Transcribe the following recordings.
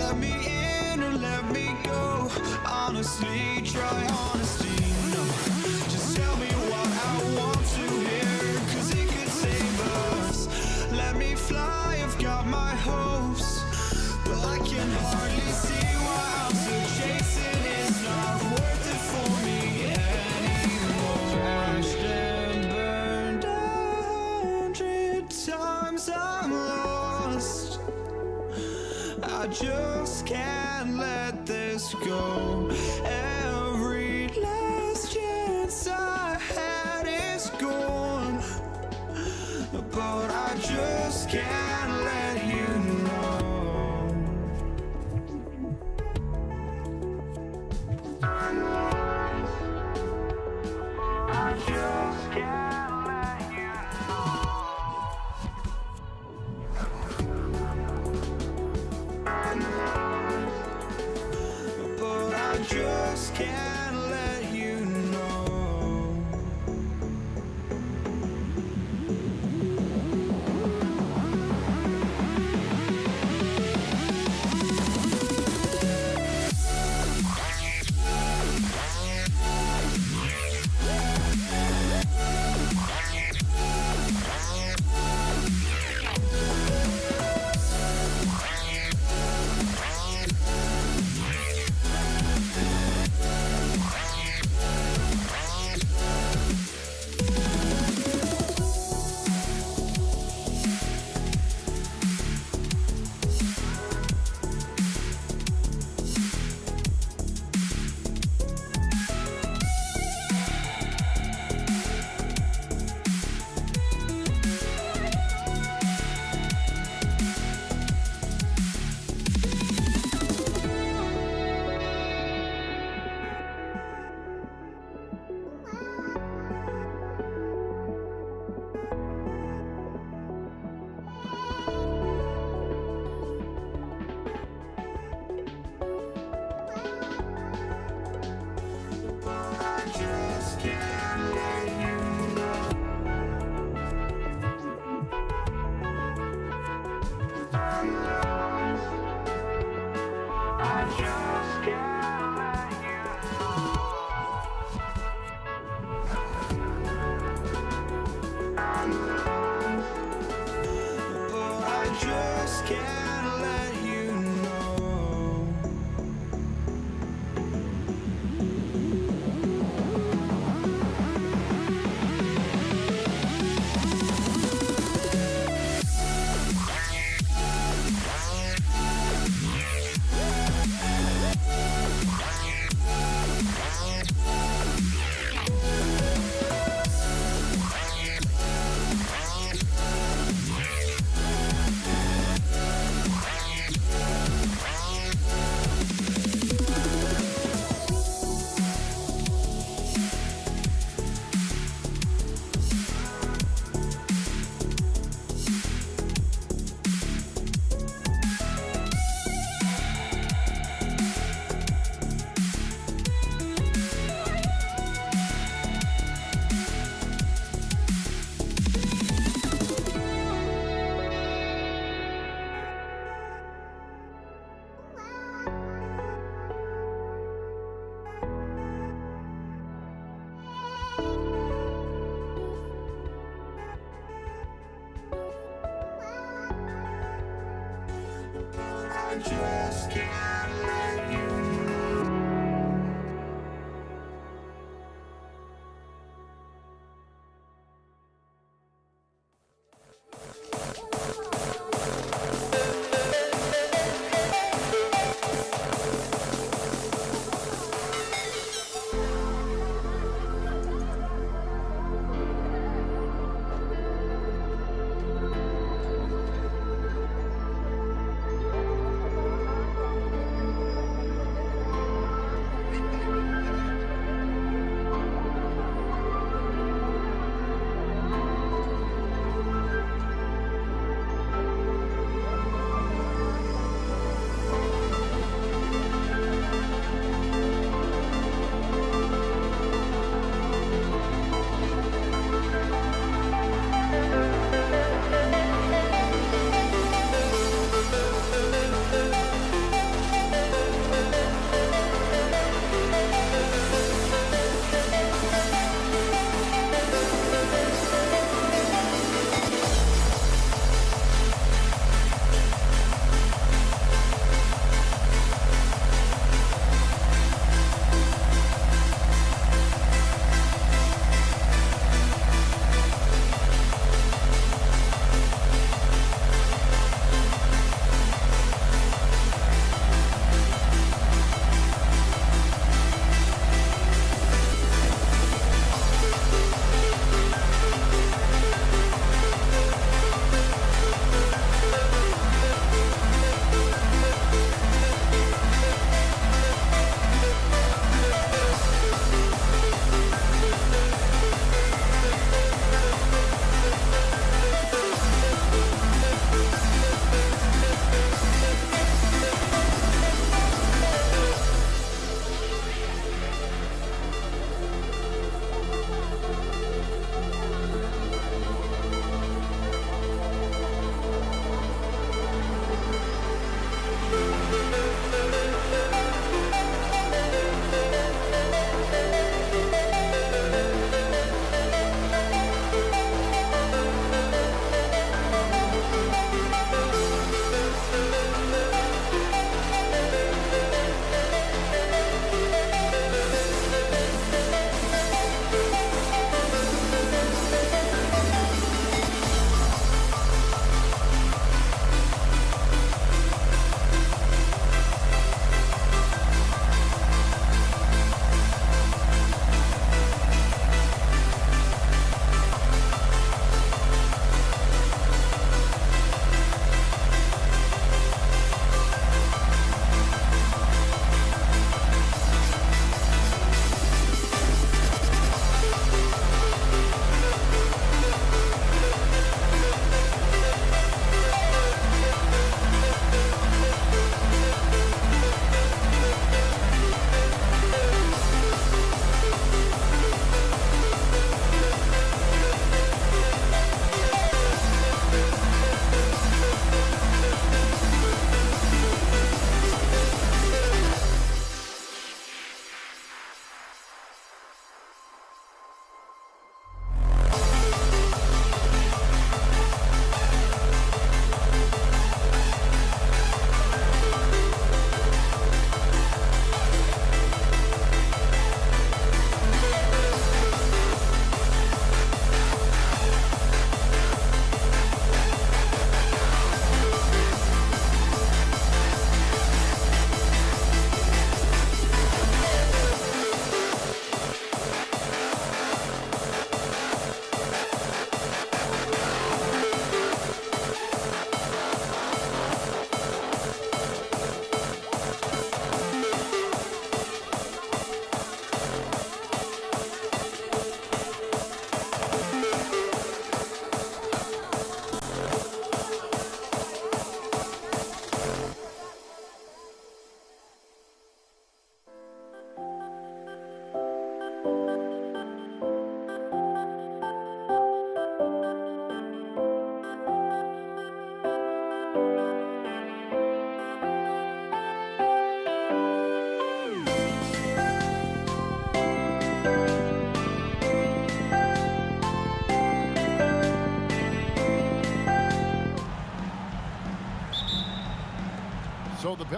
let me in or let me go. Honestly, try honesty, no. Just tell me what I want to hear, 'cause it could save us. Let me fly, I've got my hopes, but I can hardly see why I'm still chasing. It's not worth it for me anymore. Crashed and burned 100 times, I'm lost. I just can't let this go. Every last chance I had is gone, but I just can't let you know. I just can't let you know. But I just can't let you know. just can't let you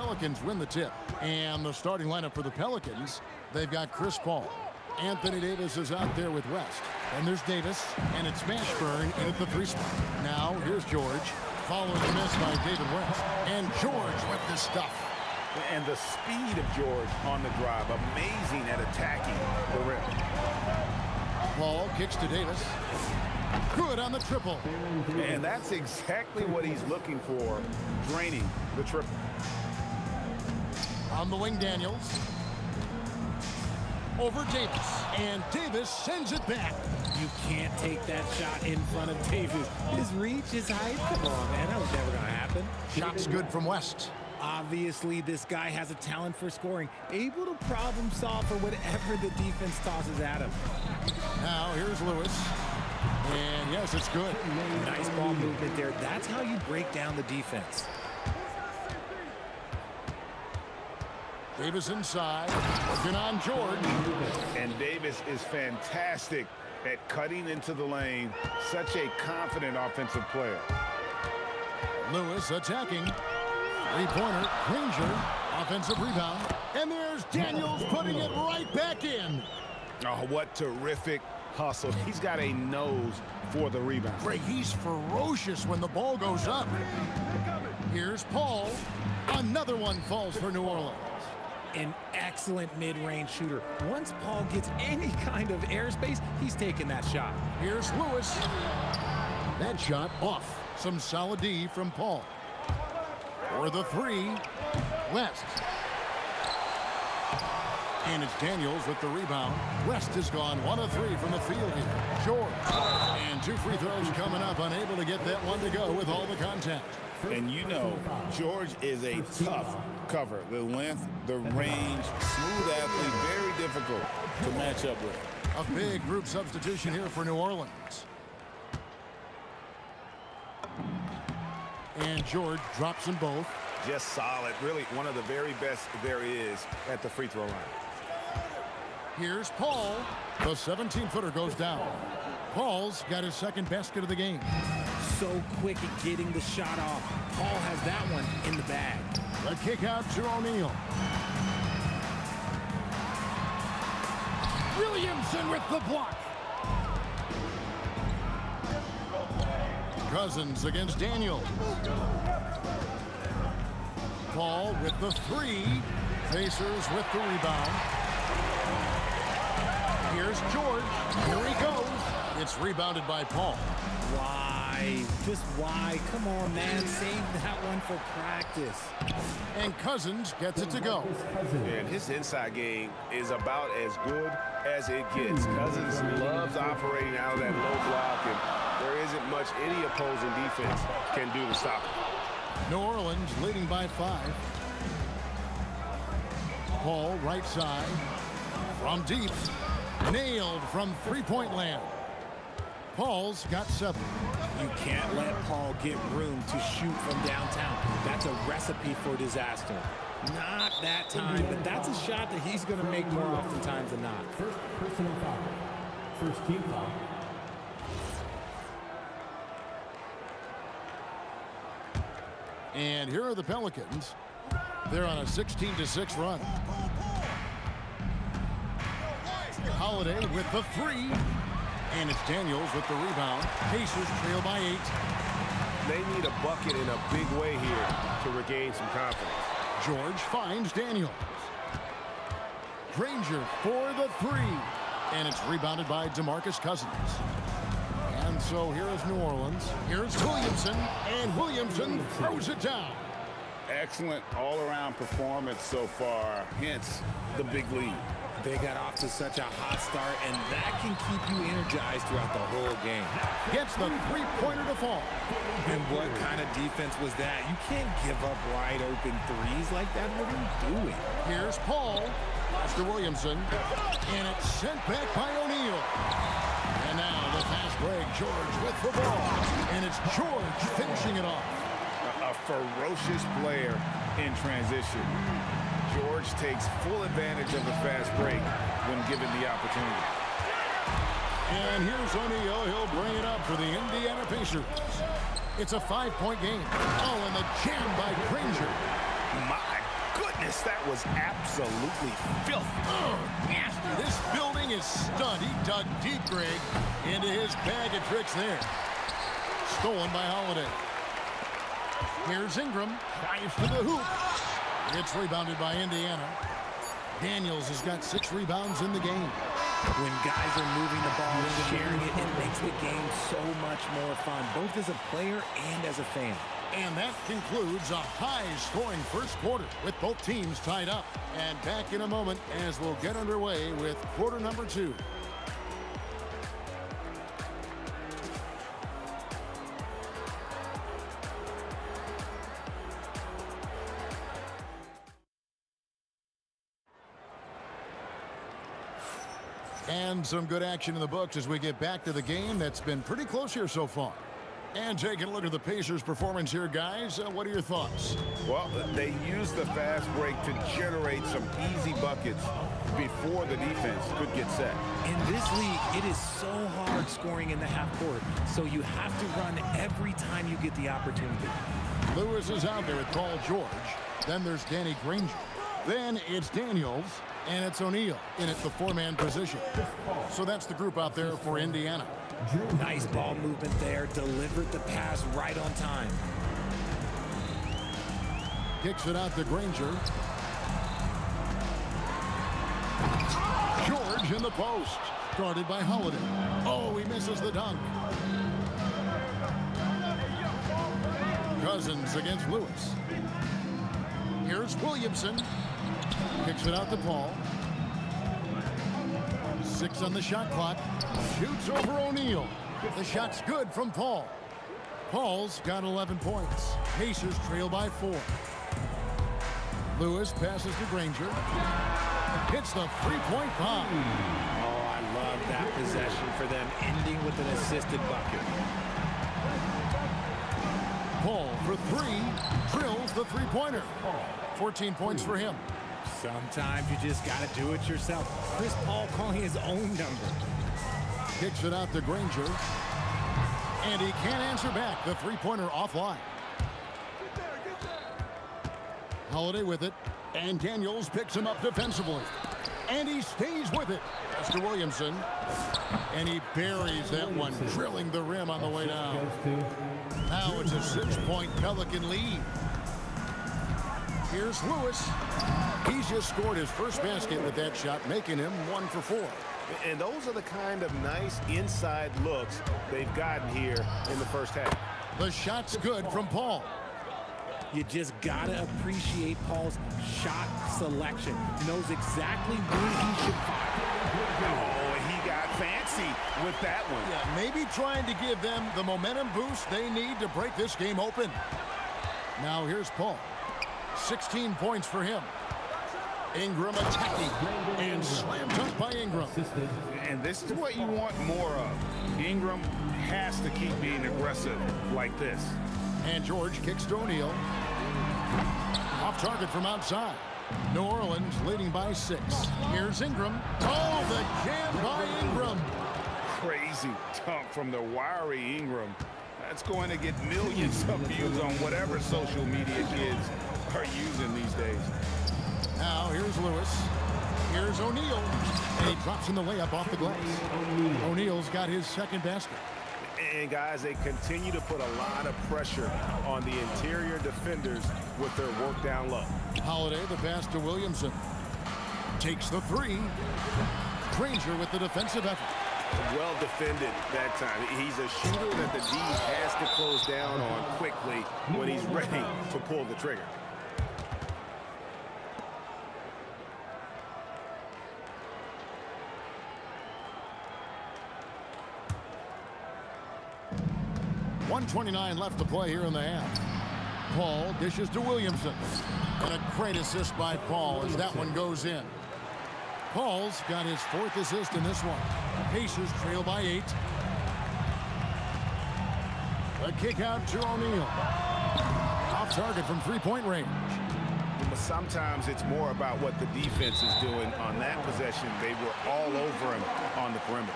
Pelicans win the tip. And the starting lineup for the Pelicans, they've got Chris Paul. Anthony Davis is out there with West. And there's Davis, and it's Mashburn in at the 3 spot. Now, here's George, following the miss by David West. And George with this stuff. And the speed of George on the drive, amazing at attacking the rim. Paul kicks to Davis. Good on the triple. And that's exactly what he's looking for, draining the triple. On the wing, Daniels. Over Davis. And Davis sends it back. You can't take that shot in front of Davis. His reach, his height. Come on, man. That was never going to happen. Shot's good from West. Obviously, this guy has a talent for scoring. Able to problem solve for whatever the defense tosses at him. Now, here's Lewis. And yes, it's good. Nice ball movement there. That's how you break down the defense. Davis inside, working on George. And Davis is fantastic at cutting into the lane. Such a confident offensive player. Lewis attacking. Three-pointer, Granger, offensive rebound. And there's Daniels putting it right back in. Oh, what terrific hustle. He's got a nose for the rebound. Greg, he's ferocious when the ball goes up. Here's Paul. Another one falls for New Orleans. An excellent mid-range shooter. Once Paul gets any kind of airspace, he's taking that shot. Here's Lewis. That shot off. Some solid D from Paul. For the 3, West. And it's Daniels with the rebound. West has gone 1 of 3 from the field here. George. And 2 free throws coming up. Unable to get that one to go with all the contact. And you know, George is a tough cover. The length, the range, smooth athlete, very difficult to match up with. A big group substitution here for New Orleans. And George drops them both. Just solid. Really one of the very best there is at the free throw line. Here's Paul. The 17-footer goes down. Paul's got his second basket of the game. So quick at getting the shot off. Paul has that one in the bag. The kick out to O'Neal. Williamson with the block. Cousins against Daniel. Paul with the 3. Pacers with the rebound. Here's George. Here he goes. It's rebounded by Paul. Why? Just why? Come on, man. Save that one for practice. And Cousins gets it to go. And his inside game is about as good as it gets. Cousins loves operating out of that low block, and there isn't much any opposing defense can do to stop him. New Orleans leading by 5. Paul right side. From deep. Nailed from three-point land. Paul's got 7. You can't let Paul get room to shoot from downtown. That's a recipe for disaster. Not that time, but that's a shot that he's going to make more oftentimes than not. First personal foul. First team foul. And here are the Pelicans. They're on a 16-6 run. Holiday with the 3. And it's Daniels with the rebound. Pacers trail by 8. They need a bucket in a big way here to regain some confidence. George finds Daniels. Granger for the 3. And it's rebounded by DeMarcus Cousins. And so here is New Orleans. Here's Williamson. And Williamson throws it down. Excellent all-around performance so far, hence the big lead. They got off to such a hot start, and that can keep you energized throughout the whole game. Gets the three-pointer to fall. And what kind of defense was that? You can't give up wide open threes like that. What are you doing? Here's Paul. Pass to Williamson. And it's sent back by O'Neal. And now the fast break. George with the ball. And it's George finishing it off. A ferocious player in transition. George takes full advantage of the fast break when given the opportunity. And here's O'Neal. He'll bring it up for the Indiana Pacers. It's a 5-point game. Oh, and the jam by Granger. My, miss. That was absolutely filthy. Oh, nasty. This building is stunned. He dug deep, Greg, into his bag of tricks there. Stolen by Holiday. Here's Ingram. Drives to the hoop. It's rebounded by Indiana. Daniels has got 6 rebounds in the game. When guys are moving the ball and sharing it, it makes the game so much more fun, both as a player and as a fan. And that concludes a high-scoring first quarter with both teams tied up. And back in a moment as we'll get underway with quarter number 2. And some good action in the books as we get back to the game that's been pretty close here so far. And taking a look at the Pacers' performance here, guys. What are your thoughts? Well, they used the fast break to generate some easy buckets before the defense could get set. In this league, it is so hard scoring in the half court, so you have to run every time you get the opportunity. Lewis is out there with Paul George. Then there's Danny Granger. Then it's Daniels. And it's O'Neal in at the 4-man position. So that's the group out there for Indiana. Nice ball movement there. Delivered the pass right on time. Kicks it out to Granger. George in the post. Guarded by Holiday. Oh, he misses the dunk. Cousins against Lewis. Here's Williamson. Kicks it out to Paul. 6 on the shot clock. Shoots over O'Neal. The shot's good from Paul. Paul's got 11 points. Pacers trail by 4. Lewis passes to Granger. Hits the 3-point bomb. Oh, I love that possession for them, ending with an assisted bucket. Paul for 3. Drills the 3-pointer. 14 points for him. Sometimes you just got to do it yourself. Chris Paul calling his own number. Kicks it out to Granger. And he can't answer back. The 3-pointer offline. Holiday with it. And Daniels picks him up defensively. And he stays with it. Mr. Williamson. And he buries that one, drilling the rim on the way down. Now it's a 6-point Pelican lead. Here's Lewis. He's just scored his first basket with that shot, making him 1 for 4. And those are the kind of nice inside looks they've gotten here in the first half. The shot's good from Paul. You just got to appreciate Paul's shot selection. Knows exactly when he should fire. Oh, he got fancy with that one. Yeah, maybe trying to give them the momentum boost they need to break this game open. Now here's Paul. 16 points for him. Ingram attacking and slam dunk by Ingram. And this is what you want more of. Ingram has to keep being aggressive like this. And George kicks to O'Neal. Off target from outside. New Orleans leading by 6. Here's Ingram. Oh, the jam by Ingram. Crazy dunk from the wiry Ingram. That's going to get millions of views on whatever social media kids are using these days. Now here's Lewis. Here's O'Neal. And he drops in the layup off the glass. O'Neal's got his second basket. And guys, they continue to put a lot of pressure on the interior defenders with their work down low. Holiday, the pass to Williamson. Takes the 3. Granger with the defensive effort. Well defended that time. He's a shooter that the D has to close down on quickly when he's ready to pull the trigger. .129 left to play here in the half. Paul dishes to Williamson. And a great assist by Paul as that one goes in. Paul's got his 4th assist in this one. Pacers trail by 8. A kick out to O'Neal. Off target from 3-point range. But sometimes it's more about what the defense is doing on that possession. They were all over him on the perimeter.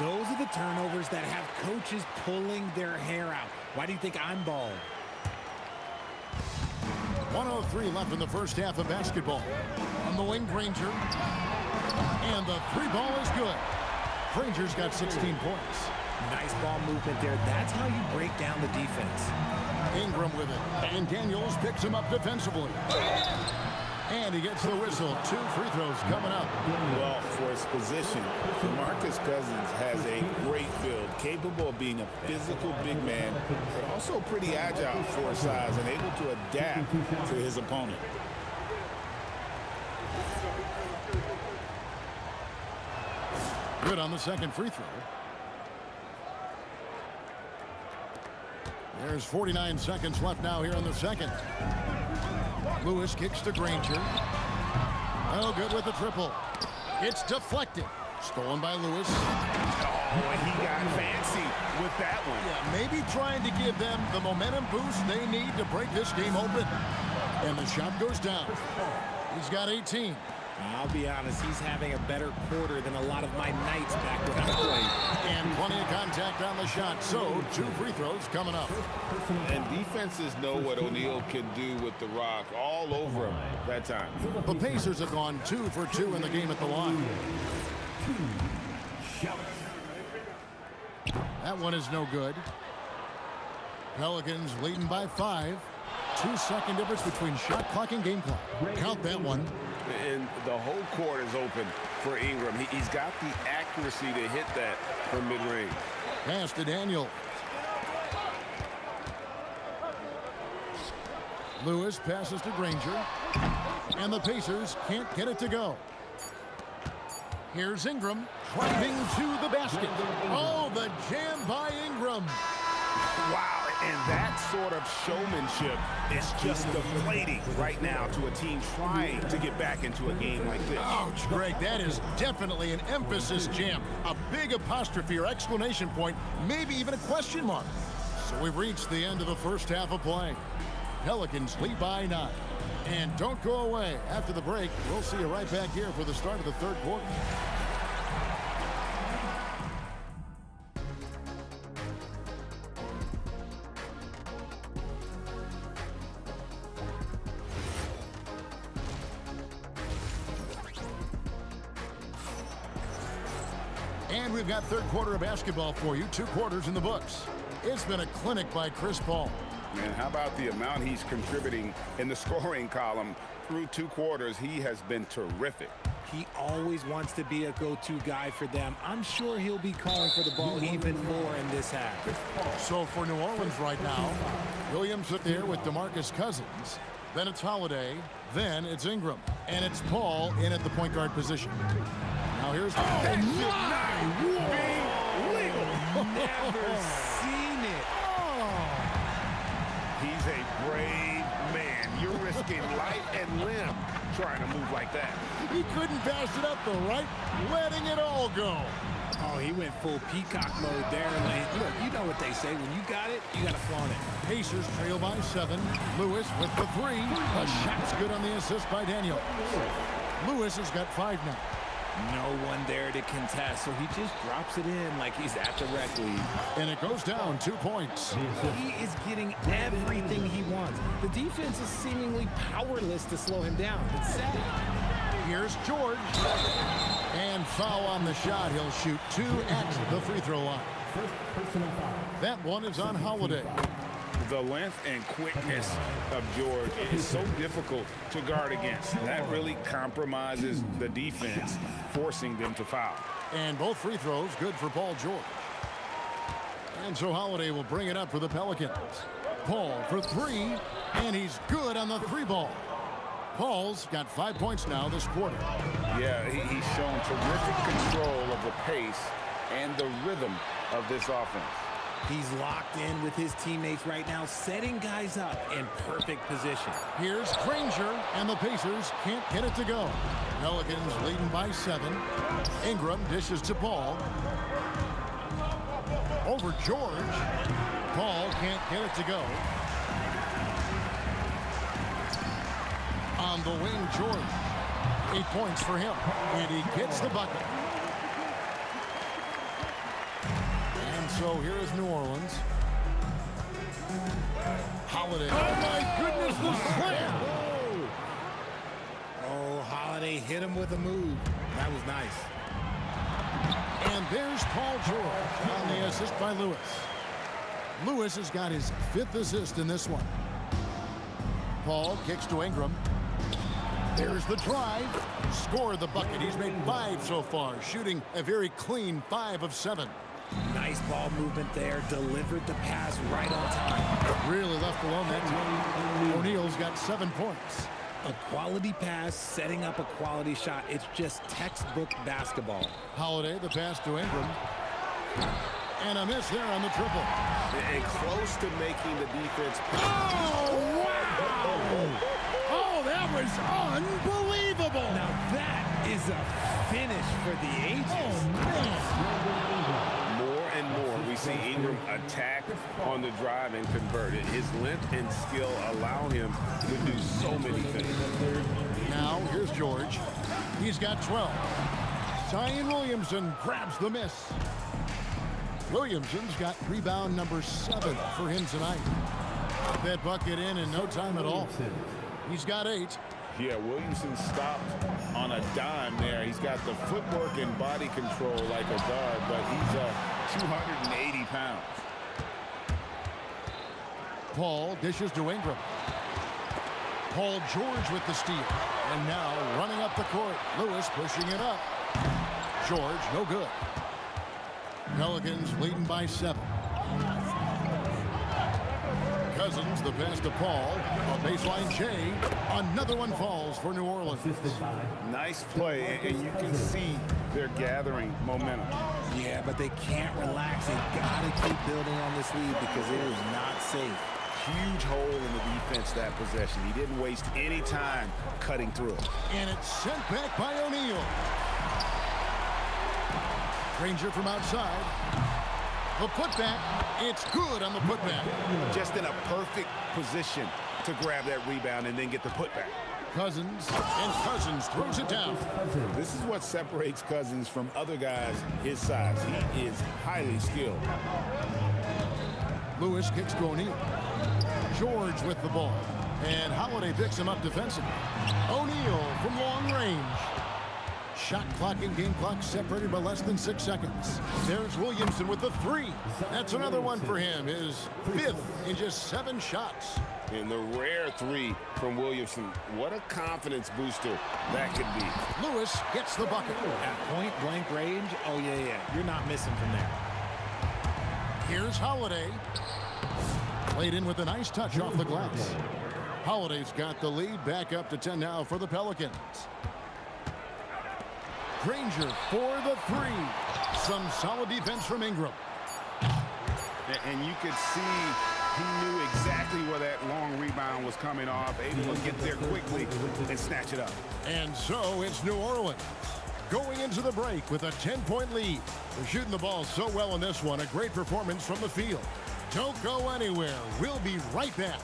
Those are the turnovers that have coaches pulling their hair out. Why do you think I'm bald? 1:03 left in the first half of basketball. On the wing, Granger. And the three ball is good. Granger's got 16 points. Nice ball movement there. That's how you break down the defense. Ingram with it. And Daniels picks him up defensively. And he gets the whistle. 2 free throws coming up. Well, for his position, DeMarcus Cousins has a great build, capable of being a physical big man, but also pretty agile for his size and able to adapt to his opponent. Good on the second free throw. There's 49 seconds left now here in the second. Lewis kicks to Granger. Oh, good with the triple. It's deflected. Stolen by Lewis. Oh, and he got fancy with that one. Yeah, maybe trying to give them the momentum boost they need to break this game open. And the shot goes down. He's got 18. I'll be honest, he's having a better quarter than a lot of my nights back when I played. And plenty of contact on the shot. So 2 free throws coming up. And defenses know what O'Neal can do with the rock all over him that time. The Pacers have gone 2 for 2 in the game at the line. That one is no good. Pelicans leading by 5. 2-second difference between shot clock and game clock. Count that one. And the whole court is open for Ingram. He's got the accuracy to hit that from mid-range. Pass to Daniel. Lewis passes to Granger. And the Pacers can't get it to go. Here's Ingram driving to the basket. Oh, the jam by Ingram. Wow, and that sort of showmanship is just deflating right now to a team trying to get back into a game like this. Ouch, Greg, that is definitely an emphasis jam. A big apostrophe or exclamation point, maybe even a question mark. So we've reached the end of the first half of play. Pelicans lead by 9. And don't go away. After the break, we'll see you right back here for the start of the third quarter. And we've got third quarter of basketball for you. 2 quarters in the books. It's been a clinic by Chris Paul. And how about the amount he's contributing in the scoring column through 2 quarters? He has been terrific. He always wants to be a go-to guy for them. I'm sure he'll be calling for the ball even more in this half. So for New Orleans right now, Williams up there with DeMarcus Cousins. Then it's Holiday. Then it's Ingram. And it's Paul in at the point guard position. Now here's... That should not be legal. Never seen it. He's a brave man. You're risking life and limb trying to move like that. He couldn't pass it up the right, letting it all go. Oh, he went full peacock mode there. Look, you know what they say. When you got it, you got to flaunt it. Pacers trail by 7. Lewis with the 3. A shot's good on the assist by Daniel. Lewis has got 5 now. No one there to contest, so he just drops it in like he's at the rec league. And it goes down 2 points. He is getting everything he wants. The defense is seemingly powerless to slow him down. It's sad. Here's George. And foul on the shot. He'll shoot 2 at the free throw line. That one is on Holiday. The length and quickness of George is so difficult to guard against. That really compromises the defense, forcing them to foul. And both free throws good for Paul George. And so Holiday will bring it up for the Pelicans. Paul for 3, and he's good on the 3 ball. Paul's got 5 points now this quarter. Yeah, he's shown terrific control of the pace and the rhythm of this offense. He's locked in with his teammates right now, setting guys up in perfect position. Here's Granger, and the Pacers can't get it to go. Pelicans leading by 7. Ingram dishes to Paul. Over George. Paul can't get it to go. On the wing, George. 8 points for him, and he gets the bucket. So here is New Orleans. Holiday. Oh, my goodness, the slam. Oh, Holiday hit him with a move. That was nice. And there's Paul George on the assist by Lewis. Lewis has got his 5th assist in this one. Paul kicks to Ingram. There's the drive. Score the bucket. He's made 5 so far, shooting a very clean 5 of 7. Nice ball movement there. Delivered the pass right on time. Really left alone that time. O'Neal's got 7 points. A quality pass, setting up a quality shot. It's just textbook basketball. Holiday, the pass to Ingram. And a miss there on the triple. And close to making the defense. Oh, wow! Oh, that was unbelievable! Now that is a finish for the ages. Oh, man! More and more, we see Ingram attack on the drive and convert it. His length and skill allow him to do so many things. Now, here's George. He's got 12. Zion Williamson grabs the miss. Williamson's got rebound number 7 for him tonight. That bucket in no time at all. He's got 8. Yeah, Williamson stopped on a dime there. He's got the footwork and body control like a guard, but he's 280 pounds. Paul dishes to Ingram. Paul George with the steal. And now running up the court. Lewis pushing it up. George, no good. Pelicans leading by 7. Cousins, the pass to Paul. A baseline J. Another one falls for New Orleans. Nice play, and you can see they're gathering momentum. Yeah, but they can't relax. They gotta keep building on this lead because it is not safe. Huge hole in the defense that possession. He didn't waste any time cutting through it. And it's sent back by O'Neal. Granger from outside. The putback. It's good on the putback. Just in a perfect position to grab that rebound and then get the putback. Cousins, and Cousins throws it down. This is what separates Cousins from other guys his size. He is highly skilled. Lewis kicks to O'Neal. George with the ball. And Holiday picks him up defensively. O'Neal from long range. Shot clock and game clock separated by less than 6 seconds. There's Williamson with the 3. That's another one for him. His 5th in just 7 shots. And the rare 3 from Williamson. What a confidence booster that could be. Lewis gets the bucket. At point blank range, oh yeah. You're not missing from there. Here's Holiday. Played in with a nice touch off the glass. Holiday's got the lead back up to 10 now for the Pelicans. Granger for the 3. Some solid defense from Ingram. And you could see he knew exactly where that long rebound was coming off, able to get there quickly and snatch it up. And so it's New Orleans going into the break with a 10-point lead. They're shooting the ball so well in this one. A great performance from the field. Don't go anywhere. We'll be right back.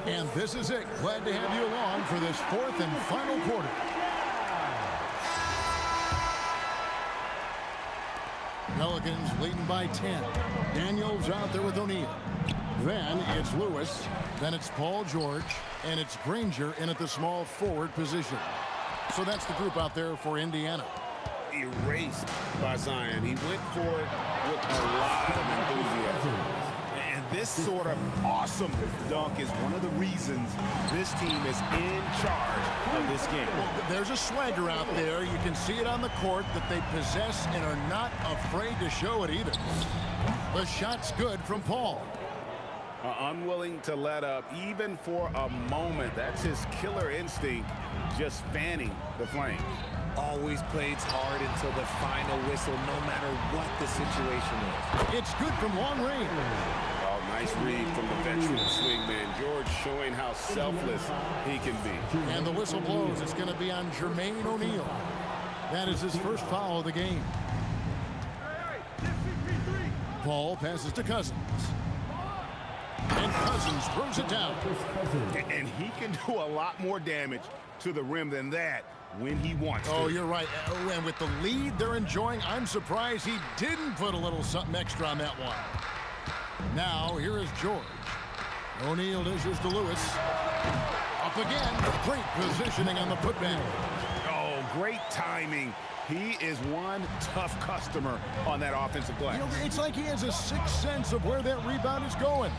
And this is it. Glad to have you along for this 4th and final quarter. Pelicans leading by 10. Daniels out there with O'Neal. Then it's Lewis. Then it's Paul George. And it's Granger in at the small forward position. So that's the group out there for Indiana. Erased by Zion. He went for it with a lot of enthusiasm. And this sort of awesome dunk is one of the reasons this team is in charge of this game. There's a swagger out there. You can see it on the court that they possess and are not afraid to show it either. The shot's good from Paul. Unwilling to let up even for a moment. That's his killer instinct, just fanning the flame. Always plays hard until the final whistle, no matter what the situation is. It's good from long range. Oh, nice read from the veteran swingman. George showing how selfless he can be. And the whistle blows. It's going to be on Jermaine O'Neal. That is his first foul of the game. Paul passes to Cousins. And Cousins throws it down. And he can do a lot more damage to the rim than that when he wants to. Oh, you're right. Oh, and with the lead they're enjoying, I'm surprised he didn't put a little something extra on that one. Now, here is George. O'Neal dishes to Lewis. Up again. Great positioning on the putback. Oh, great timing. He is one tough customer on that offensive glass. You know, it's like he has a sixth sense of where that rebound is going.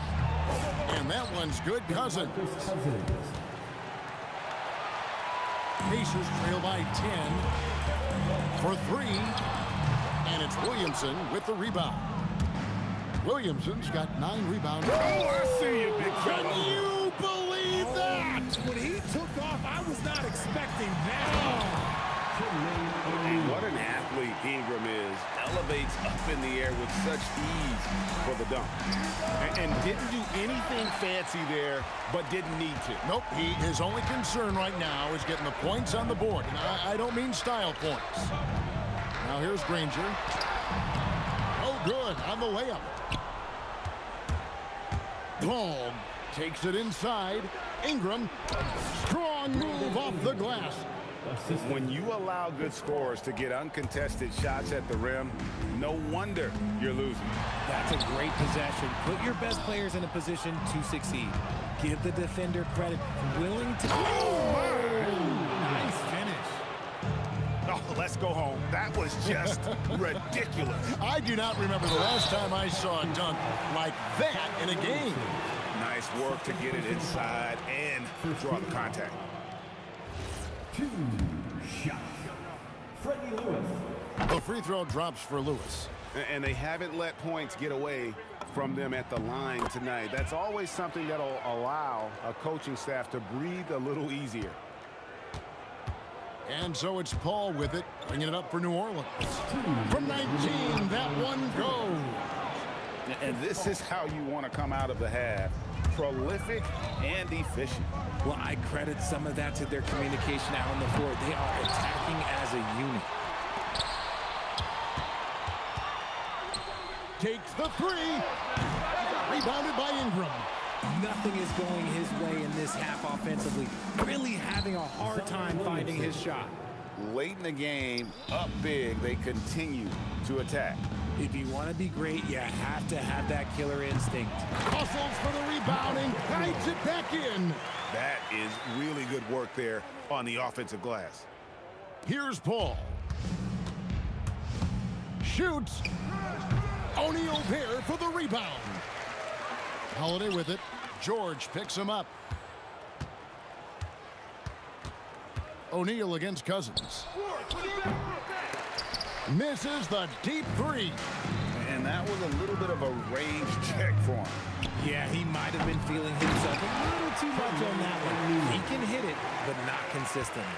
And that one's good. Cousins. Pacers trail by 10 for 3. And it's Williamson with the rebound. Williamson's got 9 rebounds. Oh, I see you, big Can fella. you believe that? When he took off, I was not expecting that. What an athlete Ingram is. Elevates up in the air with such ease for the dunk. And didn't do anything fancy there, but didn't need to. Nope, his only concern right now is getting the points on the board. And I don't mean style points. Now here's Granger. Oh, good on the layup. Ball takes it inside. Ingram, strong move off the glass. When you allow good scorers to get uncontested shots at the rim, no wonder you're losing. That's a great possession. Put your best players in a position to succeed. Give the defender credit. Willing to... Nice finish. Oh, let's go home. That was just ridiculous. I do not remember the last time I saw a dunk like that in a game. Nice work to get it inside and draw the contact. 2 shots. Freddie Lewis. The free throw drops for Lewis. And they haven't let points get away from them at the line tonight. That's always something that'll allow a coaching staff to breathe a little easier. And so it's Paul with it, bringing it up for New Orleans. From 19, that one goes. And this is how you want to come out of the half. Prolific and efficient. Well, I credit some of that to their communication out on the floor. They are attacking as a unit. Takes the 3. Rebounded by Ingram. Nothing is going his way in this half offensively. Really having a hard time finding his shot. Late in the game, up big, they continue to attack. If you want to be great, you have to have that killer instinct. Hustles for the rebounding, guides it back in. That is really good work there on the offensive glass. Here's Paul. Shoots. O'Neal there for the rebound. Holiday with it. George picks him up. O'Neal against Cousins. Misses the deep 3. And that was a little bit of a range check for him. Yeah, he might have been feeling himself a little too much on that one. He can hit it, but not consistently.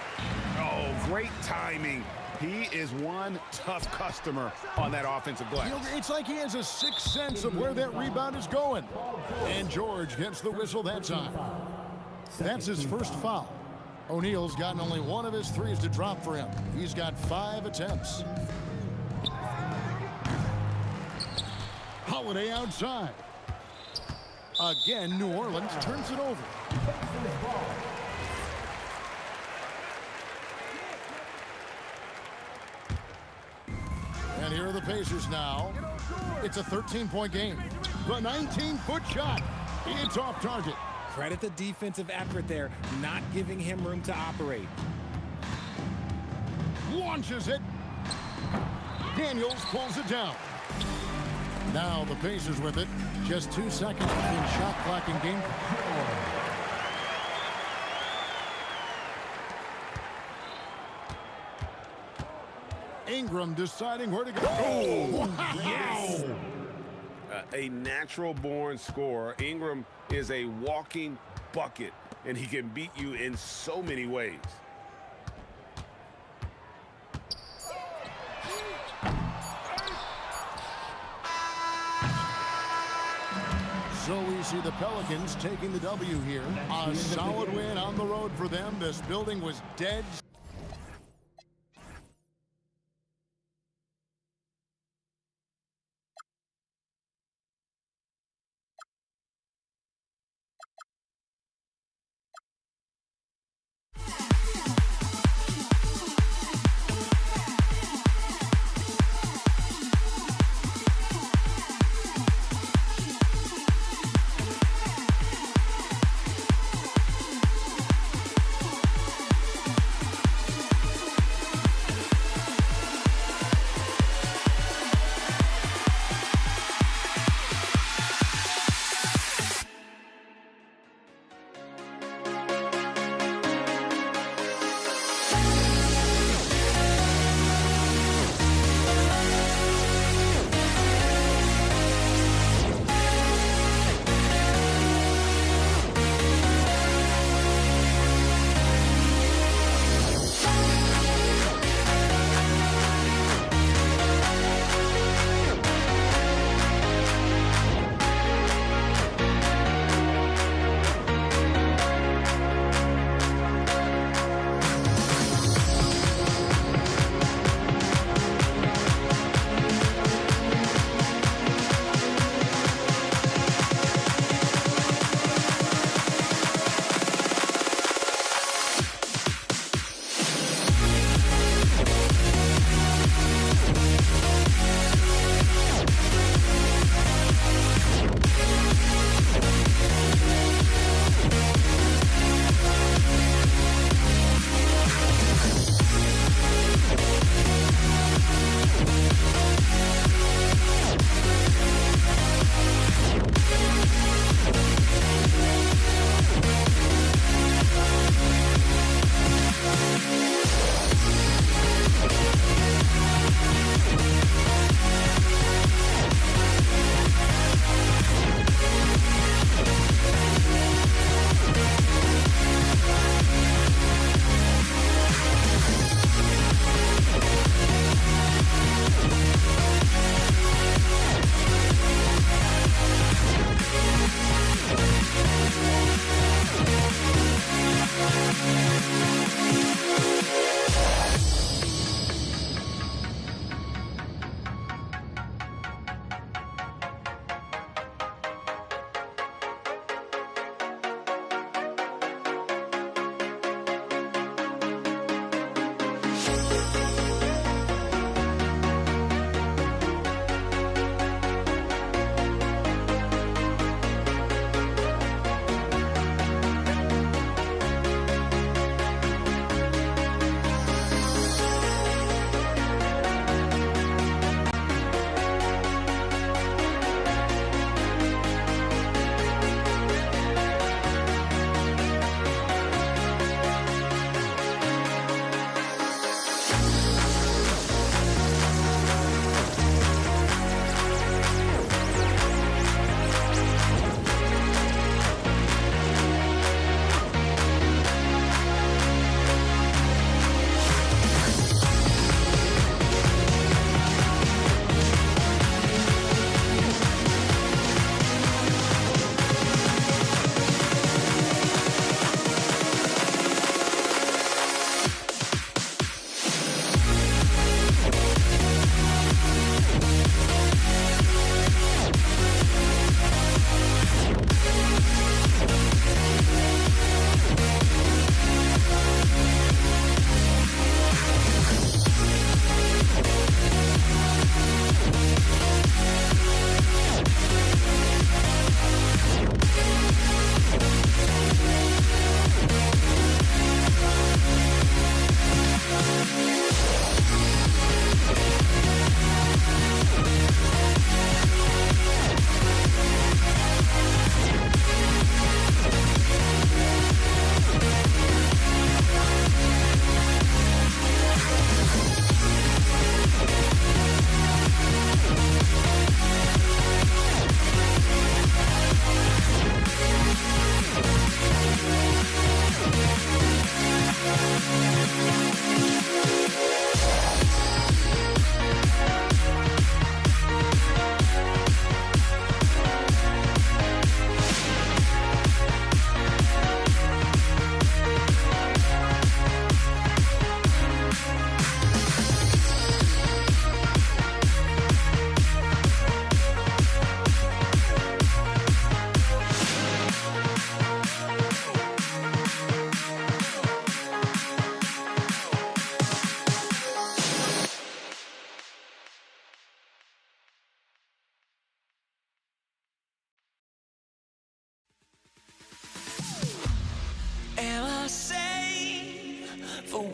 Oh, great timing. He is one tough customer on that offensive glass. You know, it's like he has a sixth sense of where that rebound is going. And George gets the whistle that time. That's his first foul. O'Neal's gotten only one of his 3s to drop for him. He's got 5 attempts. Holiday outside. Again, New Orleans turns it over. And here are the Pacers now. It's a 13-point game. The 19-foot shot. It's off target. Credit the defensive effort there, not giving him room to operate. Launches it. Daniels pulls it down. Now the Pacers with it. Just 2 seconds between shot clock and game. Ingram deciding where to go. Oh, wow. yes! A natural-born scorer. Ingram is a walking bucket, and he can beat you in so many ways. So we see the Pelicans taking the W here. A solid win on the road for them. This building was dead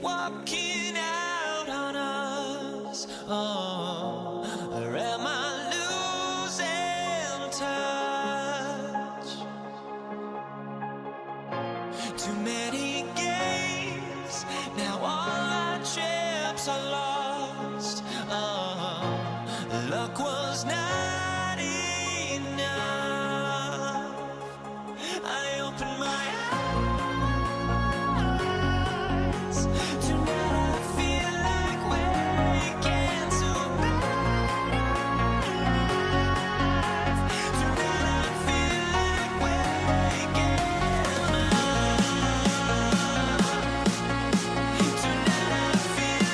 walking out on us. Oh, or am I losing touch? Too many games, now all our chips are lost. Oh, luck was not enough. I opened my eyes. Tonight I feel like waking to life. Tonight I feel like waking up. Tonight I feel like waking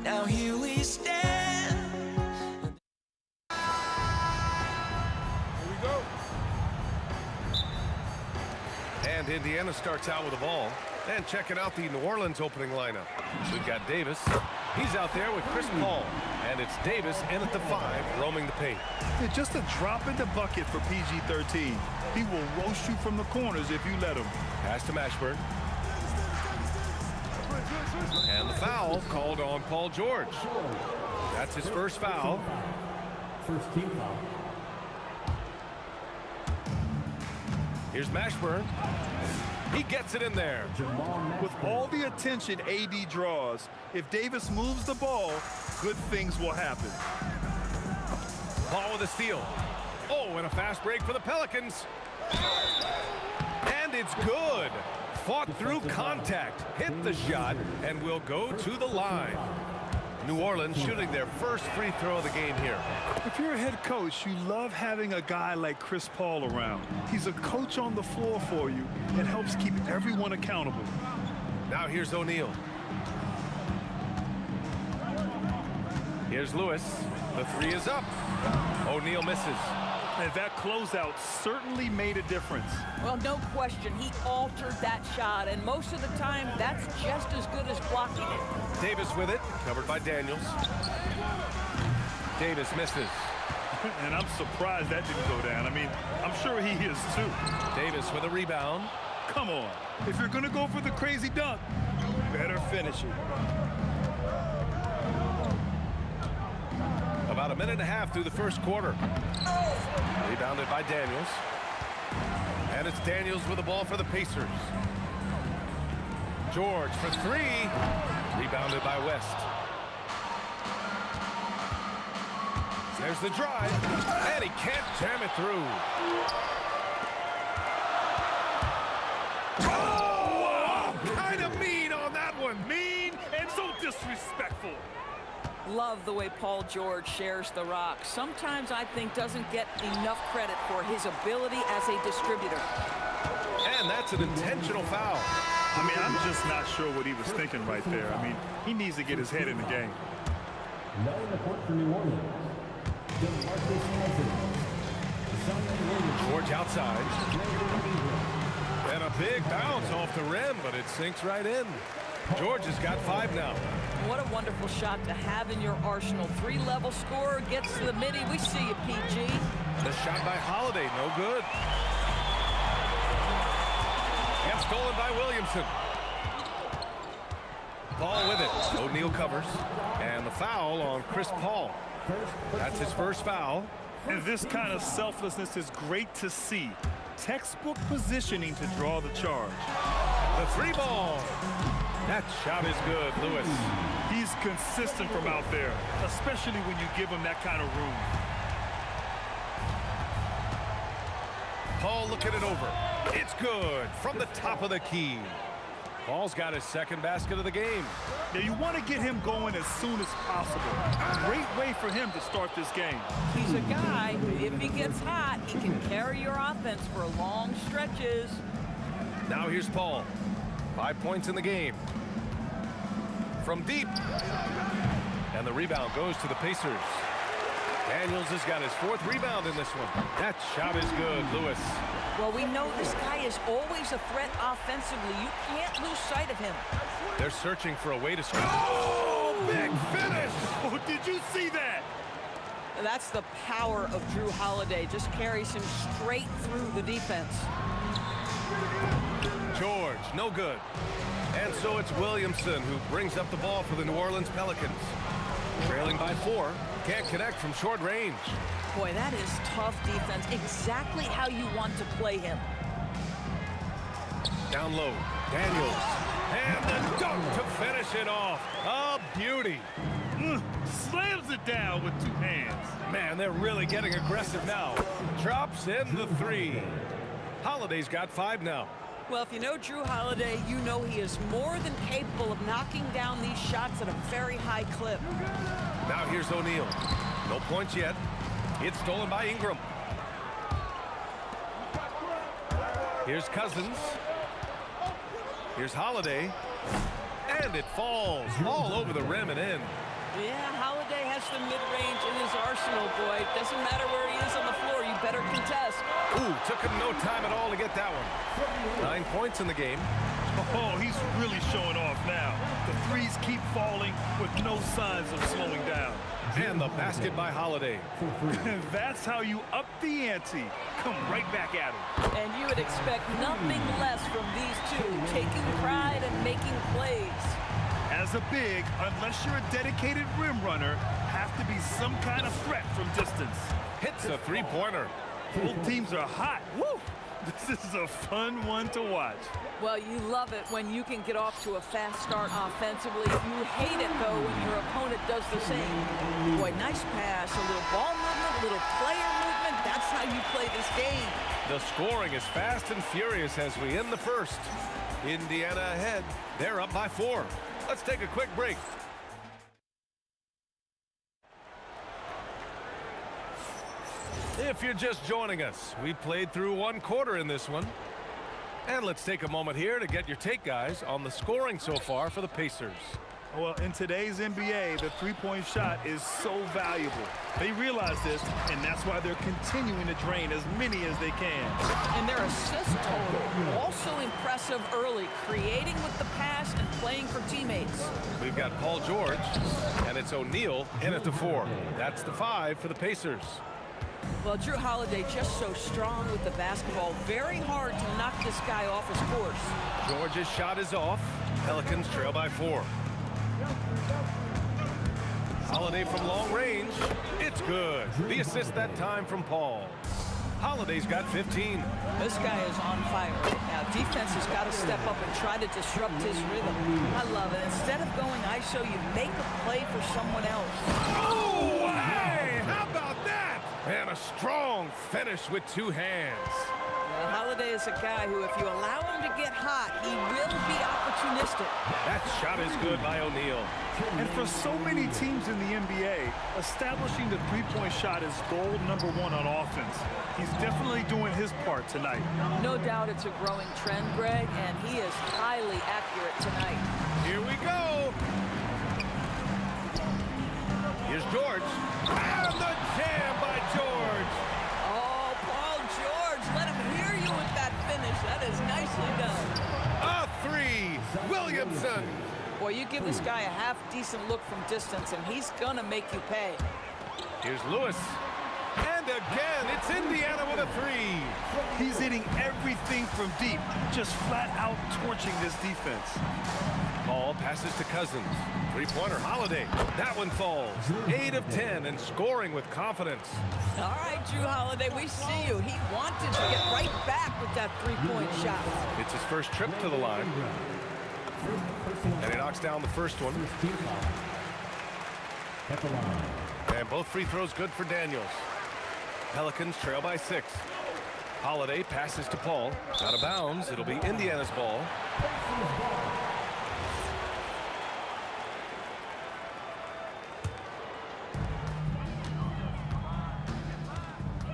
now here we stand. Here we go. And Indiana starts out with the ball. And checking out the New Orleans opening lineup. We've got Davis. He's out there with Chris Paul. And it's Davis in at the 5, roaming the paint. It's just a drop in the bucket for PG-13. He will roast you from the corners if you let him. Pass to Mashburn. And the foul called on Paul George. That's his first foul. First team foul. Here's Mashburn. He gets it in there. With all the attention AD draws, if Davis moves the ball, good things will happen. Paul with a steal. Oh, and a fast break for the Pelicans. And it's good. Fought through contact, hit the shot, and will go to the line. New Orleans shooting their first free throw of the game here. If you're a head coach, you love having a guy like Chris Paul around. He's a coach on the floor for you and helps keep everyone accountable. Now here's O'Neal. Here's Lewis. The 3 is up. O'Neal misses. And that closeout certainly made a difference. Well, no question, he altered that shot, and most of the time, that's just as good as blocking it. Davis with it, covered by Daniels. Davis misses. And I'm surprised that didn't go down. I mean, I'm sure he is too. Davis with a rebound. Come on. If you're going to go for the crazy dunk, you better finish it. About a minute and a half through the first quarter. Rebounded by Daniels. And it's Daniels with the ball for the Pacers. George for 3. Rebounded by West. There's the drive. And he can't jam it through. Oh! Kind of mean on that one. Mean and so disrespectful. Love the way Paul George shares the rock. Sometimes I think doesn't get enough credit for his ability as a distributor. And that's an intentional foul. I mean, I'm just not sure what he was thinking right there. I mean, he needs to get his head in the game. Now in the court for New Orleans. George outside. And a big bounce off the rim, but it sinks right in. George has got 5 now. What a wonderful shot to have in your arsenal. 3-level scorer, gets to the midi. We see you, PG. The shot by Holiday, no good. And stolen by Williamson. Paul with it. O'Neal covers. And the foul on Chris Paul. That's his first foul. And this kind of selflessness is great to see. Textbook positioning to draw the charge. The 3 ball. That shot is good, Lewis. He's consistent from out there, especially when you give him that kind of room. Paul looking it over. It's good from the top of the key. Paul's got his second basket of the game. Now you want to get him going as soon as possible. Great way for him to start this game. He's a guy who, if he gets hot, he can carry your offense for long stretches. Now here's Paul. 5 points in the game. From deep. And the rebound goes to the Pacers. Daniels has got his 4th rebound in this one. That shot is good, Lewis. Well, we know this guy is always a threat offensively. You can't lose sight of him. They're searching for a way to score. Oh, big finish! Oh, did you see that? That's the power of Drew Holiday. Just carries him straight through the defense. George, no good. And so it's Williamson who brings up the ball for the New Orleans Pelicans. Trailing by 4, can't connect from short range. Boy, that is tough defense. Exactly how you want to play him. Down low, Daniels. And the dunk to finish it off. A beauty. Slams it down with 2 hands. Man, they're really getting aggressive now. Drops in the 3. Holiday's got 5 now. Well, if you know Drew Holiday, you know he is more than capable of knocking down these shots at a very high clip. Now here's O'Neal. No points yet. It's stolen by Ingram. Here's Cousins. Here's Holiday. And it falls all over the rim and in. Yeah, Holiday has the mid-range in his arsenal, boy. Doesn't matter where he is on the floor, you better contest. Ooh, took him no time at all to get that one. 9 points in the game. Oh, he's really showing off now. The threes keep falling with no signs of slowing down. And the basket by Holiday. That's how you up the ante. Come right back at him. And you would expect nothing less from these two, taking pride and making plays. As a big, unless you're a dedicated rim runner, have to be some kind of threat from distance. Hits a 3-pointer. Both teams are hot. Woo! This is a fun one to watch. Well, you love it when you can get off to a fast start offensively. You hate it, though, when your opponent does the same. Boy, nice pass, a little ball movement, a little player movement. That's how you play this game. The scoring is fast and furious as we end the first. Indiana ahead. They're up by 4. Let's take a quick break. If you're just joining us, we played through 1 quarter in this one. And let's take a moment here to get your take, guys, on the scoring so far for the Pacers. Well, in today's NBA, the three-point shot is so valuable. They realize this, and that's why they're continuing to drain as many as they can. And their assist total, also impressive early, creating with the pass and playing for teammates. We've got Paul George, and it's O'Neal in at the 4. That's the 5 for the Pacers. Well, Drew Holiday just so strong with the basketball. Very hard to knock this guy off his course. George's shot is off. Pelicans trail by 4. Holiday from long range. It's good. The assist that time from Paul. Holiday's got 15. This guy is on fire right now. Defense has got to step up and try to disrupt his rhythm. I love it. Instead of going ISO, you make a play for someone else. Oh, hey! How about that? And a strong finish with 2 hands. Well, Holiday is a guy who, if you allow him to get hot, he will be opportunistic. That shot is good by O'Neal. And for so many teams in the NBA, establishing the three-point shot is goal number 1 on offense. He's definitely doing his part tonight. No doubt it's a growing trend, Greg, and he is highly accurate tonight. Here we go. Here's George. And the jam by George. Oh, Paul George, let him hear you with that finish. That is nicely done. A 3. Williamson. Boy, you give this guy a half-decent look from distance, and he's going to make you pay. Here's Lewis. And again, it's Indiana with a 3. He's hitting everything from deep, just flat out torching this defense. Paul passes to Cousins. 3-pointer Holiday. That one falls. 8 of 10 and scoring with confidence. All right, Drew Holiday, we see you. He wanted to get right back with that three-point shot. It's his first trip to the line. And he knocks down the first one. And both free throws good for Daniels. Pelicans trail by 6. Holiday passes to Paul. Out of bounds. It'll be Indiana's ball.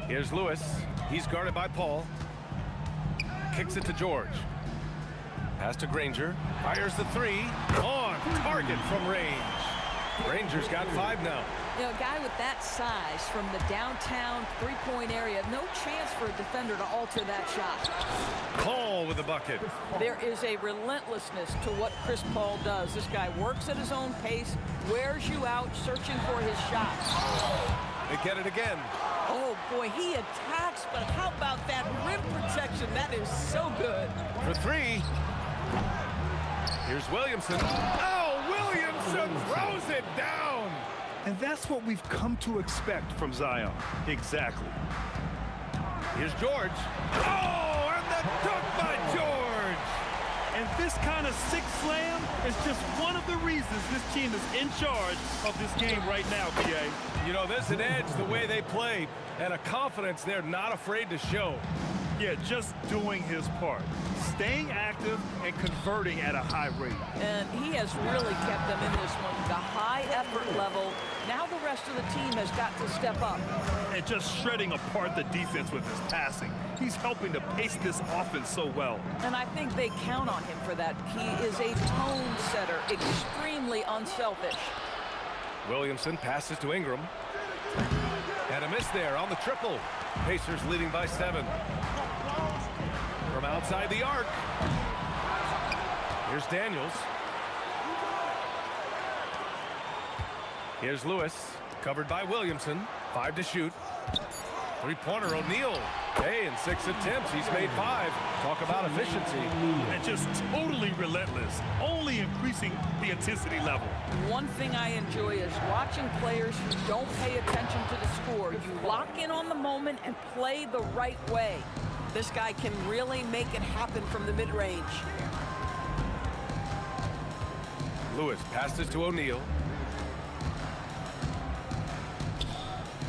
Here's Lewis. He's guarded by Paul. Kicks it to George. Pass to Granger. Fires the three. On target from range. Granger's got 5 now. You know, a guy with that size from the downtown three-point area, no chance for a defender to alter that shot. Paul with the bucket. There is a relentlessness to what Chris Paul does. This guy works at his own pace, wears you out, searching for his shot. They get it again. Oh, boy, he attacks, but how about that rim protection? That is so good. For 3. Here's Williamson. Oh, Williamson throws it down. And that's what we've come to expect from Zion. Exactly. Here's George. Oh, and the dunk by George. And this kind of sick slam is just one of the reasons this team is in charge of this game right now, BA. You know, there's an edge the way they play and a confidence they're not afraid to show. Yeah, just doing his part. Staying active and converting at a high rate. And he has really kept them in this one. The high effort level. Now the rest of the team has got to step up. And just shredding apart the defense with his passing. He's helping to pace this offense so well. And I think they count on him for that. He is a tone setter, extremely unselfish. Williamson passes to Ingram. And a miss there on the triple. Pacers leading by 7. From outside the arc. Here's Daniels. Here's Lewis. Covered by Williamson. 5 to shoot. Three-pointer O'Neal. Hey, in 6 attempts, he's made 5. Talk about efficiency. And just totally relentless. Only increasing the intensity level. One thing I enjoy is watching players who don't pay attention to the score. You lock in on the moment and play the right way. This guy can really make it happen from the mid-range. Lewis passes to O'Neal.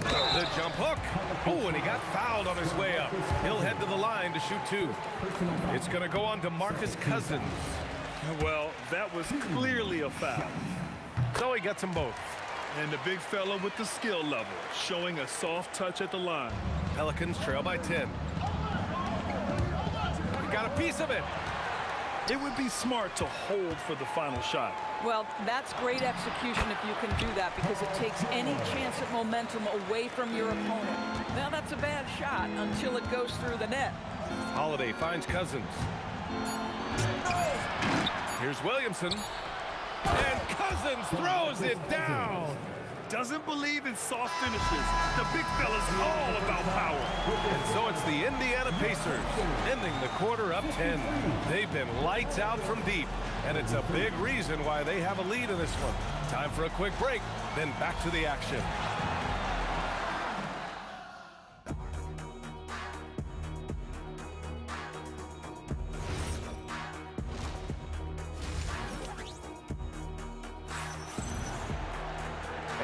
The jump hook. Oh, and he got fouled on his way up. He'll head to the line to shoot 2. It's going to go on to Marcus Cousins. Well, that was clearly a foul. So he gets them both. And the big fella with the skill level, showing a soft touch at the line. Pelicans trail by 10. He got a piece of it. It would be smart to hold for the final shot. Well, that's great execution if you can do that, because it takes any chance at momentum away from your opponent. Now that's a bad shot until it goes through the net. Holiday finds Cousins. Here's Williamson. And Cousins throws it down. Doesn't believe in soft finishes. The big fella's all about power. And so it's the Indiana Pacers ending the quarter up 10. They've been lights out from deep, and it's a big reason why they have a lead in this one. Time for a quick break, then back to the action.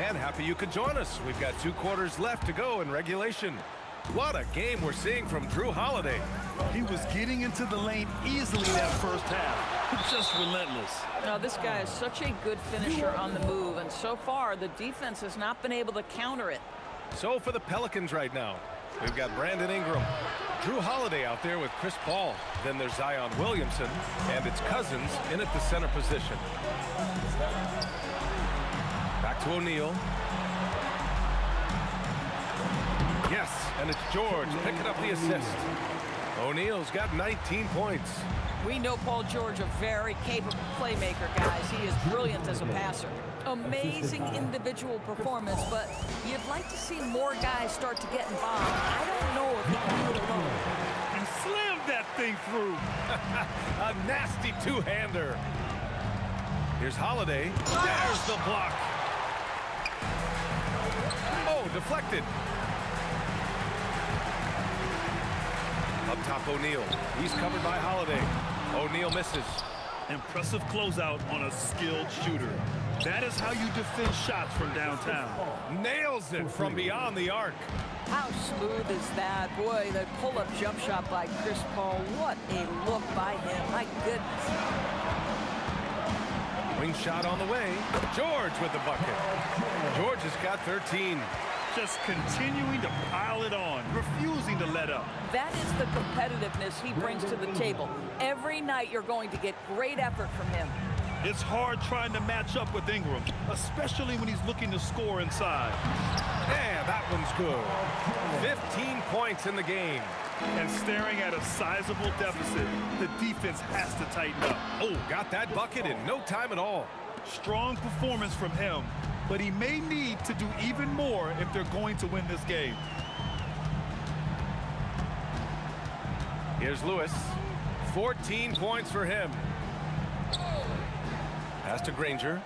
And happy you could join us. We've got 2 quarters left to go in regulation. What a game we're seeing from Drew Holiday. He was getting into the lane easily that first half. Just relentless. Now, this guy is such a good finisher on the move, and so far the defense has not been able to counter it. So for the Pelicans right now, we've got Brandon Ingram, Drew Holiday out there with Chris Paul. Then there's Zion Williamson, and it's Cousins in at the center position. Back to O'Neal. Yes, and it's George picking up the assist. O'Neal's got 19 points. We know Paul George, a very capable playmaker, guys. He is brilliant as a passer. Amazing individual performance, but you'd like to see more guys start to get involved. I don't know if he can do it alone. And slammed that thing through. A nasty two-hander. Here's Holiday. There's the block. Oh, deflected. Up top, O'Neal. He's covered by Holiday. O'Neal misses. Impressive closeout on a skilled shooter. That is how you defend shots from downtown. Nails it from beyond the arc. How smooth is that? Boy, the pull-up jump shot by Chris Paul. What a look by him. My goodness. Wing shot on the way. George with the bucket. George has got 13. Just continuing to pile it on, refusing to let up. That is the competitiveness he brings to the table. Every night you're going to get great effort from him. It's hard trying to match up with Ingram, especially when he's looking to score inside. And that one's good. 15 points in the game. And staring at a sizable deficit, the defense has to tighten up. Oh, got that bucket in no time at all. Strong performance from him, but he may need to do even more if they're going to win this game. Here's Lewis. 14 points for him. Pass to Granger.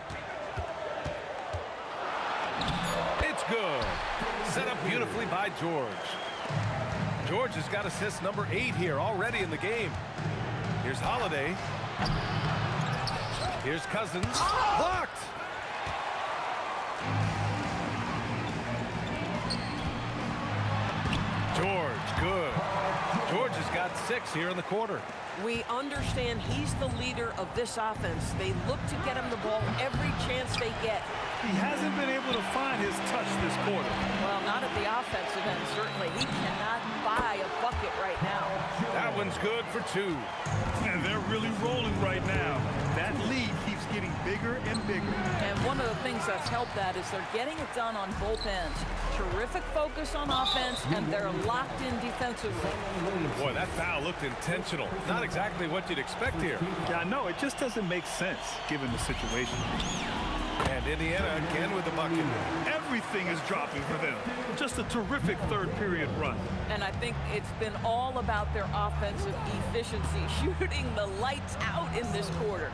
It's good. Set up beautifully by George. George has got assist number 8 here already in the game. Here's Holiday. Here's Cousins. Blocked. George, good. George has got 6 here in the quarter. We understand he's the leader of this offense. They look to get him the ball every chance they get. He hasn't been able to find his touch this quarter. Well, not at the offensive end, certainly. He cannot buy a bucket right now. That one's good for 2. And they're really rolling right now. That lead keeps getting bigger and bigger. And one of the things that's helped that is they're getting it done on both ends. Terrific focus on offense, and they're locked in defensively. Boy, that foul looked intentional. Not exactly what you'd expect here. Yeah, I know. It just doesn't make sense given the situation. And Indiana again with the bucket. Everything is dropping for them. Just a terrific third-period run. And I think it's been all about their offensive efficiency, shooting the lights out in this quarter.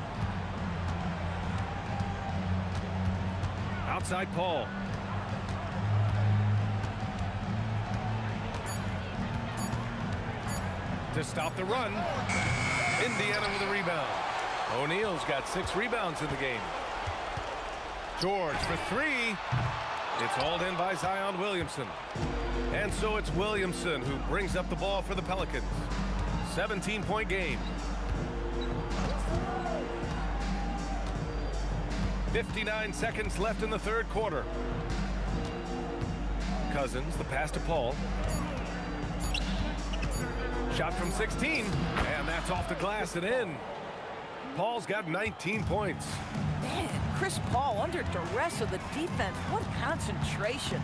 Outside Paul. To stop the run. Indiana with a rebound. O'Neal's got 6 rebounds in the game. George for 3. It's hauled in by Zion Williamson. And so it's Williamson who brings up the ball for the Pelicans. 17-point game. 59 seconds left in the third quarter. Cousins, the pass to Paul. Shot from 16, and that's off the glass and in. Paul's got 19 points. Man, Chris Paul under duress of the defense. What concentration.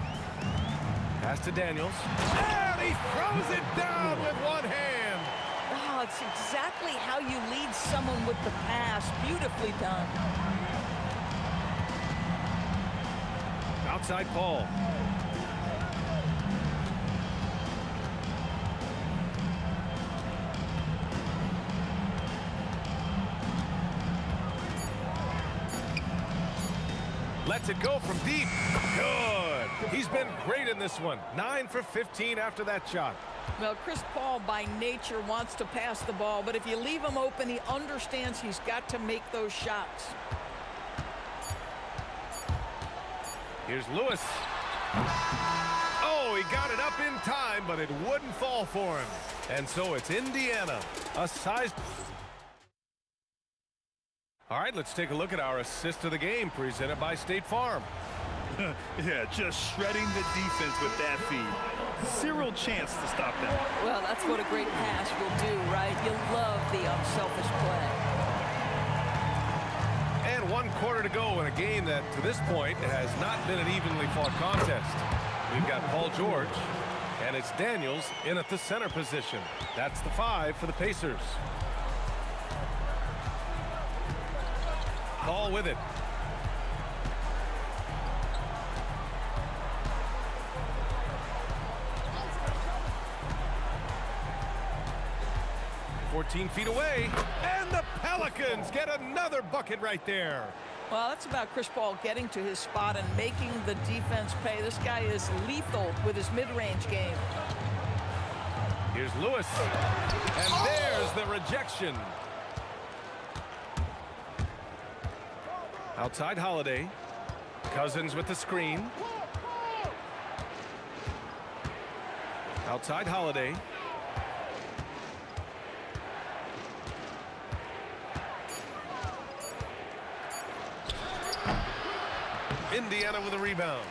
Pass to Daniels. And he throws it down with one hand. Oh, it's exactly how you lead someone with the pass. Beautifully done. Outside Paul. Lets it go from deep. Good. He's been great in this one. 9 for 15 after that shot. Well, Chris Paul by nature wants to pass the ball, but if you leave him open, he understands he's got to make those shots. Here's Lewis. Oh, he got it up in time, but it wouldn't fall for him. And so it's Indiana. A size... All right, let's take a look at our assist of the game presented by State Farm. Yeah, just shredding the defense with that feed. Zero chance to stop that. Well, that's what a great pass will do, right? You love the unselfish play. And 1 quarter to go in a game that, to this point, has not been an evenly fought contest. We've got Paul George, and it's Daniels in at the center position. That's the 5 for the Pacers. Paul with it. "14 feet away, and the Pelicans get another bucket right there." Well, that's about Chris Paul getting to his spot and making the defense pay. This guy is lethal with his mid-range game. Here's Lewis, and there's the rejection. Outside Holiday. Cousins with the screen. Outside Holiday. Indiana with a rebound.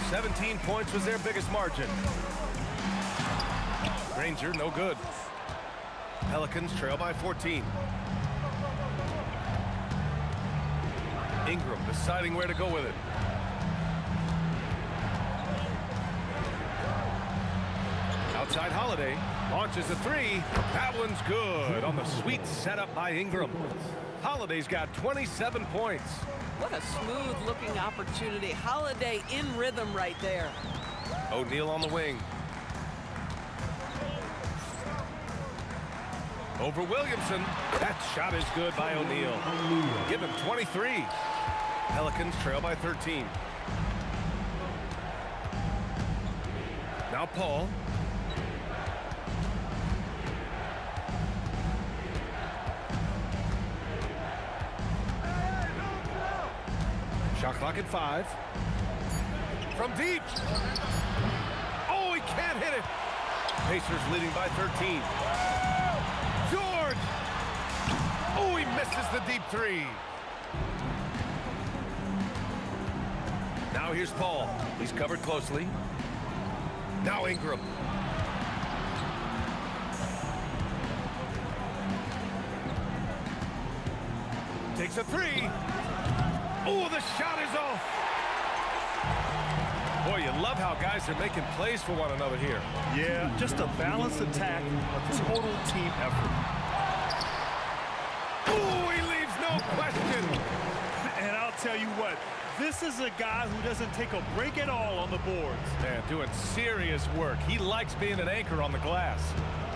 17 points was their biggest margin. Granger, no good. Pelicans trail by 14. Ingram deciding where to go with it. Outside Holiday. Launches a three. That one's good on the sweet setup by Ingram. Holiday's got 27 points. What a smooth-looking opportunity. Holiday in rhythm right there. O'Neal on the wing. Over Williamson. That shot is good by O'Neal. Give him 23. Pelicans trail by 13. Now Paul. Shot clock at 5. From deep. Oh, he can't hit it. Pacers leading by 13. George. Oh, he misses the deep three. Now here's Paul. He's covered closely. Now Ingram. Takes a three. Oh, the shot is off. Boy, you love how guys are making plays for one another here. Yeah, just a balanced attack, a total team effort. Oh, he leaves no question. And I'll tell you what, this is a guy who doesn't take a break at all on the boards. Man, doing serious work. He likes being an anchor on the glass.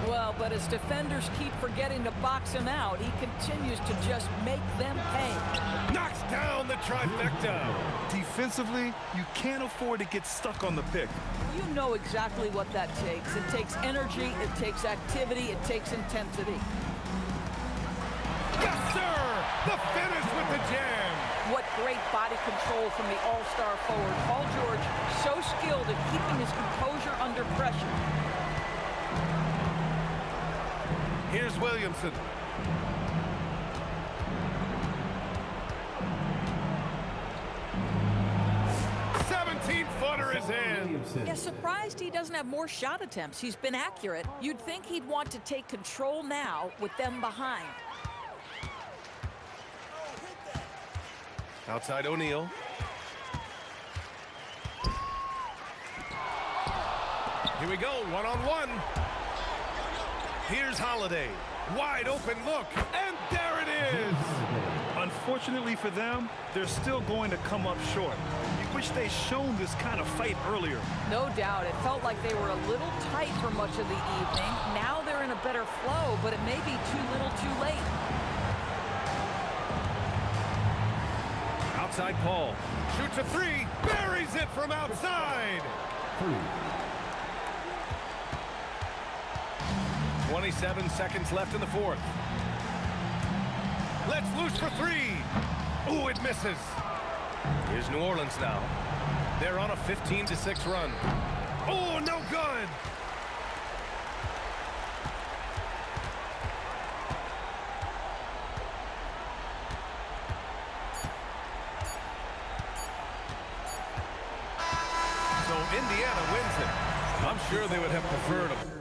Well, but as defenders keep forgetting to box him out, he continues to just make them pay. Knocks down the trifecta. Defensively, you can't afford to get stuck on the pick. You know exactly what that takes. It takes energy, it takes activity, it takes intensity. Yes, sir! The finish with the jam. What great body control from the all-star forward. Paul George, so skilled at keeping his composure under pressure. Here's Williamson. Footer is in. Yeah, surprised he doesn't have more shot attempts. He's been accurate. You'd think he'd want to take control now with them behind. Outside O'Neal. Here we go, one-on-one. Here's Holiday. Wide open look, and there it is. Unfortunately for them, they're still going to come up short. You wish they'd shown this kind of fight earlier. No doubt. It felt like they were a little tight for much of the evening. Now they're in a better flow, but it may be too little too late. Outside Paul. Shoots a three. Buries it from outside. 27 seconds left in the fourth. Let's loose for three. Ooh, it misses. Here's New Orleans now. They're on a 15-6 run. Oh, no good. So Indiana wins it. I'm sure they would have preferred them.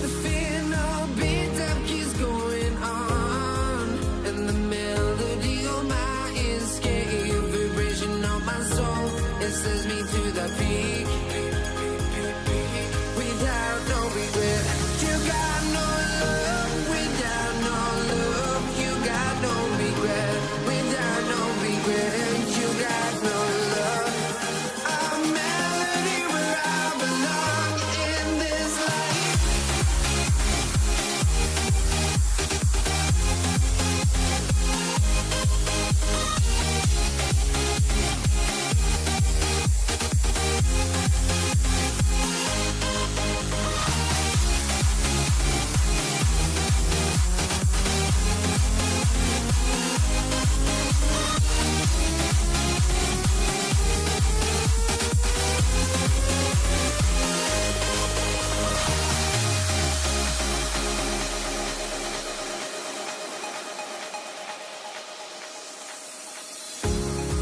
The final beat up keeps going on, and the melody on my escape, vibration on my soul, it sends me to the peak. Without no regret, you got no love. Without no love, you got no regret. Without no regret, you got no love. A melody where I belong in this life.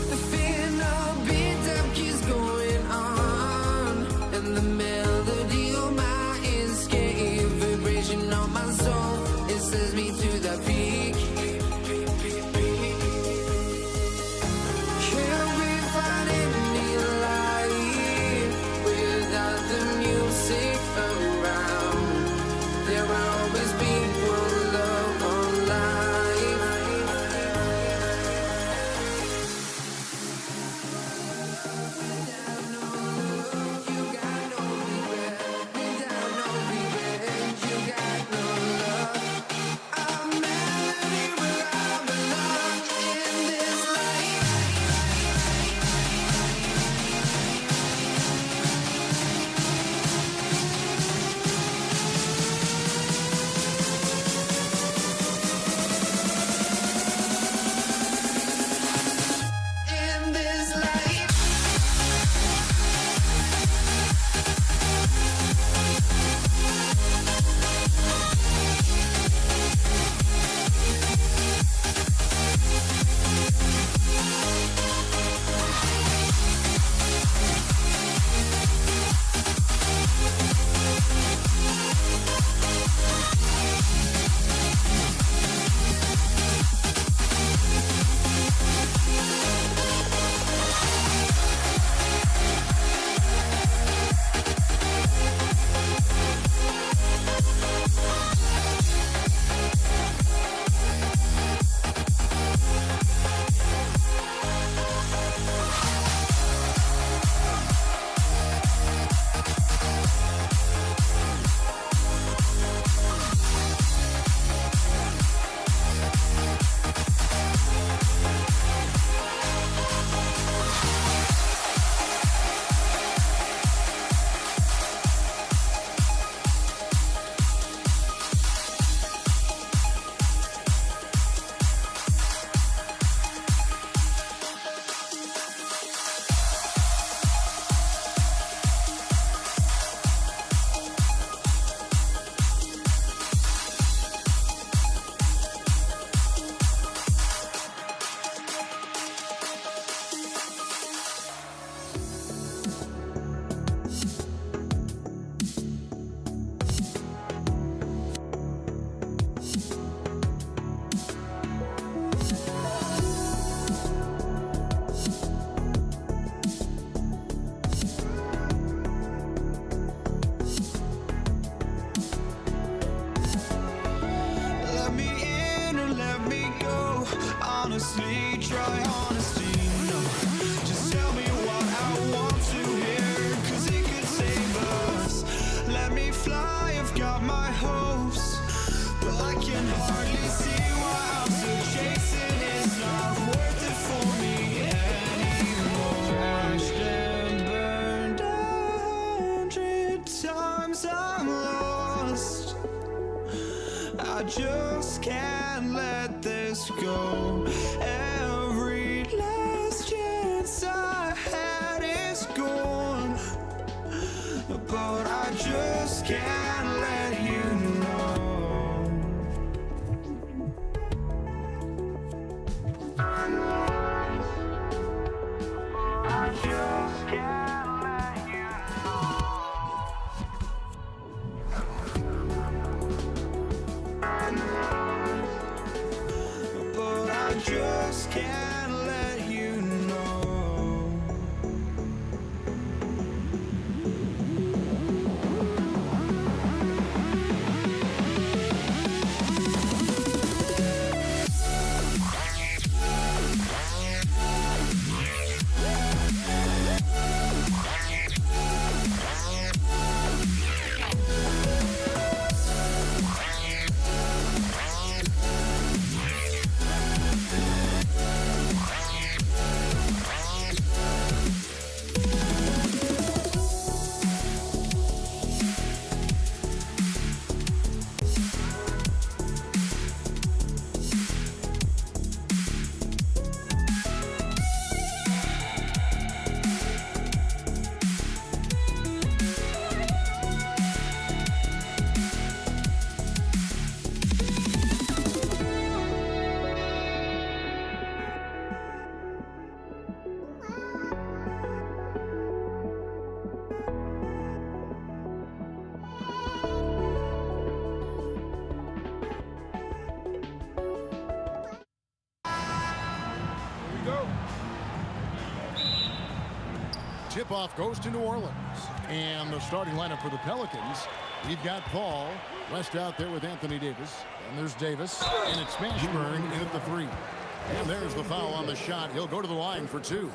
The final beat up keeps going on, and the melody on my escape, vibration on my soul, it sends me to the peak. Can we find any light without the music around? There will always be one love on life. Without no love, you got no regret. Without no regret, you got no love. A melody where I belong in this life. In this life. I just can't let this go. Every last chance I had is gone, but I just can't let you know. I just can't let you know. But I just can't let you know. Tip-off goes to New Orleans. And the starting lineup for the Pelicans, we've got Paul. West out there with Anthony Davis. And there's Davis. And it's Mashburn in at the 3. And there's the foul on the shot. He'll go to the line for 2.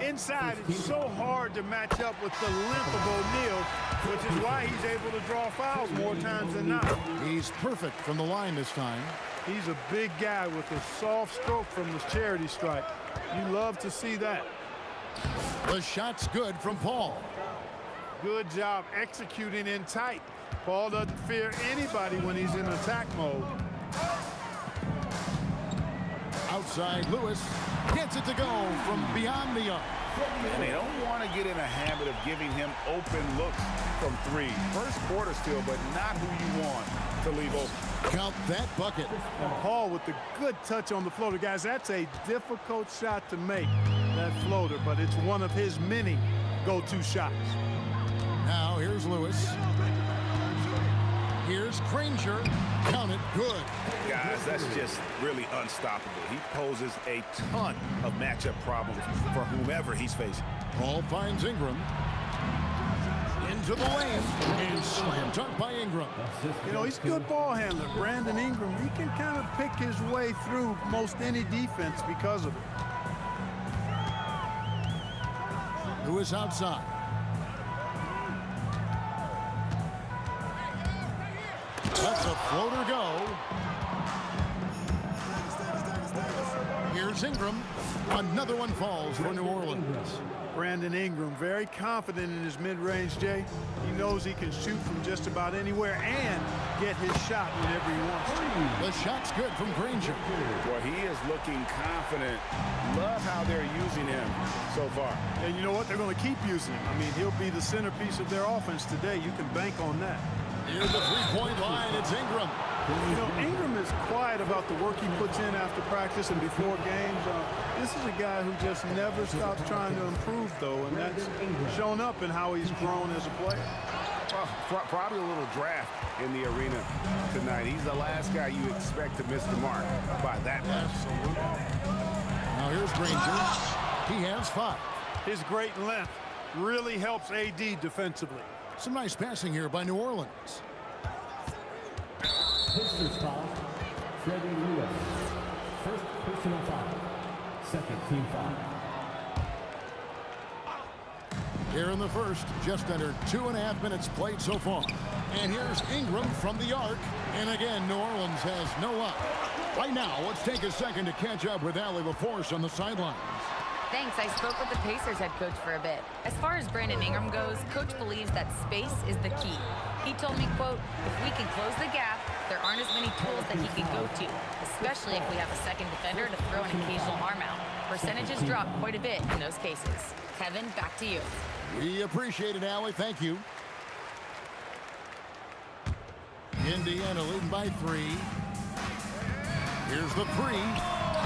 Inside, it's so hard to match up with the length of O'Neal, which is why he's able to draw fouls more times than not. He's perfect from the line this time. He's a big guy with a soft stroke from his charity stripe. You love to see that. The shot's good from Paul. Good job executing in tight. Paul doesn't fear anybody when he's in attack mode. Outside, Lewis gets it to go from beyond the arc. And they don't want to get in a habit of giving him open looks from 3. First quarter still, but not who you want to leave open. Count that bucket. And Paul with the good touch on the floater. Guys, that's a difficult shot to make, that floater, but it's one of his many go-to shots. Now here's Lewis. Here's Granger. Count it, good. Guys, that's just really unstoppable. He poses a ton of matchup problems for whomever he's facing. Paul finds Ingram. Into the lane. And slam dunk by Ingram. You know, he's a good ball handler. Brandon Ingram, he can kind of pick his way through most any defense because of it. Lewis outside. Lets a floater go. Here's Ingram. Another one falls for New Orleans. Brandon Ingram, very confident in his mid-range, Jay. He knows he can shoot from just about anywhere and get his shot whenever he wants to. The shot's good from Granger. Boy, he is looking confident. Love how they're using him so far. And you know what? They're going to keep using him. I mean, he'll be the centerpiece of their offense today. You can bank on that. Near the three-point line, it's Ingram. You know, Ingram is quiet about the work he puts in after practice and before games. This is a guy who just never stops trying to improve, though, and that's shown up in how he's grown as a player. Well, probably a little draft in the arena tonight. He's the last guy you expect to miss the mark by that much. Absolutely. Now here's Granger. He has 5. His great length really helps AD defensively. Some nice passing here by New Orleans. Pistons foul. Freddie Lewis. First personal foul. Second team foul. Here in the first, just under 2.5 minutes played so far. And here's Ingram from the arc. And again, New Orleans has no luck. Right now, let's take a second to catch up with Allie LaForce on the sidelines. Thanks. I spoke with the Pacers head coach for a bit. As far as Brandon Ingram goes, coach believes that space is the key. He told me, quote, if we can close the gap, there aren't as many tools that he can go to, especially if we have a second defender to throw an occasional arm out. Percentages drop quite a bit in those cases. Kevin, back to you. We appreciate it, Allie. Thank you. Indiana leading by 3. Here's the 3.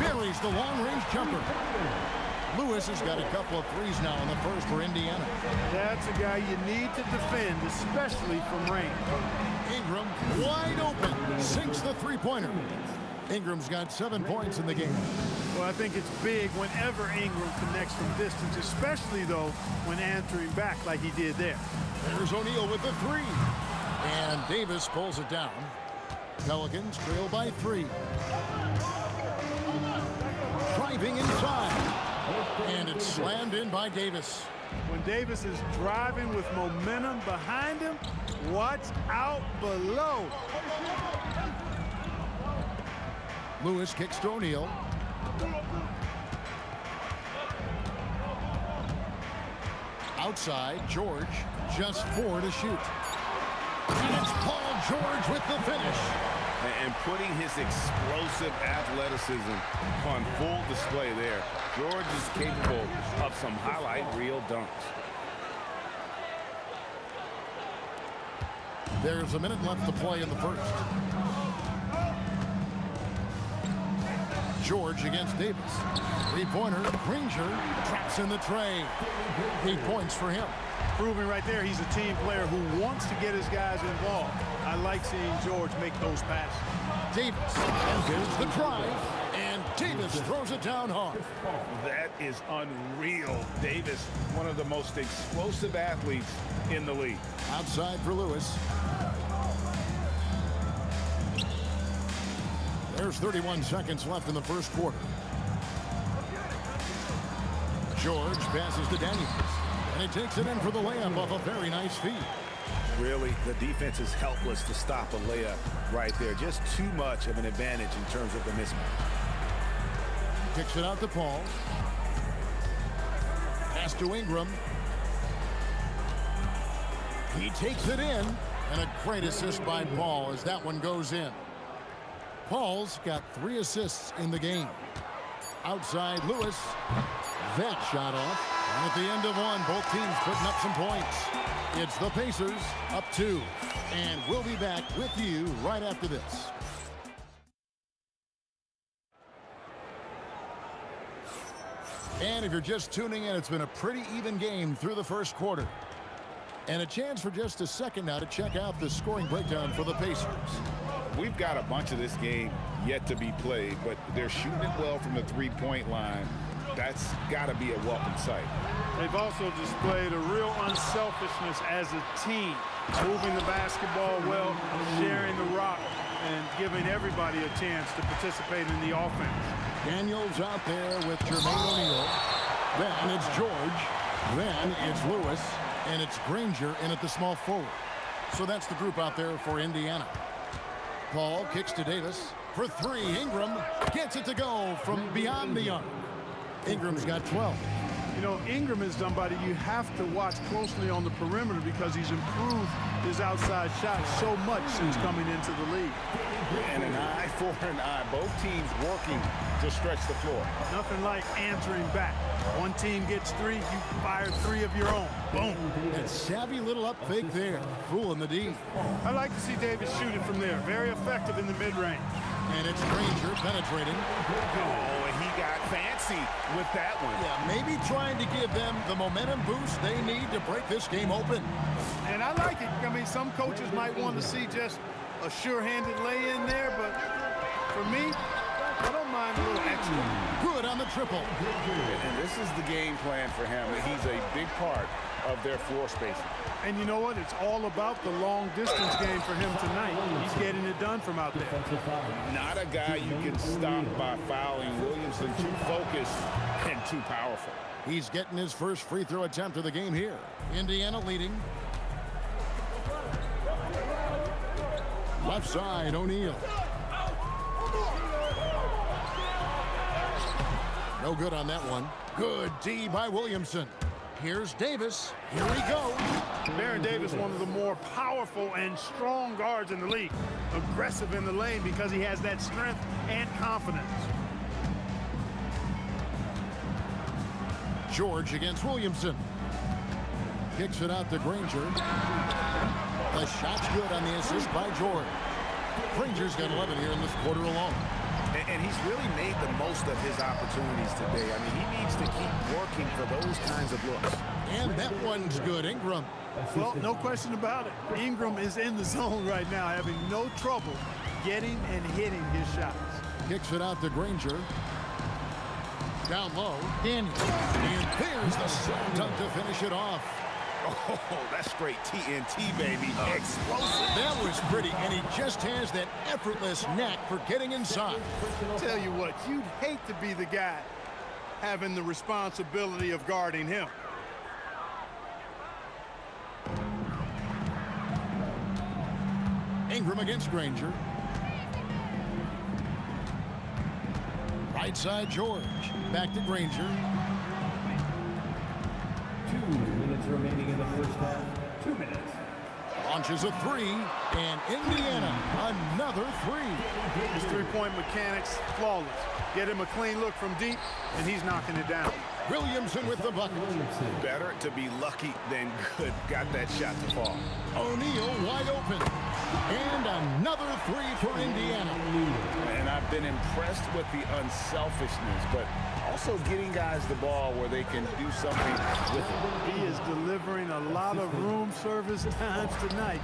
Buries the long-range jumper. Lewis has got a couple of threes now in the first for Indiana. That's a guy you need to defend, especially from range. Ingram wide open. Sinks the three-pointer. Ingram's got 7 points in the game. Well, I think it's big whenever Ingram connects from distance, especially, though, when answering back like he did there. There's O'Neal with the 3. And Davis pulls it down. Pelicans trail by 3. Driving inside. And it's slammed in by Davis. When Davis is driving with momentum behind him, watch out below. Lewis kicks to O'Neal. Outside, George, just 4 to shoot. And it's Paul George with the finish. And putting his explosive athleticism on full display there. George is capable of some highlight reel dunks. There's a minute left to play in the first. George against Davis. Three-pointer, Granger traps in the tray. 8 points for him. Proving right there he's a team player who wants to get his guys involved. I like seeing George make those passes. Davis, and there's the drive, and Davis throws it down hard. That is unreal. Davis, one of the most explosive athletes in the league. Outside for Lewis. There's 31 seconds left in the first quarter. George passes to Daniels, and he takes it in for the layup off a very nice feed. Really, the defense is helpless to stop a layup right there. Just too much of an advantage in terms of the mismatch. Kicks it out to Paul. Pass to Ingram. He takes it in, and a great assist by Paul as that one goes in. Paul's got 3 assists in the game. Outside Lewis. That shot off. And at the end of one, both teams putting up some points. It's the Pacers up 2. And we'll be back with you right after this. And if you're just tuning in, it's been a pretty even game through the first quarter. And a chance for just a second now to check out the scoring breakdown for the Pacers. We've got a bunch of this game yet to be played, but they're shooting it well from the three-point line. That's got to be a welcome sight. They've also displayed a real unselfishness as a team, moving the basketball well, sharing the rock, and giving everybody a chance to participate in the offense. Daniels out there with Jermaine O'Neal. Then it's George. Then it's Lewis. And it's Granger in at the small forward. So that's the group out there for Indiana. Paul kicks to Davis. For 3, Ingram gets it to go from beyond the arc. Ingram's got 12. You know, Ingram is somebody you have to watch closely on the perimeter because he's improved his outside shot so much since coming into the league. And an eye for an eye. Both teams working to stretch the floor. Nothing like answering back. One team gets 3, you fire 3 of your own. Boom. That savvy little up fake there, fooling the D. I like to see Davis shoot it from there. Very effective in the mid-range. And it's Granger penetrating. Oh, and he got fancy with that one. Yeah, maybe trying to give them the momentum boost they need to break this game open. And I like it. I mean, some coaches might want to see just a sure-handed lay-in there, but for me, I don't mind a little extra. Good on the triple. And this is the game plan for him. He's a big part of their floor spacing. And you know what? It's all about the long-distance game for him tonight. He's getting it done from out there. Not a guy you can stop by fouling. Williamson too focused and too powerful. He's getting his first free throw attempt of the game here. Indiana leading. Left side, O'Neal. No good on that one. Good D by Williamson. Here's Davis. Here we go. Baron Davis, one of the more powerful and strong guards in the league. Aggressive in the lane because he has that strength and confidence. George against Williamson. Kicks it out to Granger. The shot's good on the assist by George. Granger's got 11 here in this quarter alone. And he's really made the most of his opportunities today. I mean, he needs to keep working for those kinds of looks. And that one's good. Ingram. Well, no question about it. Ingram is in the zone right now, having no trouble getting and hitting his shots. Kicks it out to Granger. Down low, Daniels. And there's the slam dunk to finish it off. Oh, that's straight TNT, baby. Explosive. That was pretty, and he just has that effortless knack for getting inside. Tell you what, you'd hate to be the guy having the responsibility of guarding him. Ingram against Granger. Right side, George. Back to Granger. 2 minutes remaining in the first half. 2 minutes. Launches a three, and Indiana, another three. His three-point mechanics, flawless. Get him a clean look from deep, and he's knocking it down. Williamson with the bucket. Better to be lucky than good. Got that shot to fall. O'Neal wide open. And another three for Indiana. And I've been impressed with the unselfishness, but also getting guys the ball where they can do something with it. He is delivering a lot of room service times tonight.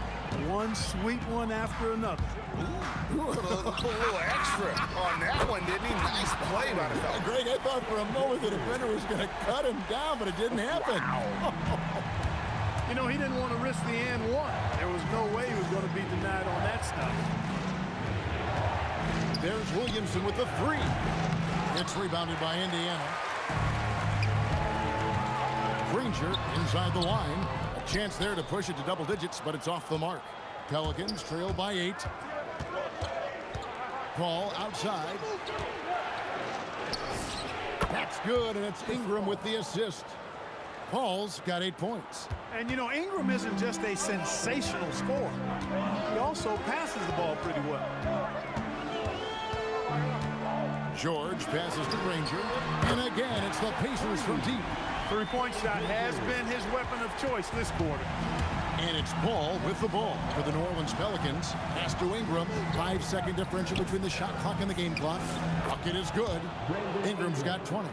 One sweet one after another. Ooh, a little extra on that one, didn't he? Nice play by the fella. Greg, I thought for a moment the defender was going to cut him down, but it didn't happen. Wow. You know, he didn't want to risk the and one. There was no way he was going to be denied on that stuff. There's Williamson with the three. It's rebounded by Indiana. Granger inside the line. A chance there to push it to double digits, but it's off the mark. Pelicans trail by 8. Paul outside. That's good, and it's Ingram with the assist. Paul's got 8 points. And, you know, Ingram isn't just a sensational scorer. He also passes the ball pretty well. George passes to Granger. And again, it's the Pacers from deep. Three-point shot has been his weapon of choice this quarter. And it's Paul with the ball for the New Orleans Pelicans. Pass to Ingram. 5-second differential between the shot clock and the game clock. Bucket is good. Ingram's got 20.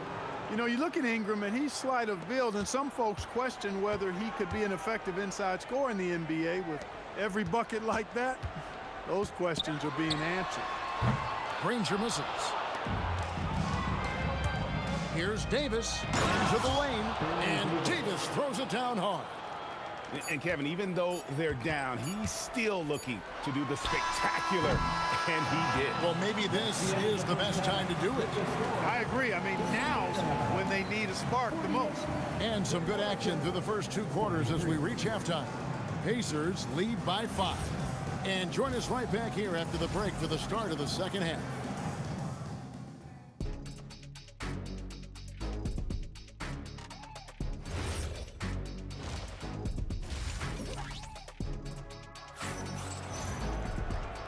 You know, you look at Ingram, and he's slight of build, and some folks question whether he could be an effective inside scorer in the NBA. With every bucket like that, those questions are being answered. Granger misses. Here's Davis into the lane, and Davis throws it down hard. And Kevin, even though they're down, he's still looking to do the spectacular, and he did. Well, maybe this is the best time to do it. I agree. I mean, now's when they need a spark the most. And some good action through the first 2 quarters as we reach halftime. Pacers lead by 5. And join us right back here after the break for the start of the second half.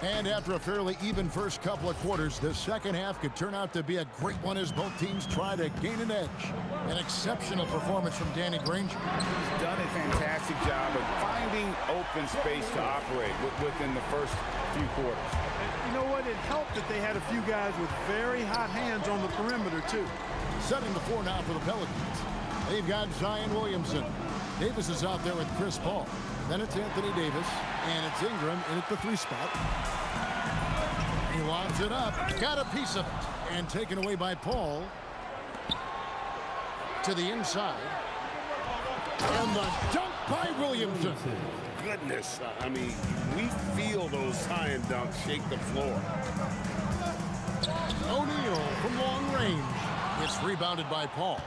And after a fairly even first couple of quarters, the second half could turn out to be a great one as both teams try to gain an edge. An exceptional performance from Danny Granger. He's done a fantastic job of finding open space to operate within the first few quarters. And you know what? It helped that they had a few guys with very hot hands on the perimeter, too. Setting the floor now for the Pelicans. They've got Zion Williamson. Davis is out there with Chris Paul. Then it's Anthony Davis, and it's Ingram in at the 3 spot. He lobs it up, got a piece of it, and taken away by Paul. To the inside. And the dunk by Williamson. Goodness, I mean, we feel those Zion dunks shake the floor. O'Neal from long range. It's rebounded by Paul.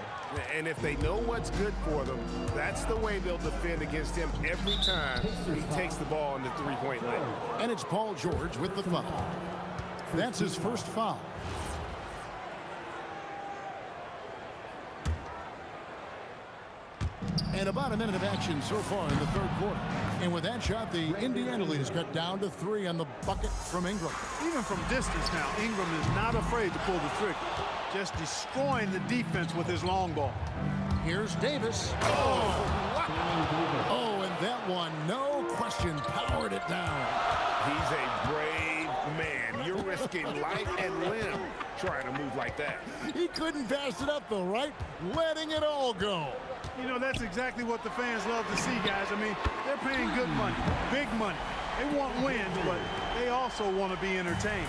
And if they know what's good for them, that's the way they'll defend against him every time he takes the ball in the 3-point line. And it's Paul George with the foul. That's his first foul. And about a minute of action so far in the third quarter. And with that shot, the Indiana lead is cut down to 3 on the bucket from Ingram. Even from distance now, Ingram is not afraid to pull the trigger. Just destroying the defense with his long ball. Here's Davis. Oh, and that one, no question, powered it down. He's a brave man. You're risking life and limb trying to move like that. He couldn't pass it up, though, right? Letting it all go. You know, that's exactly what the fans love to see, guys. I mean, they're paying good money, big money. They want wins, but they also want to be entertained.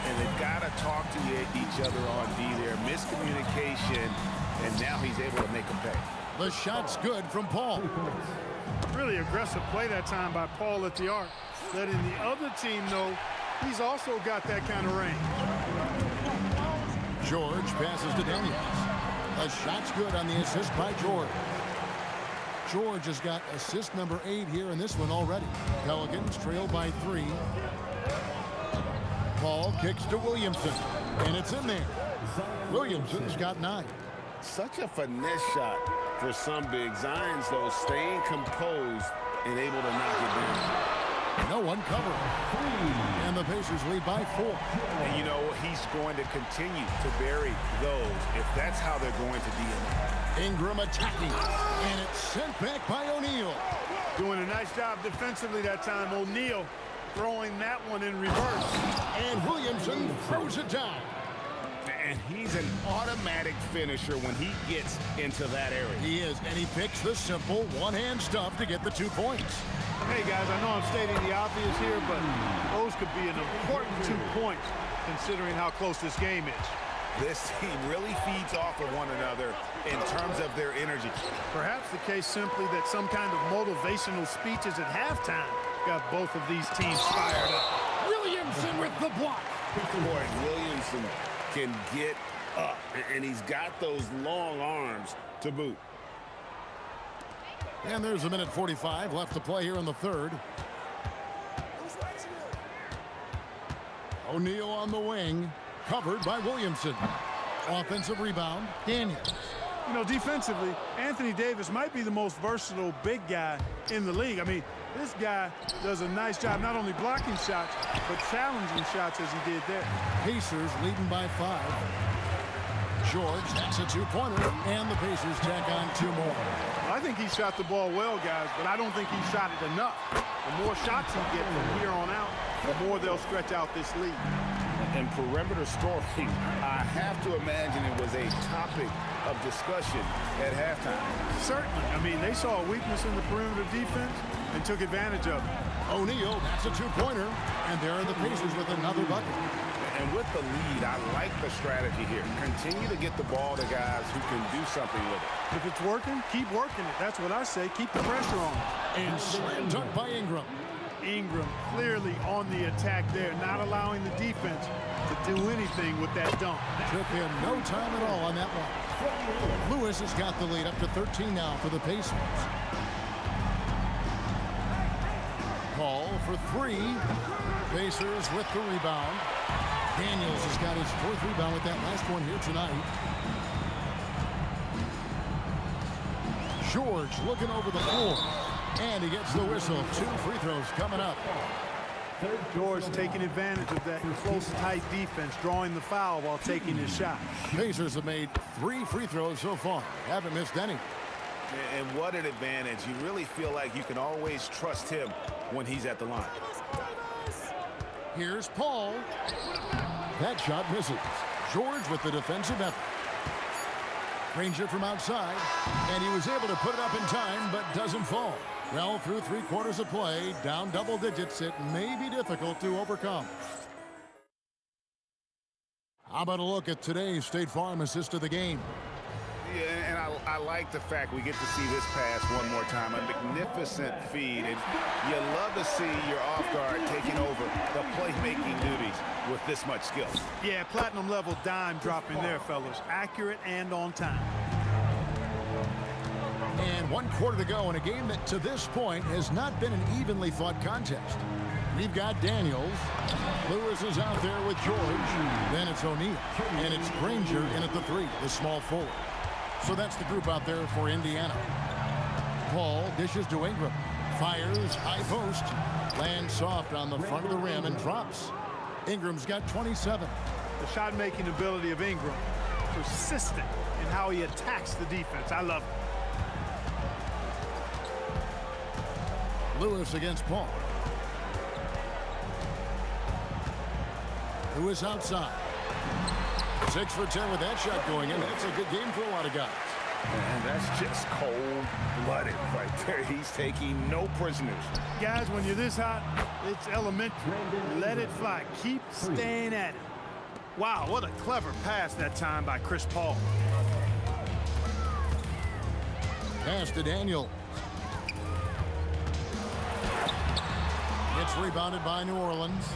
And they've got to talk to each other on D there. Miscommunication, and now he's able to make them pay. The shot's good from Paul. Really aggressive play that time by Paul at the arc, letting the other team know he's also got that kind of range. George passes to Daniels. The shot's good on the assist by George. George has got assist number 8 here in this one already. Pelicans trail by 3. Paul kicks to Williamson, and it's in there. Williamson's got 9. Such a finesse shot for some big. Zion's, though, staying composed and able to knock it down. No one covering. And the Pacers lead by 4. And you know, he's going to continue to bury those if that's how they're going to deal. Ingram attacking, and it's sent back by O'Neal. Doing a nice job defensively that time. O'Neal throwing that one in reverse. And Williamson throws it down. And he's an automatic finisher when he gets into that area. He is, and he picks the simple one-hand stuff to get the 2 points. Hey, guys, I know I'm stating the obvious here, but those could be an important 2 points considering how close this game is. This team really feeds off of one another in terms of their energy. Perhaps the case simply that some kind of motivational speeches at halftime got both of these teams fired up. Williamson with the block. Boy, Williamson can get up, and he's got those long arms to boot. And there's a minute 45 left to play here in the third. O'Neal on the wing, covered by Williamson. Offensive rebound, Daniels. You know, defensively, Anthony Davis might be the most versatile big guy in the league. I mean, this guy does a nice job not only blocking shots, but challenging shots as he did there. Pacers leading by 5. George, that's a 2-pointer, and the Pacers tack on 2 more. I think he shot the ball well, guys, but I don't think he shot it enough. The more shots he gets from here on out, the more they'll stretch out this lead. And perimeter scoring, I have to imagine it was a topic of discussion at halftime. Certainly. I mean, they saw a weakness in the perimeter defense and took advantage of it. O'Neal, that's a 2-pointer, and there are the Pacers with another bucket. And with the lead, I like the strategy here. Continue to get the ball to guys who can do something with it. If it's working, keep working it. That's what I say. Keep the pressure on. And slam dunk by Ingram. Ingram clearly on the attack there, not allowing the defense to do anything with that dunk. Took him no time at all on that one. Lewis has got the lead up to 13 now for the Pacers. Paul for 3. Pacers with the rebound. Daniels has got his 4th rebound with that last one here tonight. George looking over the floor. And he gets the whistle. 2 free throws coming up. George taking advantage of that close, tight defense, drawing the foul while taking his shot. Pacers have made 3 free throws so far. Haven't missed any. And what an advantage. You really feel like you can always trust him when he's at the line. Here's Paul. That shot misses. George with the defensive effort. Granger from outside, and he was able to put it up in time, but doesn't fall. Well, through 3 quarters of play, down double digits, it may be difficult to overcome. How about a look at today's State Farm assist of the game? Yeah, and I like the fact we get to see this pass one more time. A magnificent feed, and you love to see your off guard taking over the playmaking duties with this much skill. Yeah, platinum level dime dropping there, fellas. Accurate and on time. And 1 quarter to go in a game that to this point has not been an evenly fought contest. We've got Daniels. Lewis is out there with George. Then it's O'Neal. And it's Granger in at the 3, the small forward. So that's the group out there for Indiana. Paul dishes to Ingram. Fires, high post. Lands soft on the front of the rim and drops. Ingram's got 27. The shot-making ability of Ingram, persistent in how he attacks the defense. I love it. Lewis against Paul. Lewis outside. 6 for 10 with that shot going in. That's a good game for a lot of guys. And that's just cold-blooded right there. He's taking no prisoners. Guys, when you're this hot, it's elementary. Let it fly. Keep staying at it. Wow, what a clever pass that time by Chris Paul. Pass to Daniel. It's rebounded by New Orleans.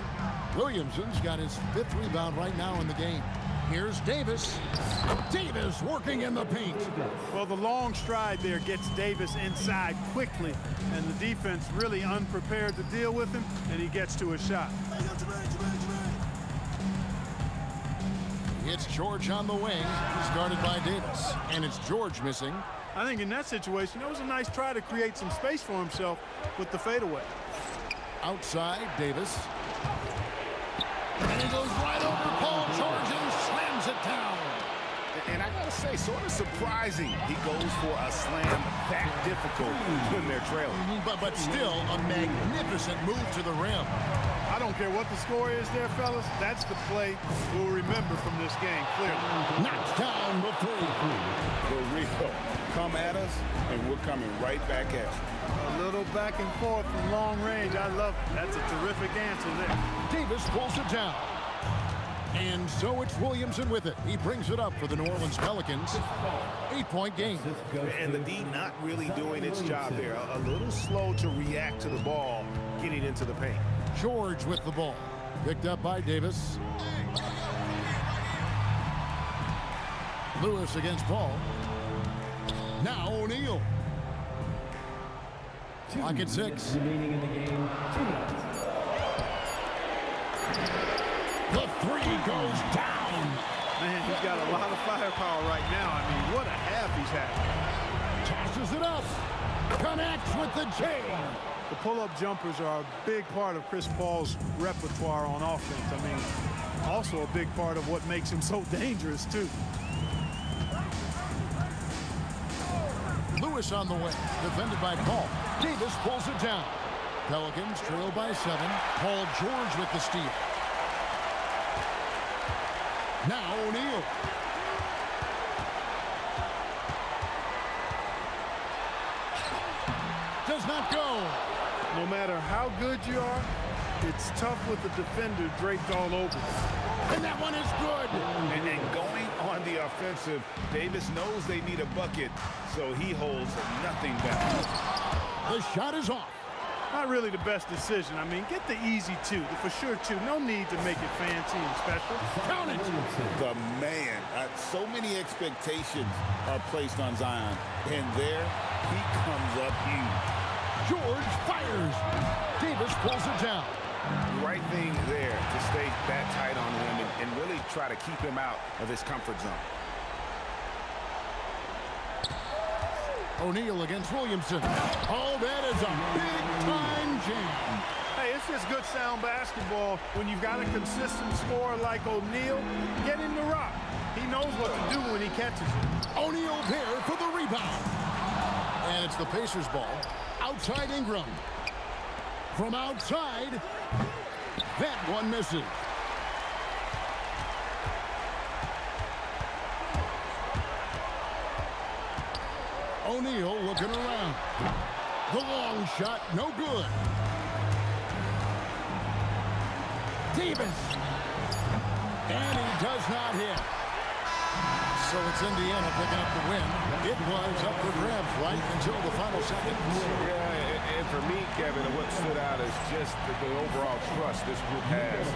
Williamson's got his 5th rebound right now in the game. Here's Davis. Davis working in the paint. Well, the long stride there gets Davis inside quickly, and the defense really unprepared to deal with him, and he gets to his shot. It's George on the wing, started by Davis, and it's George missing. I think in that situation, it was a nice try to create some space for himself with the fadeaway. Outside, Davis. And he goes right over Paul George and slams it down. And I gotta say, sort of surprising he goes for a slam that difficult when they're trailing. But still a magnificent move to the rim. I don't care what the score is there, fellas. That's the play we'll remember from this game, clearly. Knocks down the 3. For real. Come at us, and we're coming right back at you. A little back and forth from long range. I love it. That's a terrific answer there. Davis pulls it down. And so it's Williamson with it. He brings it up for the New Orleans Pelicans. 8-point game. And the D not really doing its job there. A little slow to react to the ball getting into the paint. George with the ball. Picked up by Davis. Lewis against Paul. Now O'Neal. Clock at 6. Remaining in the game, 2 minutes. The 3 goes down. Man, he's got a lot of firepower right now. I mean, what a half he's had. Tosses it up. Connects with the J. The pull-up jumpers are a big part of Chris Paul's repertoire on offense. I mean, also a big part of what makes him so dangerous, too. Lewis on the way, defended by Paul. Davis pulls it down. Pelicans trail by 7. Paul George with the steal. Now O'Neal. Does not go. No matter how good you are, it's tough with the defender draped all over. And that one is good. And then going on the offensive, Davis knows they need a bucket, so he holds nothing back. The shot is off. Not really the best decision. I mean, get the easy 2, the for sure 2. No need to make it fancy and special. Count it. The man. So many expectations are placed on Zion. And there, he comes up huge. George fires. Davis pulls it down. Right thing there to stay that tight on him and really try to keep him out of his comfort zone. O'Neal against Williamson. Oh, that is a big-time jam. Hey, it's just good sound basketball when you've got a consistent scorer like O'Neal. Get him the rock. He knows what to do when he catches it. O'Neal there for the rebound. And it's the Pacers ball. Outside Ingram. From outside, that one misses. O'Neal looking around. The long shot, no good. Davis. And he does not hit. So it's Indiana picking up the win. It was up for grabs right until the final seconds. Yeah, and for me, Kevin, what stood out is just the overall trust this group has.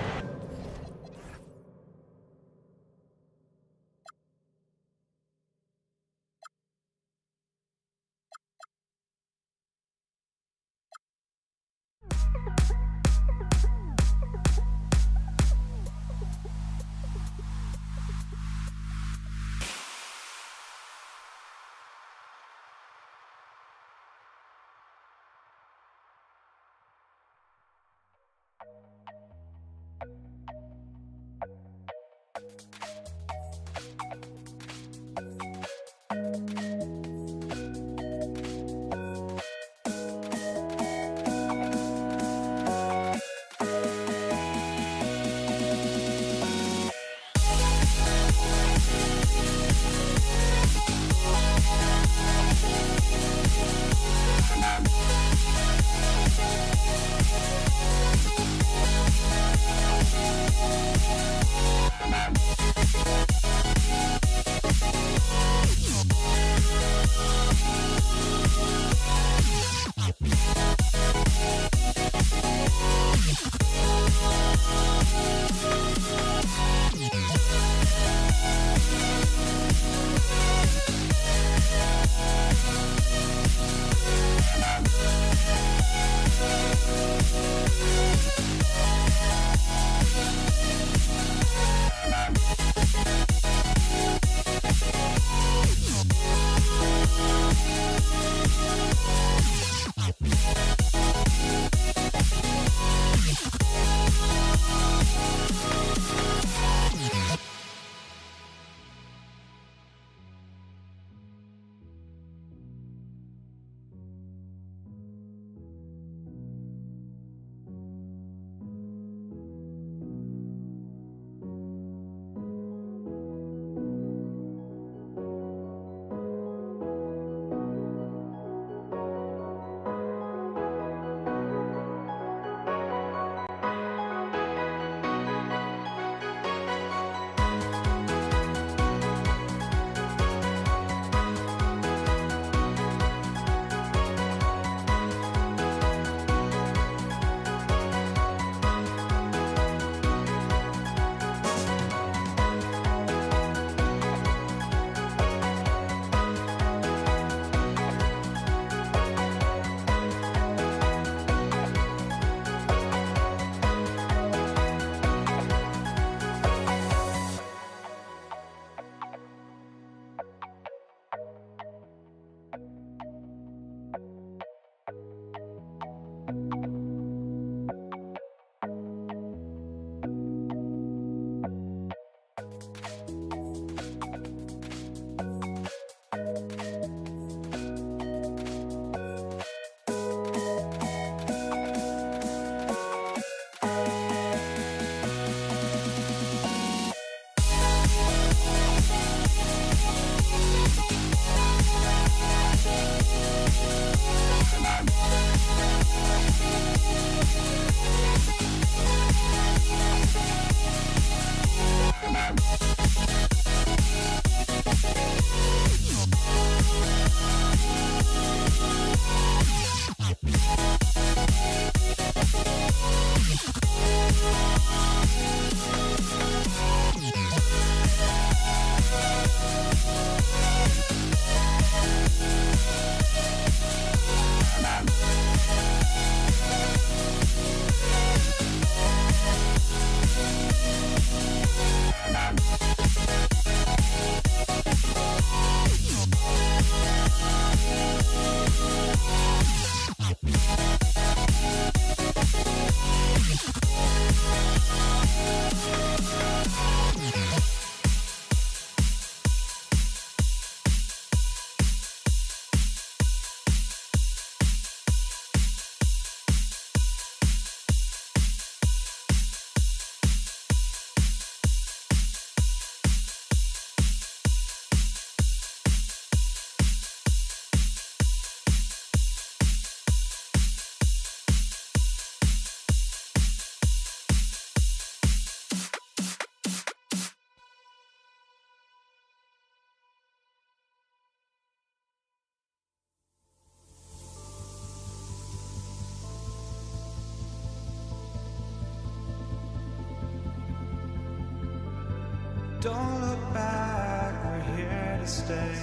Don't look back, we're here to stay.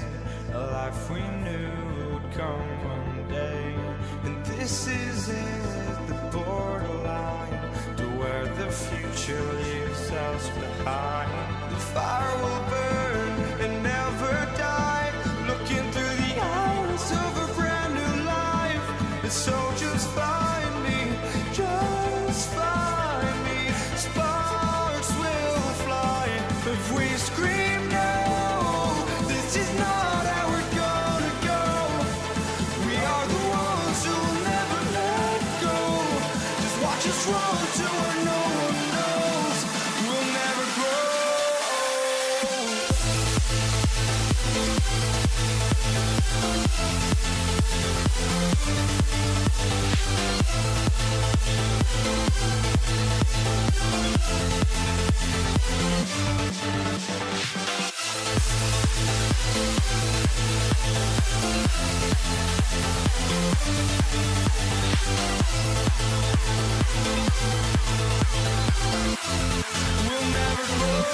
A life we knew would come one day. And this is it, the borderline to where the future leaves us behind. The fire will burn and never die, looking through the eyes of a brand new life. And so just find me, just find me. Sparks will fly if we scream no. This is not how we're gonna go. We are the ones who will never let go. Just watch us run to where no one knows. We'll never grow. We'll never grow.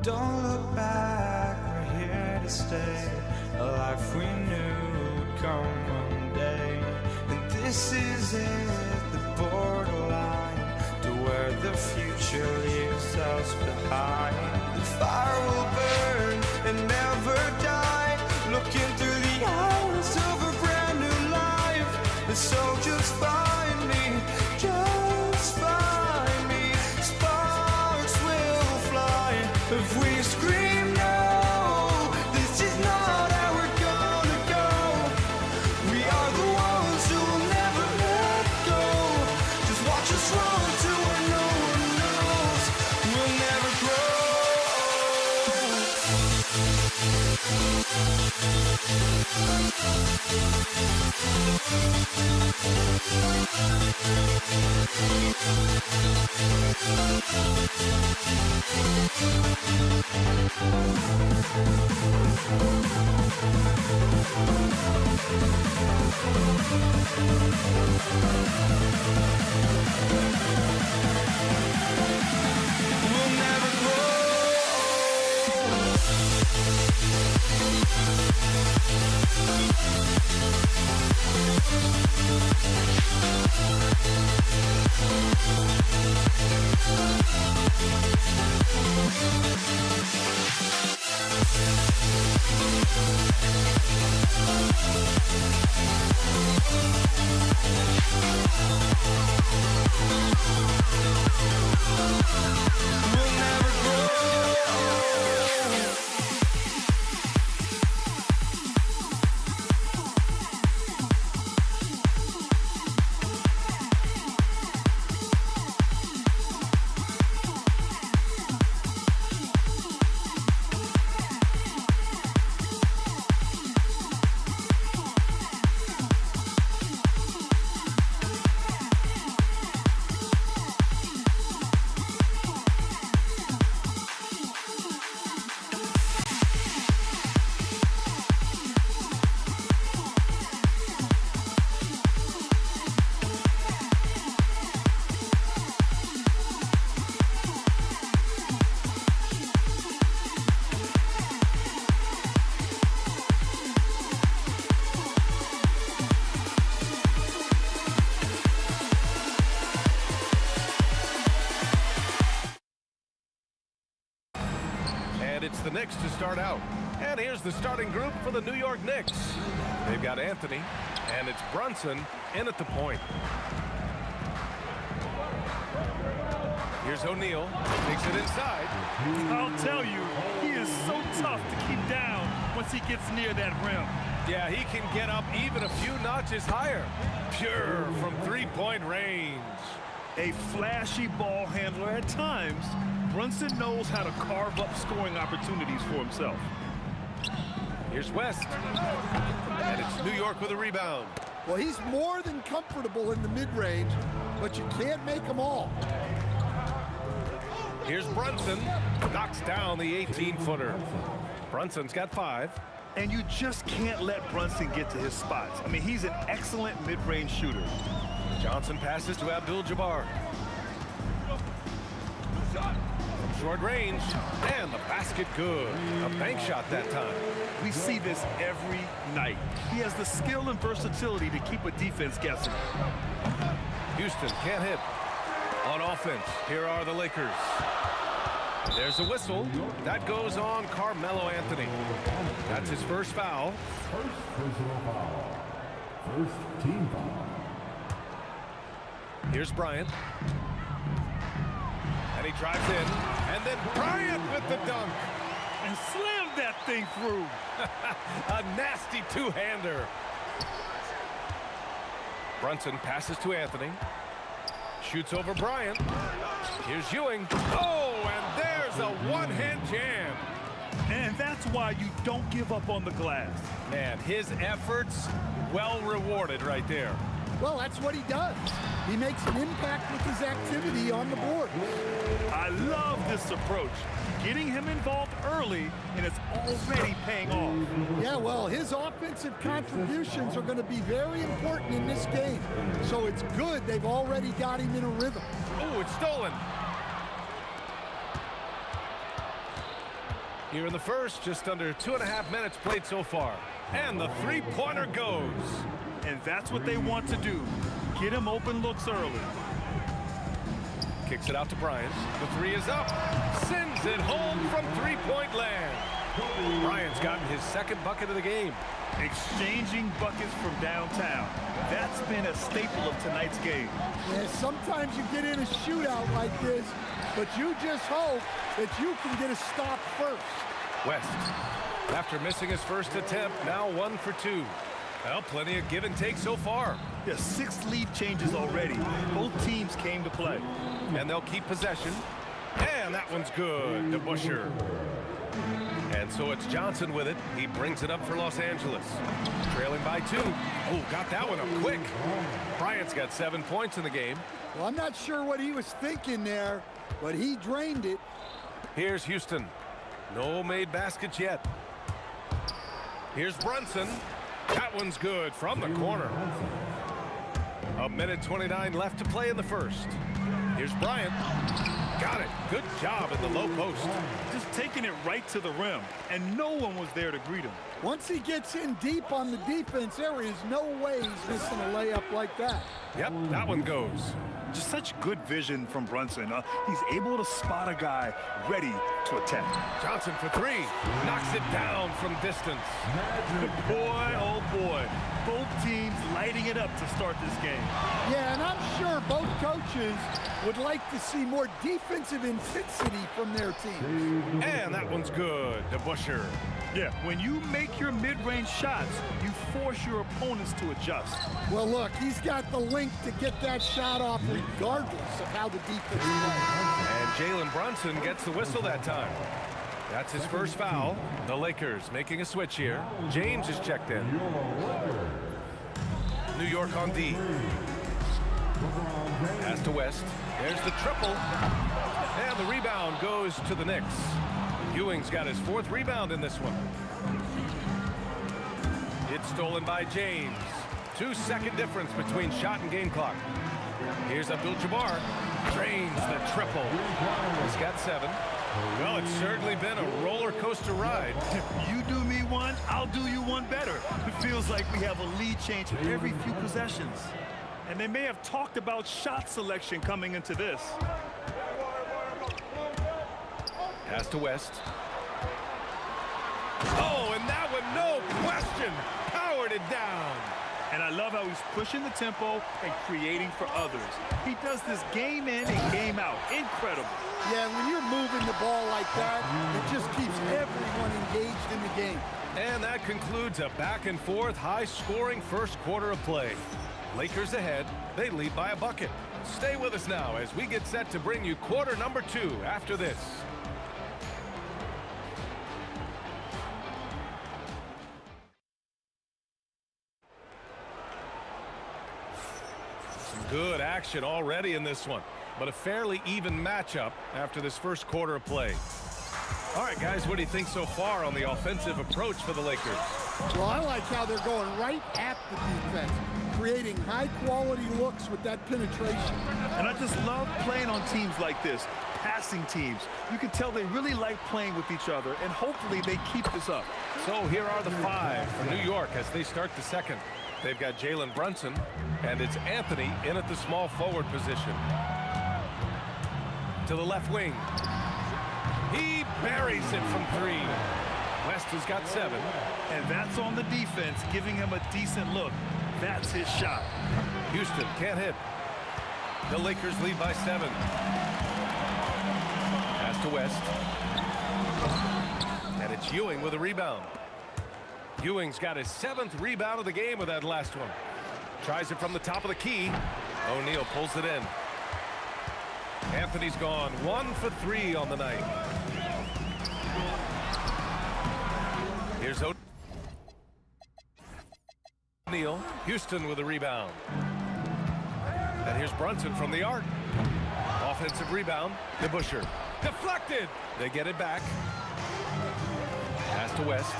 Don't look back, we're here to stay. A life we knew would come one day. And this is it, the borderline to where the future leaves us behind. The fire will burn and never die, looking through the eyes of a brand new life. And so just find me, just find me. Sparks will fly if we scream no. This is not how we're gonna go. We are the ones who will never let go. Just watch us run to where no one knows. We'll never grow. We'll never grow. We'll never grow. And it's the Knicks to start out. And here's the starting group for the New York Knicks. They've got Anthony, and it's Brunson in at the point. Here's O'Neal, takes it inside. I'll tell you, he is so tough to keep down once he gets near that rim. Yeah, he can get up even a few notches higher. Pure from three-point range. A flashy ball handler at times, Brunson knows how to carve up scoring opportunities for himself. Here's West. And it's New York with a rebound. Well, he's more than comfortable in the mid-range, but you can't make them all. Here's Brunson. Knocks down the 18-footer. Brunson's got 5. And you just can't let Brunson get to his spots. I mean, he's an excellent mid-range shooter. Johnson passes to Abdul-Jabbar. From short range, and the basket good. A bank shot that time. We see this every night. He has the skill and versatility to keep a defense guessing. Houston can't hit. On offense, here are the Lakers. There's a whistle. That goes on Carmelo Anthony. That's his first foul. First personal foul. First team foul. Here's Bryant. And he drives in. And then Bryant with the dunk. And slammed that thing through. A nasty two-hander. Brunson passes to Anthony. Shoots over Bryant. Here's Ewing. Oh, and there's a one-hand jam. And that's why you don't give up on the glass. Man, his efforts well rewarded right there. Well, that's what he does. He makes an impact with his activity on the board. I love this approach. Getting him involved early, and it's already paying off. Yeah, well, his offensive contributions are going to be very important in this game. So it's good they've already got him in a rhythm. Oh, it's stolen. Here in the first, just under 2.5 minutes played so far. And the three-pointer goes. And that's what they want to do. Get him open looks early. Kicks it out to Bryant. The three is up. Sends it home from three-point land. Bryant's gotten his second bucket of the game. Exchanging buckets from downtown. That's been a staple of tonight's game. Yeah, sometimes you get in a shootout like this, but you just hope that you can get a stop first. West, after missing his first attempt, now 1 for 2. Well, plenty of give and take so far. Yeah, 6 lead changes already. Both teams came to play. And they'll keep possession. And that one's good to Busher. And so it's Johnson with it. He brings it up for Los Angeles. Trailing by 2. Oh, got that one up quick. Bryant's got 7 points in the game. Well, I'm not sure what he was thinking there, but he drained it. Here's Houston. No made baskets yet. Here's Brunson. That one's good from the corner. 1:29 left to play in the first. Here's Bryant. Got it. Good job at the low post. Just taking it right to the rim, and no one was there to greet him. Once he gets in deep on the defense, there is no way he's missing a layup like that. Yep, that one goes. Just such good vision from Brunson. He's able to spot a guy ready to attack. Johnson for three. Knocks it down from distance. Boy, oh boy. Both teams lighting it up to start this game. Yeah, and I'm sure both coaches would like to see more defensive intensity from their teams. And that one's good. DeBusschere. Yeah, when you make your mid-range shots, you force your opponents to adjust. Well, look, he's got the length to get that shot off regardless of how the defense plays. And Jalen Brunson gets the whistle that time. That's his first foul. The Lakers making a switch here. James is checked in. New York on D. Pass to West. There's the triple. And the rebound goes to the Knicks. Ewing's got his fourth rebound in this one. It's stolen by James. 2-second difference between shot and game clock. Here's Abdul-Jabbar. Drains the triple. He's got 7. Well, it's certainly been a roller coaster ride. You do me one, I'll do you one better. It feels like we have a lead change every few possessions. And they may have talked about shot selection coming into this. Pass to West. Oh, and that one, no question, powered it down. And I love how he's pushing the tempo and creating for others. He does this game in and game out. Incredible. Yeah, when you're moving the ball like that, it just keeps everyone engaged in the game. And that concludes a back-and-forth, high-scoring first quarter of play. Lakers ahead. They lead by a bucket. Stay with us now as we get set to bring you quarter number 2 after this. Good action already in this one, but a fairly even matchup after this first quarter of play. All right, guys, what do you think so far on the offensive approach for the Lakers? Well, I like how they're going right at the defense, creating high-quality looks with that penetration. And I just love playing on teams like this, passing teams. You can tell they really like playing with each other, and hopefully they keep this up. So here are the 5 for New York as they start the second. They've got Jalen Brunson, and it's Anthony in at the small forward position. To the left wing. He buries it from 3. West has got 7. And that's on the defense, giving him a decent look. That's his shot. Houston can't hit. The Lakers lead by 7. Pass to West. And it's Ewing with a rebound. Ewing's got his 7th rebound of the game with that last one. Tries it from the top of the key. O'Neal pulls it in. Anthony's gone 1 for 3 on the night. Here's O'Neal. Houston with a rebound. And here's Brunson from the arc. Offensive rebound. DeBusschere. Deflected. They get it back. Pass to West.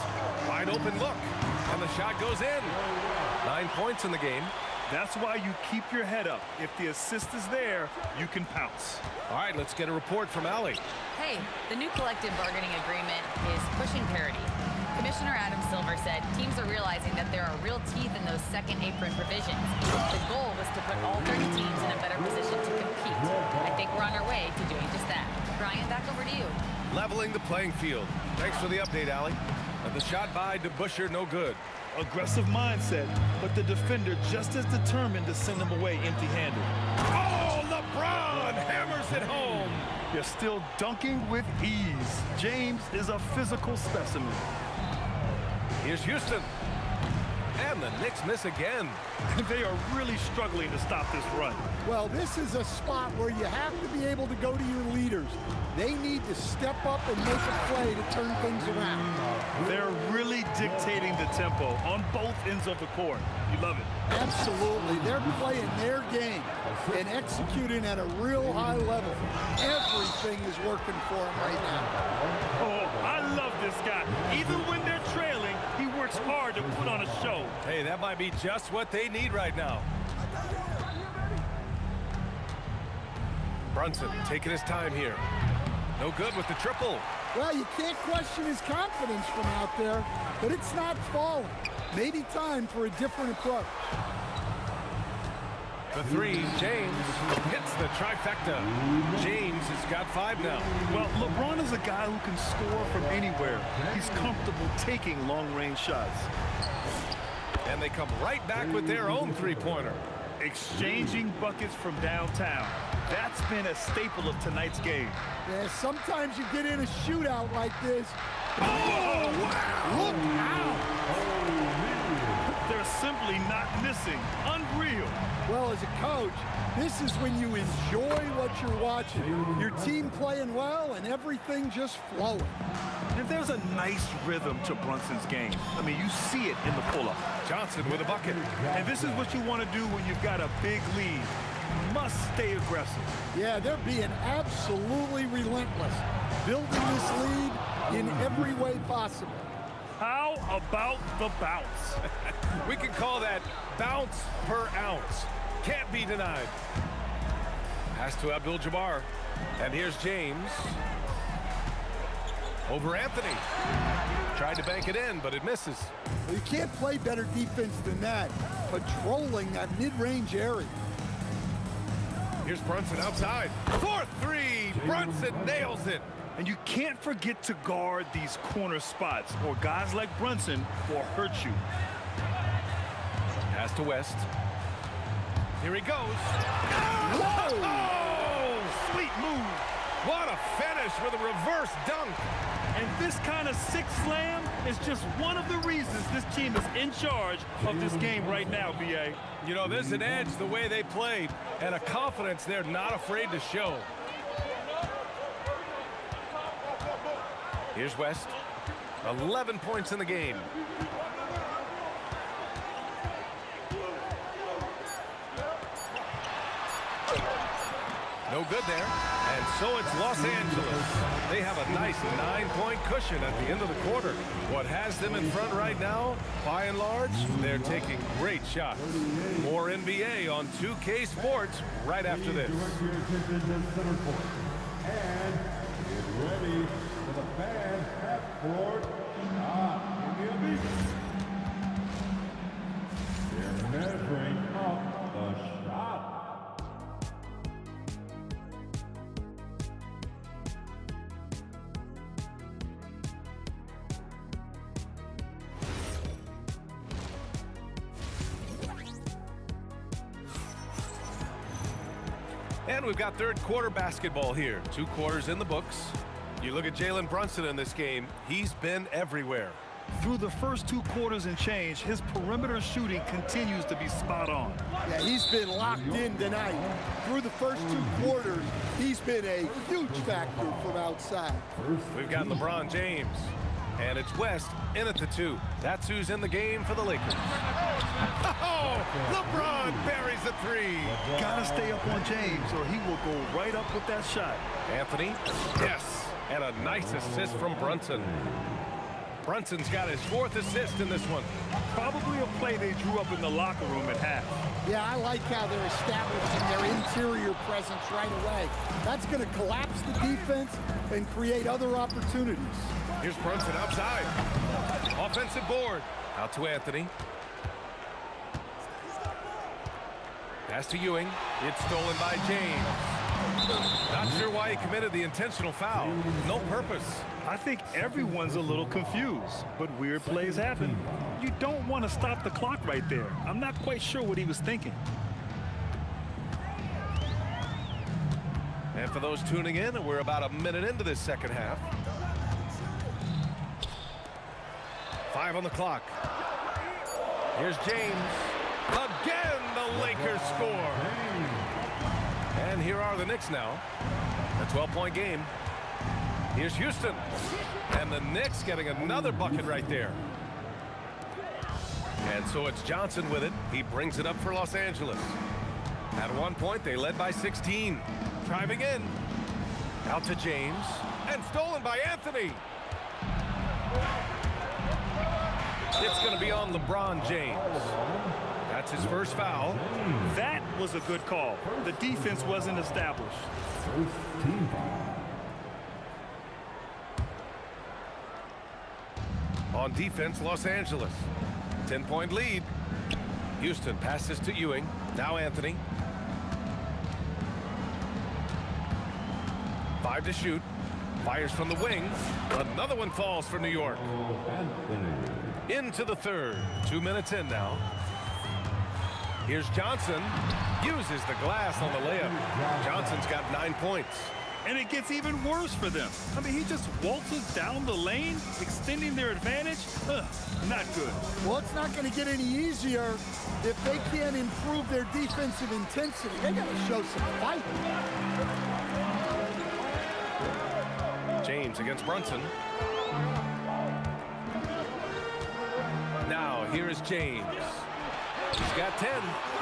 Wide open look. And the shot goes in. 9 points in the game. That's why you keep your head up. If the assist is there, you can pounce. All right, let's get a report from Allie. Hey, the new collective bargaining agreement is pushing parity. Commissioner Adam Silver said teams are realizing that there are real teeth in those second apron provisions. The goal was to put all 30 teams in a better position to compete. I think we're on our way to doing just that. Brian, back over to you. Leveling the playing field. Thanks for the update, Allie. And the shot by DeBusschere, no good. Aggressive mindset, but the defender just as determined to send him away empty-handed. Oh, LeBron hammers it home. You're still dunking with ease. James is a physical specimen. Here's Houston. And the Knicks miss again. They are really struggling to stop this run. Well, this is a spot where you have to be able to go to your leaders. They need to step up and make a play to turn things around. They're really dictating the tempo on both ends of the court. You love it. Absolutely. They're playing their game and executing at a real high level. Everything is working for them right now. Oh, I love this guy. Even when they're trailing, he works hard to put on a show. Hey, that might be just what they need right now. Brunson taking his time here. No good with the triple. Well, you can't question his confidence from out there, but it's not falling. Maybe time for a different approach. The three, James hits the trifecta. James has got 5 now. Well, LeBron is a guy who can score from anywhere. He's comfortable taking long-range shots. And they come right back with their own three-pointer. Exchanging buckets from downtown. That's been a staple of tonight's game. Yeah, sometimes you get in a shootout like this. Oh, wow! Look out! They're simply not missing. Unreal. Well, as a coach, this is when you enjoy what you're watching. Your team playing well and everything just flowing. And there's a nice rhythm to Brunson's game. I mean, you see it in the pull-up. Johnson with a bucket. And this is what you want to do when you've got a big lead. Must stay aggressive. Yeah, they're being absolutely relentless, building this lead in every way possible. How about the bounce? We can call that bounce per ounce. Can't be denied. Pass to Abdul-Jabbar. And here's James. Over Anthony. Tried to bank it in, but it misses. Well, you can't play better defense than that, patrolling that mid-range area. Here's Brunson outside. 4-3. Brunson nails it. And you can't forget to guard these corner spots, or guys like Brunson will hurt you. Pass to West. Here he goes. Whoa! Oh, sweet move. What a finish with a reverse dunk. And this kind of six slam is just one of the reasons this team is in charge of this game right now, B.A. You know, there's an edge the way they played and a confidence they're not afraid to show. Here's West. 11 points in the game. No good there. And so it's Los Angeles. They have a nice 9-point cushion at the end of the quarter. What has them in front right now, by and large, they're taking great shots. More NBA on 2K Sports right after this. And get ready for the fans half-court shot. They're measuring up the shot. And we've got third quarter basketball here. 2 quarters in the books. You look at Jalen Brunson in this game, he's been everywhere. Through the first 2 quarters and change, his perimeter shooting continues to be spot on. Yeah, he's been locked in tonight. Through the first 2 quarters, he's been a huge factor from outside. We've got LeBron James. And it's West in at the 2. That's who's in the game for the Lakers. Oh, LeBron buries a 3. Gotta stay up on James or he will go right up with that shot. Anthony, yes, and a nice assist from Brunson. Brunson's got his 4th assist in this one. Probably a play they drew up in the locker room at half. Yeah, I like how they're establishing their interior presence right away. That's going to collapse the defense and create other opportunities. Here's Brunson outside. Offensive board. Out to Anthony. Pass to Ewing. It's stolen by James. Not sure why he committed the intentional foul. No purpose. I think everyone's a little confused, but weird plays happen. You don't want to stop the clock right there. I'm not quite sure what he was thinking. And for those tuning in, we're about a minute into this second half. 5 on the clock. Here's James. Again, the Lakers score. And here are the Knicks now. A 12-point game. Here's Houston. And the Knicks getting another bucket right there. And so it's Johnson with it. He brings it up for Los Angeles. At one point, they led by 16. Driving in. Out to James. And stolen by Anthony. It's going to be on LeBron James. That's his first foul. That was a good call. The defense wasn't established. First team foul. On defense, Los Angeles. 10-point lead. Houston passes to Ewing. Now Anthony. 5 to shoot. Fires from the wing. Another one falls for New York. Into the third. 2 minutes in now. Here's Johnson. Uses the glass on the layup. Johnson's got 9 points. And it gets even worse for them. I mean, he just waltzes down the lane, extending their advantage. Not good. Well, it's not going to get any easier if they can't improve their defensive intensity. They got to show some fight. James against Brunson. Now, here is James. He's got 10.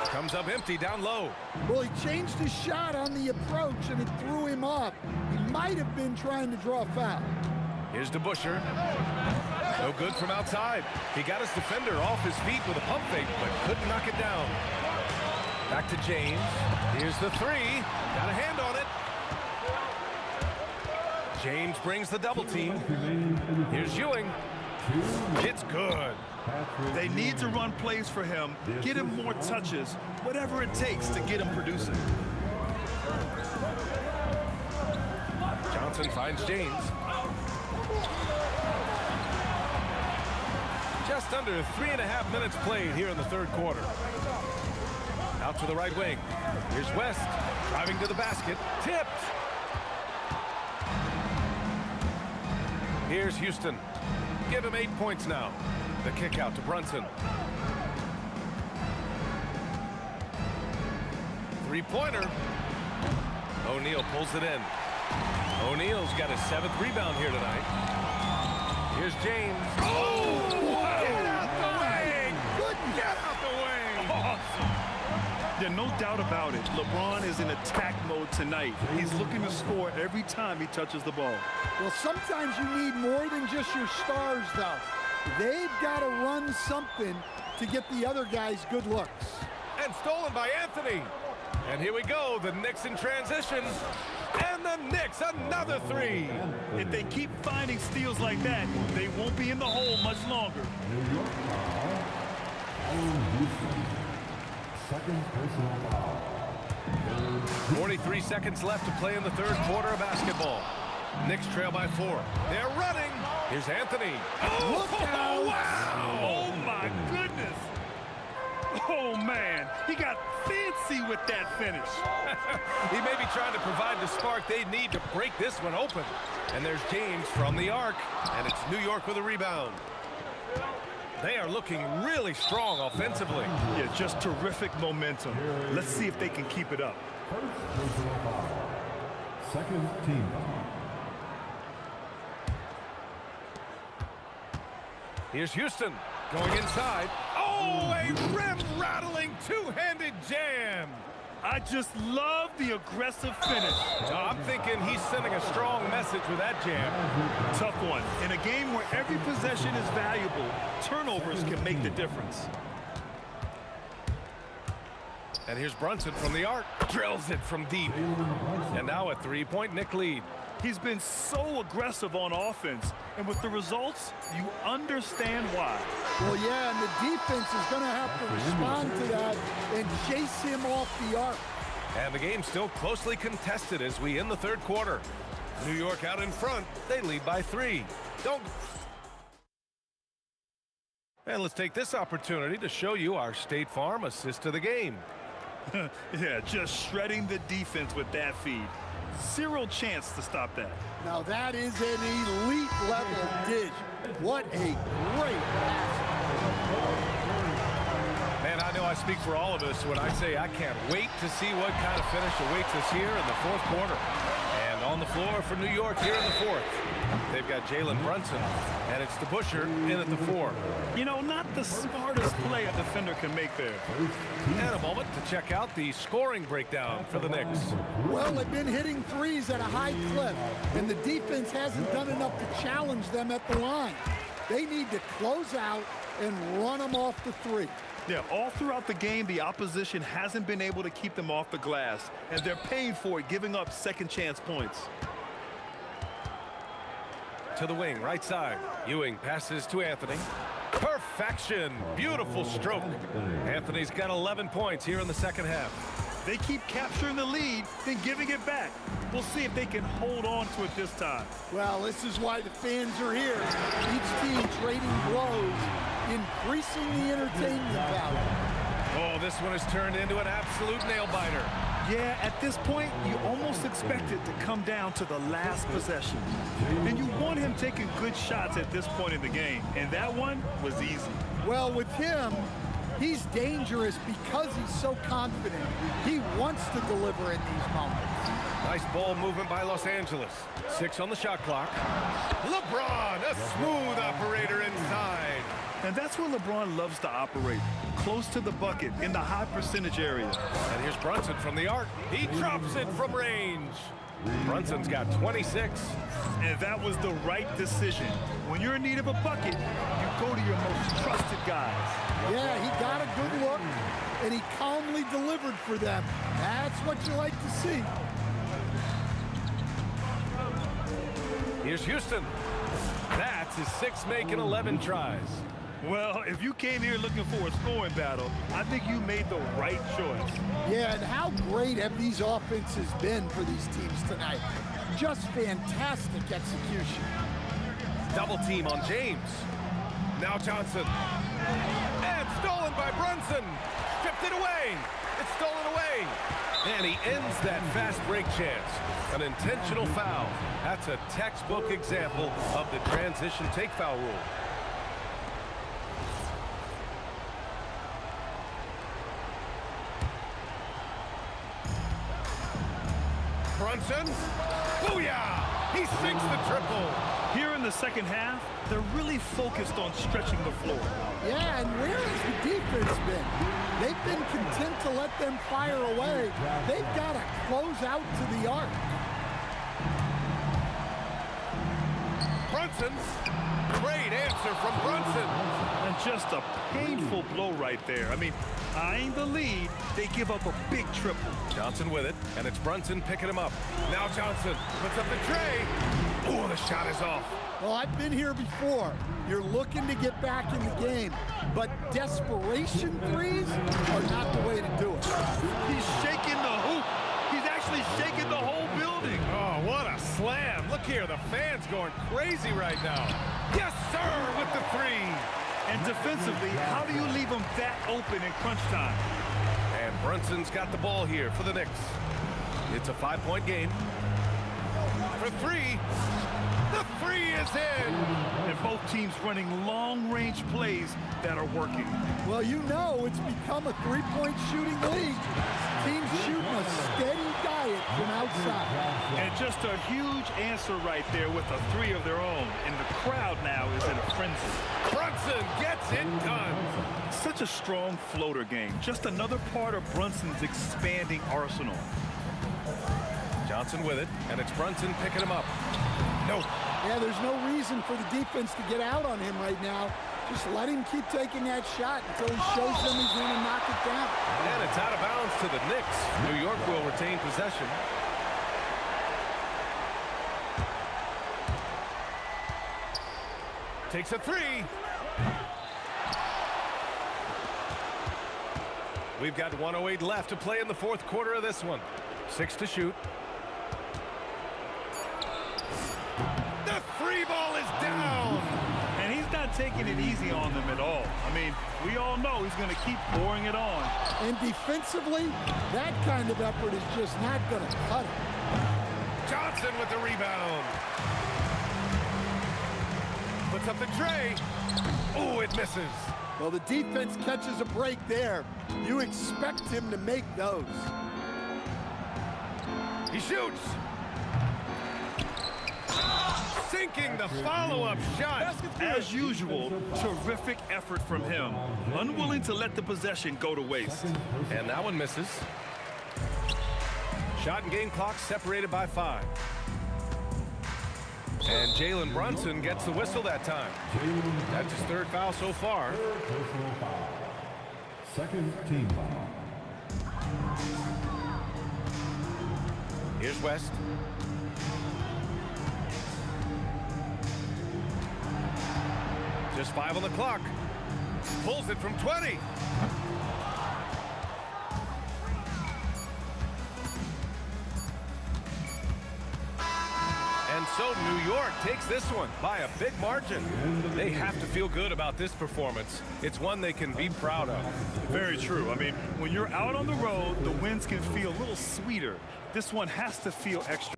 Comes up empty down low. Well, he changed his shot on the approach, and it threw him off. He might have been trying to draw a foul. Here's DeBusschere. No good from outside. He got his defender off his feet with a pump fake, but couldn't knock it down. Back to James. Here's the three. Got a hand on it. James brings the double team. Here's Ewing. It's good. They need to run plays for him, get him more touches, whatever it takes to get him producing. Johnson finds James. Just under 3.5 minutes played here in the third quarter. Out to the right wing. Here's West driving to the basket. Tipped. Here's Houston. Give him 8 points now. The kick out to Brunson. Three-pointer. O'Neal pulls it in. O'Neal's got his 7th rebound here tonight. Here's James. Oh! Get out the way! Get out the way! Awesome. Yeah, no doubt about it. LeBron is in attack mode tonight. He's looking to score every time he touches the ball. Well, sometimes you need more than just your stars, though. They've got to run something to get the other guys good looks. And stolen by Anthony. And here we go, the Knicks in transition. And the Knicks, another three. If they keep finding steals like that, they won't be in the hole much longer. 43 seconds left to play in the third quarter of basketball. Knicks trail by 4. They're running. Here's Anthony. Oh, wow! Oh, my goodness. Oh, man. He got fancy with that finish. He may be trying to provide the spark they need to break this one open. And there's James from the arc. And it's New York with a rebound. They are looking really strong offensively. Yeah, just terrific momentum. Let's see if they can keep it up. Second team. Here's Houston going inside. Oh, a rim-rattling two-handed jam. I just love the aggressive finish. I'm thinking he's sending a strong message with that jam. Tough one. In a game where every possession is valuable, turnovers can make the difference. And here's Brunson from the arc. Drills it from deep. And now a three-point Knick lead. He's been so aggressive on offense, and with the results, you understand why. Well, yeah, and the defense is going to have to respond to that and chase him off the arc. And the game's still closely contested as we end the third quarter. New York out in front. They lead by 3. And let's take this opportunity to show you our State Farm assist to the game. Yeah, just shredding the defense with that feed. Zero chance to stop that. Now that is an elite level dish. What a great pass. Man, I know I speak for all of us when I say I can't wait to see what kind of finish awaits us here in the fourth quarter. And on the floor for New York here in the fourth, they've got Jalen Brunson, and it's DeBusschere in at the 4. You know, not the smartest play a defender can make there. And a moment to check out the scoring breakdown for the Knicks. Well, they've been hitting threes at a high clip, and the defense hasn't done enough to challenge them at the line. They need to close out and run them off the 3. Yeah, all throughout the game, the opposition hasn't been able to keep them off the glass, and they're paying for it, giving up second chance points. To the wing, right side. Ewing passes to Anthony. Perfection. Beautiful stroke. Anthony's got 11 points here in the second half. they keep capturing the lead, then giving it back. We'll see if they can hold on to it this time. Well, this is why the fans are here. Each team trading blows, increasing the entertainment value. Oh, this one has turned into an absolute nail-biter. Yeah, at this point, you almost expect it to come down to the last possession. And you want him taking good shots at this point in the game. And that one was easy. Well, with him, he's dangerous because he's so confident. He wants to deliver in these moments. Nice ball movement by Los Angeles. 6 on the shot clock. LeBron, a smooth operator inside. And that's where LeBron loves to operate. Close to the bucket in the high percentage area. And here's Brunson from the arc. He drops it from range. Brunson's got 26. And that was the right decision. When you're in need of a bucket, you go to your most trusted guys. Yeah, he got a good look, and he calmly delivered for them. That's what you like to see. Here's Houston. That's his 6th make in 11 tries. Well, if you came here looking for a scoring battle, I think you made the right choice. Yeah, and how great have these offenses been for these teams tonight? Just fantastic execution. Double team on James. Now Johnson. And stolen by Brunson. Stripped it away. It's stolen away. And he ends that fast break chance. An intentional foul. That's a textbook example of the transition take foul rule. Brunson. Booyah! He sinks the triple. Here in the second half, they're really focused on stretching the floor. Yeah, and where has the defense been? They've been content to let them fire away. They've got to close out to the arc. Brunson. Great answer from Brunson. And just a painful blow right there. I mean, eyeing the lead, they give up a big triple. Johnson with it, and it's Brunson picking him up. Now Johnson puts up the tray. Oh, the shot is off. Well, I've been here before. You're looking to get back in the game, but desperation threes are not the way to do it. He's shaking the hoop. He's actually shaking the whole building. Oh, what a slam. Look here, the fans going crazy right now. Yes, sir, with the 3. And defensively, how do you leave them that open in crunch time? And Brunson's got the ball here for the Knicks. It's a 5-point game. For 3. The 3 is in. And both teams running long-range plays that are working. Well, you know it's become a three-point shooting league. Teams shooting a steady diet from outside. And just a huge answer right there with a 3 of their own. And the crowd now is in a frenzy. Brunson gets it done. Such a strong floater game. Just another part of Brunson's expanding arsenal. Johnson with it, and it's Brunson picking him up. No. Yeah, there's no reason for the defense to get out on him right now. Just let him keep taking that shot until he shows them he's going to knock it down. And it's out of bounds to the Knicks. New York will retain possession. Takes a 3. We've got 1:08 left to play in the 4th quarter of this one. 6 to shoot. The 3 ball is down. And he's not taking it easy on them at all. I mean, we all know he's going to keep pouring it on. And defensively, that kind of effort is just not going to cut it. Johnson with the rebound. Puts up the tray. Oh, it misses. Well, the defense catches a break there. You expect him to make those. He shoots. Sinking the follow-up shot. As usual, terrific effort from him. Unwilling to let the possession go to waste. And that one misses. Shot and game clock separated by 5. And Jalen Brunson gets the whistle that time. That's his 3rd foul so far. Personal foul. Second team foul. Here's West. Just 5 on the clock. Pulls it from 20. So New York takes this one by a big margin. They have to feel good about this performance. It's one they can be proud of. Very true. I mean, when you're out on the road, the wins can feel a little sweeter. This one has to feel extra.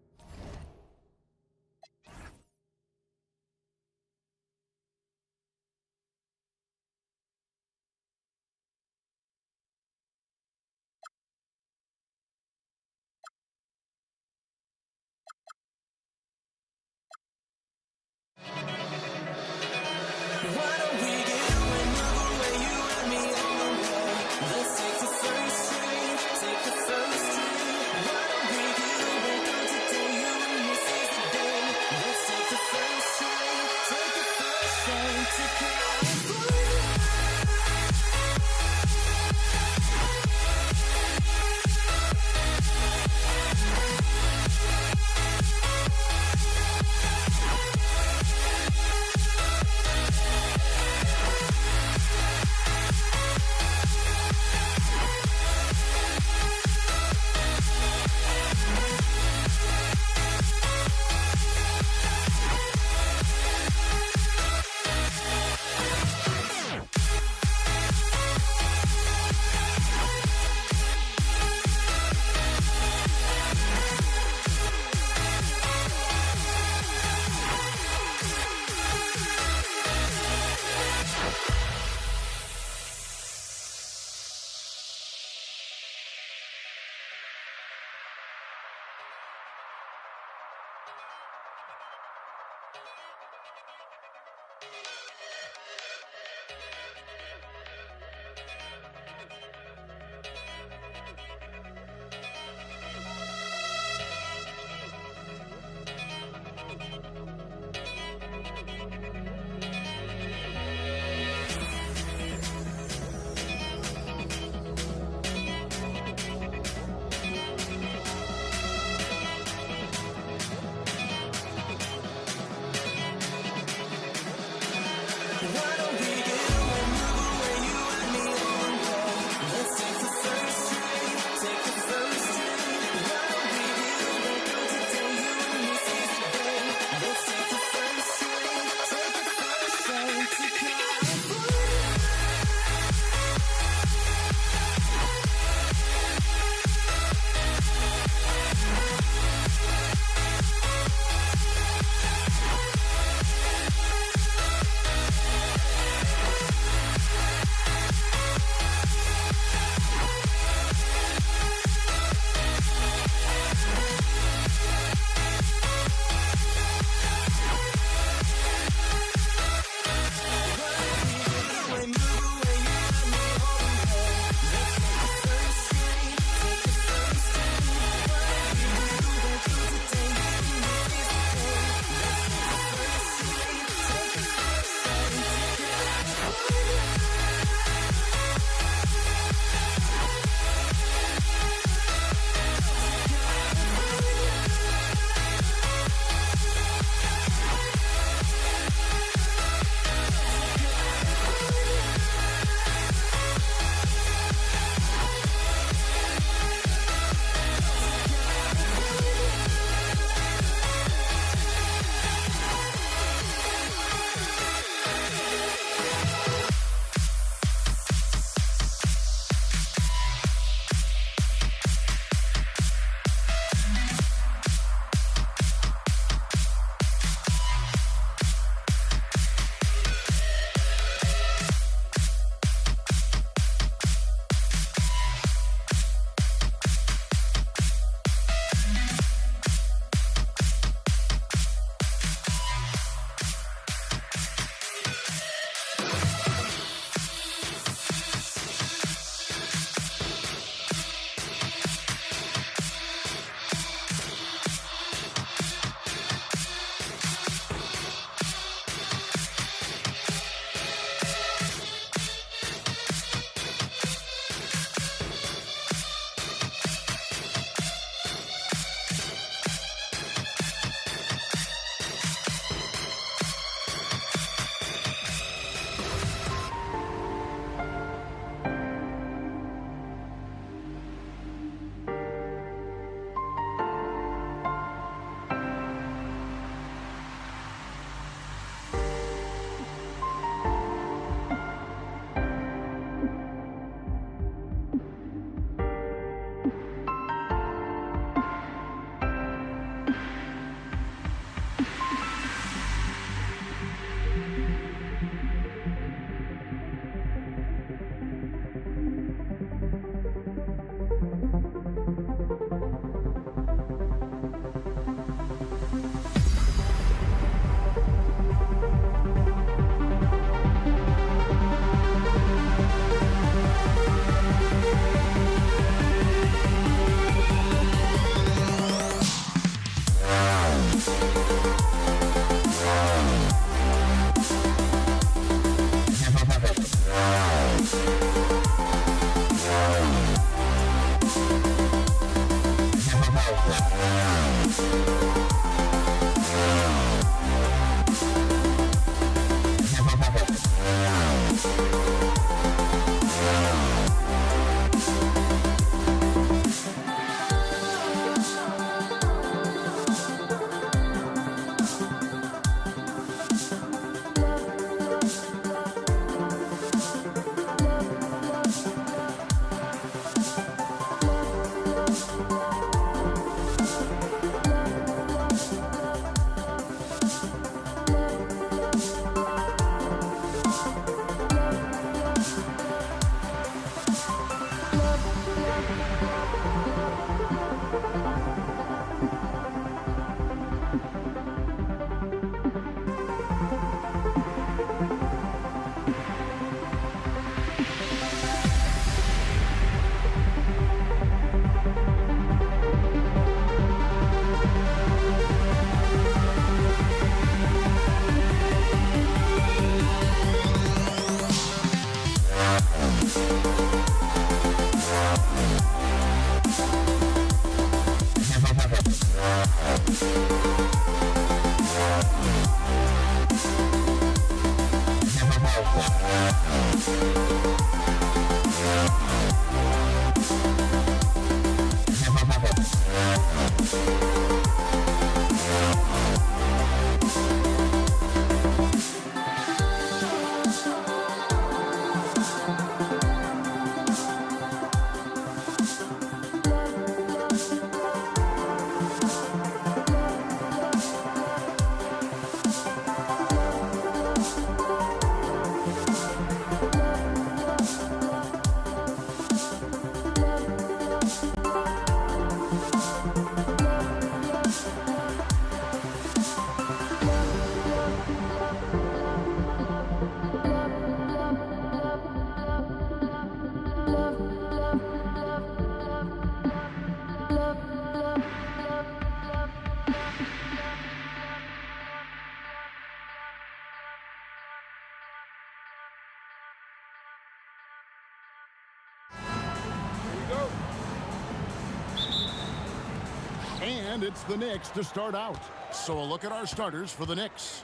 And it's the Knicks to start out. So a look at our starters for the Knicks.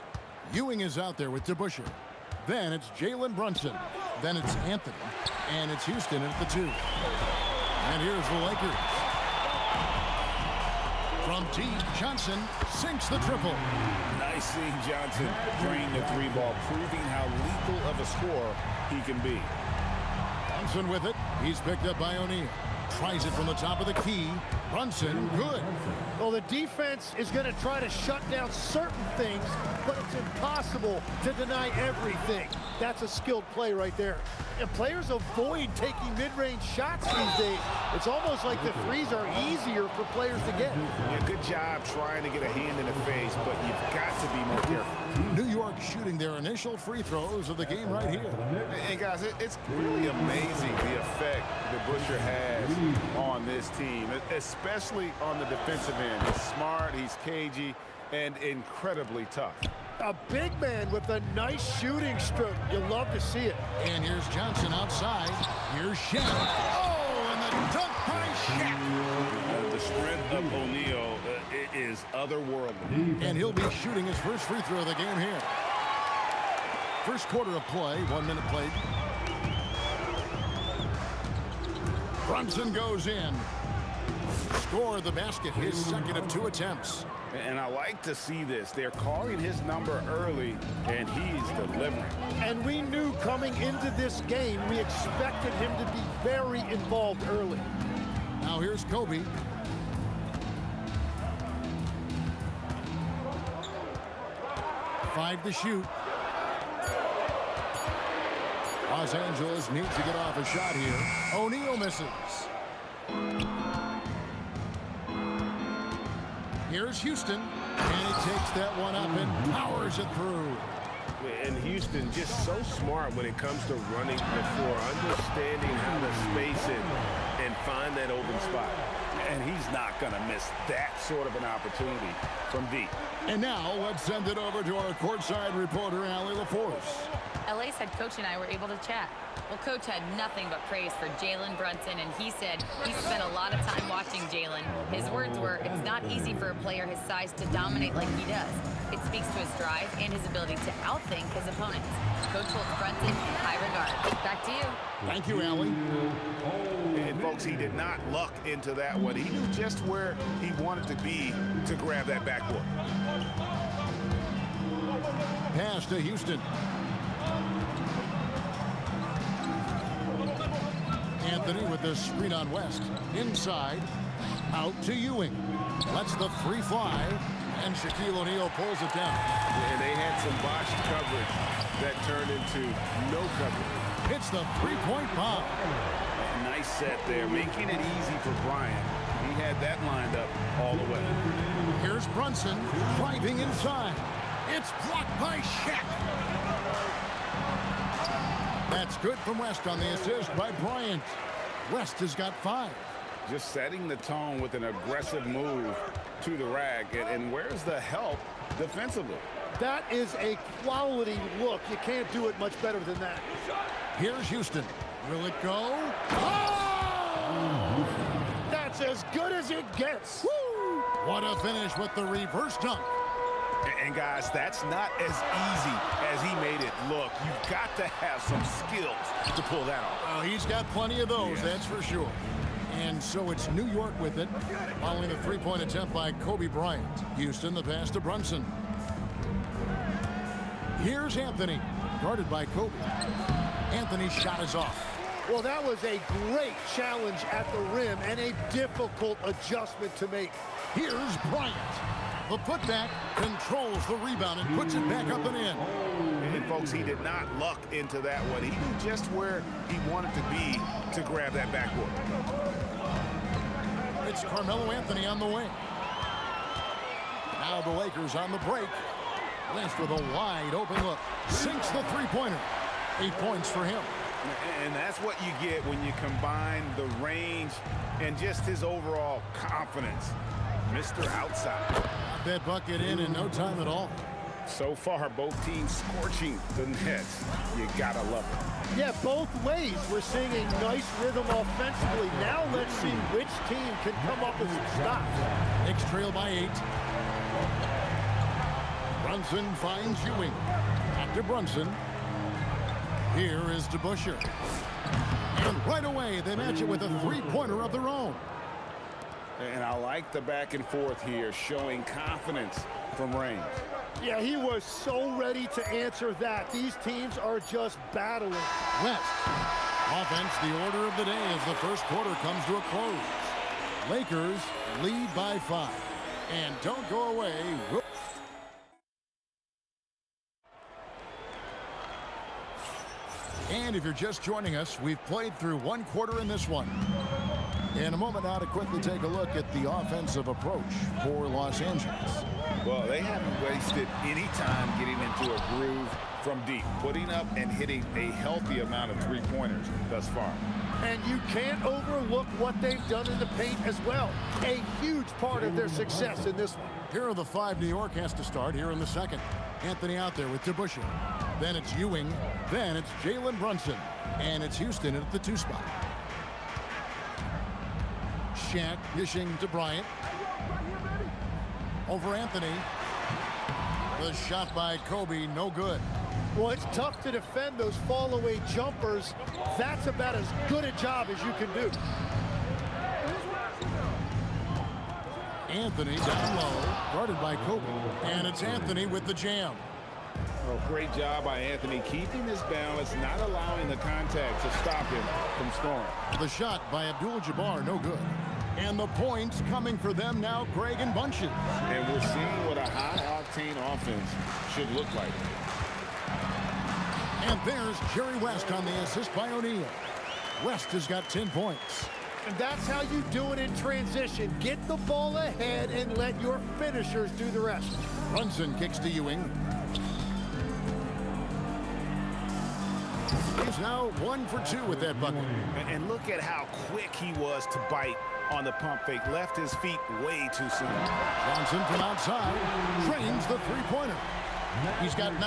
Ewing is out there with DeBusschere. Then it's Jalen Brunson. Then it's Anthony. And it's Houston at the 2. And here's the Lakers. From deep, Johnson sinks the triple. Nice seeing Johnson drain the 3-ball, proving how lethal of a scorer he can be. Brunson with it. He's picked up by O'Neal. Tries it from the top of the key. Brunson, good. Well, the defense is going to try to shut down certain things, but it's impossible to deny everything. That's a skilled play right there. And players avoid taking mid-range shots these days. It's almost like the threes are easier for players to get. Yeah, good job trying to get a hand in the face, but you've got to be more careful. New York shooting their initial free throws of the game right here. And guys, it's really amazing the effect DeBusschere has on this team, especially on the defensive end. He's smart, he's cagey, and incredibly tough. A big man with a nice shooting stroke. You love to see it. And here's Johnson outside. Here's Shaq. Oh, and the dunk by Shaq. The strength of O'Neal is otherworldly. And he'll be shooting his first free throw of the game here. First quarter of play, 1 minute played. Brunson goes in. Score the basket, his second of 2 attempts. And I like to see this. They're calling his number early, and he's delivering. And we knew coming into this game, we expected him to be very involved early. Now here's Kobe. Five to shoot. Los Angeles needs to get off a shot here. O'Neal misses. Here's Houston, and he takes that one up and powers it through. And Houston just so smart when it comes to running the floor, understanding how to space it and find that open spot. And he's not going to miss that sort of an opportunity from deep. And now let's send it over to our courtside reporter, Allie LaForce. LA's head coach and I were able to chat. Well, Coach had nothing but praise for Jalen Brunson, and he said he spent a lot of time watching Jalen. His words were, it's not easy for a player his size to dominate like he does. It speaks to his drive and his ability to outthink his opponents. Coach holds Brunson in high regard. Back to you. Thank you, Allie. And folks, he did not luck into that one. He knew just where he wanted to be to grab that backboard. Pass to Houston. Anthony with the screen on West. Inside. Out to Ewing. Lets the free fly. And Shaquille O'Neal pulls it down. And they had some botched coverage that turned into no coverage. It's the three-point bomb. Nice set there, making it easy for Bryant. He had that lined up all the way. Here's Brunson driving inside. It's blocked by Shaq. That's good from West on the assist by Bryant. West has got 5. Just setting the tone with an aggressive move to the rack. And where's the help defensively? That is a quality look. You can't do it much better than that. Here's Houston. Will it go? Oh! That's as good as it gets. Woo! What a finish with the reverse dunk. And guys, that's not as easy as he made it look. You've got to have some skills to pull that off. Well, he's got plenty of those, that's for sure. And so it's New York with it, following a three-point attempt by Kobe Bryant. Houston, the pass to Brunson. Here's Anthony, guarded by Kobe. Anthony's shot is off. Well, that was a great challenge at the rim and a difficult adjustment to make. Here's Bryant. The putback controls the rebound and puts it back up and in. And folks, he did not luck into that one. He knew just where he wanted to be to grab that backboard. It's Carmelo Anthony on the wing. Now the Lakers on the break. Lynch with a wide open look. Sinks the three-pointer. 8 points for him. And that's what you get when you combine the range and just his overall confidence. Mr. Outside. Got that bucket in no time at all. So far, both teams scorching the nets. You gotta love it. Yeah, both ways. We're seeing a nice rhythm offensively. Now let's see which team can come up with some stops. Knicks trail by 8. Brunson finds Ewing. Back to Brunson. Here is DeBusschere. And right away, they match it with a three-pointer of their own. And I like the back and forth here, showing confidence from Reigns. Yeah, he was so ready to answer that. These teams are just battling. West. Offense, the order of the day as the first quarter comes to a close. Lakers lead by 5. And don't go away. And if you're just joining us, we've played through one quarter in this one. In a moment now to quickly take a look at the offensive approach for Los Angeles. Well, they haven't wasted any time getting into a groove from deep, putting up and hitting a healthy amount of three-pointers thus far. And you can't overlook what they've done in the paint as well. A huge part of their success in this one. Here are the 5 New York has to start here in the second. Anthony out there with DeBusschere. Then it's Ewing. Then it's Jalen Brunson. And it's Houston at the 2 spot. Shaq dishing to Bryant. Over Anthony. The shot by Kobe, no good. Well, it's tough to defend those fall-away jumpers. That's about as good a job as you can do. Anthony down low, guarded by Kobe. And it's Anthony with the jam. Well, great job by Anthony keeping his balance, not allowing the contact to stop him from scoring. The shot by Abdul-Jabbar, no good. And the points coming for them now, Greg and Bunches. And we're seeing what a high-octane offense should look like. And there's Jerry West on the assist by O'Neal. West has got 10 points. And that's how you do it in transition. Get the ball ahead and let your finishers do the rest. Brunson kicks to Ewing. He's now 1 for 2 with that bucket. And look at how quick he was to bite on the pump fake. Left his feet way too soon. Johnson from outside trains the three-pointer. He's got 9.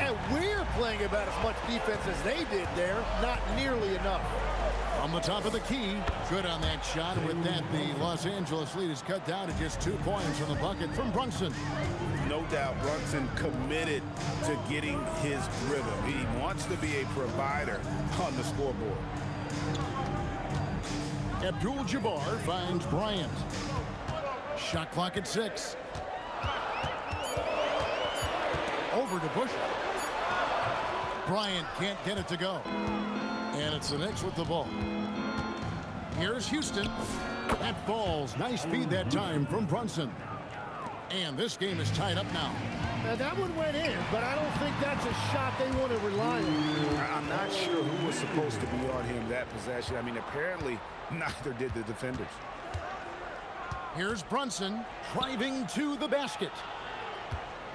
And we're playing about as much defense as they did there. Not nearly enough. From the top of the key, good on that shot. And with that, the Los Angeles lead is cut down to just 2 points from the bucket from Brunson. No doubt Brunson committed to getting his rhythm. He wants to be a provider on the scoreboard. Abdul-Jabbar finds Bryant. Shot clock at 6. Over to Bush. Bryant can't get it to go. And it's the Knicks with the ball. Here's Houston. That falls. Nice feed that time from Brunson. And this game is tied up now. Now that one went in, but I don't think that's a shot they want to rely on. I'm not sure who was supposed to be on him that possession. I mean, apparently neither did the defenders. Here's Brunson driving to the basket.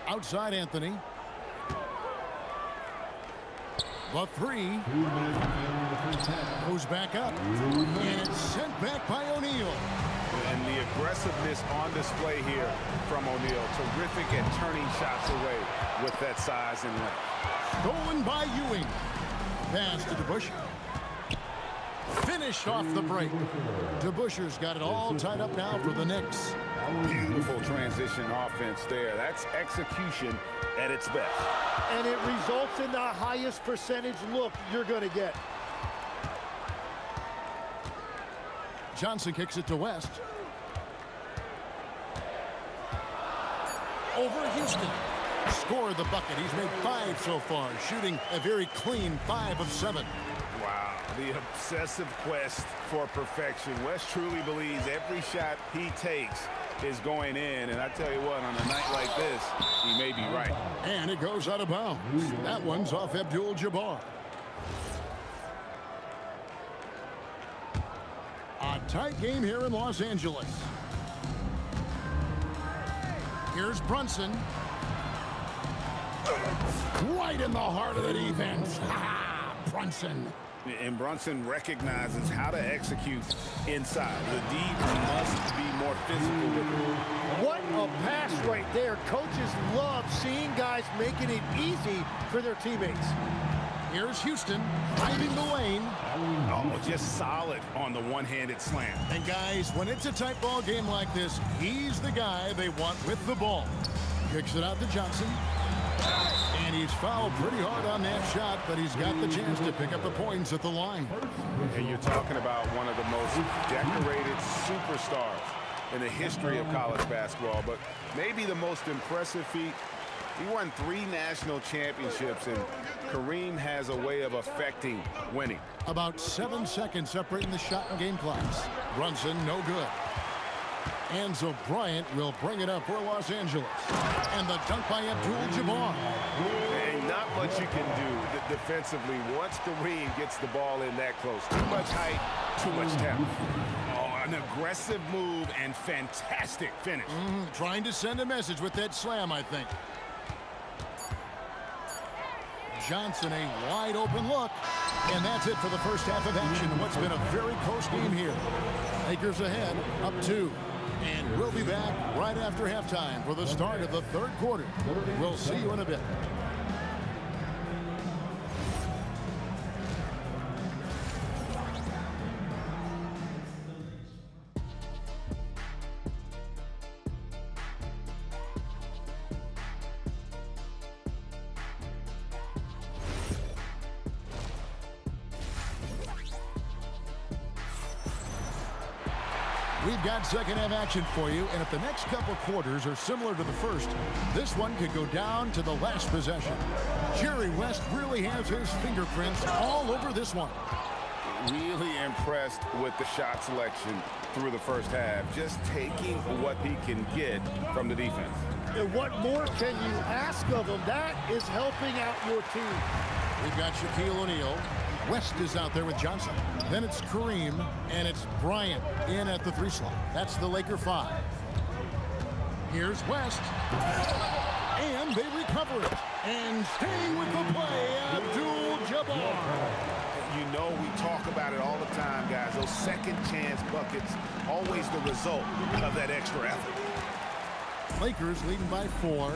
Outside Anthony. The 3 goes back up. And it's sent back by O'Neal. And the aggressiveness on display here from O'Neal. Terrific at turning shots away with that size and length. Stolen by Ewing. Pass to DeBusschere. Finish off the break. DeBusschere's got it all tied up now for the Knicks. Beautiful transition offense there. That's execution at its best. And it results in the highest percentage look you're going to get. Johnson kicks it to West. Over Houston. Scored the bucket. He's made 5 so far, shooting a very clean 5 of 7. Wow, the obsessive quest for perfection. West truly believes every shot he takes is going in, and I tell you what, on a night like this, he may be right. And it goes out of bounds. That one's off Abdul-Jabbar. A tight game here in Los Angeles. Here's Brunson. Right in the heart of the defense. Brunson. And Brunson recognizes how to execute inside. The D must be more physical with it. What a pass right there. Coaches love seeing guys making it easy for their teammates. Here's Houston driving the lane. Oh, just solid on the one-handed slam. And guys, when it's a tight ball game like this, he's the guy they want with the ball. Kicks it out to Johnson. And he's fouled pretty hard on that shot, but he's got the chance to pick up the points at the line. And you're talking about one of the most decorated superstars in the history of college basketball, but maybe the most impressive feat. He won 3 national championships, and Kareem has a way of affecting winning. About 7 seconds separating the shot and game clocks. Brunson, no good. Enzo Bryant will bring it up for Los Angeles. And the dunk by Abdul-Jabbar. And not much you can do defensively once Kareem gets the ball in that close. Too much height, too much talent. Oh, an aggressive move and fantastic finish. Trying to send a message with that slam, I think. Johnson, a wide open look. And that's it for the first half of action. What's been a very close game here. Lakers ahead, up 2. And we'll be back right after halftime for the start of the third quarter. We'll see you in a bit. We've got second half action for you, and if the next couple quarters are similar to the first, this one could go down to the last possession. Jerry West really has his fingerprints all over this one. Really impressed with the shot selection through the first half, just taking what he can get from the defense. And what more can you ask of him? That is helping out your team. We've got Shaquille O'Neal. West is out there with Johnson. Then it's Kareem, and it's Bryant in at the 3 slot. That's the Laker 5. Here's West. And they recover it. And staying with the play, Abdul-Jabbar. You know we talk about it all the time, guys. Those second chance buckets, always the result of that extra effort. Lakers leading by 4.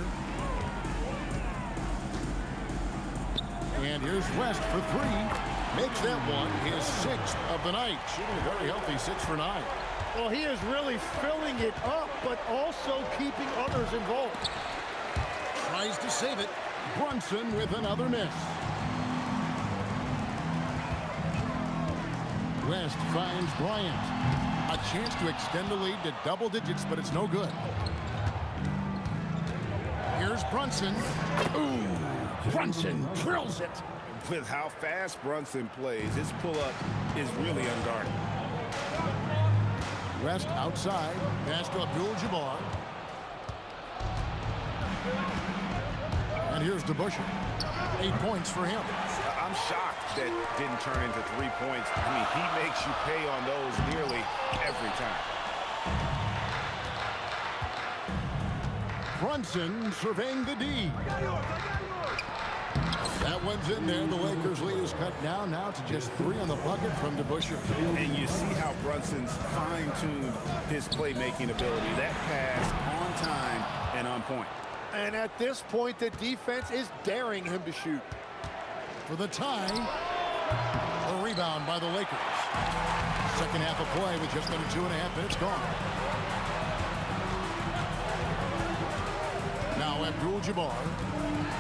And here's West for 3. Makes that one his 6th of the night. Shooting a very healthy 6 for 9. Well, he is really filling it up, but also keeping others involved. Tries to save it. Brunson with another miss. West finds Bryant. A chance to extend the lead to double digits, but it's no good. Here's Brunson. Ooh, Brunson drills it. With how fast Brunson plays, his pull-up is really unguarded. West outside. Pass to Abdul-Jabbar. And here's DeBusschere. 8 points for him. I'm shocked that didn't turn into 3 points. I mean, he makes you pay on those nearly every time. Brunson surveying the D. That one's in there. The Lakers' lead is cut down now to just 3 on the bucket from DeBusschere. And you see how Brunson's fine-tuned his playmaking ability. That pass on time and on point. And at this point, the defense is daring him to shoot. For the tie, a rebound by the Lakers. Second half of play with just under 2.5 minutes gone. Now Abdul-Jabbar,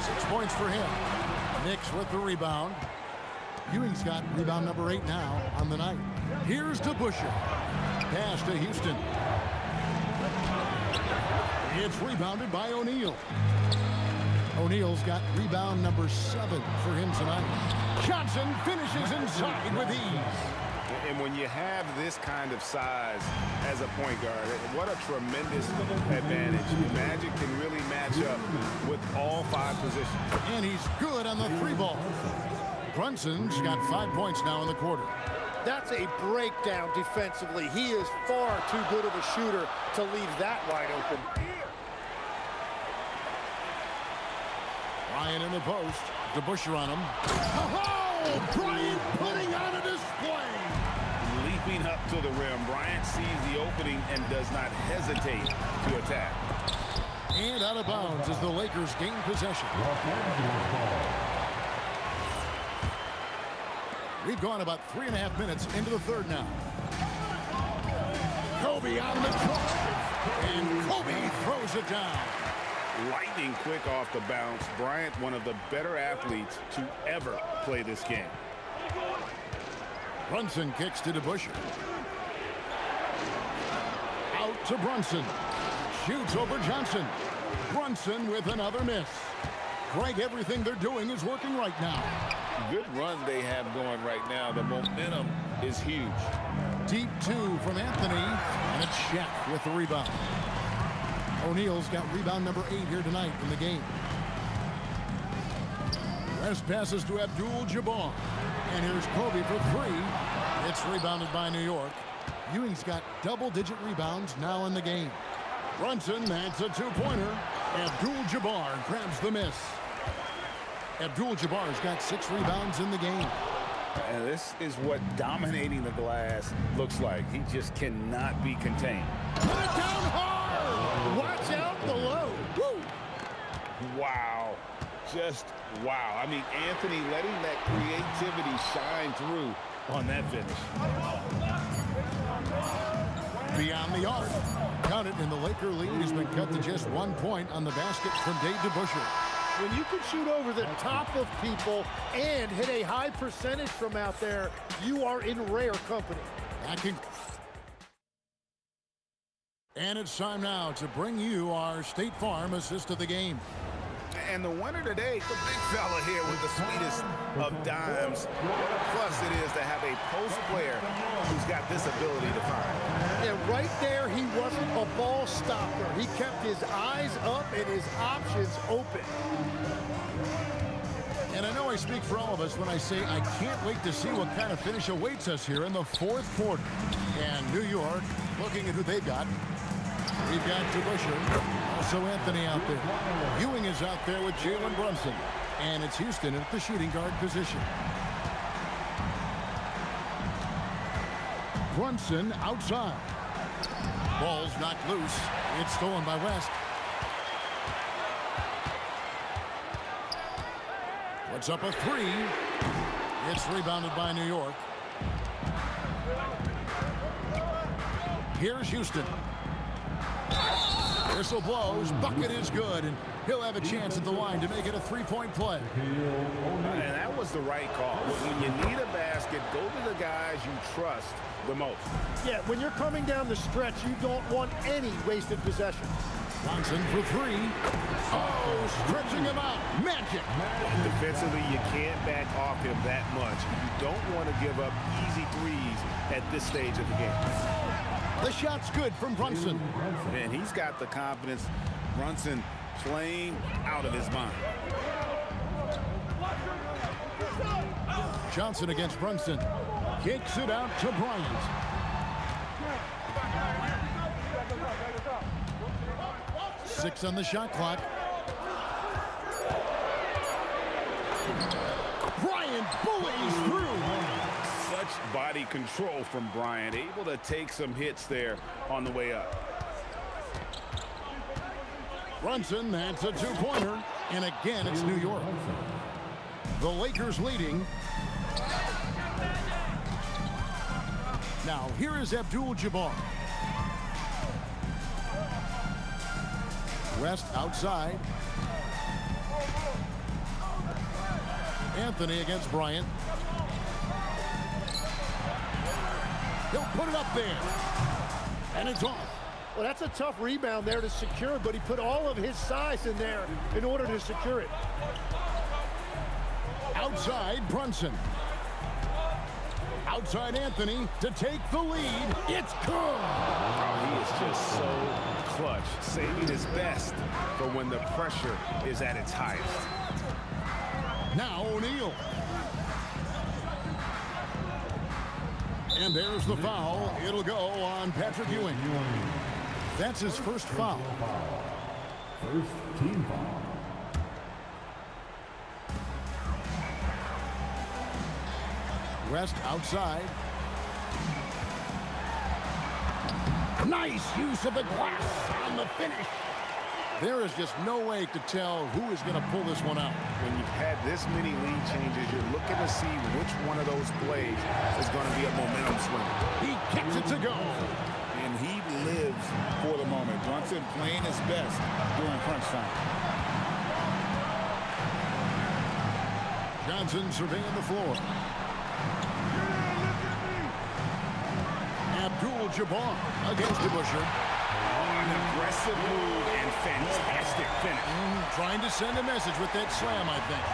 6 points for him. Knicks with the rebound. Ewing's got rebound number 8 now on the night. Here's DeBusschere. Pass to Houston. It's rebounded by O'Neal. O'Neal's got rebound number 7 for him tonight. Johnson finishes inside with ease. And when you have this kind of size as a point guard, what a tremendous advantage. Magic can really match up with all 5 positions. And he's good on the 3 ball. Brunson's got 5 points now in the quarter. That's a breakdown defensively. He is far too good of a shooter to leave that wide open. Ryan in the post. DeBusschere on him. Oh, Bryant putting on up to the rim. Bryant sees the opening and does not hesitate to attack. And out of bounds as the Lakers gain possession. We've gone about 3.5 minutes into the third now. Kobe on the charge. And Kobe throws it down. Lightning quick off the bounce. Bryant, one of the better athletes to ever play this game. Brunson kicks to DeBusschere. Out to Brunson. Shoots over Johnson. Brunson with another miss. Greg, everything they're doing is working right now. Good run they have going right now. The momentum is huge. Deep two from Anthony. And it's Shaq with the rebound. O'Neal's got rebound number 8 here tonight in the game. West passes to Abdul-Jabbar. And here's Kobe for 3. It's rebounded by New York. Ewing's got double-digit rebounds now in the game. Brunson, that's a two-pointer. Abdul-Jabbar grabs the miss. Abdul-Jabbar's got 6 rebounds in the game. And this is what dominating the glass looks like. He just cannot be contained. Put it down hard! Watch out below. Woo! Wow. Just wow. I mean, Anthony letting that creativity shine through on that finish. Beyond the arc. Count it, and the Laker lead has been cut to just 1 point on the basket from Dave DeBusschere. When you can shoot over the top of people and hit a high percentage from out there, you are in rare company. And it's time now to bring you our State Farm assist of the game. And the winner today, the big fella here with the sweetest of dimes. What a plus it is to have a post player who's got this ability to find. And right there, he wasn't a ball stopper. He kept his eyes up and his options open. And I know I speak for all of us when I say I can't wait to see what kind of finish awaits us here in the 4th quarter. And New York, looking at who they've got. We've got DeBusschere, also Anthony out there. Ewing is out there with Jalen Brunson. And it's Houston at the shooting guard position. Brunson outside. Ball's knocked loose. It's stolen by West. Puts up a 3. It's rebounded by New York. Here's Houston. Whistle blows. Bucket is good, and he'll have a chance at the line to make it a 3-point play. And that was the right call. When you need a basket, go to the guys you trust the most. Yeah, when you're coming down the stretch, you don't want any wasted possessions. Johnson for 3. Oh, stretching him out. Magic. Defensively, you can't back off him that much. You don't want to give up easy threes at this stage of the game. The shot's good from Brunson. And he's got the confidence. Brunson playing out of his mind. Johnson against Brunson. Kicks it out to Bryant. Six on the shot clock. Bryant bullies through. Such body control from Bryant, able to take some hits there on the way up. Brunson, that's a 2-pointer. And again, it's New York. The Lakers leading. Now, here is Abdul-Jabbar. West outside. Anthony against Bryant. He'll put it up there. And it's off. Well, that's a tough rebound there to secure, but he put all of his size in there in order to secure it. Outside, Brunson. Outside Anthony to take the lead. It's good. Oh, he is just so clutch, saving his best for when the pressure is at its highest. Now O'Neal. And there's the foul. It'll go on Patrick Ewing. That's his first foul. First team foul. West outside. Nice use of the glass on the finish. There is just no way to tell who is going to pull this one out. When you've had this many lead changes, you're looking to see which one of those plays is going to be a momentum swing. He gets it to go. And he lives for the moment. Brunson playing his best during crunch time. Johnson surveying the floor. Abdul-Jabbar against DeBusschere. An aggressive move and fantastic finish. Trying to send a message with that slam, I think.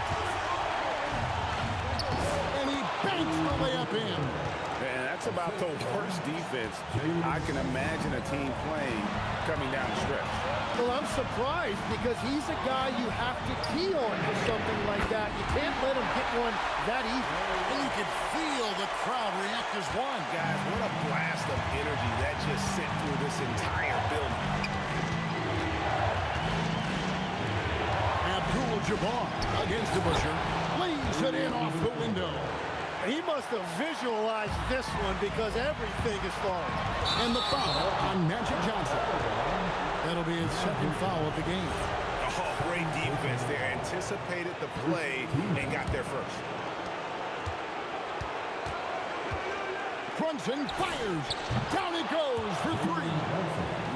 And he banks the layup in. And that's about the worst defense I can imagine a team playing coming down the stretch. Well, I'm surprised because he's a guy you have to key on for something like that. You can't let him get one that easy. And you can feel the crowd react as one. Guys, what a blast of energy that just sent through this entire building. Abdul-Jabbar against DeBusschere. Lays it in off the window. He must have visualized this one because everything is falling. And the foul on Magic Johnson. That'll be his second foul of the game. Oh, great defense there. Anticipated the play and got there first. Brunson fires. Down it goes for three.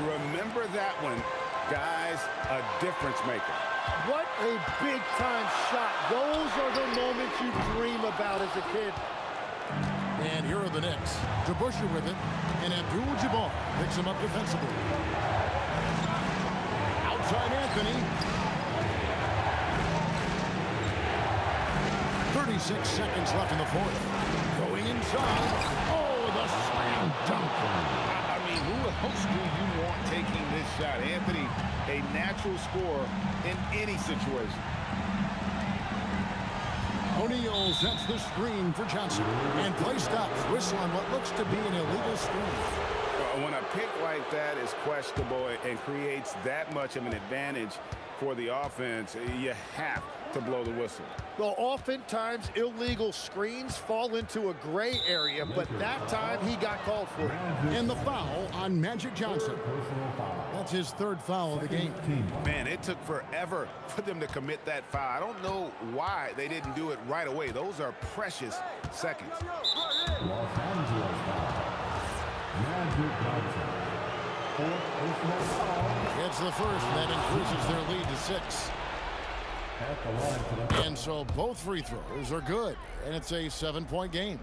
Remember that one. Guys, a difference maker. What a big-time shot. Those are the moments you dream about as a kid. And here are the Knicks. DeBusschere with it. And Abdul-Jabbar picks him up defensively. Outside Anthony. 36 seconds left in the fourth. Going inside. Oh, the slam dunk. I mean, who else do you want taking this shot? Anthony, a natural scorer in any situation. O'Neal sets the screen for Johnson. And play stops. Whistle on what looks to be an illegal screen. When a pick like that is questionable and creates that much of an advantage for the offense, you have to blow the whistle. Well, oftentimes illegal screens fall into a gray area, but that time he got called for it. And the foul on Magic Johnson. That's his third foul of the game. Man, it took forever for them to commit that foul. I don't know why they didn't do it right away. Those are precious seconds. Los Angeles foul. Magic Johnson. Fourth personal foul. It's the first, and that increases their lead to 6. At the line for the And so both free throws are good, and it's a 7-point game.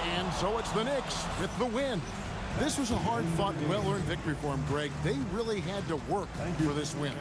And so it's the Knicks with the win. This was a hard-fought, well-earned victory for them, Greg. They really had to work for this win.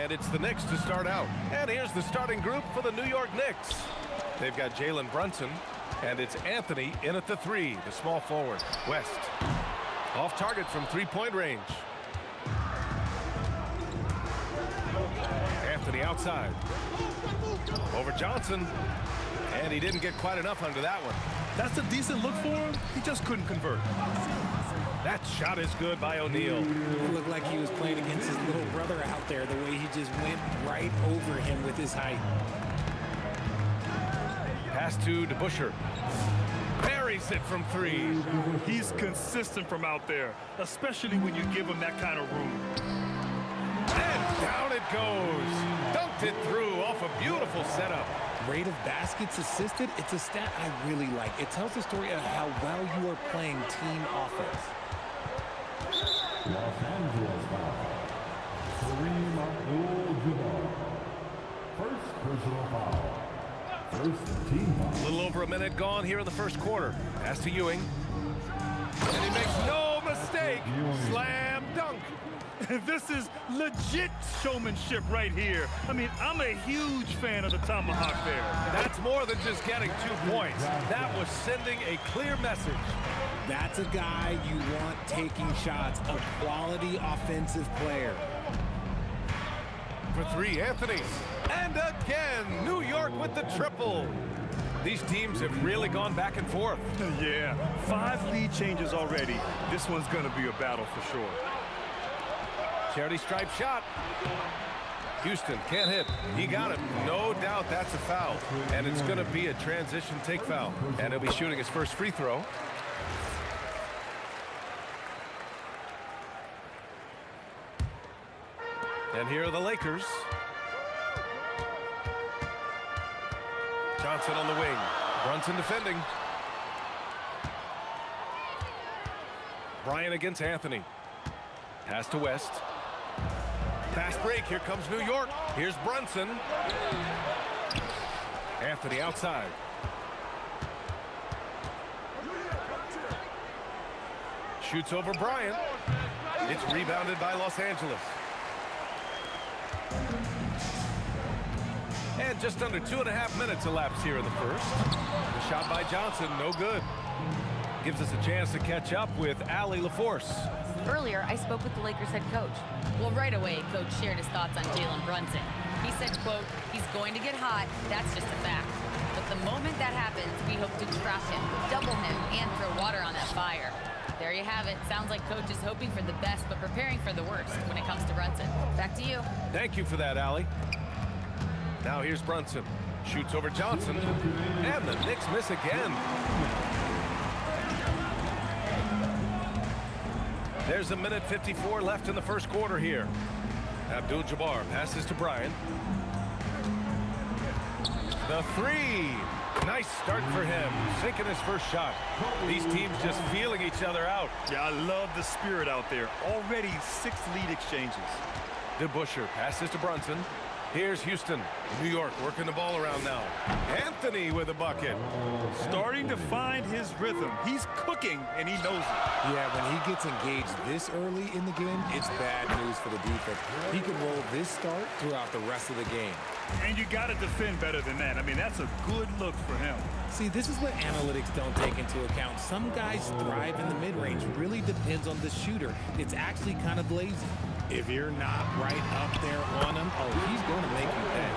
And it's the Knicks to start out. And here's the starting group for the New York Knicks. They've got Jalen Brunson, and it's Anthony in at the 3, the small forward. West off target from three-point range. Anthony outside. Over Johnson. And he didn't get quite enough under that one. That's a decent look for him. He just couldn't convert. That shot is good by O'Neal. It looked like he was playing against his little brother out there, the way he just went right over him with his height. Pass to DeBusschere. Buries it from 3. He's consistent from out there, especially when you give him that kind of room. And down it goes. Dunked it through off a beautiful setup. Rate of baskets assisted, it's a stat I really like. It tells the story of how well you are playing team offense. Los Angeles foul. Kareem Abdul-Jabbar. First personal foul. First team foul. A little over a minute gone here in the first quarter. Pass to Ewing. And he makes no mistake. Slam dunk. This is legit showmanship right here. I mean, I'm a huge fan of the tomahawk there. That's more than just getting 2 points. That was sending a clear message. That's a guy you want taking shots, a quality offensive player. For 3, Anthony. And again, New York with the triple. These teams have really gone back and forth. Yeah, 5 lead changes already. This one's going to be a battle for sure. Charity stripe shot. Houston can't hit. He got it. No doubt that's a foul. And it's going to be a transition take foul. And he'll be shooting his first free throw. And here are the Lakers. Johnson on the wing. Brunson defending. Bryant against Anthony. Pass to West. Fast break. Here comes New York. Here's Brunson. Anthony outside. Shoots over Bryant. It's rebounded by Los Angeles. And just under 2.5 minutes elapsed here in the first. The shot by Johnson, no good. Gives us a chance to catch up with Allie LaForce. Earlier, I spoke with the Lakers head coach. Well, right away, coach shared his thoughts on Jalen Brunson. He said, quote, he's going to get hot, that's just a fact. But the moment that happens, we hope to trap him, double him, and throw water on that fire. There you have it. Sounds like coach is hoping for the best, but preparing for the worst when it comes to Brunson. Back to you. Thank you for that, Allie. Now here's Brunson. Shoots over Johnson. And the Knicks miss again. There's 1:54 left in the first quarter here. Abdul-Jabbar passes to Bryant. The 3. Nice start for him. Sinking his first shot. These teams just feeling each other out. Yeah, I love the spirit out there. Already 6 lead exchanges. DeBusschere passes to Brunson. Here's Houston. New York working the ball around now. Anthony with a bucket. Starting to find his rhythm. He's cooking, and he knows it. Yeah, when he gets engaged this early in the game, it's bad news for the defense. He can roll this start throughout the rest of the game. And you got to defend better than that. I mean, that's a good look for him. See, this is what analytics don't take into account. Some guys thrive in the mid-range. Really depends on the shooter. It's actually kind of lazy. If you're not right up there on him, oh, he's going to make you pay.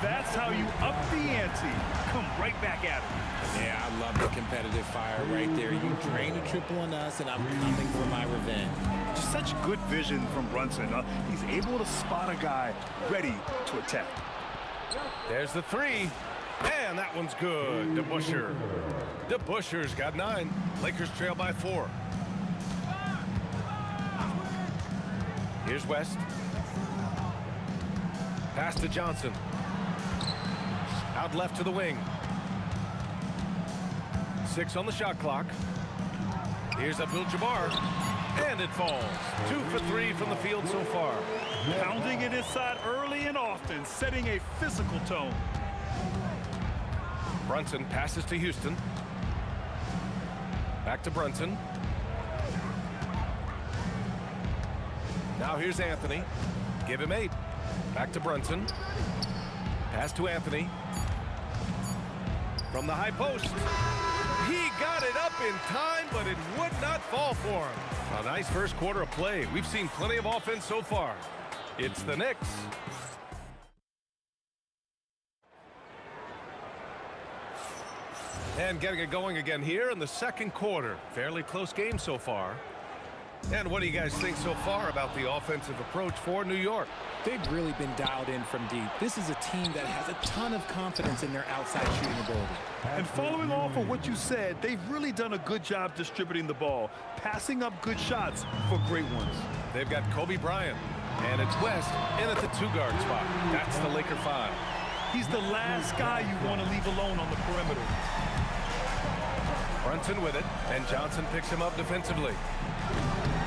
That's how you up the ante. Come right back at him. Yeah, I love the competitive fire right there. You drain a triple on us, and I'm coming for my revenge. Just such good vision from Brunson. He's able to spot a guy ready to attack. There's the 3. And that one's good. DeBusschere. DeBusschere's got 9. Lakers trail by 4. Here's West. Pass to Johnson. Out left to the wing. 6 on the shot clock. Here's Abdul-Jabbar. And it falls. 2 for 3 from the field so far. Pounding it inside early and often, setting a physical tone. Brunson passes to Houston. Back to Brunson. Now here's Anthony. Give him 8. Back to Brunson. Pass to Anthony. From the high post. He got it up in time, but it would not fall for him. A nice first quarter of play. We've seen plenty of offense so far. It's the Knicks. And getting it going again here in the second quarter. Fairly close game so far. And what do you guys think so far about the offensive approach for New York? They've really been dialed in from deep. This is a team that has a ton of confidence in their outside shooting ability. And following off of what you said, they've really done a good job distributing the ball, passing up good shots for great ones. They've got Kobe Bryant, and it's West in at the 2-guard spot. That's the Laker 5. He's the last guy you want to leave alone on the perimeter. Brunson with it, and Johnson picks him up defensively.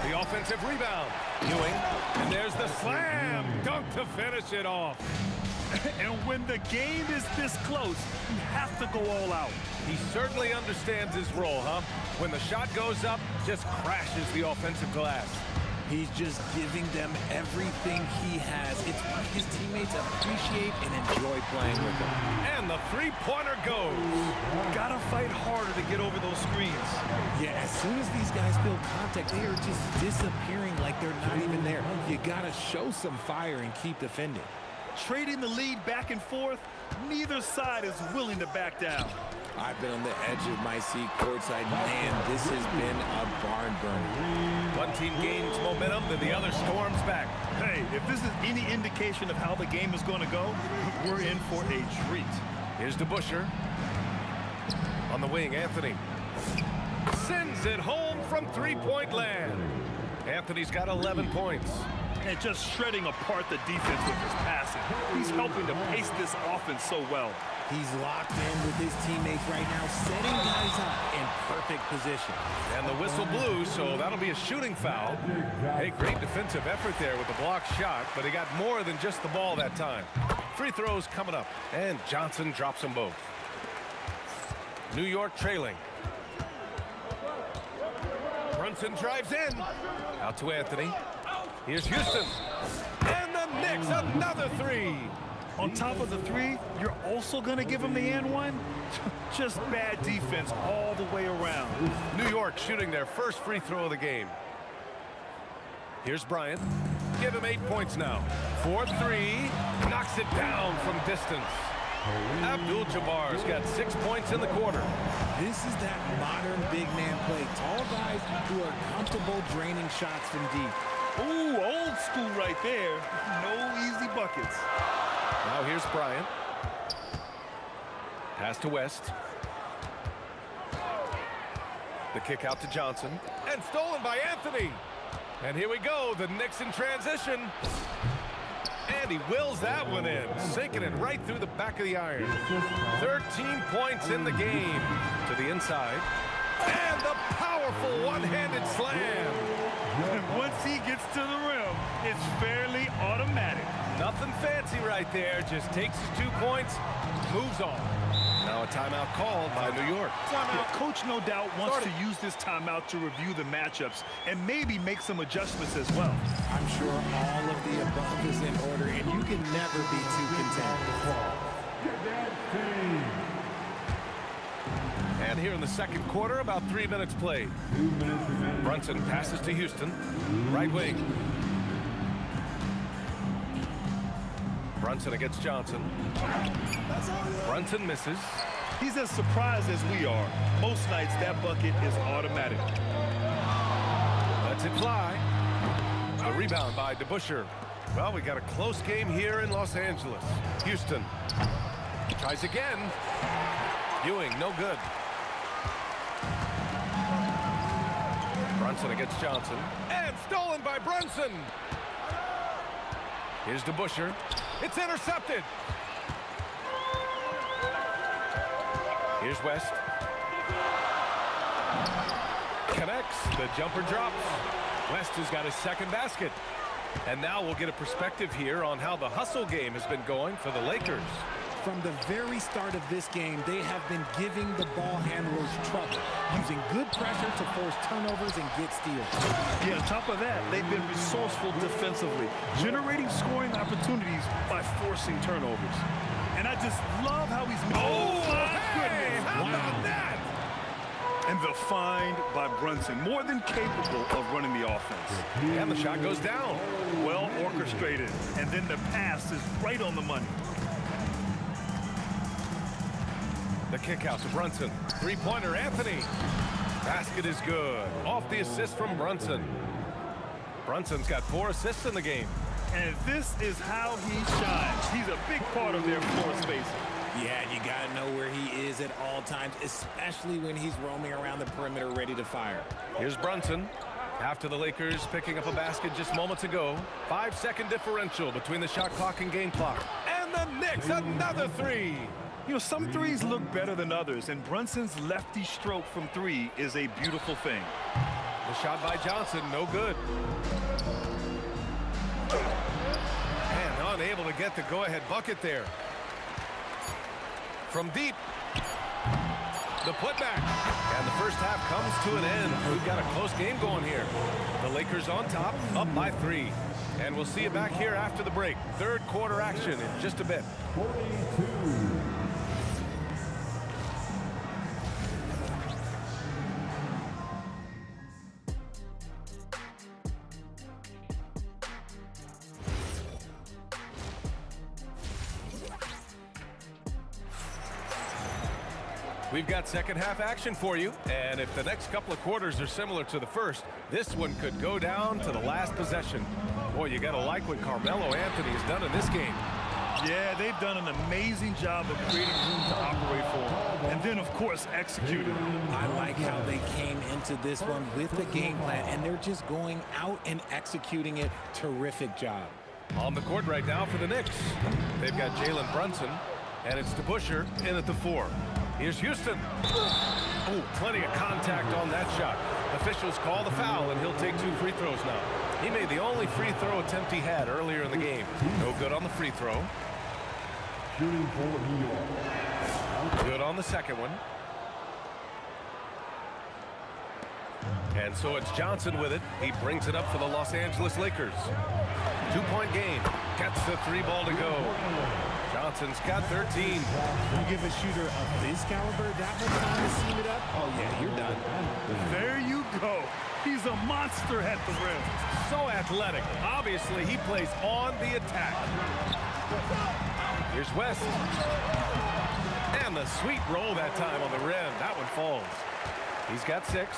The offensive rebound. Ewing, and there's the slam dunk to finish it off. And when the game is this close, you have to go all out. He certainly understands his role, huh? When the shot goes up, just crashes the offensive glass. He's just giving them everything he has. It's what his teammates appreciate and enjoy playing with him. And the three-pointer goes. Gotta fight harder to get over those screens. Yeah, as soon as these guys build contact, they are just disappearing like they're not even there. You gotta show some fire and keep defending. Trading the lead back and forth, neither side is willing to back down. I've been on the edge of my seat courtside. Man, this has been a barn burner. One team gains momentum, then the other storms back. Hey, if this is any indication of how the game is going to go, we're in for a treat. Here's DeBusschere. On the wing, Anthony. Sends it home from three-point land. Anthony's got 11 points. And just shredding apart the defense with his passing. He's helping to pace this offense so well. He's locked in with his teammates right now, setting guys up in perfect position. And the whistle blew, so that'll be a shooting foul. Hey, great defensive effort there with the block shot, but he got more than just the ball that time. Free throws coming up, and Johnson drops them both. New York trailing. Brunson drives in. Out to Anthony. Here's Houston. And the Knicks, another three. On top of the three, you're also going to give him the and one? Just bad defense all the way around. New York shooting their first free throw of the game. Here's Bryant. Give him 8 points now. 4-3. Knocks it down from distance. Abdul-Jabbar's got 6 points in the quarter. This is that modern big man play. Tall guys who are comfortable draining shots from deep. Ooh, old school right there. No easy buckets. Now here's Bryant. Pass to West. The kick out to Johnson. And stolen by Anthony. And here we go, the Knicks in transition. And he wills that one in, sinking it right through the back of the iron. 13 points in the game. To the inside. And the powerful one-handed slam. And once he gets to the rim, it's fairly automatic. Nothing fancy right there. Just takes his 2 points, moves on. Now a timeout called by New York. Yeah, Coach no doubt wants to use this timeout to review the matchups and maybe make some adjustments as well. I'm sure all of the above is in order, and you can never be too content. And here in the second quarter, about 3 minutes played. Brunson passes to Houston. Right wing. Brunson against Johnson. Brunson misses. He's as surprised as we are. Most nights, that bucket is automatic. Lets it fly. A rebound by DeBusschere. Well, we got a close game here in Los Angeles. Houston tries again. Ewing, no good. Brunson against Johnson. And stolen by Brunson. Here's DeBusschere. It's intercepted. Here's West. Connects. The jumper drops. West has got his second basket. And now we'll get a perspective here on how the hustle game has been going for the Lakers. From the very start of this game, they have been giving the ball handlers trouble, using good pressure to force turnovers and get steals. Yeah, on top of that, they've been resourceful defensively, generating scoring opportunities by forcing turnovers. And I just love how he's... Oh, my goodness! How about that? And the find by Brunson, more than capable of running the offense. And the shot goes down. Well orchestrated, and then the pass is right on the money. The kick out to Brunson. Three-pointer, Anthony. Basket is good. Off the assist from Brunson. Brunson's got 4 assists in the game. And this is how he shines. He's a big part of their floor spacing. Yeah, you got to know where he is at all times, especially when he's roaming around the perimeter ready to fire. Here's Brunson. After the Lakers picking up a basket just moments ago. 5-second differential between the shot clock and game clock. And the Knicks, another 3. You know, some threes look better than others, and Brunson's lefty stroke from 3 is a beautiful thing. The shot by Johnson, no good. And unable to get the go-ahead bucket there. From deep. The putback. And the first half comes to an end. We've got a close game going here. The Lakers on top, up by 3. And we'll see you back here after the break. Third quarter action in just a bit. 42. We've got second half action for you, and if the next couple of quarters are similar to the first, this one could go down to the last possession. Boy, you gotta like what Carmelo Anthony has done in this game. Yeah, they've done an amazing job of creating room to operate for him. And then, of course, executing. I like how they came into this one with the game plan, and they're just going out and executing it. Terrific job. On the court right now for the Knicks. They've got Jalen Brunson, and it's DeBusschere in at the 4. Here's Houston. Oh, plenty of contact on that shot. Officials call the foul, and he'll take 2 free throws now. He made the only free throw attempt he had earlier in the game. No good on the free throw. Shooting for New York. Good on the second one. And so it's Johnson with it. He brings it up for the Los Angeles Lakers. 2-point game. Gets the 3 ball to go. Johnson's got 13. You give a shooter of this caliber that much time to seam it up? Oh, yeah, you're done. There you go. He's a monster at the rim. So athletic. Obviously, he plays on the attack. Here's West. And the sweet roll that time on the rim. That one falls. He's got 6.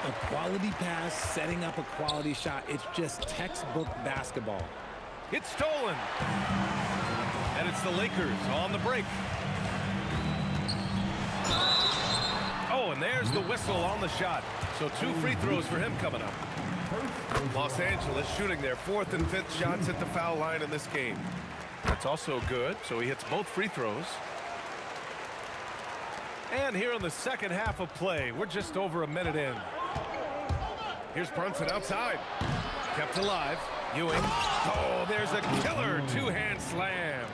A quality pass, setting up a quality shot. It's just textbook basketball. It's stolen. And it's the Lakers on the break. Oh, and there's the whistle on the shot. So 2 free throws for him coming up. Los Angeles shooting their 4th and 5th shots at the foul line in this game. That's also good, so he hits both free throws. And here in the second half of play, we're just over a minute in. Here's Brunson outside. Kept alive. Ewing. Oh, there's a killer 2-hand slam.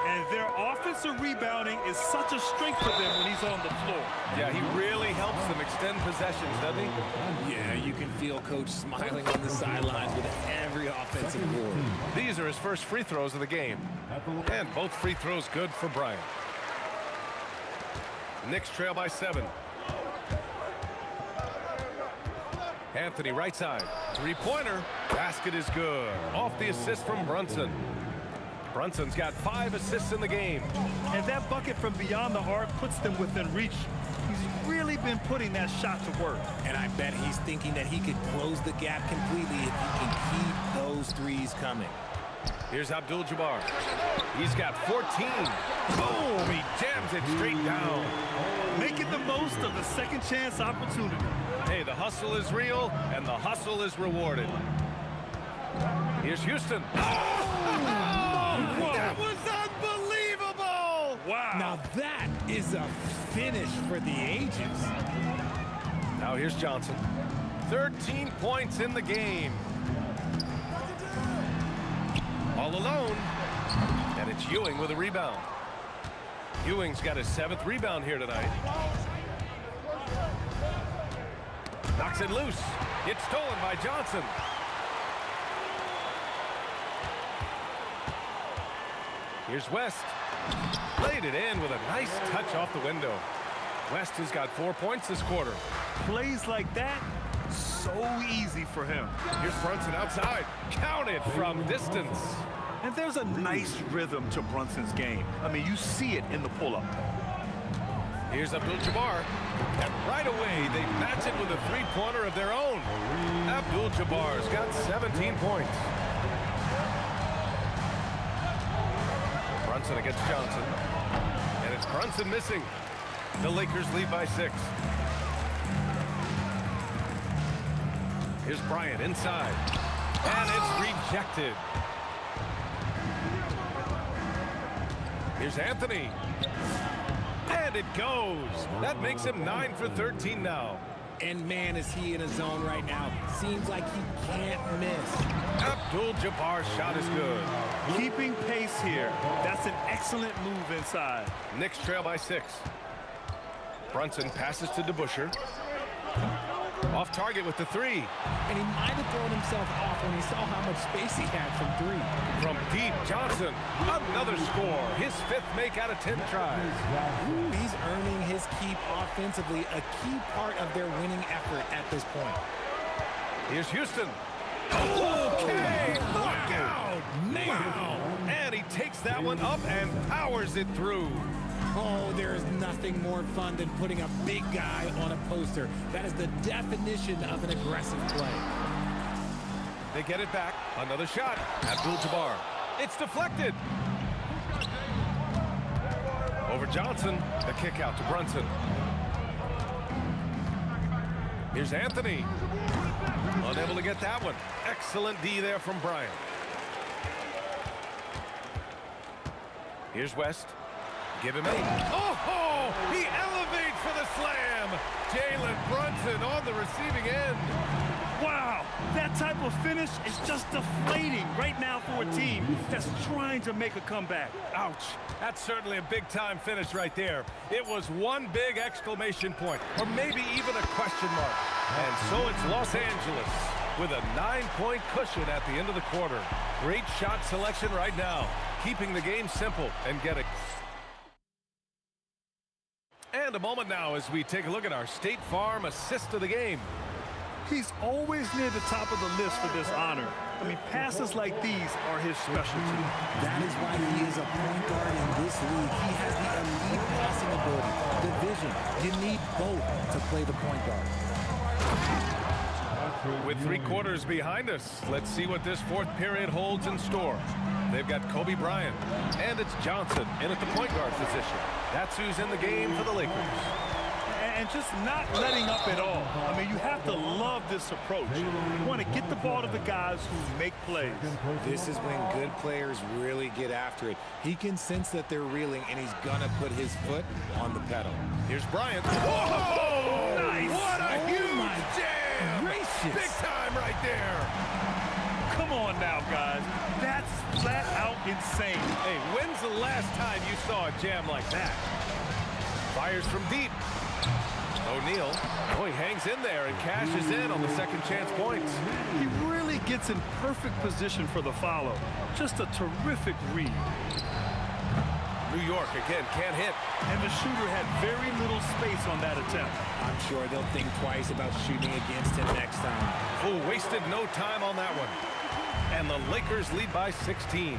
And their offensive rebounding is such a strength for them when he's on the floor. Yeah, he really helps them extend possessions, doesn't he? Yeah, you can feel Coach smiling on the sidelines with every offensive board. These are his first free throws of the game. And both free throws good for Bryant. Knicks trail by 7. Anthony right side. 3-pointer. Basket is good. Off the assist from Brunson. Brunson's got 5 assists in the game. And that bucket from beyond the arc puts them within reach. He's really been putting that shot to work. And I bet he's thinking that he could close the gap completely if he can keep those threes coming. Here's Abdul-Jabbar. He's got 14. Boom! He jams it straight down. Making the most of the second chance opportunity. Hey, the hustle is real, and the hustle is rewarded. Here's Houston. That was unbelievable! Wow. Now that is a finish for the ages. Now here's Johnson. 13 points in the game. All alone. And it's Ewing with a rebound. Ewing's got his 7th rebound here tonight. Knocks it loose. It's stolen by Johnson. Here's West. Laid it in with a nice touch off the window. West has got 4 points this quarter. Plays like that, so easy for him. Here's Brunson outside. Counted from distance. And there's a nice rhythm to Brunson's game. I mean, you see it in the pull-up. Here's Abdul-Jabbar. And right away, they match it with a three-pointer of their own. Abdul-Jabbar's got 17 points. Brunson against Johnson. And it's Brunson missing. The Lakers lead by 6. Here's Bryant inside. And it's rejected. Here's Anthony. And it goes. That makes him 9 for 13 now. And man, is he in a zone right now. Seems like he can't miss. Abdul-Jabbar's shot is good. Keeping pace here. That's an excellent move inside. Knicks trail by 6. Brunson passes to DeBusschere. Off target with the 3. And he might have thrown himself off when he saw how much space he had from 3. From deep, Johnson. Another score. His 5th make out of 10 tries. Ooh, he's earning his keep offensively, a key part of their winning effort at this point. Here's Houston. Okay, look out. Wow. And he takes that one up and powers it through. Oh, there is nothing more fun than putting a big guy on a poster. That is the definition of an aggressive play. They get it back. Another shot. Abdul-Jabbar. It's deflected. Over Johnson. The kick out to Brunson. Here's Anthony. Unable to get that one. Excellent D there from Bryant. Here's West. Give him 8. Oh, he elevates for the slam. Jalen Brunson on the receiving end. Wow, that type of finish is just deflating right now for a team that's trying to make a comeback. Ouch. That's certainly a big-time finish right there. It was one big exclamation point, or maybe even a question mark. And so it's Los Angeles with a 9-point cushion at the end of the quarter. Great shot selection right now, keeping the game simple and getting... And a moment now as we take a look at our State Farm assist of the game. He's always near the top of the list for this honor. I mean, passes like these are his specialty. That is why he is a point guard in this league. He has the elite passing ability, the vision. You need both to play the point guard. With 3 quarters behind us, let's see what this 4th period holds in store. They've got Kobe Bryant, and it's Johnson in at the point guard position. That's who's in the game for the Lakers. And just not letting up at all. I mean, you have to love this approach. You want to get the ball to the guys who make plays. This is when good players really get after it. He can sense that they're reeling, and he's going to put his foot on the pedal. Here's Bryant. Whoa! Nice! What a huge jam! Gracious. Big time right there. Come on now, guys. That's flat out insane. Hey, when's the last time you saw a jam like that? Fires from deep. O'Neal. Oh, he hangs in there and cashes in on the second chance points. He really gets in perfect position for the follow. Just a terrific read. New York again can't hit. And the shooter had very little space on that attempt. I'm sure they'll think twice about shooting against him next time. Oh, wasted no time on that one. And the Lakers lead by 16.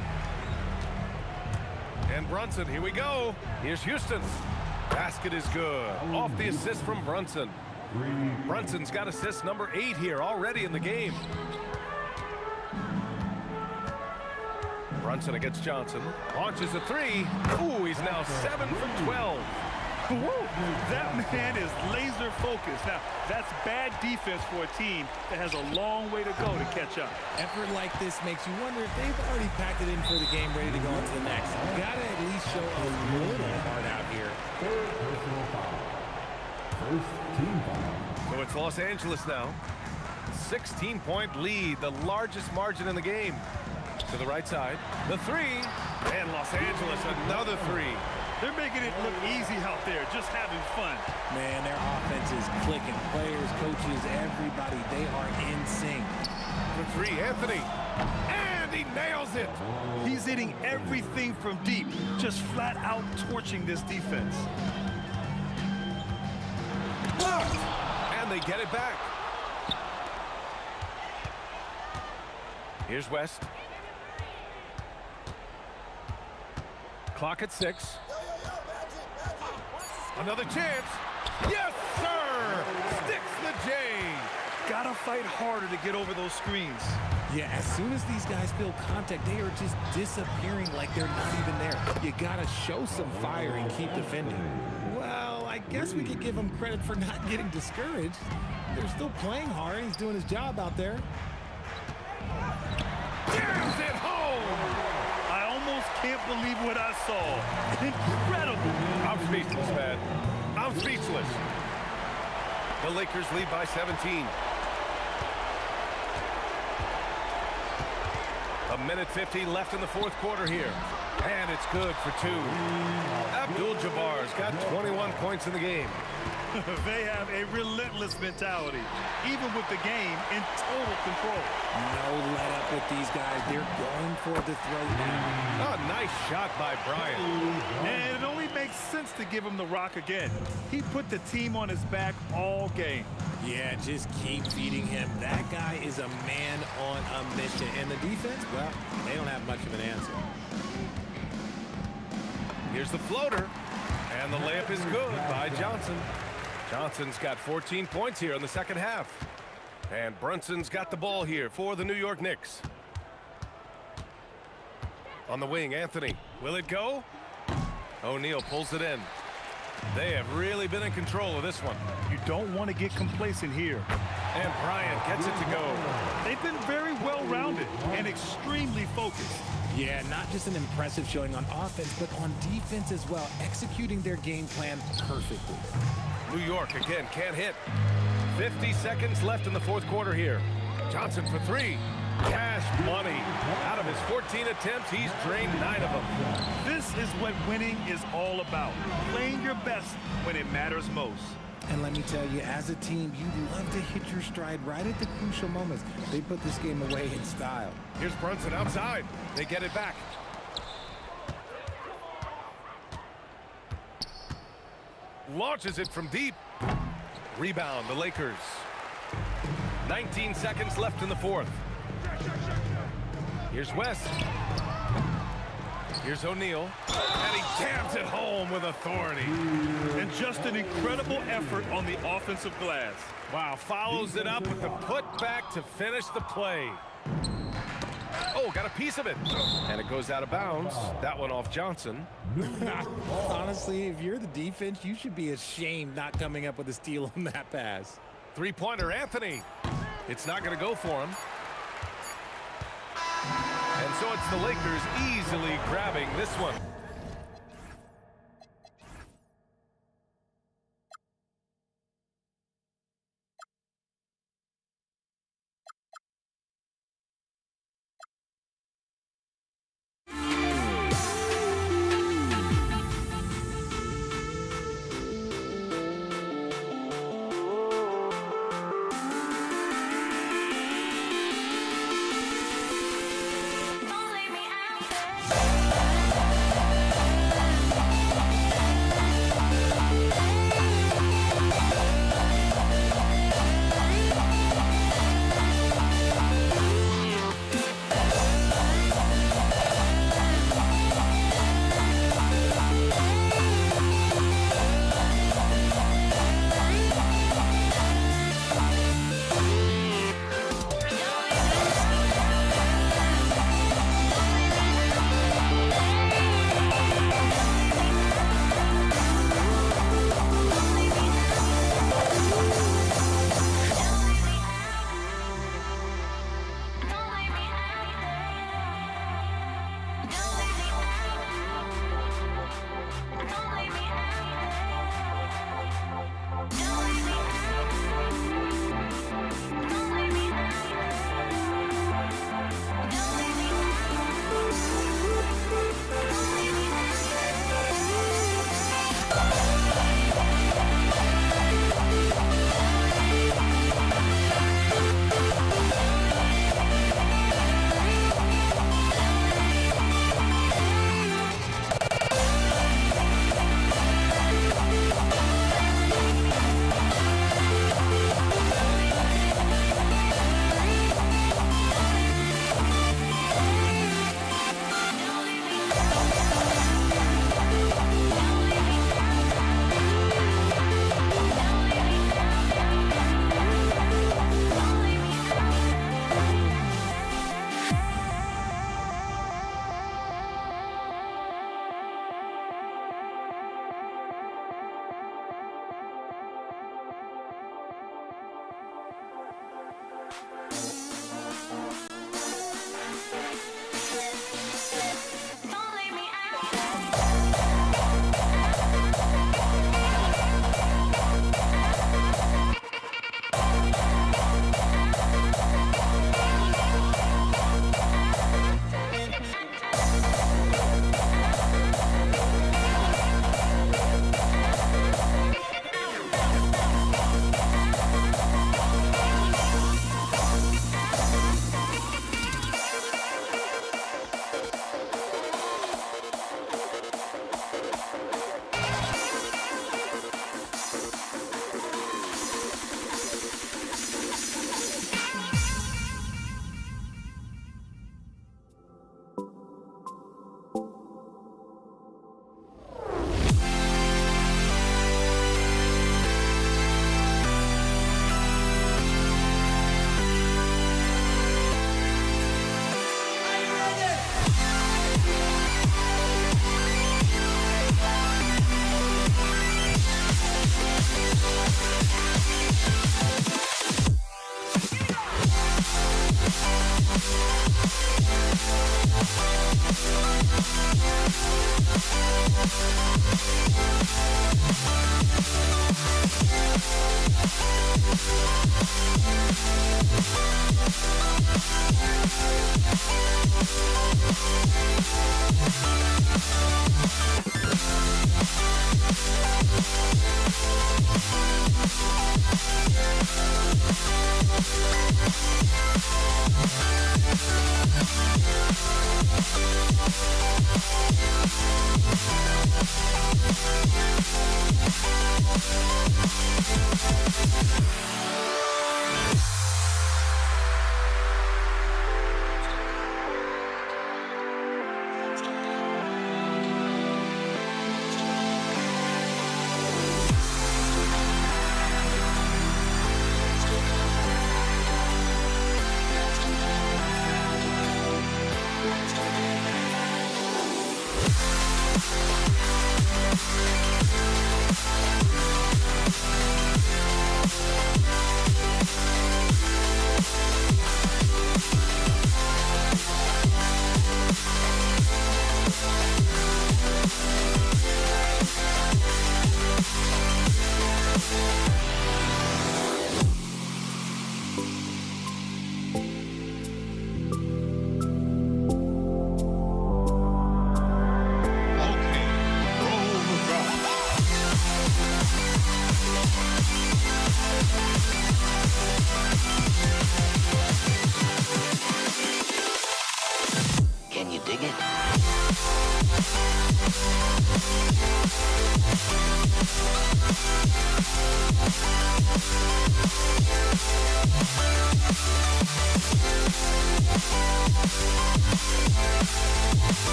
And Brunson, here we go. Here's Houston. Basket is good. Off the assist from Brunson. Brunson's got assist number 8 here already in the game. Brunson against Johnson. Launches a 3. Ooh, he's now 7 for 12. Woo, that man is laser focused. Now, that's bad defense for a team that has a long way to go to catch up. Effort like this makes you wonder if they've already packed it in for the game, ready to go on to the next. You gotta at least show a little heart out here. First team foul. So it's Los Angeles now. 16-point lead, the largest margin in the game. To the right side, the 3, and Los Angeles another 3. They're making it look easy out there, just having fun. Man, their offense is clicking. Players, coaches, everybody, they are in sync. For three, Anthony. And he nails it. He's hitting everything from deep, just flat out torching this defense. Blocked. And they get it back. Here's West. Clock at 6. Another chance. Yes, sir! Sticks the J. Gotta fight harder to get over those screens. Yeah, as soon as these guys feel contact, they are just disappearing like they're not even there. You gotta show some fire and keep defending. Well, I guess we could give him credit for not getting discouraged. They're still playing hard. He's doing his job out there. Jams it home! I almost can't believe what I saw. Incredible! I'm speechless, man. I'm speechless. The Lakers lead by 17. A minute 50 left in the fourth quarter here. And it's good for 2. Abdul-Jabbar's got 21 points in the game. They have a relentless mentality, even with the game in total control. No let up with these guys. They're going for the throw now. A nice shot by Bryant. And it only makes sense to give him the rock again. He put the team on his back all game. Yeah, just keep feeding him. That guy is a man on a mission. And the defense, well, they don't have much of an answer. Here's the floater. And the layup is good by Johnson. Johnson's got 14 points here in the second half. And Brunson's got the ball here for the New York Knicks. On the wing, Anthony. Will it go? O'Neal pulls it in. They have really been in control of this one. You don't want to get complacent here. And Bryant gets it to go. They've been very well-rounded and extremely focused. Yeah, not just an impressive showing on offense, but on defense as well, executing their game plan perfectly. New York again can't hit. 50 seconds left in the fourth quarter here. Johnson for 3. Cash money. Out of his 14 attempts, he's drained 9 of them. This is what winning is all about. Playing your best when it matters most. And let me tell you, as a team, you love to hit your stride right at the crucial moments. They put this game away in style. Here's Brunson outside. They get it back. Launches it from deep. Rebound, the Lakers. 19 seconds left in the fourth. Here's West. Here's O'Neal. And he jams it home with authority. And just an incredible effort on the offensive glass. Wow, follows it up with the putback to finish the play. Oh, got a piece of it. And it goes out of bounds. That one off Johnson. Honestly, if you're the defense, you should be ashamed not coming up with a steal on that pass. Three-pointer, Anthony. It's not going to go for him. And so it's the Lakers easily grabbing this one.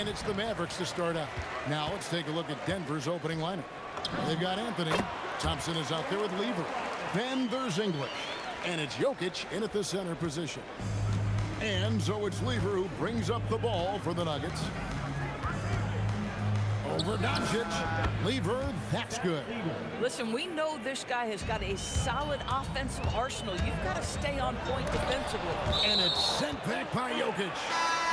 And it's the Mavericks to start out. Now let's take a look at Denver's opening lineup. They've got Anthony. Thompson is out there with Lever. Then there's English. And it's Jokic in at the center position. And so it's Lever who brings up the ball for the Nuggets. Over Doncic. Lever, that's good. Listen, we know this guy has got a solid offensive arsenal. You've got to stay on point defensively. And it's sent back by Jokic.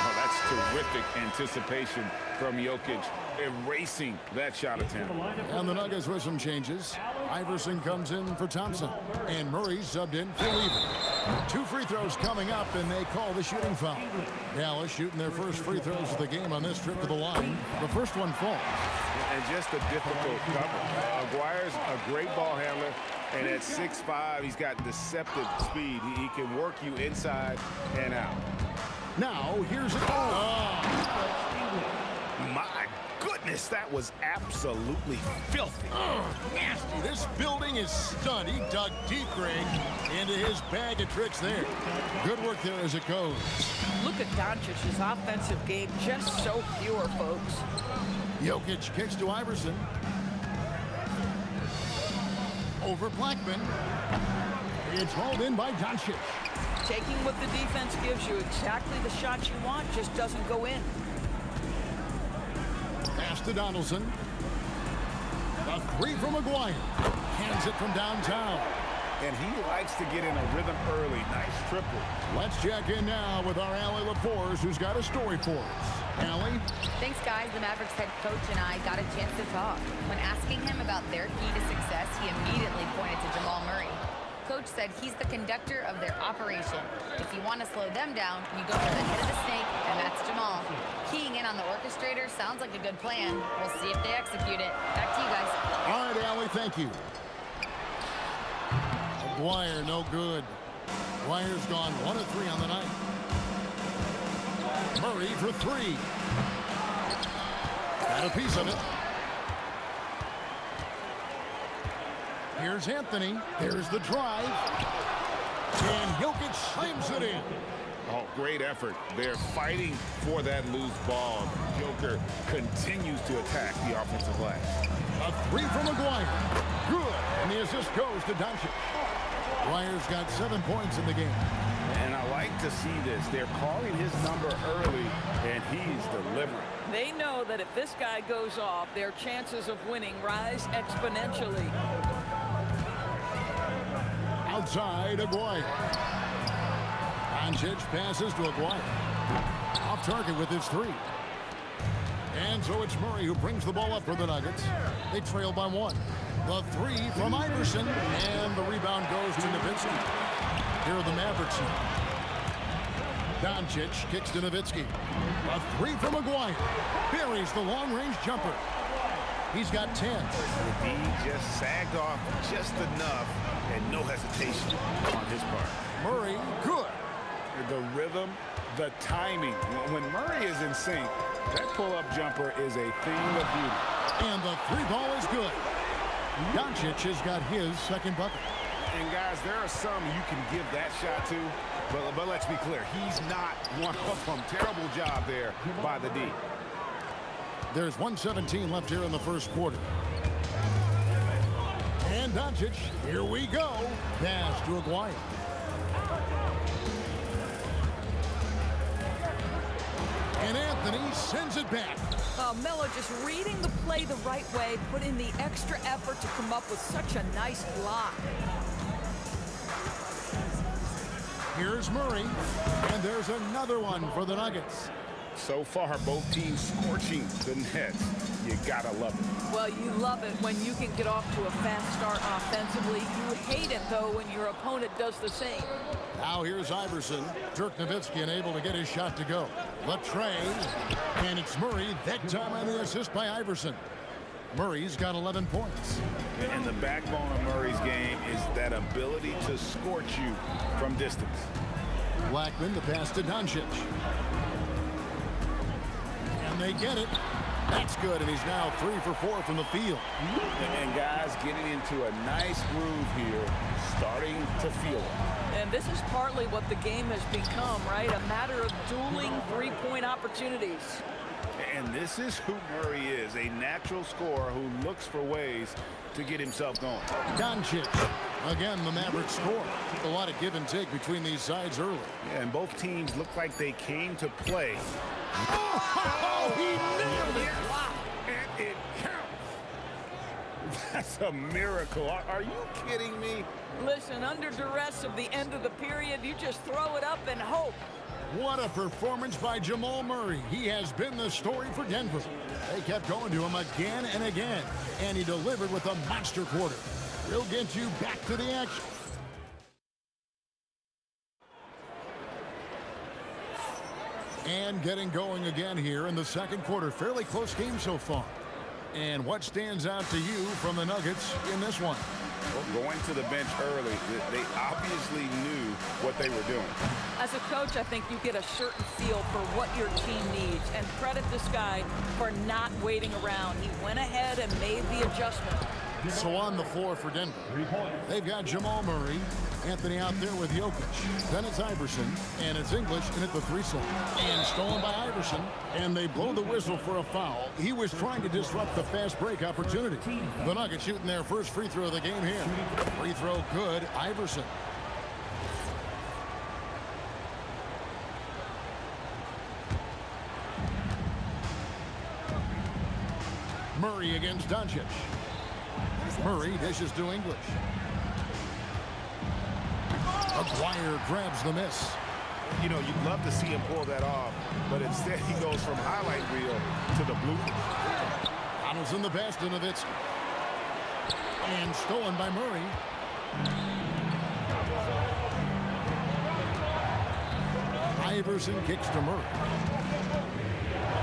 Oh, that's terrific anticipation from Jokic, erasing that shot attempt. And the Nuggets with some changes. Iverson comes in for Thompson. And Murray subbed in for Lever. 2 free throws coming up, and they call the shooting foul. Dallas shooting their first free throws of the game on this trip to the line. The first one falls. And just a difficult cover. Aguirre's a great ball handler, and at 6'5", he's got deceptive speed. He can work you inside and out. Now, here's it. My goodness, that was absolutely filthy. Nasty. This building is stunned. He dug deep, Greg, into his bag of tricks there. Good work there as it goes. Look at Doncic's offensive game, just so pure, folks. Jokic kicks to Iverson. Over Blackman. It's hauled in by Doncic. Taking what the defense gives you, exactly the shot you want, just doesn't go in. Pass to Donaldson. A 3 from Maguire. Hands it from downtown. And he likes to get in a rhythm early. Nice triple. Let's check in now with our Allie LaForce, who's got a story for us. Allie? Thanks, guys. The Mavericks head coach and I got a chance to talk. When asking him about their key to success, he immediately pointed to Jamal Murray. Coach said he's the conductor of their operation. If you want to slow them down, you go for the head of the snake, and that's Jamal. Keying in on the orchestrator sounds like a good plan. We'll see if they execute it. Back to you guys. All right, Allie, thank you. Maguire, no good. Maguire's gone 1 of 3 on the night. Murray for 3. Got a piece of it. Here's Anthony. There's the drive. And Jokic slams it in. Oh, great effort. They're fighting for that loose ball. Joker continues to attack the offensive glass. A 3 from Maguire. Good. And the assist goes to Doncic. Maguire's got 7 points in the game. And I like to see this. They're calling his number early, and he's delivering. They know that if this guy goes off, their chances of winning rise exponentially. Outside, Aguirre. Doncic passes to Aguirre. Off target with his 3. And so it's Murray who brings the ball up for the Nuggets. They trail by 1. The 3 from Iverson. And the rebound goes to Nowitzki. Here are the Mavericks. Doncic kicks to Nowitzki. A 3 from Aguirre. Buries the long-range jumper. He's got 10. He just sagged off just enough, and no hesitation on his part. Murray, good. The rhythm, the timing. When Murray is in sync, that pull-up jumper is a thing of beauty. And the 3 ball is good. Doncic has got his second bucket. And guys, there are some you can give that shot to, but let's be clear, he's not one of them. Terrible job there by the D. There's 1:17 left here in the first quarter. And Doncic, here we go. Pass to Aguirre. And Anthony sends it back. Melo just reading the play the right way, put in the extra effort to come up with such a nice block. Here's Murray, and there's another one for the Nuggets. So far, both teams scorching the nets. You gotta love it. Well, you love it when you can get off to a fast start offensively. You hate it, though, when your opponent does the same. Now here's Iverson. Dirk Nowitzki unable to get his shot to go. The tray, and it's Murray. That time on the assist by Iverson. Murray's got 11 points. And the backbone of Murray's game is that ability to scorch you from distance. Blackman, the pass to Doncic. And they get it. That's good, and he's now 3 for 4 from the field. And guys getting into a nice groove here, starting to feel it. And this is partly what the game has become, right? A matter of dueling three-point opportunities. And this is who Murray is, a natural scorer who looks for ways to get himself going. Doncic. Again, the Mavericks score. A lot of give and take between these sides early. Yeah, and both teams look like they came to play. Oh, he nailed it! And it counts. That's a miracle. Are you kidding me? Listen, under duress of the end of the period, you just throw it up and hope. What a performance by Jamal Murray. He has been the story for Denver. They kept going to him again and again, and he delivered with a monster quarter. We'll get you back to the action. And getting going again here in the second quarter. Fairly close game so far. And what stands out to you from the Nuggets in this one? Well, going to the bench early, they obviously knew what they were doing. As a coach, I think you get a certain feel for what your team needs. And credit this guy for not waiting around. He went ahead and made the adjustment. So on the floor for Denver, they've got Jamal Murray, Anthony out there with Jokic. Then it's Iverson, and it's English in at the 3 slot. And stolen by Iverson, and they blow the whistle for a foul. He was trying to disrupt the fast break opportunity. The Nuggets shooting their first free throw of the game here. Free throw good, Iverson. Murray against Doncic. Murray dishes to English. Aguirre grabs the miss. You know, you'd love to see him pull that off, but instead he goes from highlight reel to the blue. Donaldson the pass to Nowitzki. And stolen by Murray. Iverson kicks to Murray.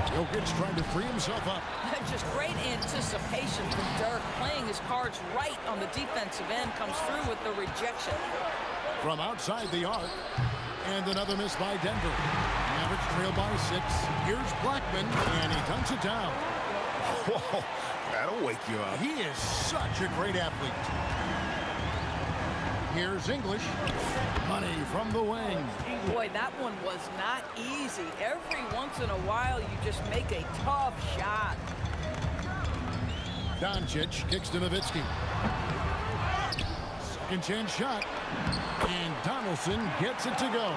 Jokic trying to free himself up. Just great anticipation from Dirk, playing his cards right on the defensive end, comes through with the rejection. From outside the arc, and another miss by Denver. Mavericks trail by 6. Here's Blackman, and he dunks it down. Whoa, that'll wake you up. He is such a great athlete. Here's English. Money from the wing. Boy, that one was not easy. Every once in a while, you just make a tough shot. Doncic kicks to Nowitzki. Second chance shot. And Donaldson gets it to go.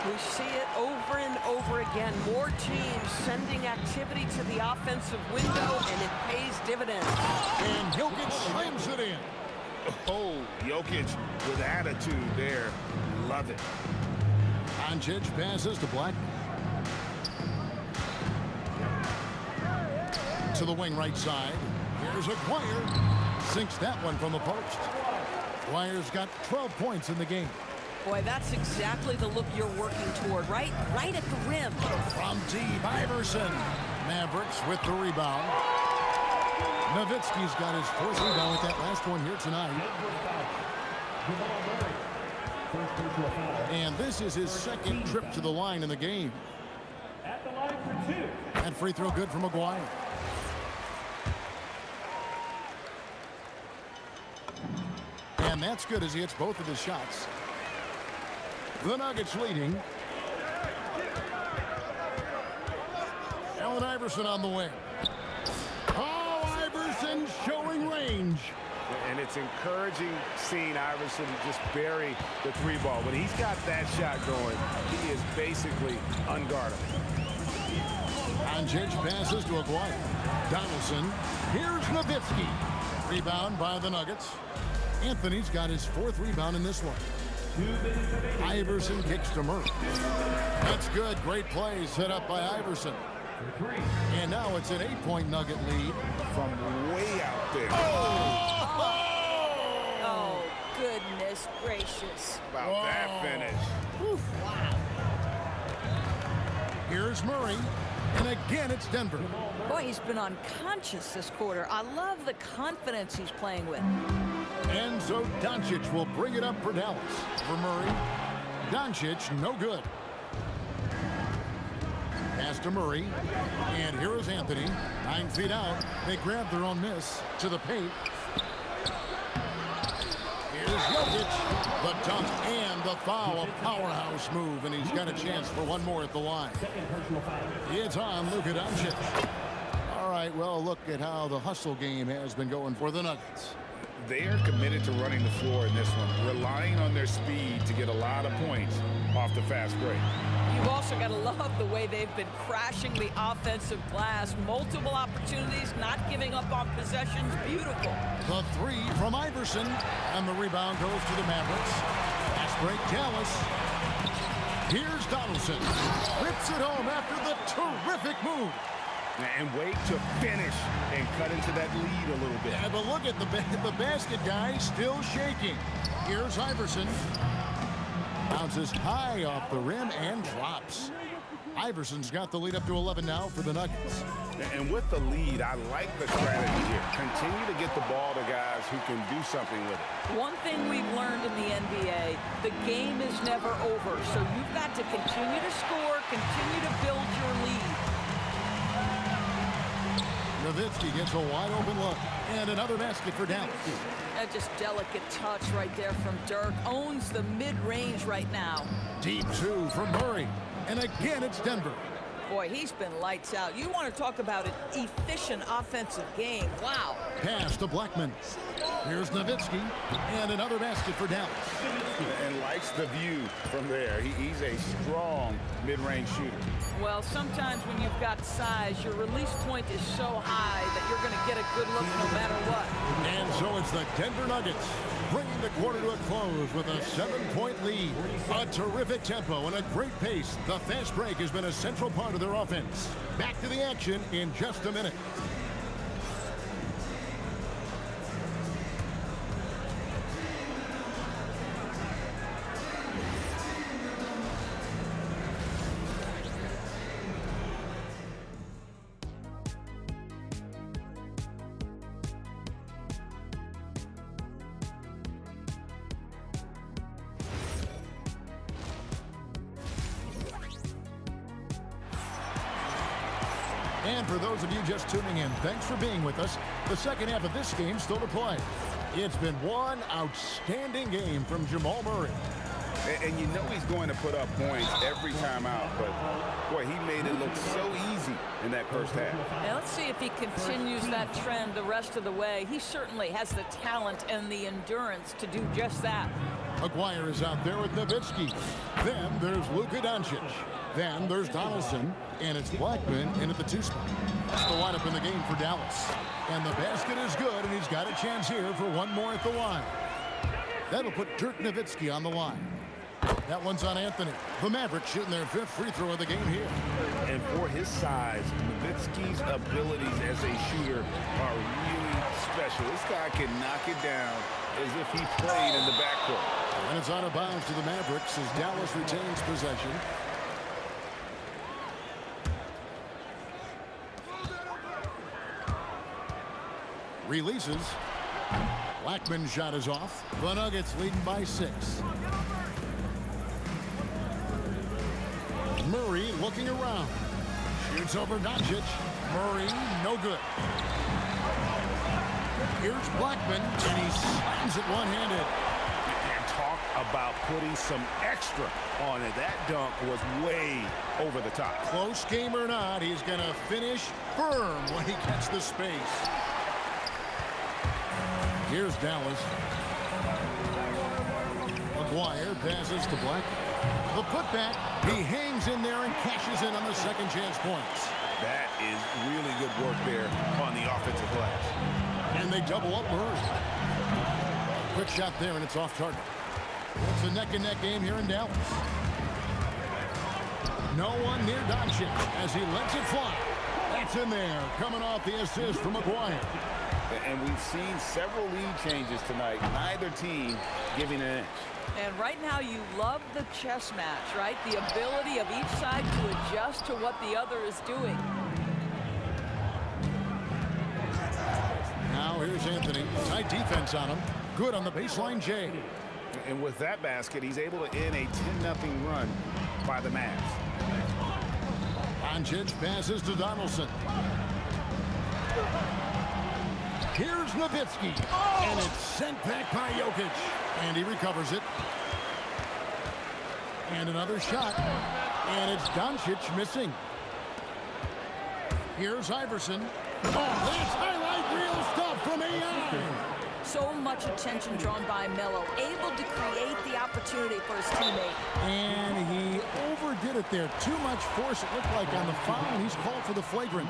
We see it over and over again. More teams sending activity to the offensive window, and it pays dividends. And Jokic slams it in. Oh, Jokic with attitude there. Love it. Doncic passes to Blackman. To the wing right side. Here's Aguirre. Sinks that one from the post. Aguirre's got 12 points in the game. Boy, that's exactly the look you're working toward, right? Right at the rim. From deep, Iverson. Mavericks with the rebound. Nowitzki's got his 4th rebound with that last one here tonight. And this is his 2nd trip to the line in the game. At the line for 2. That free throw good from Aguirre. And that's good as he hits both of his shots. The Nuggets leading. Allen Iverson on the wing. Oh, Iverson showing range. And it's encouraging seeing Iverson just bury the 3 ball. When he's got that shot going, he is basically unguardable. Doncic passes to Aguirre. Donaldson. Here's Nowitzki. Rebound by the Nuggets. Anthony's got his 4th rebound in this one. Iverson kicks to Murray. That's good. Great play set up by Iverson. And now it's an 8-point Nugget lead from way out there. Oh, goodness gracious. About that finish. Wow. Here's Murray. And again, it's Denver. Boy, he's been unconscious this quarter. I love the confidence he's playing with. And so Doncic will bring it up for Dallas. For Murray. Doncic, no good. Pass to Murray. And here is Anthony. 9 feet out. They grab their own miss to the paint. Here's Jokic. The dunk and the foul. A powerhouse move, and he's got a chance for one more at the line. It's on Luka Doncic. All right, well, look at how the hustle game has been going for the Nuggets. They are committed to running the floor in this one, relying on their speed to get a lot of points off the fast break. You've also got to love the way they've been crashing the offensive glass. Multiple opportunities, not giving up on possessions. Beautiful. The three from Iverson, and the rebound goes to the Mavericks. Fast break, Dallas. Here's Donaldson. Rips it home after the terrific move. And wait to finish and cut into that lead a little bit. Yeah, but look at the basket guy still shaking. Here's Iverson. Bounces high off the rim and drops. Iverson's got the lead up to 11 now for the Nuggets. And with the lead, I like the strategy here. Continue to get the ball to guys who can do something with it. One thing we've learned in the NBA, the game is never over. So you've got to continue to score, continue to build your lead. Nowitzki gets a wide open look. And another basket for Dallas. That just delicate touch right there from Dirk. Owns the mid-range right now. Deep two from Murray. And again, it's Denver. Boy, he's been lights out. You want to talk about an efficient offensive game. Wow. Pass to Blackman. Here's Nowitzki. And another basket for Dallas. And likes the view from there. He's a strong mid-range shooter. Well, sometimes when you've got size, your release point is so high that you're going to get a good look no matter what. And so it's the Denver Nuggets bringing the quarter to a close with a 7-point lead. A terrific tempo and a great pace. The fast break has been a central part of their offense. Back to the action in just a minute. And for those of you just tuning in, thanks for being with us. The second half of this game still to play. It's been one outstanding game from Jamal Murray. And you know he's going to put up points every time out, but boy, he made it look so easy in that first half. Now let's see if he continues that trend the rest of the way. He certainly has the talent and the endurance to do just that. McGuire is out there with Nowitzki. Then there's Luka Doncic. Then there's Donaldson, and it's Blackman in at the 2 spot. That's the lineup in the game for Dallas. And the basket is good, and he's got a chance here for one more at the line. That'll put Dirk Nowitzki on the line. That one's on Anthony. The Mavericks shooting their 5th free throw of the game here. And for his size, Nowitzki's abilities as a shooter are really special. This guy can knock it down as if he played in the backcourt. And it's out of bounds to the Mavericks as Dallas retains possession. Releases. Blackman's shot is off. The Nuggets leading by 6. Murray looking around. Shoots over Doncic. Murray, no good. Here's Blackman, and he slams it one-handed. And talk about putting some extra on it. That dunk was way over the top. Close game or not, he's going to finish firm when he gets the space. Here's Dallas. McGuire passes to Blackman. The putback, he hangs in there and cashes in on the second chance points. That is really good work there on the offensive glass. And they double up Murray. Quick shot there, and it's off target. It's a neck-and-neck game here in Dallas. No one near Doncic as he lets it fly. That's in there, coming off the assist from McGuire. And we've seen several lead changes tonight. Neither team giving an inch. And right now you love the chess match, right? The ability of each side to adjust to what the other is doing. Now here's Anthony. Tight defense on him. Good on the baseline, Jay. And with that basket, he's able to end a 10-0 run by the Mavs. Doncic passes to Donaldson. Here's Nowitzki. And it's sent back by Jokic. And he recovers it. And another shot. And it's Doncic missing. Here's Iverson. Oh, that's highlight reel stuff from AI. So much attention drawn by Melo, able to create the opportunity for his teammate. And he overdid it there. Too much force, it looked like, on the foul, and he's called for the flagrant.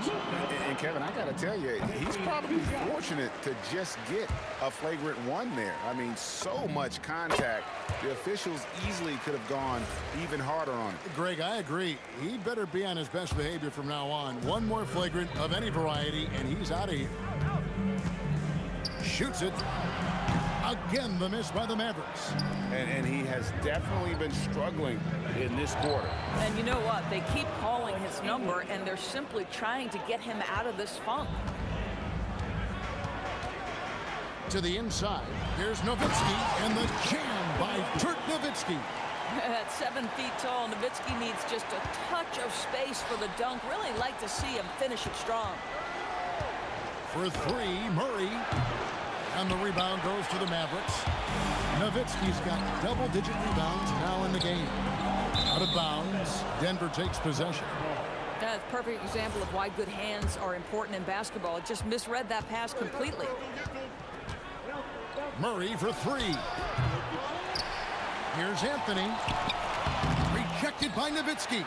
And Kevin, I got to tell you, he's probably fortunate to just get a flagrant one there. I mean, so much contact. The officials easily could have gone even harder on it. Greg, I agree. He better be on his best behavior from now on. One more flagrant of any variety, and he's out of here. Shoots it. Again, the miss by the Mavericks. And he has definitely been struggling in this quarter. And you know what? They keep calling his number, and they're simply trying to get him out of this funk. To the inside. Here's Nowitzki, and the jam by Dirk Nowitzki. At 7 feet tall, Nowitzki needs just a touch of space for the dunk. Really like to see him finish it strong. For three, Murray. And the rebound goes to the Mavericks. Nowitzki's got double-digit rebounds now in the game. Out of bounds, Denver takes possession. That's a perfect example of why good hands are important in basketball. It just misread that pass completely. Murray for three. Here's Anthony. Rejected by Nowitzki.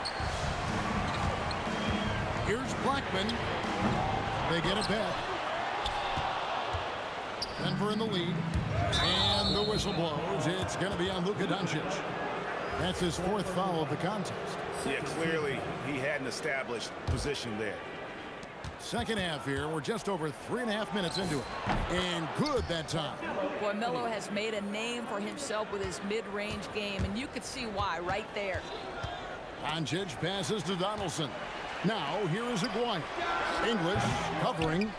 Here's Blackman. They get it back. Denver in the lead. And the whistle blows. It's going to be on Luka Doncic. That's his fourth foul of the contest. Yeah, clearly he hadn't established position there. Second half here. We're just over 3.5 minutes into it. And good that time. Boy, Melo has made a name for himself with his mid-range game, and you could see why right there. Doncic passes to Donaldson. Now, here is Aguirre. English covering.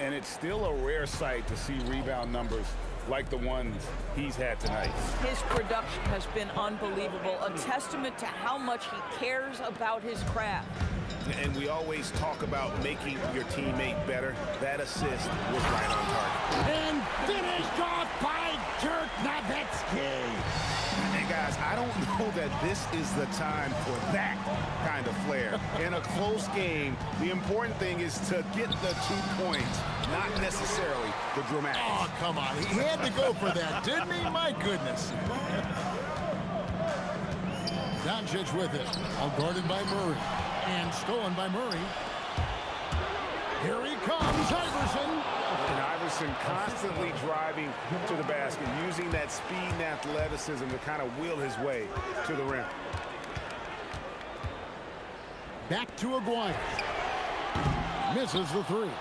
And it's still a rare sight to see rebound numbers like the ones he's had tonight. His production has been unbelievable, a testament to how much he cares about his craft. And we always talk about making your teammate better. That assist was right on target. And finished off by Dirk Nowitzki. And guys, I don't know that this is the time for that kind of flair. In a close game, the important thing is to get the 2 points, not necessarily the dramatic. Oh, come on. He had to go for that, didn't he? My goodness. Doncic with it. All guarded by Murray. And stolen by Murray. Here he comes, Iverson. And Iverson constantly driving to the basket, using that speed and athleticism to kind of wheel his way to the rim. Back to Aguirre. Misses the three.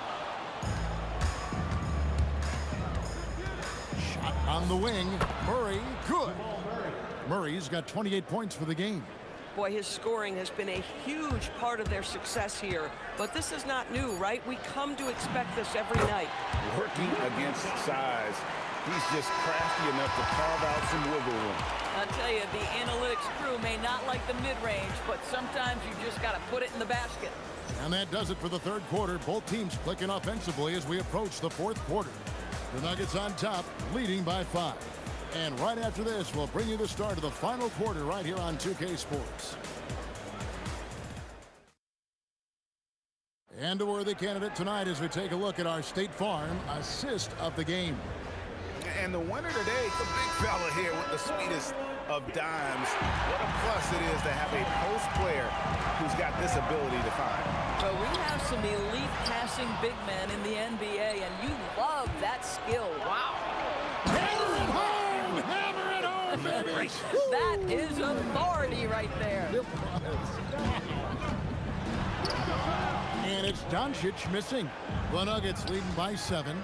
Shot on the wing. Murray, good. Murray's got 28 points for the game. Boy, his scoring has been a huge part of their success here. But this is not new, right? We come to expect this every night. Working against size, he's just crafty enough to carve out some wiggle room. I'll tell you, the analytics crew may not like the mid-range, but sometimes you just got to put it in the basket. And that does it for the third quarter. Both teams clicking offensively as we approach the fourth quarter. The Nuggets on top, leading by 5. And right after this, we'll bring you the start of the final quarter right here on 2K Sports. And a worthy candidate tonight as we take a look at our State Farm assist of the game. And the winner today, the big fella here with the sweetest of dimes. What a plus it is to have a post player who's got this ability to find. Well, we have some elite passing big men in the NBA, and you love that skill. Wow. Hammer it home! Hammer it home, baby! That is authority right there. And it's Doncic missing. The Nuggets leading by 7.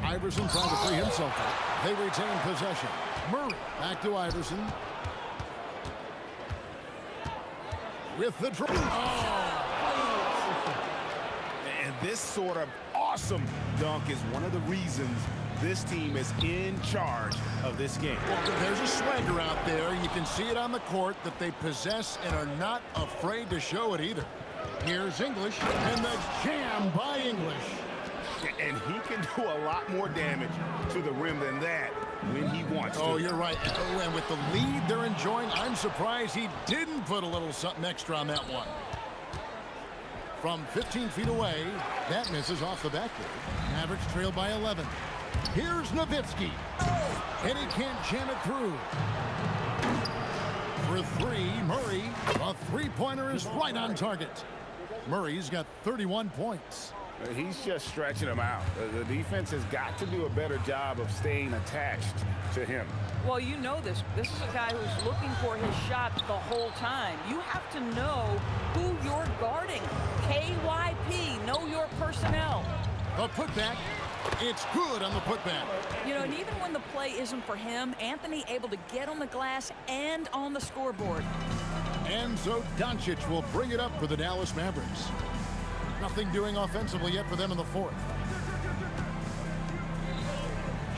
Iverson trying to free himself up. They retain possession. Murray back to Iverson. With the draw. And this sort of awesome dunk is one of the reasons this team is in charge of this game. There's a swagger out there. You can see it on the court that they possess and are not afraid to show it either. Here's English, and the jam by English. And he can do a lot more damage to the rim than that when he wants to. Oh, you're right. Oh, and with the lead they're enjoying, I'm surprised he didn't put a little something extra on that one. From 15 feet away, that misses off the backboard. Mavericks trail by 11. Here's Nowitzki. And he can't jam it through. For three, Murray. A three-pointer is right on target. Murray's got 31 points. He's just stretching him out. The defense has got to do a better job of staying attached to him. Well, you know this. This is a guy who's looking for his shot the whole time. You have to know who you're guarding. KYP, know your personnel. A putback. It's good on the putback. You know, and even when the play isn't for him, Anthony able to get on the glass and on the scoreboard. And so Doncic will bring it up for the Dallas Mavericks. Nothing doing offensively yet for them in the fourth.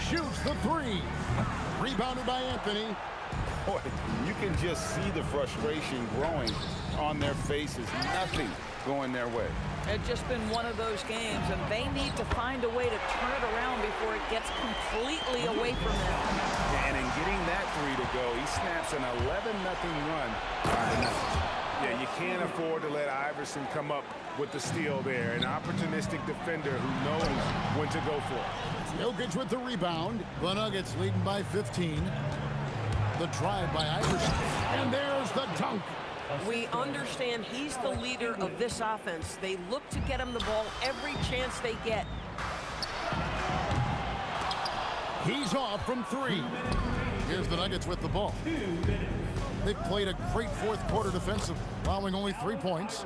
Shoots the three. Rebounded by Anthony. Boy, you can just see the frustration growing on their faces. Nothing going their way. It's just been one of those games, and they need to find a way to turn it around before it gets completely away from them. And in getting that three to go, he snaps an 11-0 run. Yeah, you can't afford to let Iverson come up with the steal there. An opportunistic defender who knows when to go for it. Jokic with the rebound. The Nuggets leading by 15. The drive by Iverson. And there's the dunk. We understand he's the leader of this offense. They look to get him the ball every chance they get. He's off from three. Here's the Nuggets with the ball. They've played a great fourth quarter defensive, allowing only 3 points.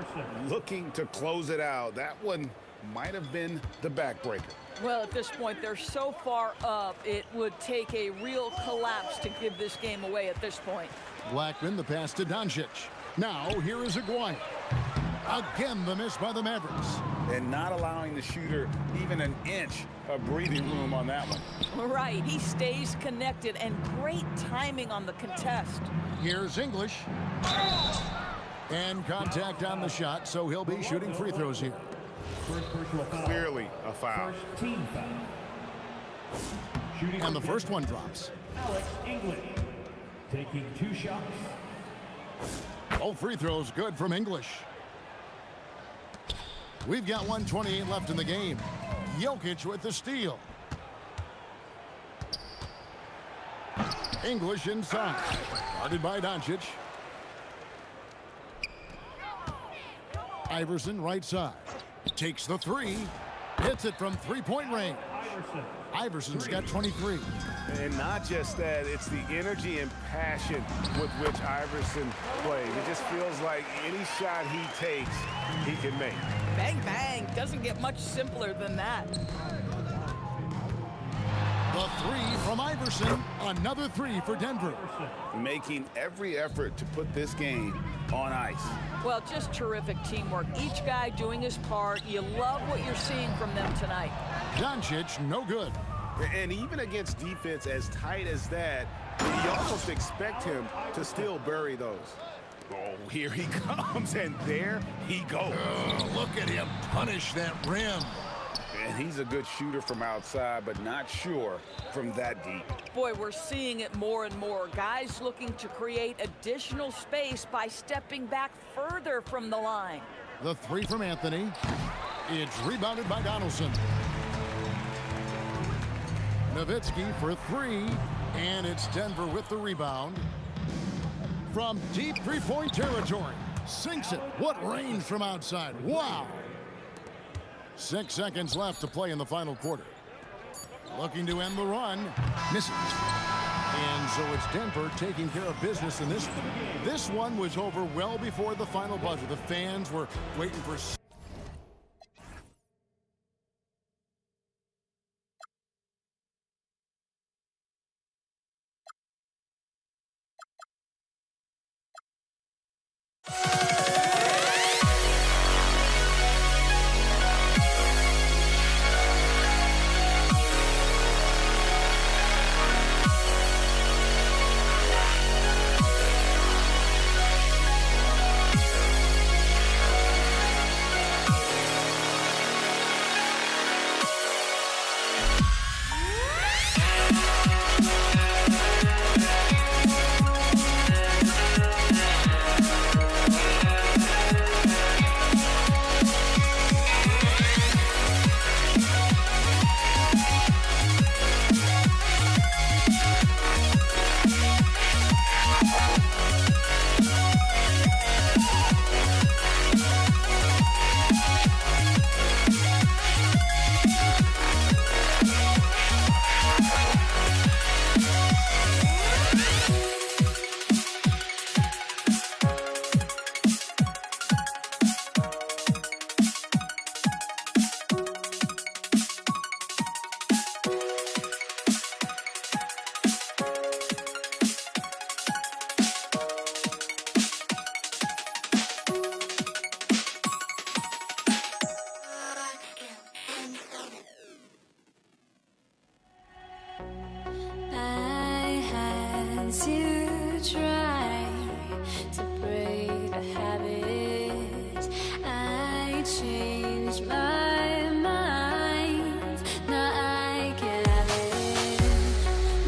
Looking to close it out. That one might have been the backbreaker. Well, at this point, they're so far up, it would take a real collapse to give this game away at this point. Blackman, the pass to Doncic. Now, here is Aguirre. Again, the miss by the Mavericks. And not allowing the shooter even an inch of breathing room on that one. Right, he stays connected, and great timing on the contest. Here's English. And contact on the shot, so he'll be shooting free throws here. Clearly a foul. Team foul. And the first one drops. Alex English taking 2 shots. All free throws good from English. We've got 1:28 left in the game. Jokic with the steal. English inside. Guarded by Doncic. Iverson right side. Takes the three. Hits it from three-point range. Iverson's got 23. And not just that, it's the energy and passion with which Iverson plays. It just feels like any shot he takes, he can make. Bang, bang. Doesn't get much simpler than that. The three from Iverson. Another three for Denver. Making every effort to put this game on ice. Well, just terrific teamwork. Each guy doing his part. You love what you're seeing from them tonight. Doncic, no good. And even against defense as tight as that, you almost expect him to still bury those. Oh, here he comes, and there he goes. Look at him punish that rim. And he's a good shooter from outside, but not sure from that deep. Boy, we're seeing it more and more. Guys looking to create additional space by stepping back further from the line. The three from Anthony. It's rebounded by Donaldson. Nowitzki for three, and it's Denver with the rebound. From deep three-point territory. Sinks it. What range from outside. Wow. 6 seconds left to play in the final quarter. Looking to end the run. Misses. And so it's Denver taking care of business in this one. This one was over well before the final buzzer. The fans were waiting for changed my mind. Now I can have it.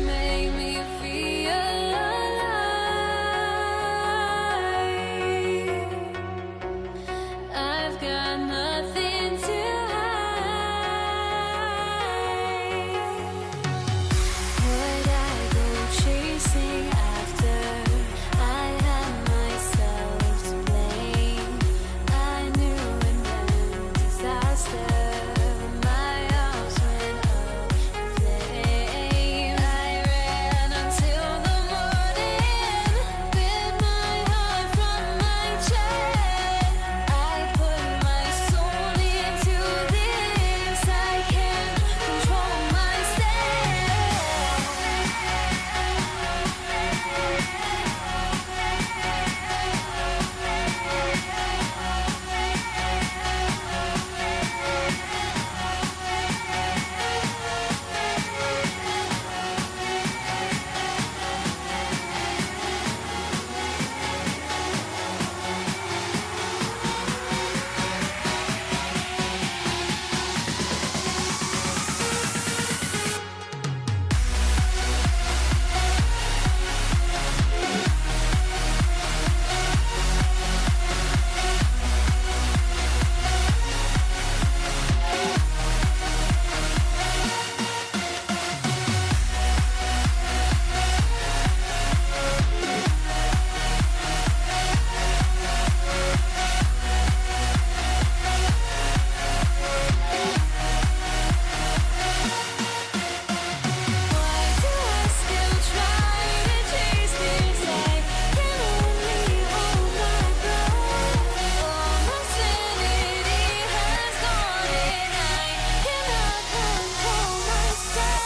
Make me feel alive. I've got nothing to would I go chasing after I had myself to blame? I knew it meant disaster. My arms went up in flames. I ran until the morning, bit my heart from my chest. I put my soul into this. I can't control myself. Why do I still try to chase this? I can only hold my breath. All my sanity has gone and I cannot control myself.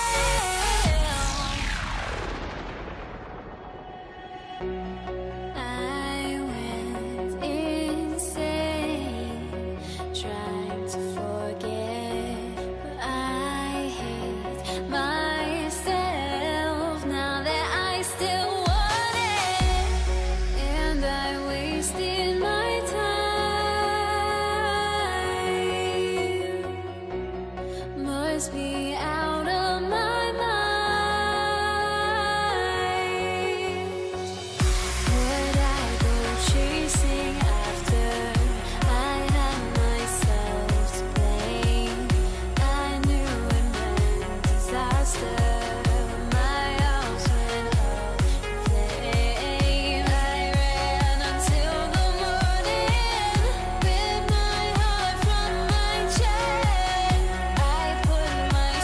I went insane trying to forget, but I hate myself now that I still want it, and I wasted my time. Must be out of my mind. Would I go chasing after I had myself to blame? I knew it meant disaster. My arms went up in flames. I ran until the morning, bit my heart from my chest. I put my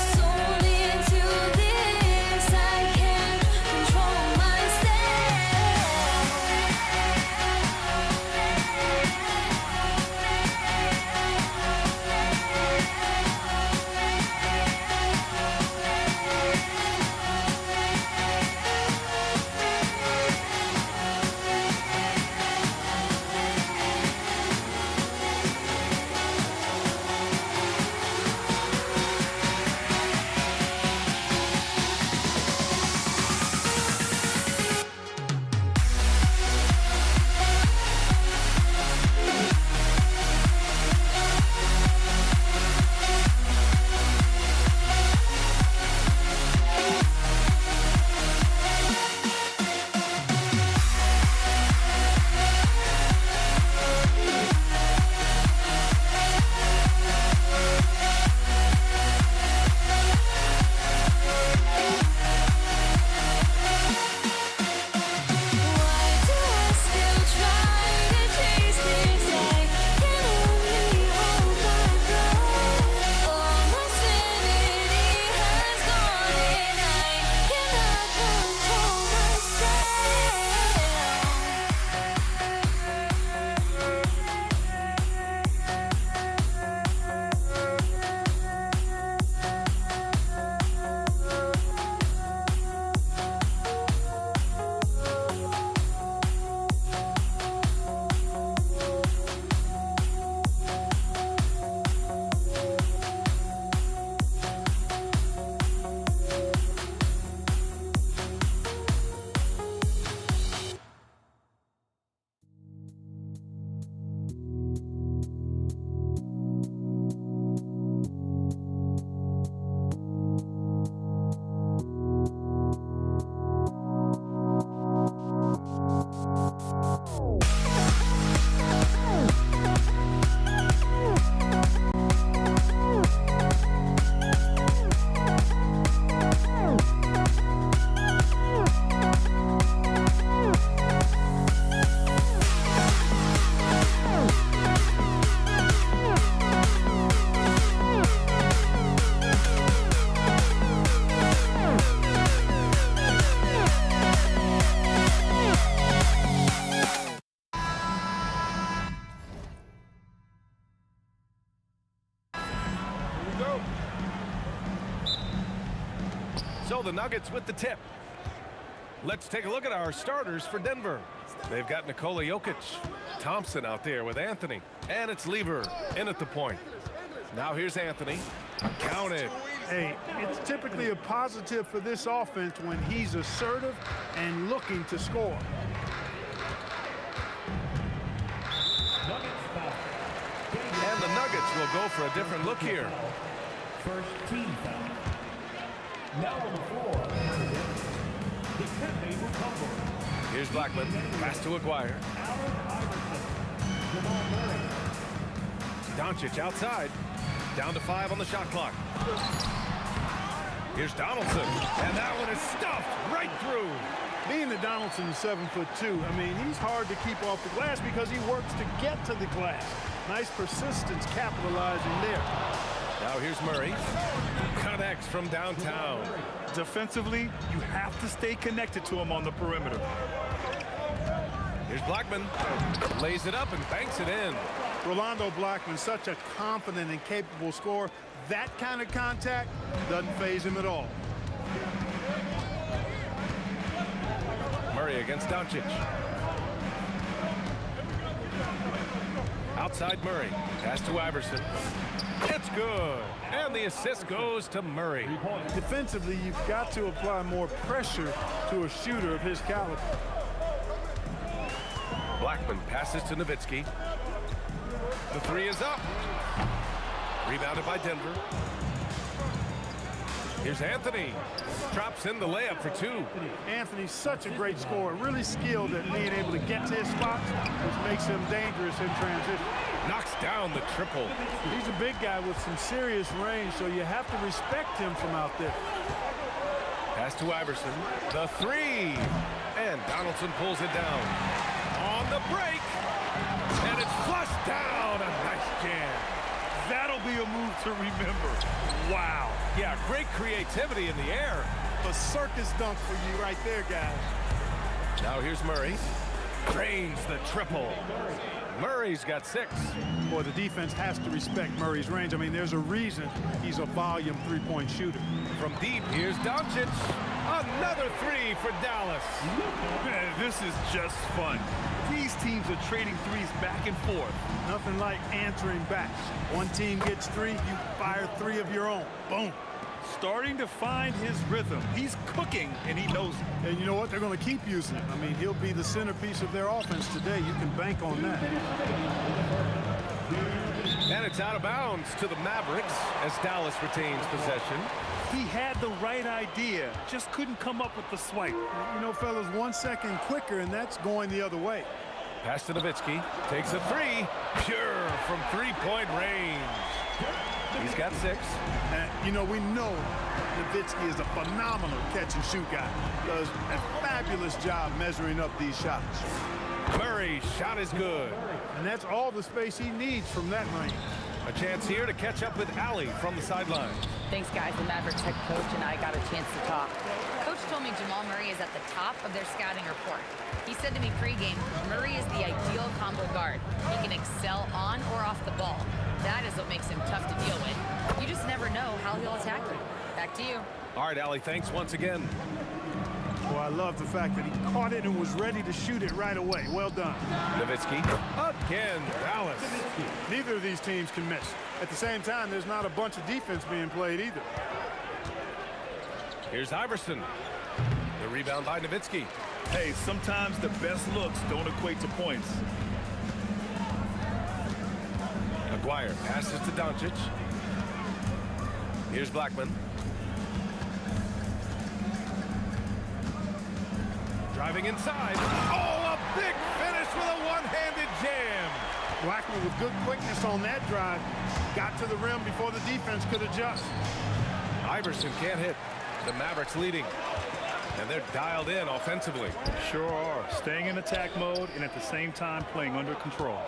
So the Nuggets with the tip. Let's take a look at our starters for Denver. They've got Nikola Jokic, Thompson out there with Anthony, and it's Lever in at the point. Now here's Anthony. Counted. Hey, it's typically a positive for this offense when he's assertive and looking to score. And the Nuggets will go for a different look here. First team foul. Now on the floor, the Kempe Mutombo. Here's Blackman. Pass to Aguirre. Doncic outside. Down to 5 on the shot clock. Here's Donaldson. And that one is stuffed right through. Being that Donaldson's 7'2", I mean, he's hard to keep off the glass because he works to get to the glass. Nice persistence capitalizing there. Now here's Murray. Connects from downtown. Defensively, you have to stay connected to him on the perimeter. Here's Blackman. Lays it up and banks it in. Rolando Blackman, such a confident and capable scorer. That kind of contact doesn't faze him at all. Murray against Doncic. Outside Murray. Pass to Iverson. It's good. And the assist goes to Murray. Defensively, you've got to apply more pressure to a shooter of his caliber. Blackman passes to Nowitzki. The 3 is up. Rebounded by Denver. Here's Anthony. Drops in the layup for 2. Anthony's such a great scorer, really skilled at being able to get to his spots, which makes him dangerous in transition. Knocks down the triple. He's a big guy with some serious range, so you have to respect him from out there. Pass to Iverson. The 3. And Donaldson pulls it down. On the break. And it's flushed down. A nice jam. That'll be a move to remember. Wow. Yeah, great creativity in the air. A circus dunk for you right there, guys. Now here's Murray. Drains the triple. Murray's got 6. Boy, the defense has to respect Murray's range. I mean, there's a reason he's a volume three-point shooter. From deep, here's Doncic. Another 3 for Dallas. Man, this is just fun. These teams are trading threes back and forth. Nothing like answering back. One team gets 3, you fire 3 of your own. Boom. Starting to find his rhythm. He's cooking, and he knows it. And you know what? They're going to keep using it. I mean, he'll be the centerpiece of their offense today. You can bank on that. And it's out of bounds to the Mavericks as Dallas retains possession. He had the right idea, just couldn't come up with the swipe. You know, fellas, 1 second quicker, and that's going the other way. Pass to Nowitzki. Takes a 3. Pure from 3-point range. He's got 6. And, you know, we know Nowitzki is a phenomenal catch-and-shoot guy. Does a fabulous job measuring up these shots. Murray's shot is good. And that's all the space he needs from that range. A chance here to catch up with Allie from the sideline. Thanks, guys. The Mavericks head coach and I got a chance to talk. Coach told me Jamal Murray is at the top of their scouting report. He said to me pregame, Murray is the ideal combo guard. He can excel on or off the ball. That is what makes him tough to deal with. You just never know how he'll attack you. Back to you. All right, Allie, thanks once again. Well, I love the fact that he caught it and was ready to shoot it right away. Well done. Nowitzki again, Dallas. Neither of these teams can miss. At the same time, there's not a bunch of defense being played either. Here's Iverson. The rebound by Nowitzki. Hey, sometimes the best looks don't equate to points. Aguirre passes to Doncic. Here's Blackman. Driving inside. Oh, a big finish with a one-handed jam. Blackman with good quickness on that drive. Got to the rim before the defense could adjust. Iverson can't hit. The Mavericks leading. And they're dialed in offensively. Sure are. Staying in attack mode and at the same time playing under control.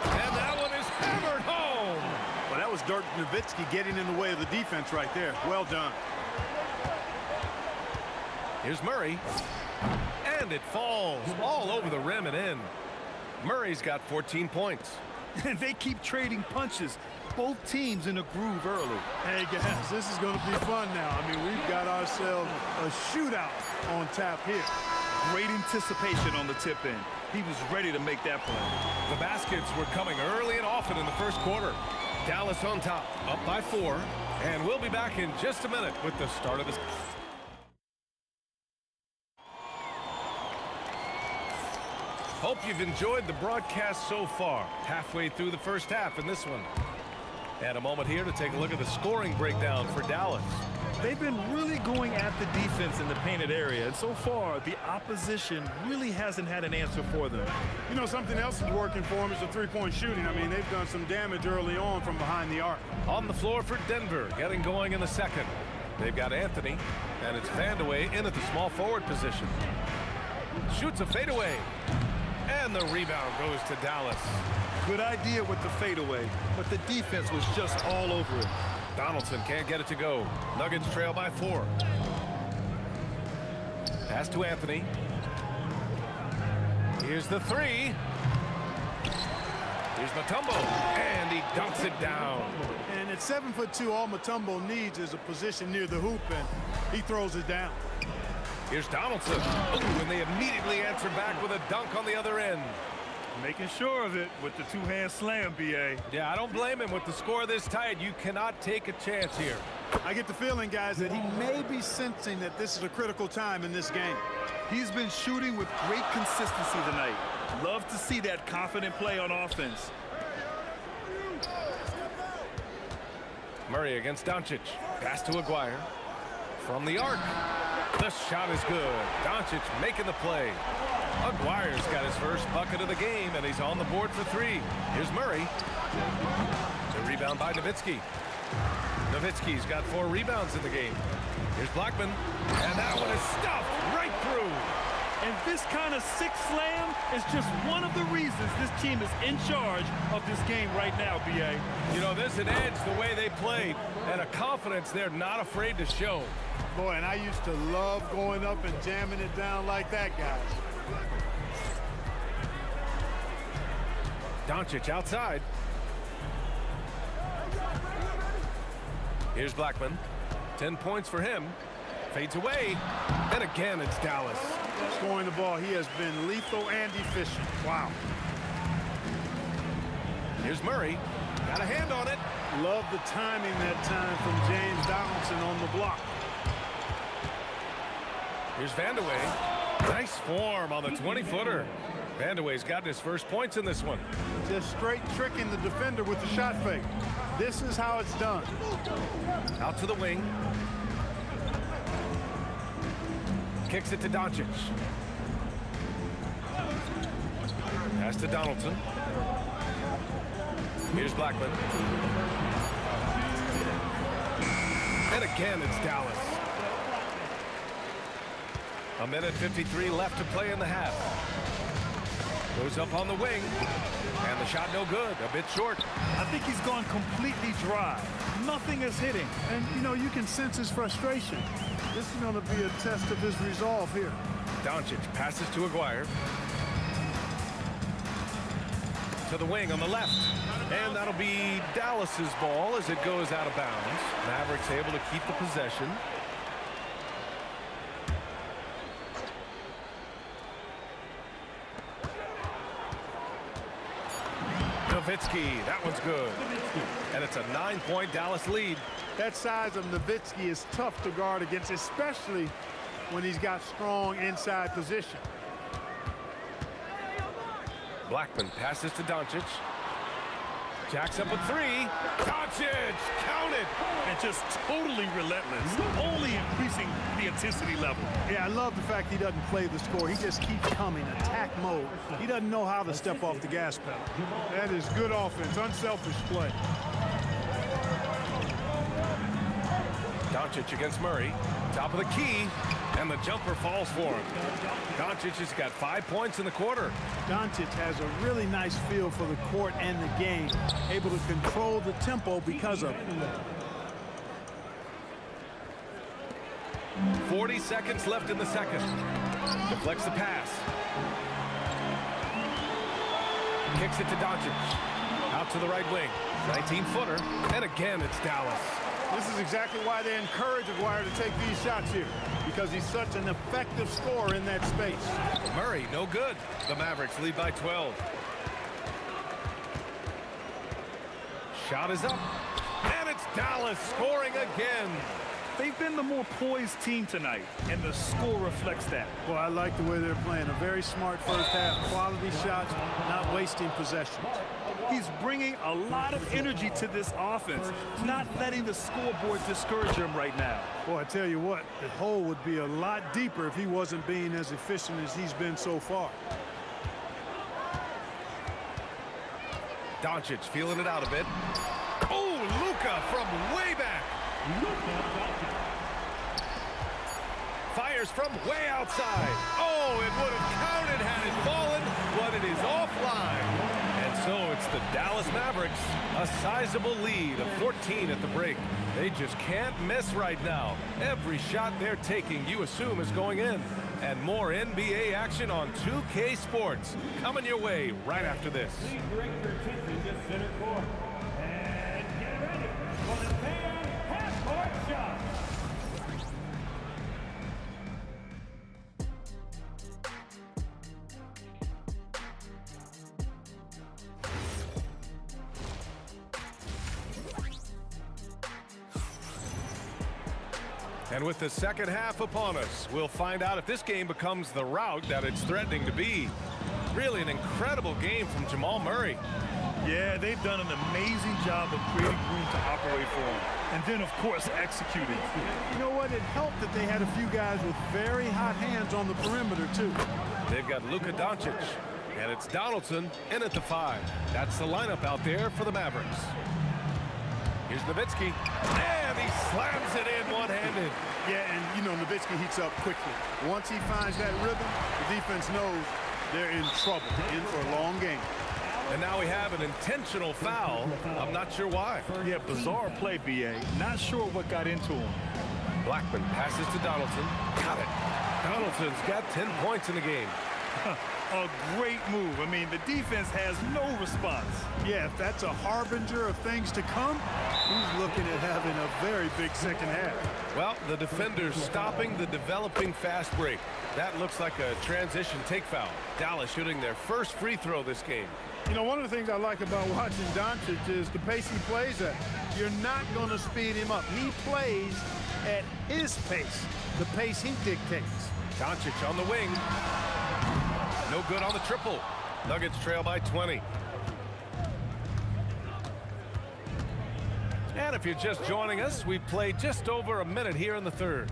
And that one is hammered home. Well, that was Dirk Nowitzki getting in the way of the defense right there. Well done. Here's Murray. And it falls all over the rim and in. Murray's got 14 points. And they keep trading punches. Both teams in a groove early. Hey, guys, this is going to be fun now. I mean, we've got ourselves a shootout on tap here. Great anticipation on the tip in. He was ready to make that play. The baskets were coming early and often in the first quarter. Dallas on top, up by 4. And we'll be back in just a minute with the start of this. Hope you've enjoyed the broadcast so far. Halfway through the first half in this one. And a moment here to take a look at the scoring breakdown for Dallas. They've been really going at the defense in the painted area, and so far, the opposition really hasn't had an answer for them. You know, something else is working for them is the three-point shooting. I mean, they've done some damage early on from behind the arc. On the floor for Denver, getting going in the second. They've got Anthony, and it's Vandeweghe in at the small forward position. Shoots a fadeaway, and the rebound goes to Dallas. Good idea with the fadeaway, but the defense was just all over it. Donaldson can't get it to go. Nuggets trail by 4. Pass to Anthony. Here's the 3. Here's Mutombo, and he dunks it down. And at 7'2", all Mutombo needs is a position near the hoop, and he throws it down. Here's Donaldson. Ooh, and they immediately answer back with a dunk on the other end. Making sure of it with the two-hand slam, B.A. Yeah, I don't blame him. With the score this tight, you cannot take a chance here. I get the feeling, guys, that he may be sensing that this is a critical time in this game. He's been shooting with great consistency tonight. Love to see that confident play on offense. Murray against Doncic. Pass to Aguirre. From the arc. The shot is good. Doncic making the play. Aguirre's got his first bucket of the game, and he's on the board for 3. Here's Murray. The rebound by Nowitzki. Nowitzki's got 4 rebounds in the game. Here's Blackman, and that one is stuffed right through. And this kind of six slam is just one of the reasons this team is in charge of this game right now, B.A. You know, there's an edge the way they played, and a confidence they're not afraid to show. Boy, and I used to love going up and jamming it down like that, guys. Doncic outside. Here's Blackman. 10 points for him. Fades away. And again, it's Dallas. Scoring the ball, he has been lethal and efficient. Wow. Here's Murray. Got a hand on it. Love the timing that time from James Donaldson on the block. Here's Vandeweghe. Nice form on the 20-footer. Vandeweghe's gotten his first points in this one. Just straight tricking the defender with the shot fake. This is how it's done. Out to the wing. Kicks it to Doncic. Pass to Donaldson. Here's Blackman. And again, it's Dallas. A minute 53 left to play in the half. Goes up on the wing. And the shot no good. A bit short. I think he's gone completely dry. Nothing is hitting. And, you know, you can sense his frustration. This is going to be a test of his resolve here. Doncic passes to Aguirre. To the wing on the left. And that'll be Dallas's ball as it goes out of bounds. Mavericks able to keep the possession. Nowitzki, that one's good. And it's a 9-point Dallas lead. That size of Nowitzki is tough to guard against, especially when he's got strong inside position. Blackman passes to Doncic. Jacks up a 3. Doncic, counted. And just totally relentless, only increasing the intensity level. Yeah, I love the fact he doesn't play the score. He just keeps coming, attack mode. He doesn't know how to step off the gas pedal. That is good offense, unselfish play. Doncic against Murray. Top of the key. And the jumper falls for him. Doncic has got 5 points in the quarter. Doncic has a really nice feel for the court and the game. Able to control the tempo because of it. 40 seconds left in the second. Deflects the pass. Kicks it to Doncic. out to the right wing. 19-footer, and again it's Dallas. This is exactly why they encourage Aguirre to take these shots here, because he's such an effective scorer in that space. Murray, no good. The Mavericks lead by 12. Shot is up, and it's Dallas scoring again. They've been the more poised team tonight, and the score reflects that. Well, I like the way they're playing. A very smart first half. Quality shots, not wasting possessions. He's bringing a lot of energy to this offense, not letting the scoreboard discourage him right now. Well, I tell you what, the hole would be a lot deeper if he wasn't being as efficient as he's been so far. Doncic feeling it out a bit. Oh, Luka from way back. Fires from way outside. Oh, it would have counted had it fallen, but it is offline. And so it's the Dallas Mavericks, a sizable lead of 14 at the break. They just can't miss right now. Every shot they're taking, you assume, is going in. And more NBA action on 2K Sports coming your way right after this. Please direct your attention to center court. And get ready for the fan half-court shot. And with the second half upon us, we'll find out if this game becomes the rout that it's threatening to be. Really an incredible game from Jamal Murray. Yeah, they've done an amazing job of creating room to operate for him. And then, of course, executing. You know what? It helped that they had a few guys with very hot hands on the perimeter, too. They've got Luka Doncic, and it's Donaldson in at the 5. That's the lineup out there for the Mavericks. Here's Nowitzki, and he slams it in one-handed. Yeah, and, you know, Nowitzki heats up quickly. Once he finds that rhythm, the defense knows they're in trouble, in for a long game. And now we have an intentional foul. I'm not sure why. Yeah, bizarre play, B.A. Not sure what got into him. Blackman passes to Donaldson. Got it. Donaldson's got 10 points in the game. A great move. I mean, the defense has no response. Yeah, if that's a harbinger of things to come, he's looking at having a very big second half. Well, the defender's stopping the developing fast break. That looks like a transition take foul. Dallas shooting their first free throw this game. You know, one of the things I like about watching Doncic is the pace he plays at. You're not going to speed him up. He plays at his pace, the pace he dictates. Doncic on the wing. No good on the triple. Nuggets trail by 20. And if you're just joining us, we played just over a minute here in the third.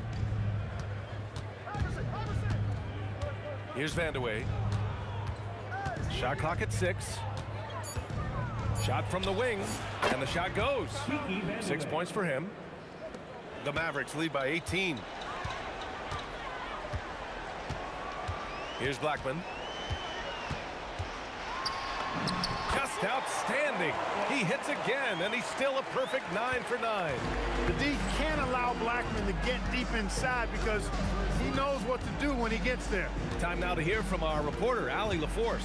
Here's Vandeweghe. Shot clock at 6. Shot from the wing, and the shot goes. 6 points for him. The Mavericks lead by 18. Here's Blackman. Just outstanding. He hits again, and he's still a perfect 9 for 9. The D can't allow Blackman to get deep inside because he knows what to do when he gets there. Time now to hear from our reporter, Allie LaForce.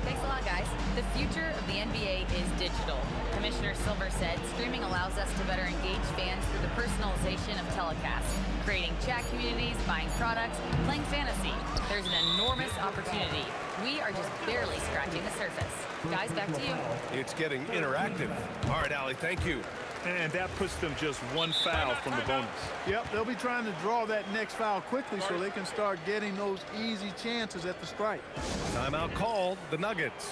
Thanks a lot, guys. The future of the NBA is digital. Commissioner Silver said streaming allows us to better engage fans through the personalization of telecasts, creating chat communities, buying products, playing fantasy. There's an enormous opportunity. We are just barely scratching the surface. Guys, back to you. It's getting interactive. All right, Allie, thank you. And that puts them just one foul from the bonus. Yep, they'll be trying to draw that next foul quickly so they can start getting those easy chances at the strike. Timeout called, the Nuggets.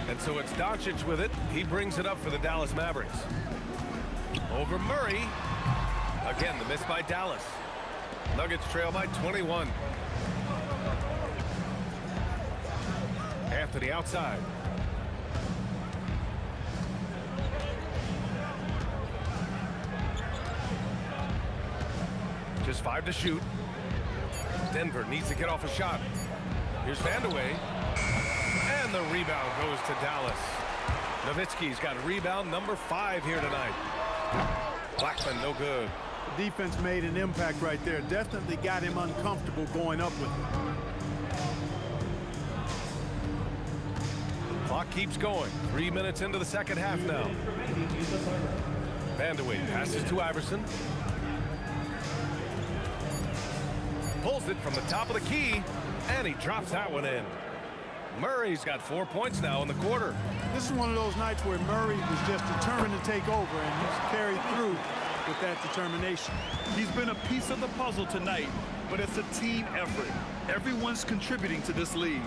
And so it's Doncic with it. He brings it up for the Dallas Mavericks. Over Murray. Again, the miss by Dallas. Nuggets trail by 21. Anthony outside. Just 5 to shoot. Denver needs to get off a shot. Here's Vandeweghe. And the rebound goes to Dallas. Nowitzki's got rebound number 5 here tonight. Blackman, no good. The defense made an impact right there. Definitely got him uncomfortable going up with it. Clock keeps going. 3 minutes into the second half now. Vandeweghe passes to Iverson. Pulls it from the top of the key, and he drops that one in. Murray's got 4 points now in the quarter. This is one of those nights where Murray was just determined to take over, and he's carried through with that determination. He's been a piece of the puzzle tonight, but it's a team effort. Everyone's contributing to this lead.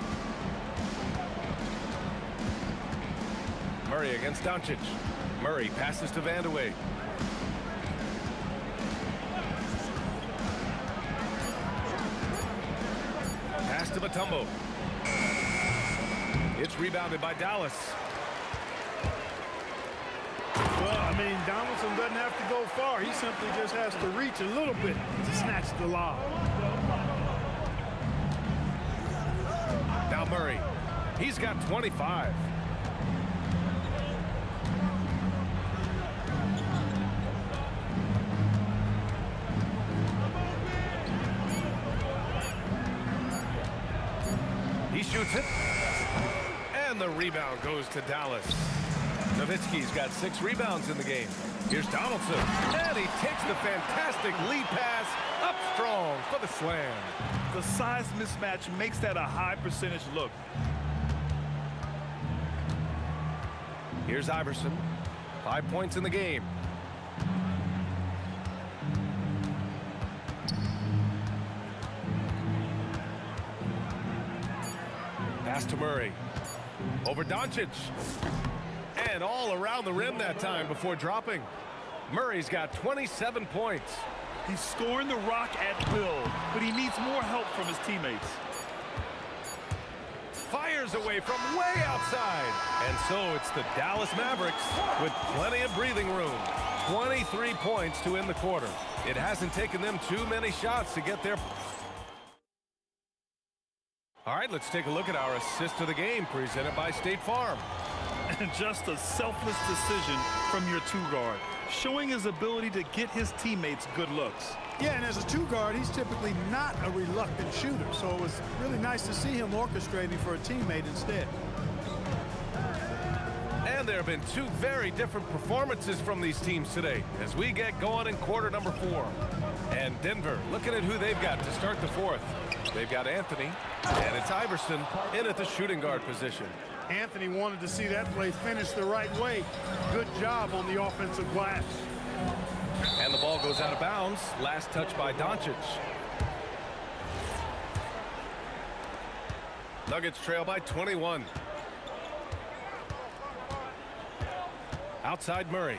Murray against Doncic. Murray passes to Vandeweghe. Pass to Mutombo. It's rebounded by Dallas. Well, I mean, Donaldson doesn't have to go far. He simply just has to reach a little bit to snatch the lob. Now Murray. He's got 25. He shoots it. And the rebound goes to Dallas. Nowitzki's got 6 rebounds in the game. Here's Donaldson. And he takes the fantastic lead pass up strong for the slam. The size mismatch makes that a high percentage look. Here's Iverson. 5 points in the game. Pass to Murray. Over Doncic. And all around the rim that time before dropping. Murray's got 27 points. He's scoring the rock at will, but he needs more help from his teammates. Fires away from way outside. And so it's the Dallas Mavericks with plenty of breathing room. 23 points to end the quarter. It hasn't taken them too many shots to get there. All right, let's take a look at our assist of the game presented by State Farm. And just a selfless decision from your two-guard, showing his ability to get his teammates good looks. Yeah, and as a two-guard, he's typically not a reluctant shooter, so it was really nice to see him orchestrating for a teammate instead. And there have been 2 very different performances from these teams today as we get going in quarter number 4. And Denver looking at who they've got to start the 4th. They've got Anthony, and it's Iverson in at the shooting guard position. Anthony wanted to see that play finish the right way. Good job on the offensive glass. And the ball goes out of bounds. Last touch by Doncic. Nuggets trail by 21. Outside Murray.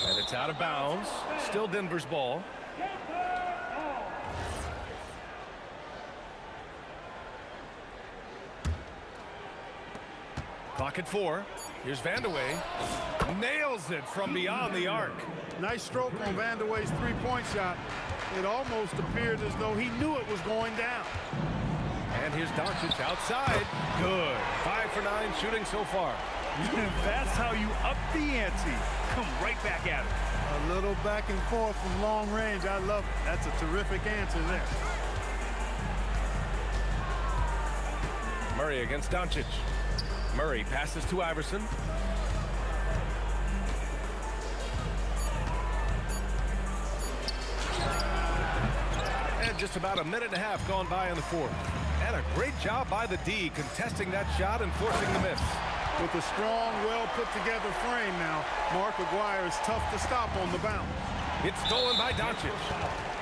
And it's out of bounds. Still Denver's ball. Clock at 4. Here's Vandeweghe. Nails it from beyond the arc. Nice stroke on Vandeweghe's three-point shot. It almost appeared as though he knew it was going down. And here's Doncic outside. Good. 5 for 9 shooting so far. That's how you up the ante. Come right back at it. A little back and forth from long range. I love it. That's a terrific answer there. Murray against Doncic. Murray passes to Iverson. And just about a minute and a half gone by in the 4th. And a great job by the D contesting that shot and forcing the miss. With a strong, well-put-together frame now, Mark Aguirre is tough to stop on the bounce. It's stolen by Doncic.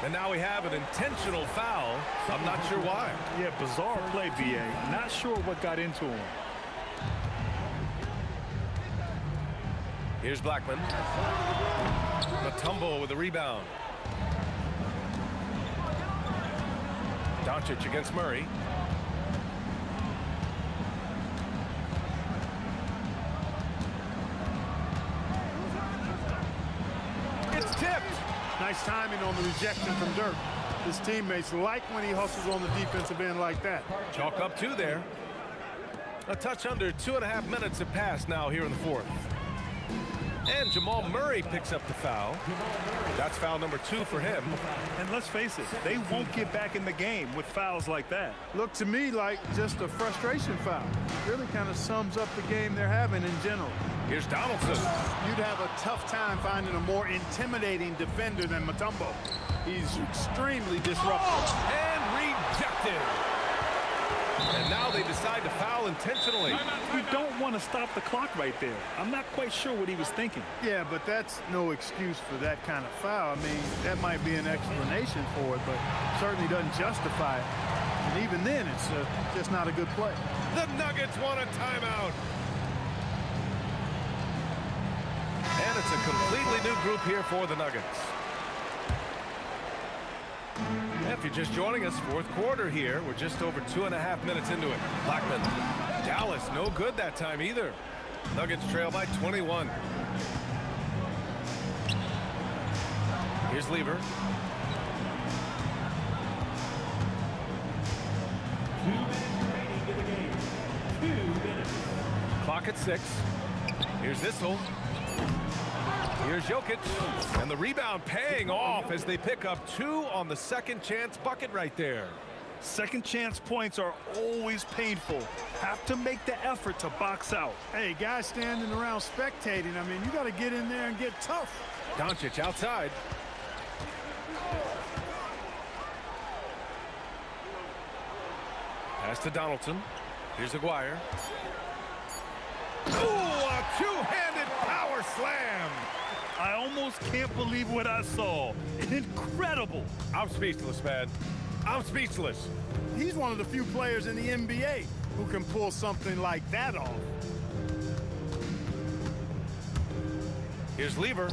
And now we have an intentional foul. I'm not sure why. Yeah, bizarre play, B.A. Not sure what got into him. Here's Blackman. Mutombo with a rebound. Doncic against Murray. It's tipped. Nice timing on the rejection from Dirk. His teammates like when he hustles on the defensive end like that. Chalk up 2 there. A touch under 2.5 minutes have passed now here in the 4th. And Jamal Murray picks up the foul. That's foul number 2 for him. And let's face it, they won't get back in the game with fouls like that. Looked to me like just a frustration foul. Really kind of sums up the game they're having in general. Here's Donaldson. You'd have a tough time finding a more intimidating defender than Mutombo. He's extremely disruptive. And rejected. And now they decide to foul intentionally. You don't want to stop the clock right there. I'm not quite sure what he was thinking. Yeah, but that's no excuse for that kind of foul. I mean, that might be an explanation for it, but certainly doesn't justify it. And even then, it's just not a good play. The Nuggets want a timeout. And it's a completely new group here for the Nuggets. If you're just joining us, fourth quarter here. We're just over 2.5 minutes into it. Blackman. Dallas, no good that time either. Nuggets trail by 21. Here's Lever. 2 minutes remaining in the game. 2 minutes. Clock at 6. Here's Issel. Here's Jokic, and the rebound paying off as they pick up 2 on the second chance bucket right there. Second chance points are always painful. Have to make the effort to box out. Hey, guys standing around spectating, I mean, you got to get in there and get tough. Doncic outside. Pass to Donaldson. Here's Aguirre. Ooh, a two-handed power slam. I almost can't believe what I saw. Incredible. I'm speechless, man. I'm speechless. He's one of the few players in the NBA who can pull something like that off. Here's Lever.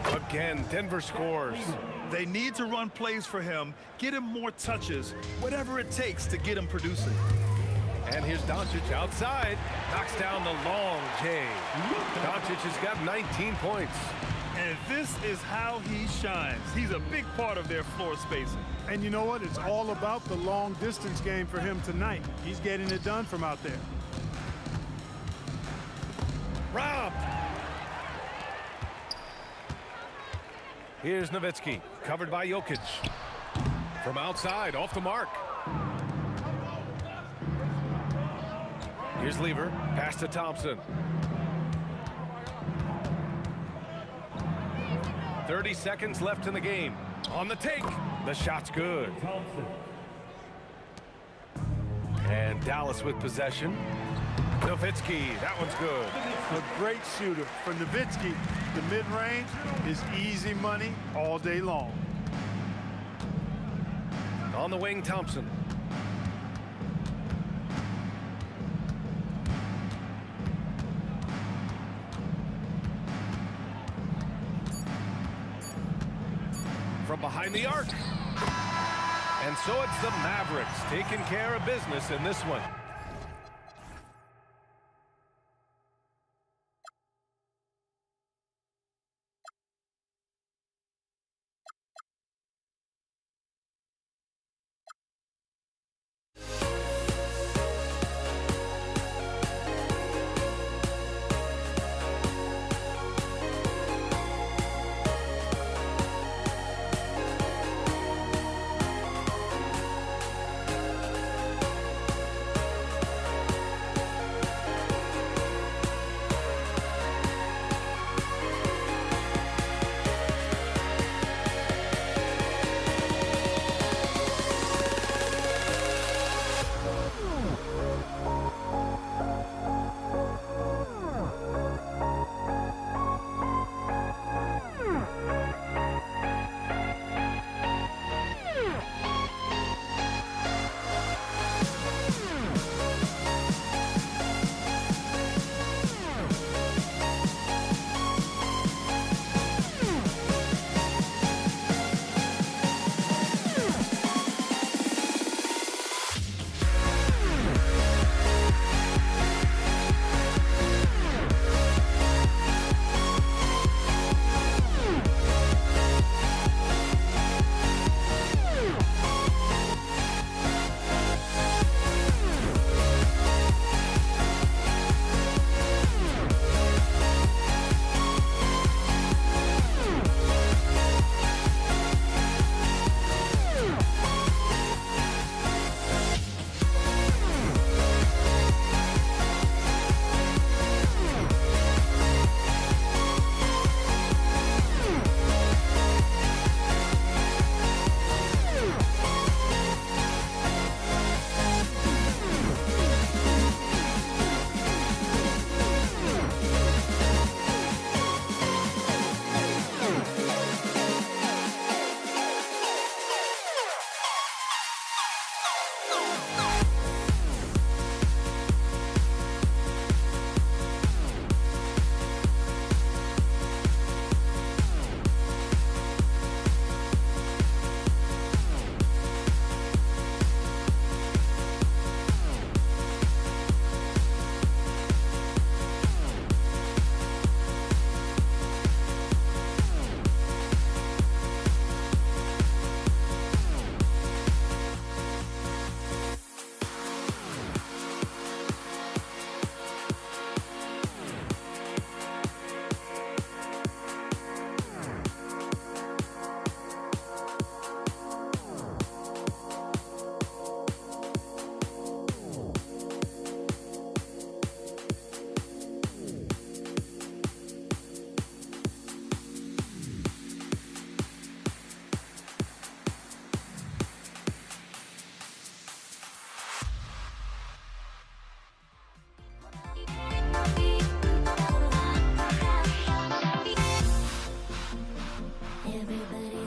Again, Denver scores. They need to run plays for him, get him more touches, whatever it takes to get him producing. And here's Doncic outside. Knocks down the long J. Doncic has got 19 points. And this is how he shines. He's a big part of their floor spacing. And you know what? It's all about the long distance game for him tonight. He's getting it done from out there. Rob. Here's Nowitzki, covered by Jokic. From outside, off the mark. Here's Lever, pass to Thompson. 30 seconds left in the game. On the take, the shot's good. And Dallas with possession. Nowitzki, that one's good. A great shooter. For Nowitzki, the mid-range is easy money all day long. On the wing, Thompson. From behind the arc. And so it's the Mavericks taking care of business in this one.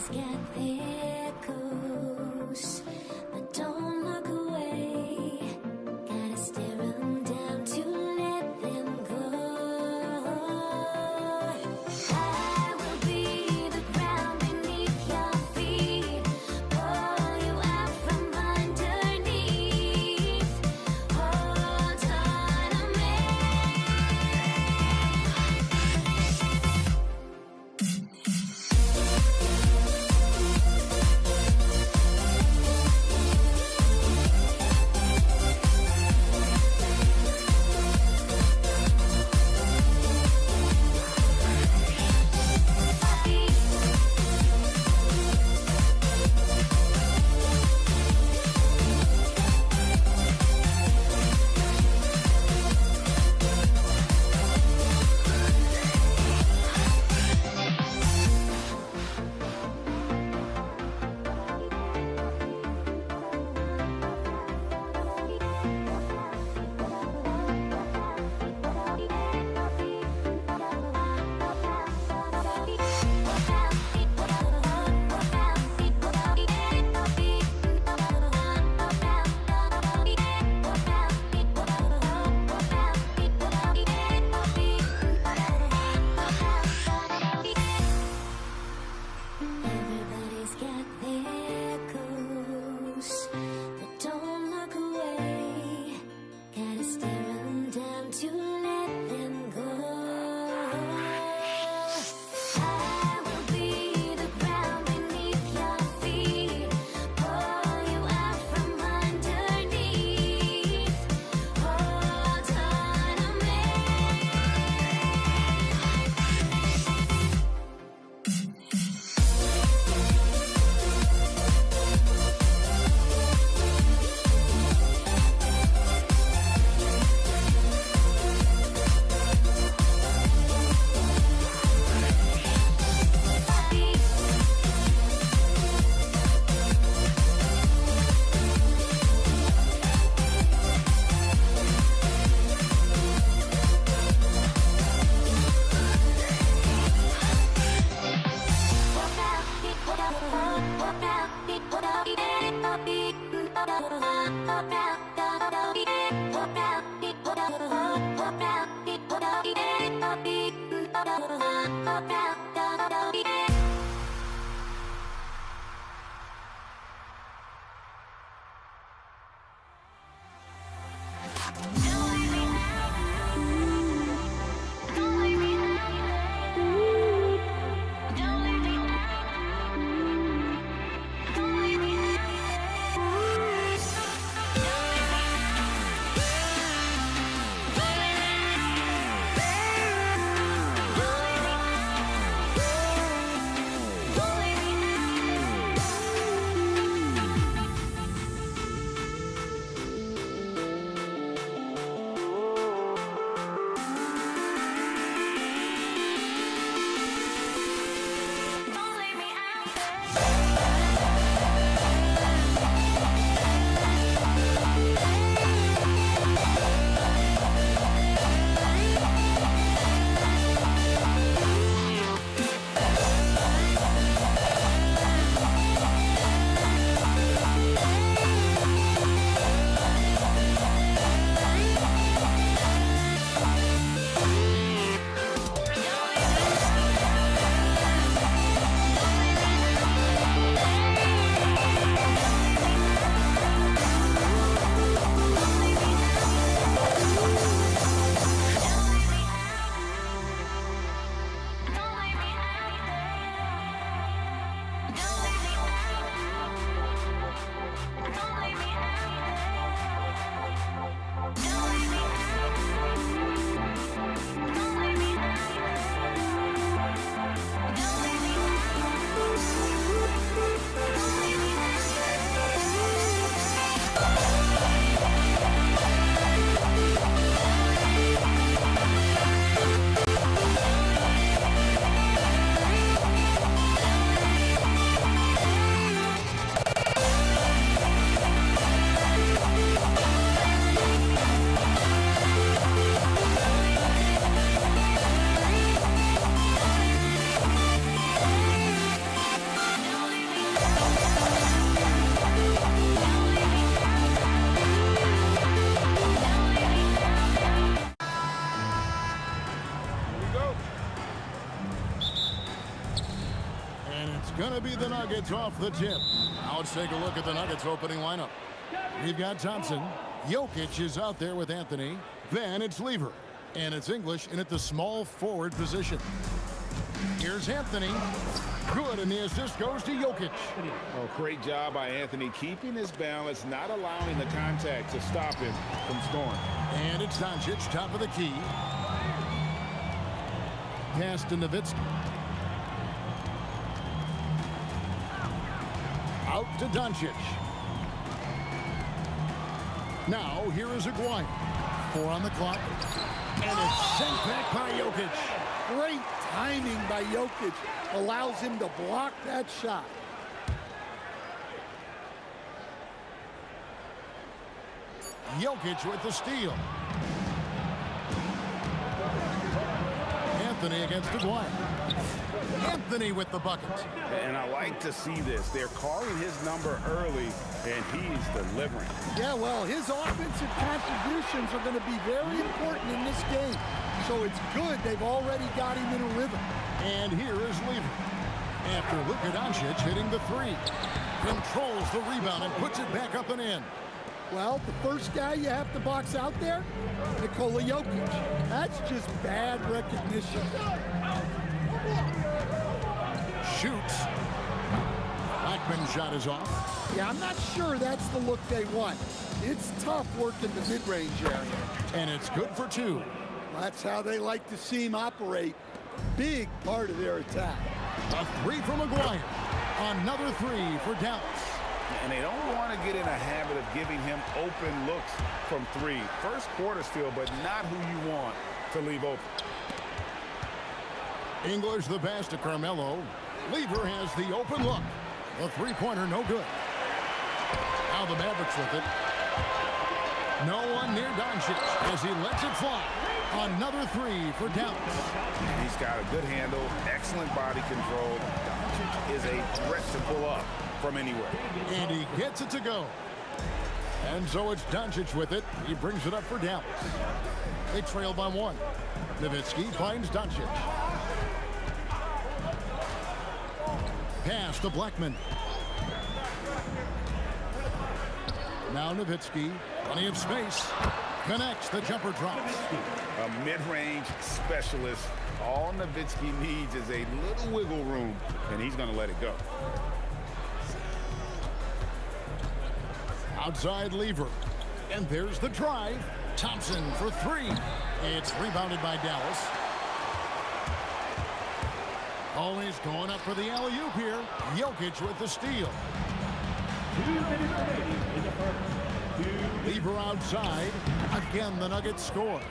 Everybody's got their goals, but don't look away. Gotta stare 'em down to let them go. I will be the ground beneath your feet, pull you out from underneath. Hold on to me. Everybody's got their goals, but don't look away. Gotta stare 'em down to let them go. I will be the ground beneath your feet, pull you out from underneath. Hold on to me. And it's going to be the Nuggets off the tip. Now let's take a look at the Nuggets opening lineup. We've got Thompson. Jokic is out there with Anthony. Then it's Lever. And it's English in at the small forward position. Here's Anthony. Good, and the assist goes to Jokic. Oh, great job by Anthony, keeping his balance, not allowing the contact to stop him from scoring. And it's Doncic, top of the key. Pass to Nowitzki. Out to Doncic. Now, here is Aguirre. 4 on the clock. And it's sent back by Jokic. Great timing by Jokic. Allows him to block that shot. Jokic with the steal. Anthony against Aguirre. Anthony with the bucket. And I like to see this. They're calling his number early, and he's delivering. Yeah, well, his offensive contributions are going to be very important in this game. So it's good they've already got him in a rhythm. And here is Lever. After Luka Doncic hitting the 3. Controls the rebound and puts it back up and in. Well, the first guy you have to box out there, Nikola Jokic. That's just bad recognition. Shoots. Blackman's shot is off. Yeah, I'm not sure that's the look they want. It's tough working the mid-range area. And it's good for 2. That's how they like to see him operate. Big part of their attack. A 3 from Aguirre. Another 3 for Dallas. And they don't want to get in a habit of giving him open looks from 3. First quarter still, but not who you want to leave open. English the pass to Carmelo. Lever has the open look. The three-pointer no good. Now the Mavericks with it. No one near Doncic as he lets it fly. Another 3 for Dallas. He's got a good handle, excellent body control. Doncic is a threat to pull up from anywhere. And he gets it to go. And so it's Doncic with it. He brings it up for Dallas. They trail by 1. Nowitzki finds Doncic. Pass to Blackman. Now Nowitzki. Plenty of space. Connects. The jumper drops. A mid-range specialist. All Nowitzki needs is a little wiggle room, and he's going to let it go. Outside Lever. And there's the drive. Thompson for 3. It's rebounded by Dallas. Always going up for the alley-oop here. Jokic with the steal. 2 minutes remaining in the first. Lever outside. Again, the Nuggets score.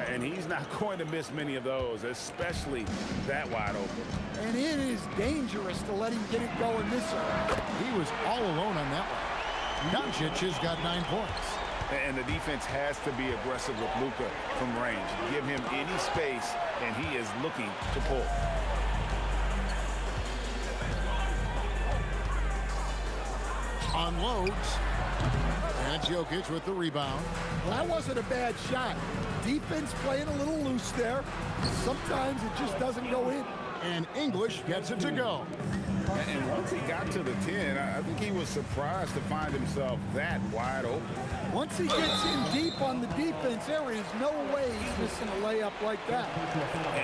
And he's not going to miss many of those, especially that wide open. And it is dangerous to let him get it going this way. He was all alone on that one. Doncic has got 9 points. And the defense has to be aggressive with Luka from range. Give him any space, and he is looking to pull. Unloads. And Jokic with the rebound. Well, that wasn't a bad shot. Defense playing a little loose there. Sometimes it just doesn't go in. And English gets it to go. And once he got to the 10, I think he was surprised to find himself that wide open. Once he gets in deep on the defense, there is no way he's missing a layup like that.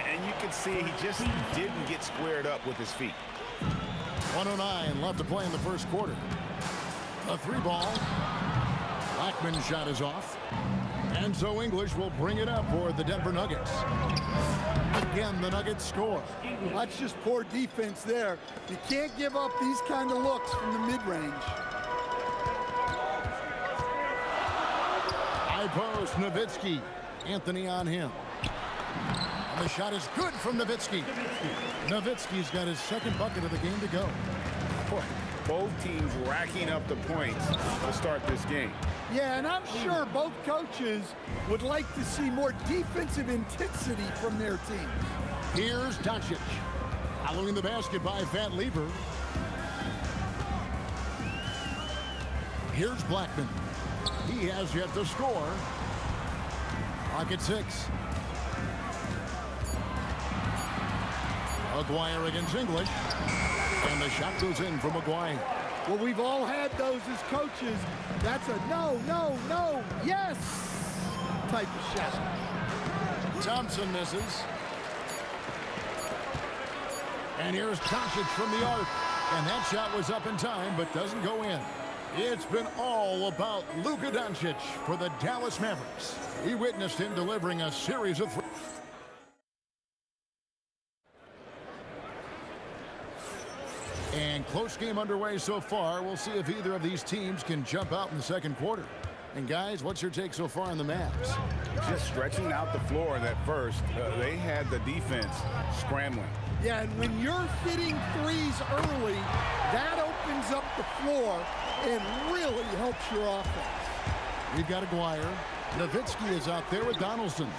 And you can see he just didn't get squared up with his feet. 1:09 left to play in the first quarter. A 3 ball. Blackman's shot is off. And so English will bring it up for the Denver Nuggets. Again, the Nuggets score. That's just poor defense there. You can't give up these kind of looks from the mid-range. High post, Nowitzki. Anthony on him. And the shot is good from Nowitzki. Nowitzki's got his second bucket of the game to go. Boy, both teams racking up the points to start this game. Yeah, and I'm sure both coaches would like to see more defensive intensity from their team. Here's Doncic. Following the basket by Van Lever. Here's Blackman. He has yet to score. Clock at 6. Aguirre against English. And the the shot goes in from McGuire. Well, we've all had those as coaches. That's a no, no, no, yes type of shot. Thompson misses. And here's Doncic from the arc. And that shot was up in time, but doesn't go in. It's been all about Luka Doncic for the Dallas Mavericks. He witnessed him delivering a series of... And close game underway so far. We'll see if either of these teams can jump out in the second quarter. And guys, what's your take so far on the Mavs? Just stretching out the floor in that first. They had the defense scrambling. Yeah, and when you're hitting threes early, that opens up the floor and really helps your offense. We've got Aguirre. Nowitzki is out there with Donaldson.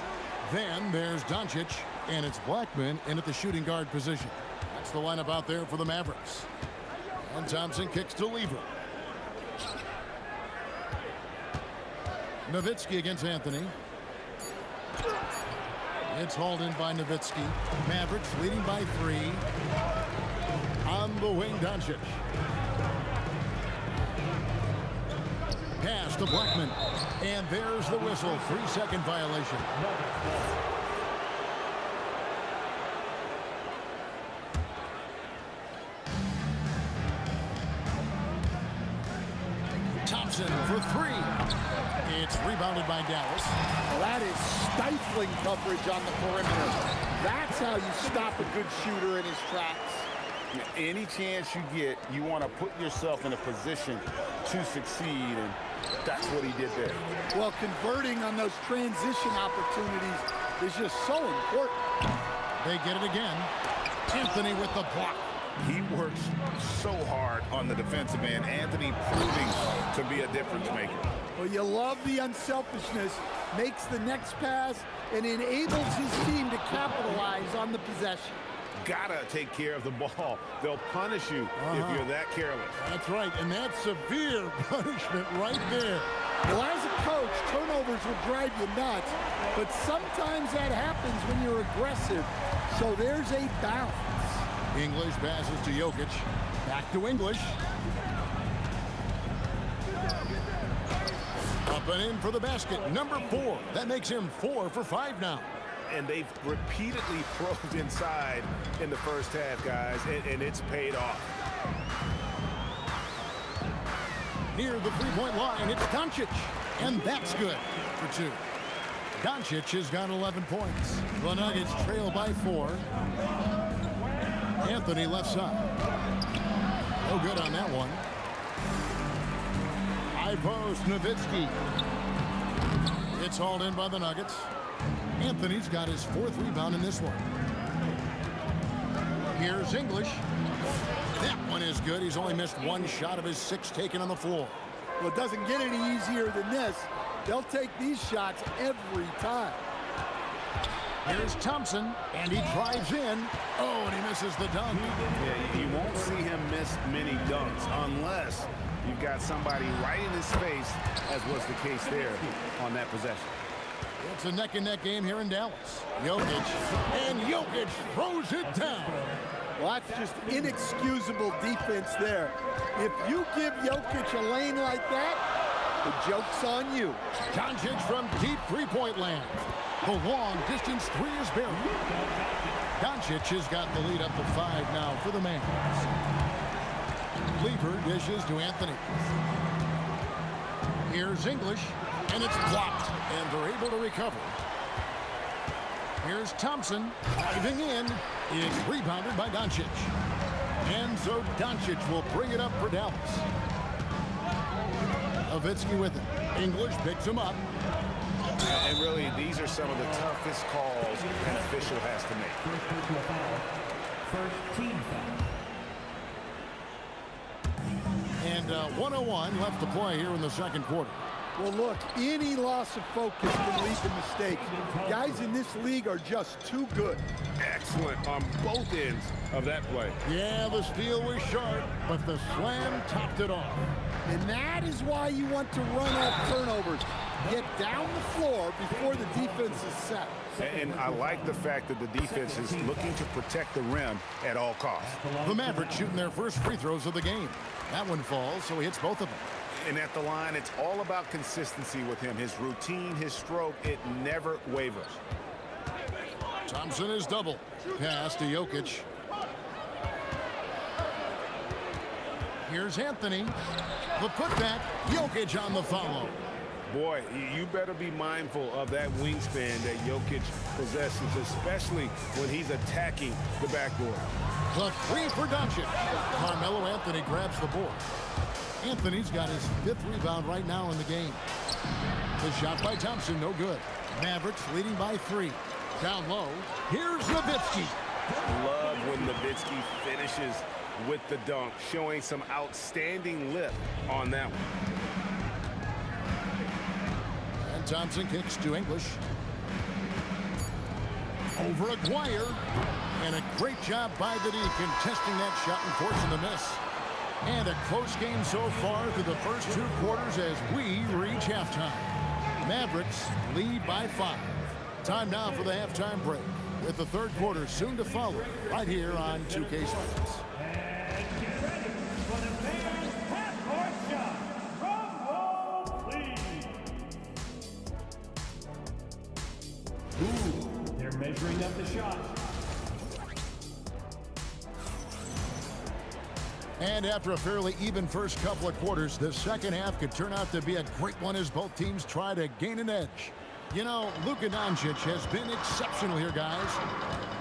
Then there's Doncic, and it's Blackman in at the shooting guard position. That's the lineup out there for the Mavericks. And Thompson kicks to Lever. Nowitzki against Anthony. It's hauled in by Nowitzki. Mavericks leading by 3. On the wing, Doncic. Pass to Blackman. And there's the whistle. 3-second violation. Thompson for 3. It's rebounded by Dallas. That is stifling coverage on the perimeter. That's how you stop a good shooter in his tracks. Any chance you get, you want to put yourself in a position to succeed, and that's what he did there. Well, converting on those transition opportunities is just so important. They get it again. Anthony with the block. He works so hard on the defensive end. Anthony proving to be a difference maker. Well, you love the unselfishness, makes the next pass, and enables his team to capitalize on the possession. Gotta take care of the ball. They'll punish you if you're that careless. That's right, and that's severe punishment right there. Well, as a coach, turnovers will drive you nuts, but sometimes that happens when you're aggressive. So there's a balance. English passes to Jokic. Back to English. Up and in for the basket. Number 4. That makes him 4 for 5 now. And they've repeatedly probed inside in the first half, guys, and it's paid off. Near the three-point line, it's Doncic. And that's good for 2. Doncic has got 11 points. The Nuggets trail by 4. Anthony left side. No good on that one. High post, Nowitzki. It's hauled in by the Nuggets. Anthony's got his 4th rebound in this one. Here's English. That one is good. He's only missed 1 shot of his 6 taken on the floor. Well, it doesn't get any easier than this. They'll take these shots every time. Here's Thompson, and he drives in. Oh, and he misses the dunk. Yeah, you won't see him miss many dunks unless you've got somebody right in his face, as was the case there on that possession. It's a neck-and-neck game here in Dallas. Jokic, and Jokic throws it down. Well, that's just inexcusable defense there. If you give Jokic a lane like that, the joke's on you. Doncic from deep three-point land. The long-distance 3 is buried. Doncic has got the lead up to 5 now for the Mavs. Lever dishes to Anthony. Here's English, and it's blocked, and they're able to recover. Here's Thompson, diving in. It's rebounded by Doncic. And so Doncic will bring it up for Dallas. Nowitzki with it. English picks him up. And really, these are some of the toughest calls an official has to make. First team foul. And 1:01 left to play here in the second quarter. Well, look, any loss of focus can lead to mistakes. Guys in this league are just too good. Excellent on both ends of that play. Yeah, the steal was sharp, but the slam topped it off. And that is why you want to run off turnovers. Get down the floor before the defense is set. And I like the fact that the defense is looking to protect the rim at all costs. The Mavericks shooting their first free throws of the game. That one falls, so he hits both of them. And at the line, it's all about consistency with him. His routine, his stroke, it never wavers. Thompson is double. Pass to Jokic. Here's Anthony. The putback. Jokic on the follow. Boy, you better be mindful of that wingspan that Jokic possesses, especially when he's attacking the backboard. The three for Doncic. Carmelo Anthony grabs the board. Anthony's got his 5th rebound right now in the game. The shot by Thompson, no good. Mavericks leading by 3. Down low, here's Nowitzki. Love when Nowitzki finishes with the dunk, showing some outstanding lift on that one. And Thompson kicks to English. Over Aguirre. And a great job by the D contesting that shot and forcing the miss. And a close game so far through the first 2 quarters as we reach halftime. Mavericks lead by 5. Time now for the halftime break, with the 3rd quarter soon to follow, right here on 2K Sports. And get ready for the fans' half-court shot. Drum roll, please. They're measuring up the shot. And after a fairly even first couple of quarters, the second half could turn out to be a great one as both teams try to gain an edge. You know, Luka Doncic has been exceptional here, guys.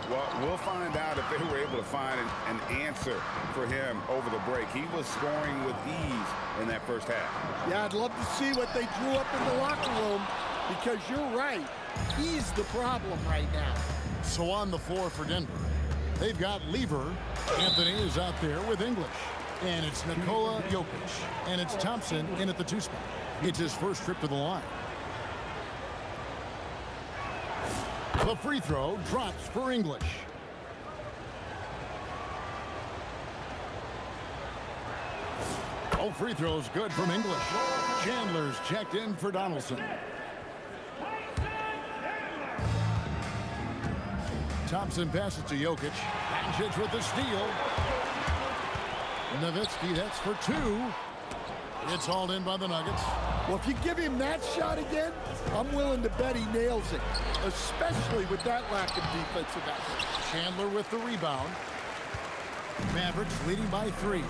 Well, we'll find out if they were able to find an answer for him over the break. He was scoring with ease in that first half. Yeah, I'd love to see what they drew up in the locker room, because you're right. He's the problem right now. So on the floor for Denver, they've got Lever. Anthony is out there with English. And it's Nikola Jokic. And it's Thompson in at the 2 spot. It's his first trip to the line. The free throw drops for English. Oh, free throws good from English. Chandler's checked in for Donaldson. Thompson passes to Jokic. Doncic with the steal. Nowitzki, that's for 2. It's hauled in by the Nuggets. Well, if you give him that shot again, I'm willing to bet he nails it, especially with that lack of defensive effort. Chandler with the rebound. Mavericks leading by 3.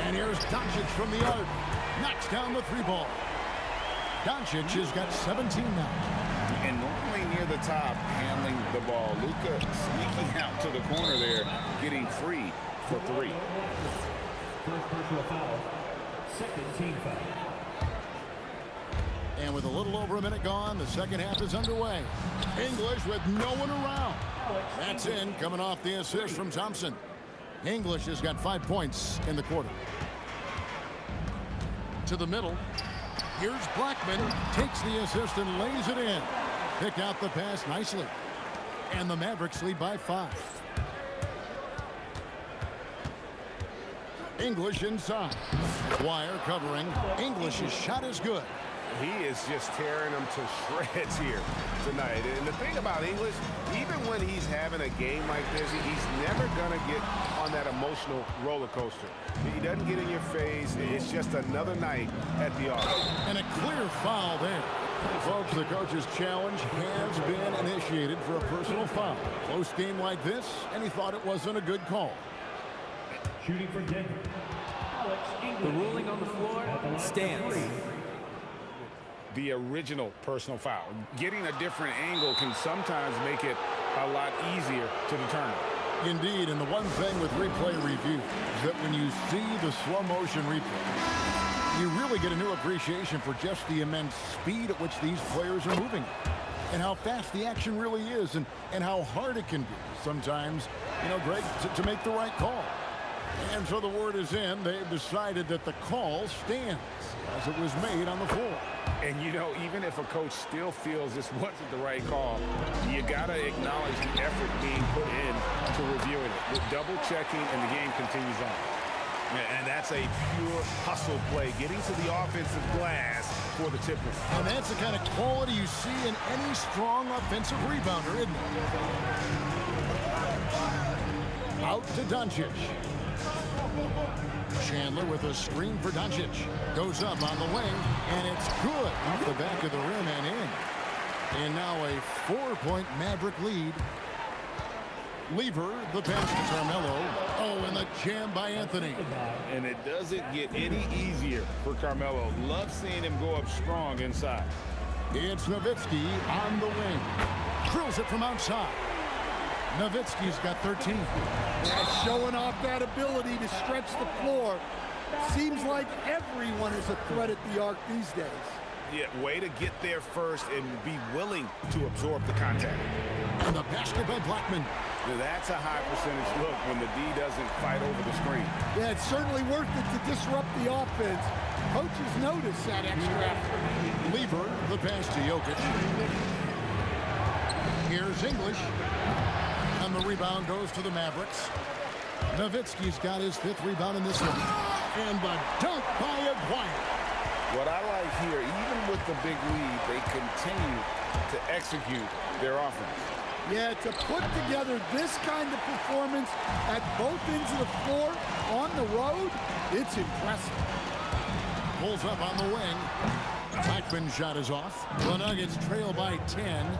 And here's Doncic from the arc. Knocks down the 3-ball. Doncic has got 17 now. And normally near the top, handling the ball. Luka sneaking out to the corner there, getting free for 3. First personal foul. Second team foul. And with a little over a minute gone, the second half is underway. English with no one around. That's in, coming off the assist from Thompson. English has got 5 points in the quarter. To the middle. Here's Blackman. Takes the assist and lays it in. Picked out the pass nicely. And the Mavericks lead by 5. English inside. Wire covering. English's shot is good. He is just tearing them to shreds here tonight. And the thing about English, even when he's having a game like this, he's never going to get on that emotional roller coaster. He doesn't get in your face. It's just another night at the office. And a clear foul there. Folks, the coach's challenge has been initiated for a personal foul. Close game like this, and he thought it wasn't a good call. Shooting for Denver. The ruling on the floor stands. The original personal foul. Getting a different angle can sometimes make it a lot easier to determine. Indeed, and the one thing with replay review is that when you see the slow motion replay, you really get a new appreciation for just the immense speed at which these players are moving and how fast the action really is and how hard it can be sometimes, you know, Greg, to make the right call. And so the word is in. They've decided that the call stands as it was made on the floor. And, you know, even if a coach still feels this wasn't the right call, you got to acknowledge the effort being put in to reviewing it. With double checking, and the game continues on. And that's a pure hustle play, getting to the offensive glass for the tip. And that's the kind of quality you see in any strong offensive rebounder, isn't it? Out to Doncic. Chandler with a screen for Doncic. Goes up on the wing, and it's good off the back of the rim and in. And now a 4-point Maverick lead. Lever, the pass to Carmelo. Oh, and the jam by Anthony. And it doesn't get any easier for Carmelo. Love seeing him go up strong inside. It's Nowitzki on the wing. Drills it from outside. Nowitzki's got 13. Yeah, showing off that ability to stretch the floor. Seems like everyone is a threat at the arc these days. Yeah, way to get there first and be willing to absorb the contact. And the basket by Blackman. Now, that's a high percentage look when the D doesn't fight over the screen. Yeah, it's certainly worth it to disrupt the offense. Coaches notice that extra effort. Lever, the pass to Jokic. Here's English. And the rebound goes to the Mavericks. Nowitzki's got his 5th rebound in this one. And the dunk by Aguirre. What I like here, even with the big lead, they continue to execute their offense. Yeah, to put together this kind of performance at both ends of the floor on the road, it's impressive. Pulls up on the wing. Blackman's shot is off. The Nuggets trail by 10.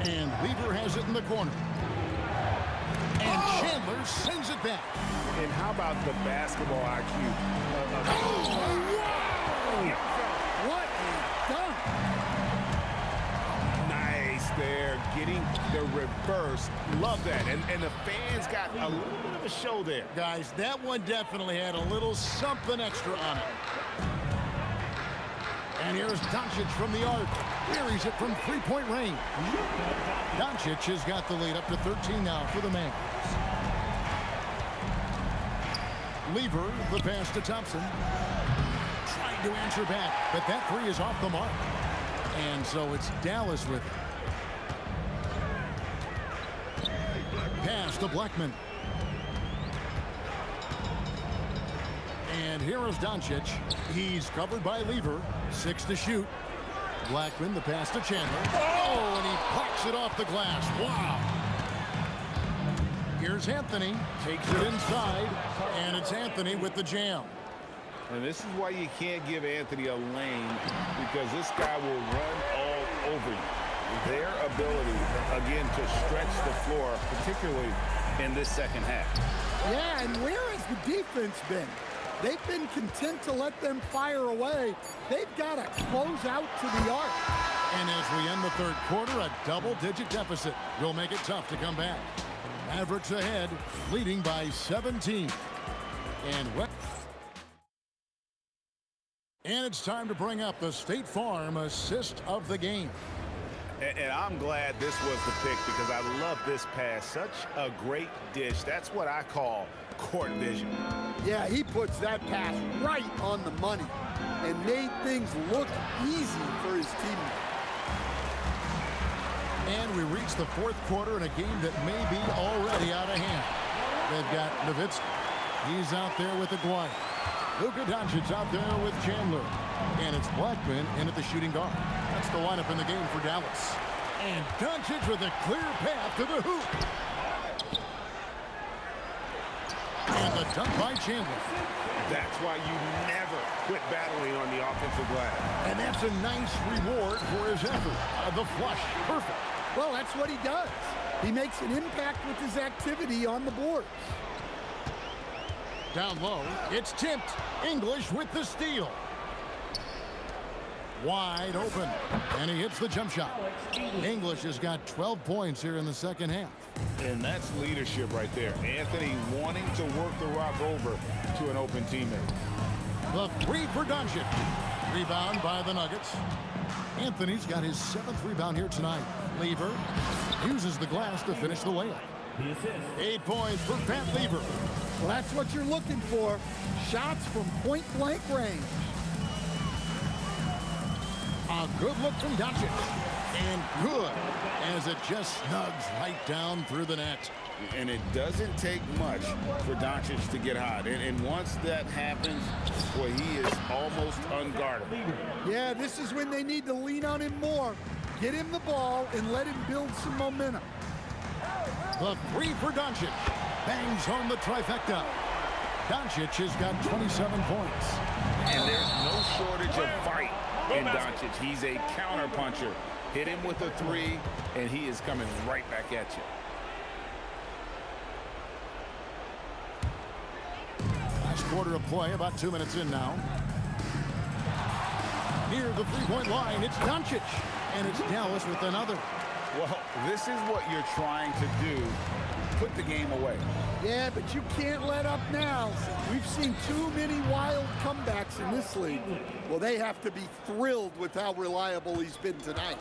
And Lever has it in the corner. And Chandler sends it back. And how about the basketball IQ? What a dunk! Nice there, getting the reverse. Love that. And the fans got a little bit of a show there. Guys, that one definitely had a little something extra on it. And here's Doncic from the arc. Buries it from 3-point range. Doncic has got the lead up to 13 now for the Mavericks. Lever, the pass to Thompson. Trying to answer back, but that 3 is off the mark. And so it's Dallas with it. Pass to Blackman. And here is Doncic. He's covered by Lever. 6 to shoot. Blackman, the pass to Chandler. Oh, and he pops it off the glass. Wow. Here's Anthony. Takes it inside. And it's Anthony with the jam. And this is why you can't give Anthony a lane, because this guy will run all over you. Their ability, again, to stretch the floor, particularly in this second half. Yeah, and where has the defense been? They've been content to let them fire away. They've got to close out to the arc. And as we end the 3rd quarter, a double-digit deficit will make it tough to come back. Mavericks ahead, leading by 17. And it's time to bring up the State Farm assist of the game. And I'm glad this was the pick, because I love this pass. Such a great dish. That's what I call court vision. Yeah, he puts that pass right on the money and made things look easy for his teammates. And we reach the 4th quarter in a game that may be already out of hand. They've got Nowitzki. He's out there with Aguirre. Luka Doncic out there with Chandler. And it's Blackman in at the shooting guard. That's the lineup in the game for Dallas. And Doncic with a clear path to the hoop. And the dunk by Chandler. That's why you never quit battling on the offensive glass. And that's a nice reward for his effort. The flush, perfect. Well, that's what he does. He makes an impact with his activity on the boards. Down low, it's tipped. English with the steal. Wide open, and he hits the jump shot. English has got 12 points here in the second half. And that's leadership right there. Anthony wanting to work the rock over to an open teammate. The 3 for Doncic. Rebound by the Nuggets. Anthony's got his 7th rebound here tonight. Lever uses the glass to finish the layup. 8 points for Pat Lever. Well, that's what you're looking for. Shots from point-blank range. A good look from Doncic. And good, as it just snugs right down through the net. And it doesn't take much for Doncic to get hot. And once that happens, boy, he is almost unguardable. Yeah, this is when they need to lean on him more. Get him the ball and let him build some momentum. The three for Doncic. Bangs home the trifecta. Doncic has got 27 points. And there's no shortage of fight in Doncic. He's a counterpuncher. Hit him with a three, and he is coming right back at you. Last quarter of play, about 2 minutes in now. Near the three-point line, it's Doncic. And it's Dallas with another. Well, this is what you're trying to do. Put the game away. Yeah, but you can't let up now. We've seen too many wild comebacks in this league. Well, they have to be thrilled with how reliable he's been tonight.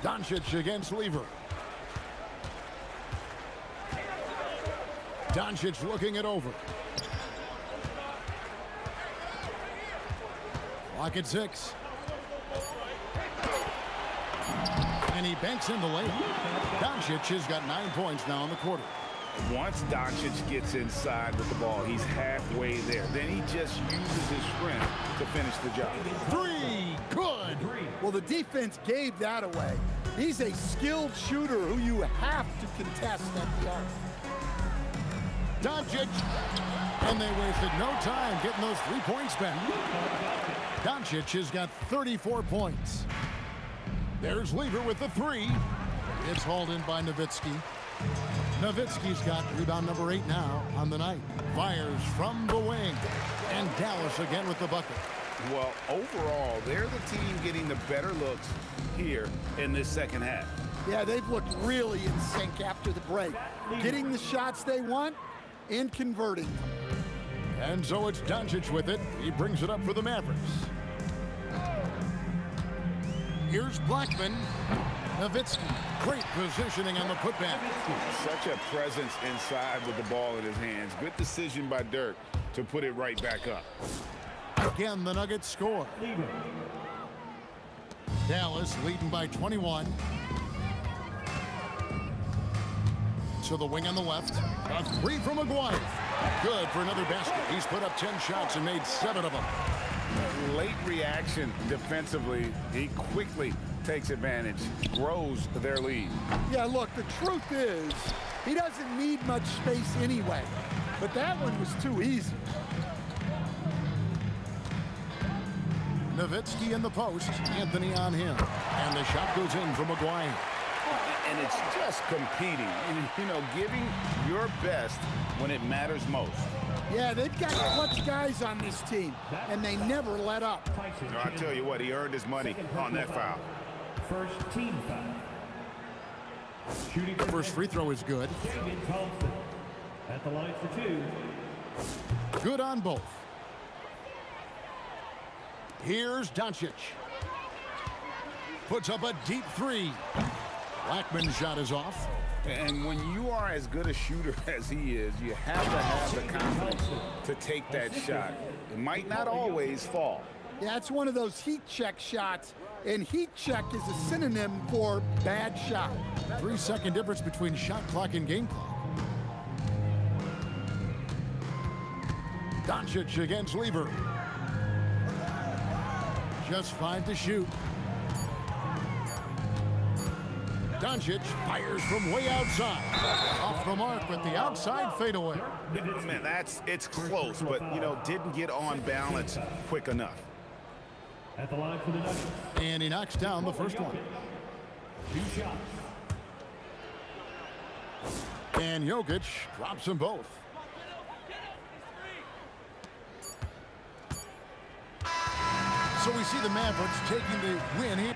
Doncic against Lever. Doncic looking it over. Clock at 6. And he banks in the layup. Doncic has got 9 points now in the quarter. Once Doncic gets inside with the ball, he's halfway there. Then he just uses his strength to finish the job. Three, good. Well, the defense gave that away. He's a skilled shooter who you have to contest at the arc. Doncic, and they wasted no time getting those 3 points back. Doncic has got 34 points. There's Lever with the three. It's hauled in by Nowitzki. Nowitzki's got rebound number 8 now on the night. Fires from the wing. And Dallas again with the bucket. Well, overall, they're the team getting the better looks here in this second half. Yeah, they've looked really in sync after the break. Getting the shots they want and converting them. And so it's Doncic with it. He brings it up for the Mavericks. Here's Blackman. Nowitzki. Great positioning on the putback. Such a presence inside with the ball in his hands. Good decision by Dirk to put it right back up. Again, the Nuggets score. Dallas leading by 21. To the wing on the left. A three from McGuire. Good for another basket. He's put up 10 shots and made 7 of them. Late reaction defensively. He quickly takes advantage, grows their lead. Yeah, look, the truth is, he doesn't need much space anyway. But that one was too easy. Nowitzki in the post. Anthony on him. And the shot goes in from McGuire. And it's just competing, you know, giving your best when it matters most. Yeah, they've got clutch guys on this team, and they never let up. No, I tell you what, he earned his money on that foul. First team foul. Shooting The first free throw is good. at the line for 2. Good on both. Here's Doncic. Puts up a deep three. Blackman's shot is off. And when you are as good a shooter as he is, you have to have the confidence to take that shot. It might not always fall. Yeah, it's one of those heat check shots, and heat check is a synonym for bad shot. 3-second difference between shot clock and game clock. Doncic against Lever. Just 5 to shoot. Doncic fires from way outside. Off the mark with the outside fadeaway. Man, it's close, but, you know, didn't get on balance quick enough. At the line for the Nuggets. And he knocks down the first one. 2 shots. And Jokic drops them both. So we see the Mavericks taking the win here.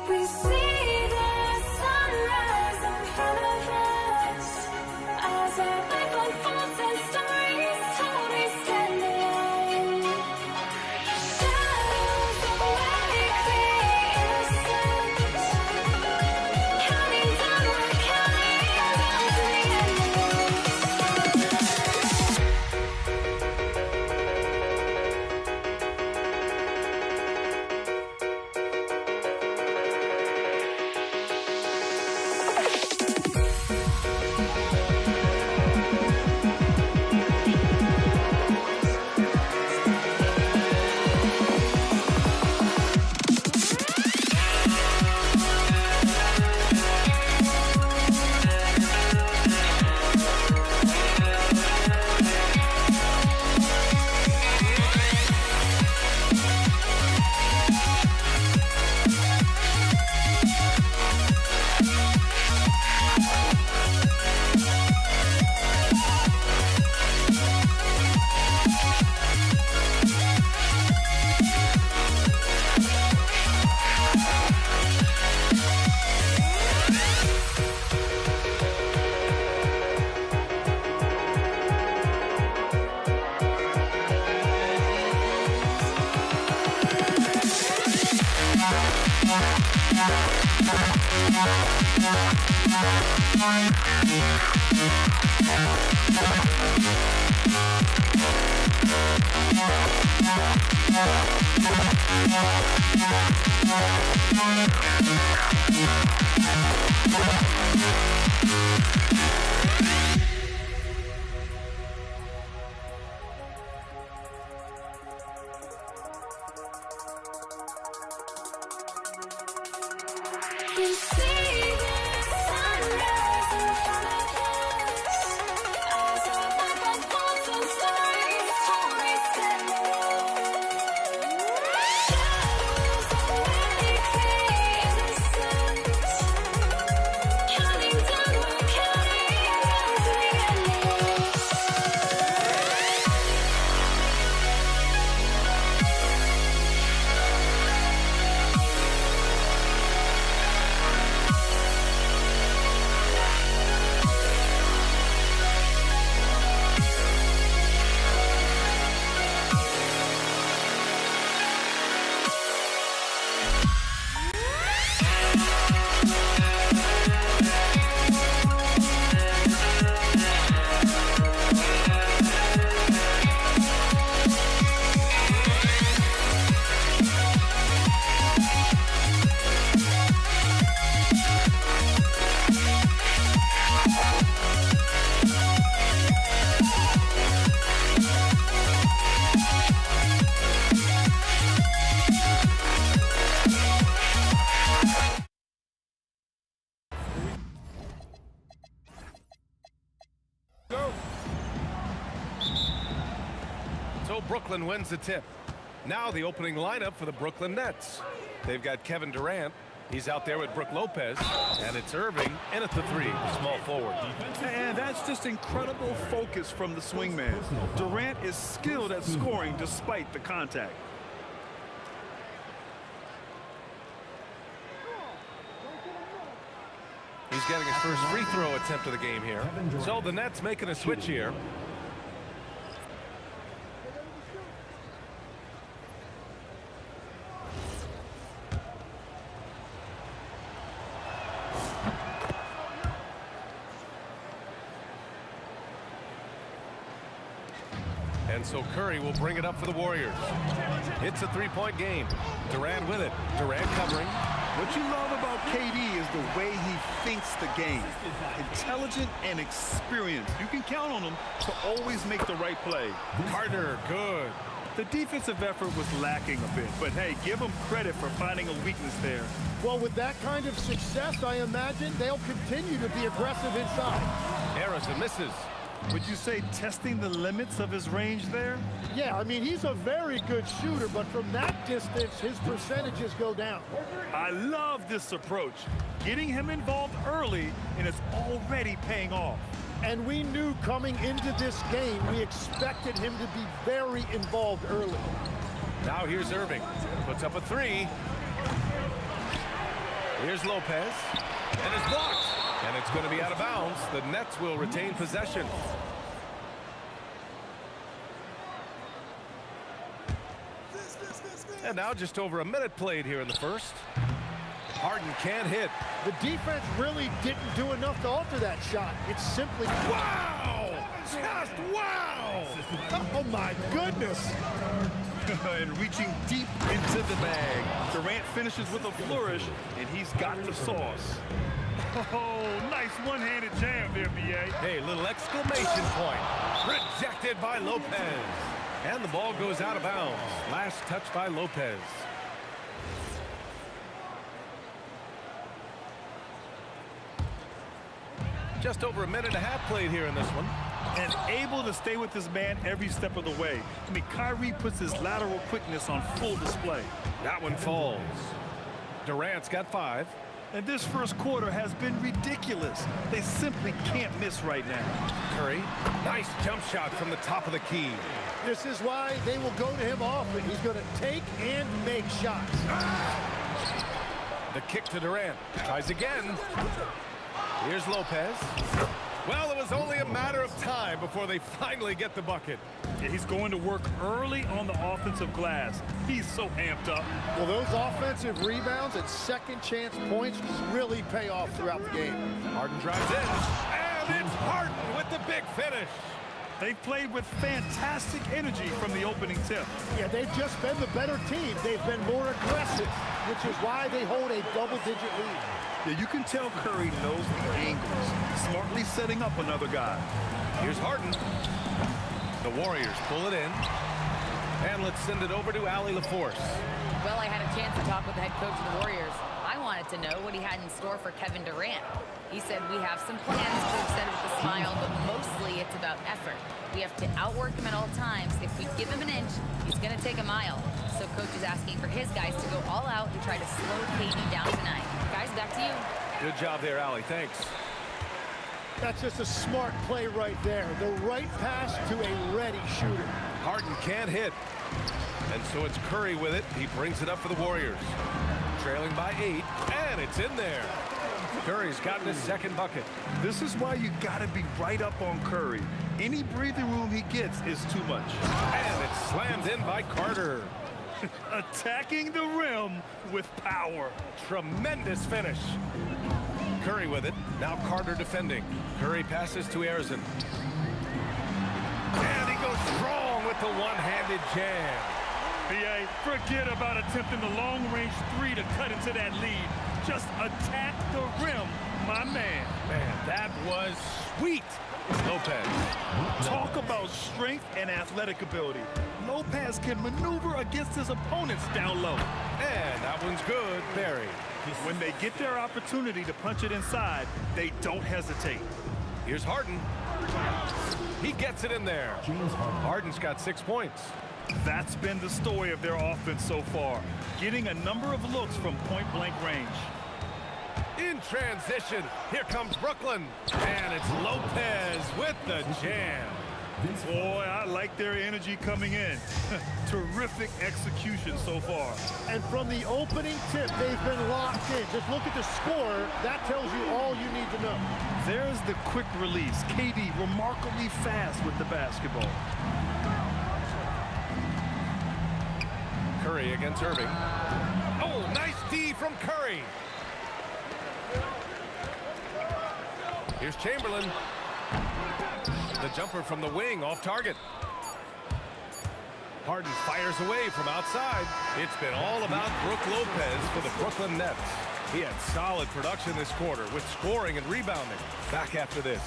We see the sunrise in front of us as our life unfolds and stories told. We stand alone. Shadows awake the innocence, counting down, we're counting down to the We see the sunrise in front of us as our life unfolds and stories told. We stand alone. Shadows awake the innocence, counting down, we're counting down to the endless. So Brooklyn wins the tip. Now the opening lineup for the Brooklyn Nets. They've got Kevin Durant. He's out there with Brook Lopez. And it's Irving in at the three, the small forward. And that's just incredible focus from the swingman. Durant is skilled at scoring despite the contact. He's getting his first free throw attempt of the game here. So the Nets making a switch here. And so Curry will bring it up for the Warriors. It's a three-point game. Durant with it. Durant covering. What you love about KD is the way he thinks the game. Intelligent and experienced. You can count on him to always make the right play. Carter, good. The defensive effort was lacking a bit, but hey, give him credit for finding a weakness there. Well, with that kind of success, I imagine they'll continue to be aggressive inside. Harrison misses. Would you say testing the limits of his range there? Yeah, I mean, he's a very good shooter, but from that distance, his percentages go down. I love this approach. Getting him involved early, and it's already paying off. And we knew coming into this game, we expected him to be very involved early. Now here's Irving. Puts up a three. Here's Lopez. And it's blocked. And it's going to be out of bounds. The Nets will retain possession. And now just over a minute played here in the first. Harden can't hit. The defense really didn't do enough to alter that shot. It's simply... Wow! Just wow! Oh, my goodness. And reaching deep into the bag. Durant finishes with a flourish, and he's got the sauce. Oh, nice one-handed jam there, B.A. Hey, little exclamation point. Rejected by Lopez. And the ball goes out of bounds. Last touch by Lopez. Just over a minute and a half played here in this one. And able to stay with his man every step of the way. I mean, Kyrie puts his lateral quickness on full display. That one falls. Durant's got 5. And this first quarter has been ridiculous. They simply can't miss right now. Curry, nice jump shot from the top of the key. This is why they will go to him often. He's going to take and make shots. The kick to Durant. Tries again. Here's Lopez. Well, it was only a matter of time before they finally get the bucket. Yeah, he's going to work early on the offensive glass. He's so amped up. Well, those offensive rebounds and second chance points really pay off throughout the game. Harden drives in, and it's Harden with the big finish. They've played with fantastic energy from the opening tip. Yeah, they've just been the better team. They've been more aggressive, which is why they hold a double-digit lead. Yeah, you can tell Curry knows the angles, smartly setting up another guy. Here's Harden. The Warriors pull it in. And let's send it over to Allie LaForce. Well, I had a chance to talk with the head coach of the Warriors. I wanted to know what he had in store for Kevin Durant. He said, we have some plans, coach said with a smile, but mostly it's about effort. We have to outwork him at all times. If we give him an inch, he's going to take a mile. So coach is asking for his guys to go all out and try to slow KD down tonight. Guys, back to you. Good job there, Allie. Thanks. That's just a smart play right there. The right pass to a ready shooter. Harden can't hit. And so it's Curry with it. He brings it up for the Warriors. Trailing by 8, and it's in there. Curry's gotten his second bucket. This is why you got to be right up on Curry. Any breathing room he gets is too much. And it's slammed in by Carter. Attacking the rim with power. Tremendous finish. Curry with it. Now Carter defending. Curry passes to Arizon. And he goes strong with the one-handed jam. B.A., forget about attempting the long-range 3 to cut into that lead. Just attack the rim, my man. Man, that was sweet. Lopez. Talk about strength and athletic ability. Lopez can maneuver against his opponents down low. And that one's good. Barry. When they get their opportunity to punch it inside, they don't hesitate. Here's Harden. He gets it in there. Harden's got 6 points. That's been the story of their offense so far, getting a number of looks from point-blank range. In transition, here comes Brooklyn, and it's Lopez with the jam. Boy, I like their energy coming in. Terrific execution so far. And from the opening tip, they've been locked in. Just look at the score. That tells you all you need to know. There's the quick release. KD remarkably fast with the basketball. Curry against Irving. Oh, nice D from Curry. Here's Chamberlain. The jumper from the wing off target. Harden fires away from outside. It's been all about Brook Lopez for the Brooklyn Nets. He had solid production this quarter with scoring and rebounding. Back after this.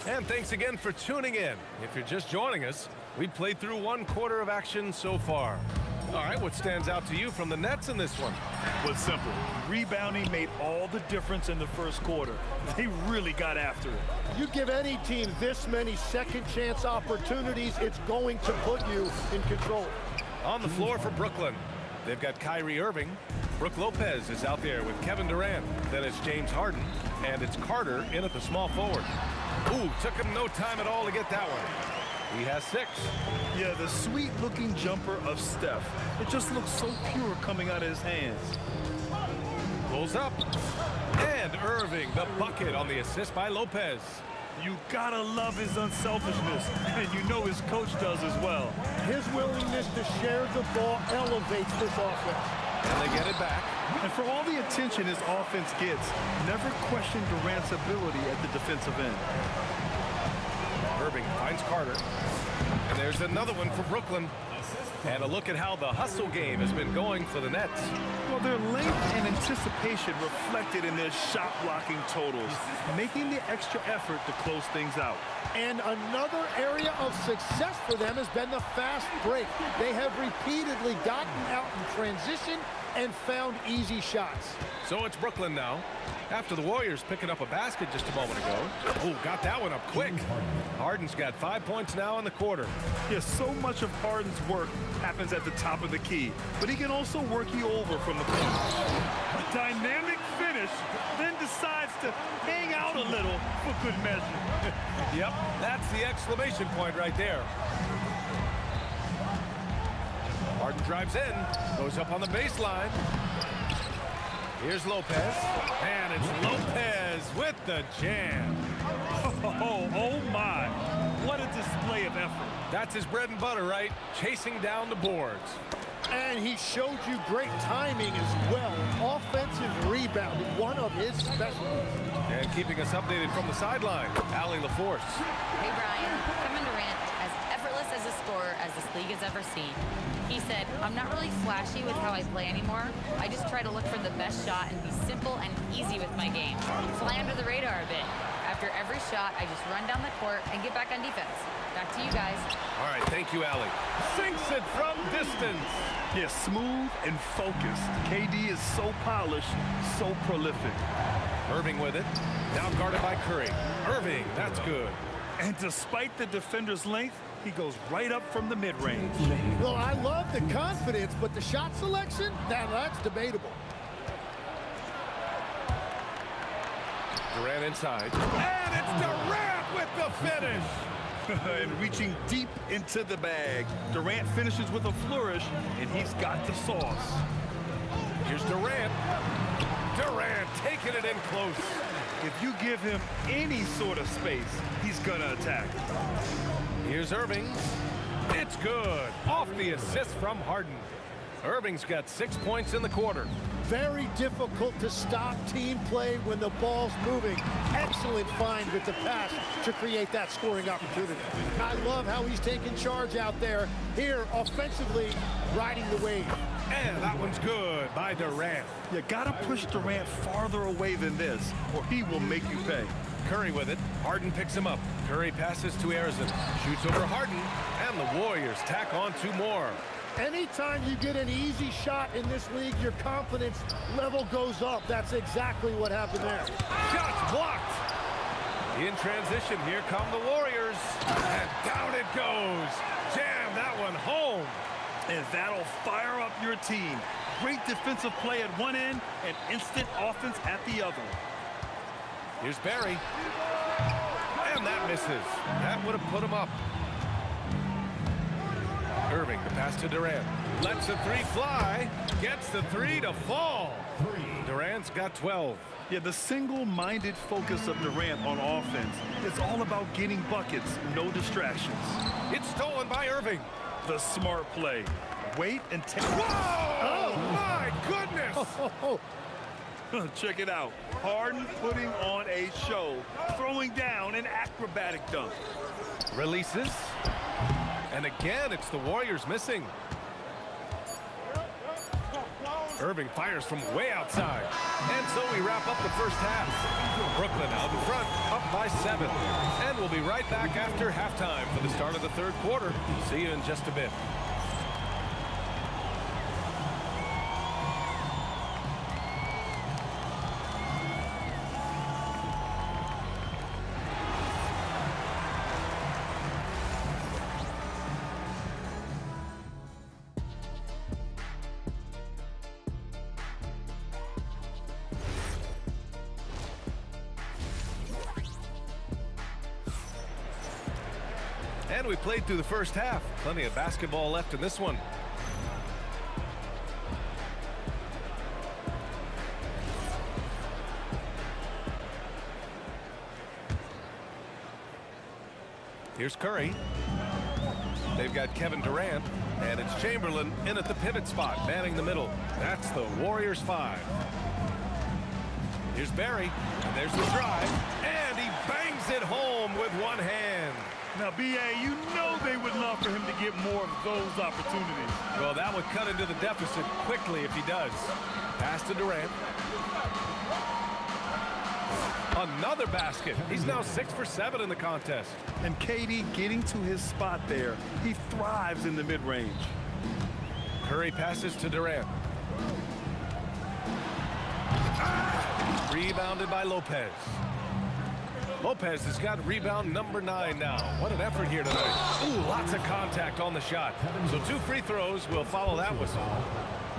And thanks again for tuning in. If you're just joining us, we played through 1 quarter of action so far. All right, what stands out to you from the Nets in this one? Was simple. Rebounding made all the difference in the first quarter. They really got after it. You give any team this many second chance opportunities, it's going to put you in control. On the floor for Brooklyn, they've got Kyrie Irving. Brook Lopez is out there with Kevin Durant. Then it's James Harden, and it's Carter in at the small forward. Ooh, took him no time at all to get that one. He has 6. Yeah, the sweet-looking jumper of Steph. It just looks so pure coming out of his hands. Pulls up. And Irving, the bucket on the assist by Lopez. You gotta love his unselfishness, and you know his coach does as well. His willingness to share the ball elevates this offense. And they get it back. And for all the attention his offense gets, never question Durant's ability at the defensive end. Irving finds Carter. And there's another one for Brooklyn. And a look at how the hustle game has been going for the Nets. Well, their length and anticipation reflected in their shot blocking totals, making the extra effort to close things out. And another area of success for them has been the fast break. They have repeatedly gotten out in transition and found easy shots. So it's Brooklyn now. After the Warriors picking up a basket just a moment ago. Oh, got that one up quick. Harden's got 5 points now in the quarter. Yeah, so much of Harden's work happens at the top of the key, but he can also work you over from the corner. A dynamic finish, then decides to hang out a little for good measure. Yep, that's the exclamation point right there. Harden drives in, goes up on the baseline. Here's Lopez, and it's Lopez with the jam. Oh my, what a display of effort. That's his bread and butter, right? Chasing down the boards. And he showed you great timing as well. Offensive rebounding, one of his specialties. And keeping us updated from the sideline, Allie LaForce. Hey, Brian. Kevin Durant, as effortless as a scorer as this league has ever seen. He said, I'm not really flashy with how I play anymore. I just try to look for the best shot and be simple and easy with my game. Fly under the radar a bit. After every shot, I just run down the court and get back on defense. Back to you guys. All right, thank you, Allie. Sinks it from distance. Yeah, smooth and focused. KD is so polished, so prolific. Irving with it. Now guarded by Curry. Irving, that's good. And despite the defender's length, he goes right up from the mid-range. Well, I love the confidence, but the shot selection, that's debatable. Durant inside. And it's Durant with the finish. And reaching deep into the bag. Durant finishes with a flourish, and he's got the sauce. Here's Durant. Durant taking it in close. If you give him any sort of space, he's gonna attack. Here's Irving. It's good. Off the assist from Harden. Irving's got 6 points in the quarter. Very difficult to stop team play when the ball's moving. Excellent find with the pass to create that scoring opportunity. I love how he's taking charge out there. Here, offensively, riding the wave. And that one's good by Durant. You gotta push Durant farther away than this, or he will make you pay. Curry with it. Harden picks him up. Curry passes to Arizon. Shoots over Harden. And the Warriors tack on 2 more. Anytime you get an easy shot in this league, your confidence level goes up. That's exactly what happened there. Shots blocked. In transition, here come the Warriors. And down it goes. Jam that one home. And that'll fire up your team. Great defensive play at one end and instant offense at the other. Here's Barry. And that misses. That would have put him up. Irving, the pass to Durant. Lets the 3 fly. Gets the 3 to fall. Durant's got 12. Yeah, the single-minded focus of Durant on offense is all about getting buckets, no distractions. It's stolen by Irving. The smart play. Wait and take. Whoa! Oh, my goodness! Check it out. Harden putting on a show, throwing down an acrobatic dunk. Releases. And again, it's the Warriors missing. Irving fires from way outside. And so we wrap up the first half. Brooklyn out in front, up by 7. And we'll be right back after halftime for the start of the third quarter. See you in just a bit. And we played through the first half. Plenty of basketball left in this one. Here's Curry. They've got Kevin Durant, and it's Chamberlain in at the pivot spot, manning the middle. That's the Warriors 5. Here's Barry, and there's the drive, and he bangs it home with one hand. Now, B.A., you know they would love for him to get more of those opportunities. Well, that would cut into the deficit quickly if he does. Pass to Durant. Another basket. He's now 6 for 7 in the contest. And KD getting to his spot there. He thrives in the mid-range. Curry passes to Durant. Rebounded by Lopez. Lopez has got rebound number 9 now. What an effort here tonight. Ooh, lots of contact on the shot. So 2 free throws will follow that whistle.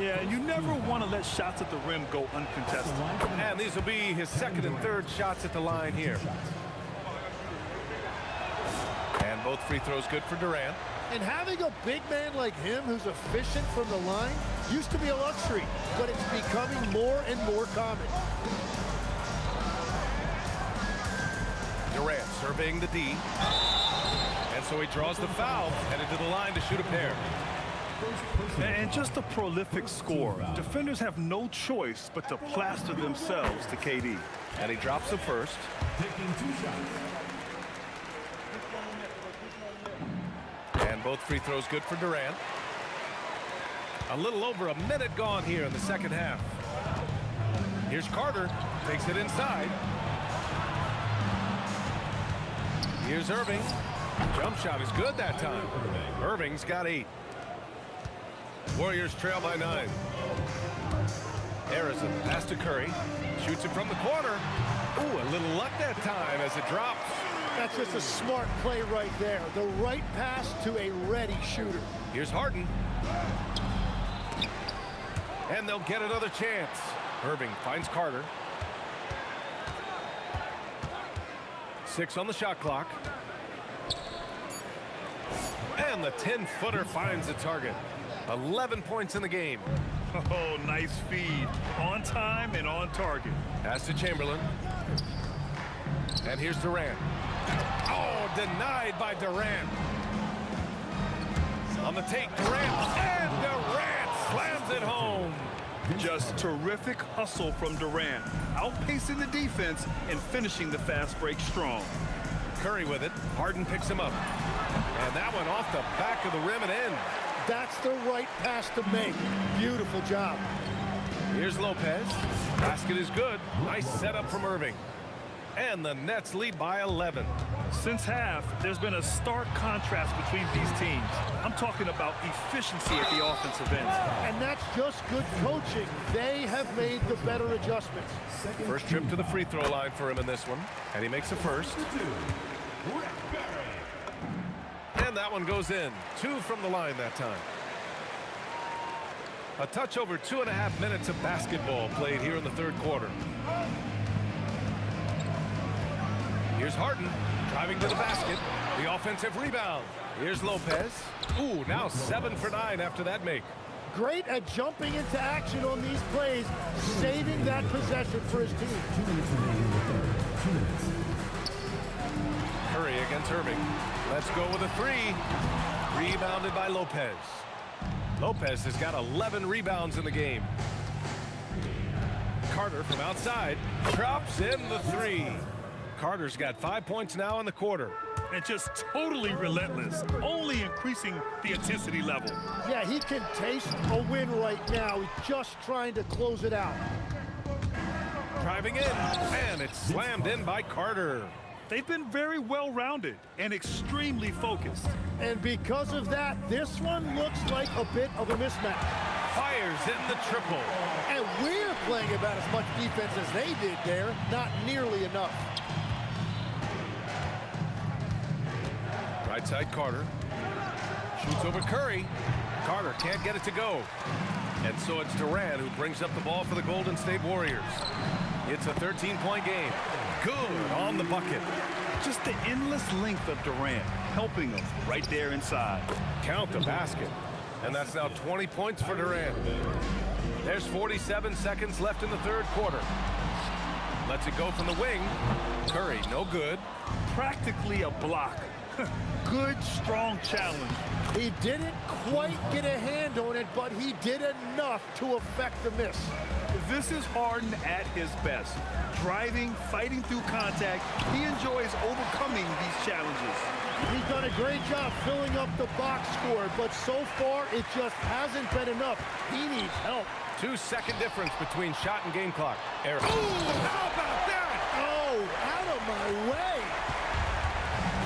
Yeah, and you never want to let shots at the rim go uncontested. And these will be his second and third shots at the line here. And both free throws good for Durant. And having a big man like him who's efficient from the line used to be a luxury, but it's becoming more and more common. Durant surveying the D. And so he draws the foul, headed to the line to shoot a pair. And just a prolific scorer. Defenders have no choice but to plaster themselves to KD. And he drops the first. And both free throws good for Durant. A little over a minute gone here in the second half. Here's Carter. Takes it inside. Here's Irving. Jump shot is good that time. Irving's got 8. Warriors trail by 9. Harrison pass to Curry. Shoots it from the corner. Ooh, a little luck that time as it drops. That's just a smart play right there. The right pass to a ready shooter. Here's Harden. And they'll get another chance. Irving finds Carter. 6 on the shot clock. And the 10-footer finds the target. 11 points in the game. Oh, nice feed. On time and on target. Pass to Chamberlain. And here's Durant. Oh, denied by Durant. On the take, Durant. And Durant slams it home. Just terrific hustle from Durant. Outpacing the defense and finishing the fast break strong. Curry with it. Harden picks him up. And that one off the back of the rim and in. That's the right pass to make. Beautiful job. Here's Lopez. Basket is good. Nice setup from Irving. And the Nets lead by 11. Since half, there's been a stark contrast between these teams. I'm talking about efficiency at the offensive end. And that's just good coaching. They have made the better adjustments. First trip to the free throw line for him in this one. And he makes a first. And that one goes in. 2 from the line that time. A touch over 2.5 minutes of basketball played here in the third quarter. Here's Harden driving to the basket. The offensive rebound. Here's Lopez. Ooh, now 7 for 9 after that make. Great at jumping into action on these plays, saving that possession for his team. Curry against Irving. Let's go with a 3. Rebounded by Lopez. Lopez has got 11 rebounds in the game. Carter from outside drops in the 3. Carter's got 5 points now in the quarter. And just totally relentless, only increasing the intensity level. Yeah, he can taste a win right now. He's just trying to close it out. Driving in, and it's slammed in by Carter. They've been very well-rounded and extremely focused. And because of that, this one looks like a bit of a mismatch. Fires in the triple. And we're playing about as much defense as they did there. Not nearly enough. Right side Carter. Shoots over Curry. Carter can't get it to go. And so it's Durant who brings up the ball for the Golden State Warriors. It's a 13-point game. Good on the bucket. Just the endless length of Durant, helping him right there inside. Count the basket. And that's now 20 points for Durant. There's 47 seconds left in the third quarter. Lets it go from the wing. Curry, no good. Practically a block. Good, strong challenge. He didn't quite get a hand on it, but he did enough to affect the miss. This is Harden at his best. Driving, fighting through contact. He enjoys overcoming these challenges. He's done a great job filling up the box score, but so far it just hasn't been enough. He needs help. 2-second difference between shot and game clock. Error. How about that? Oh, out of my way.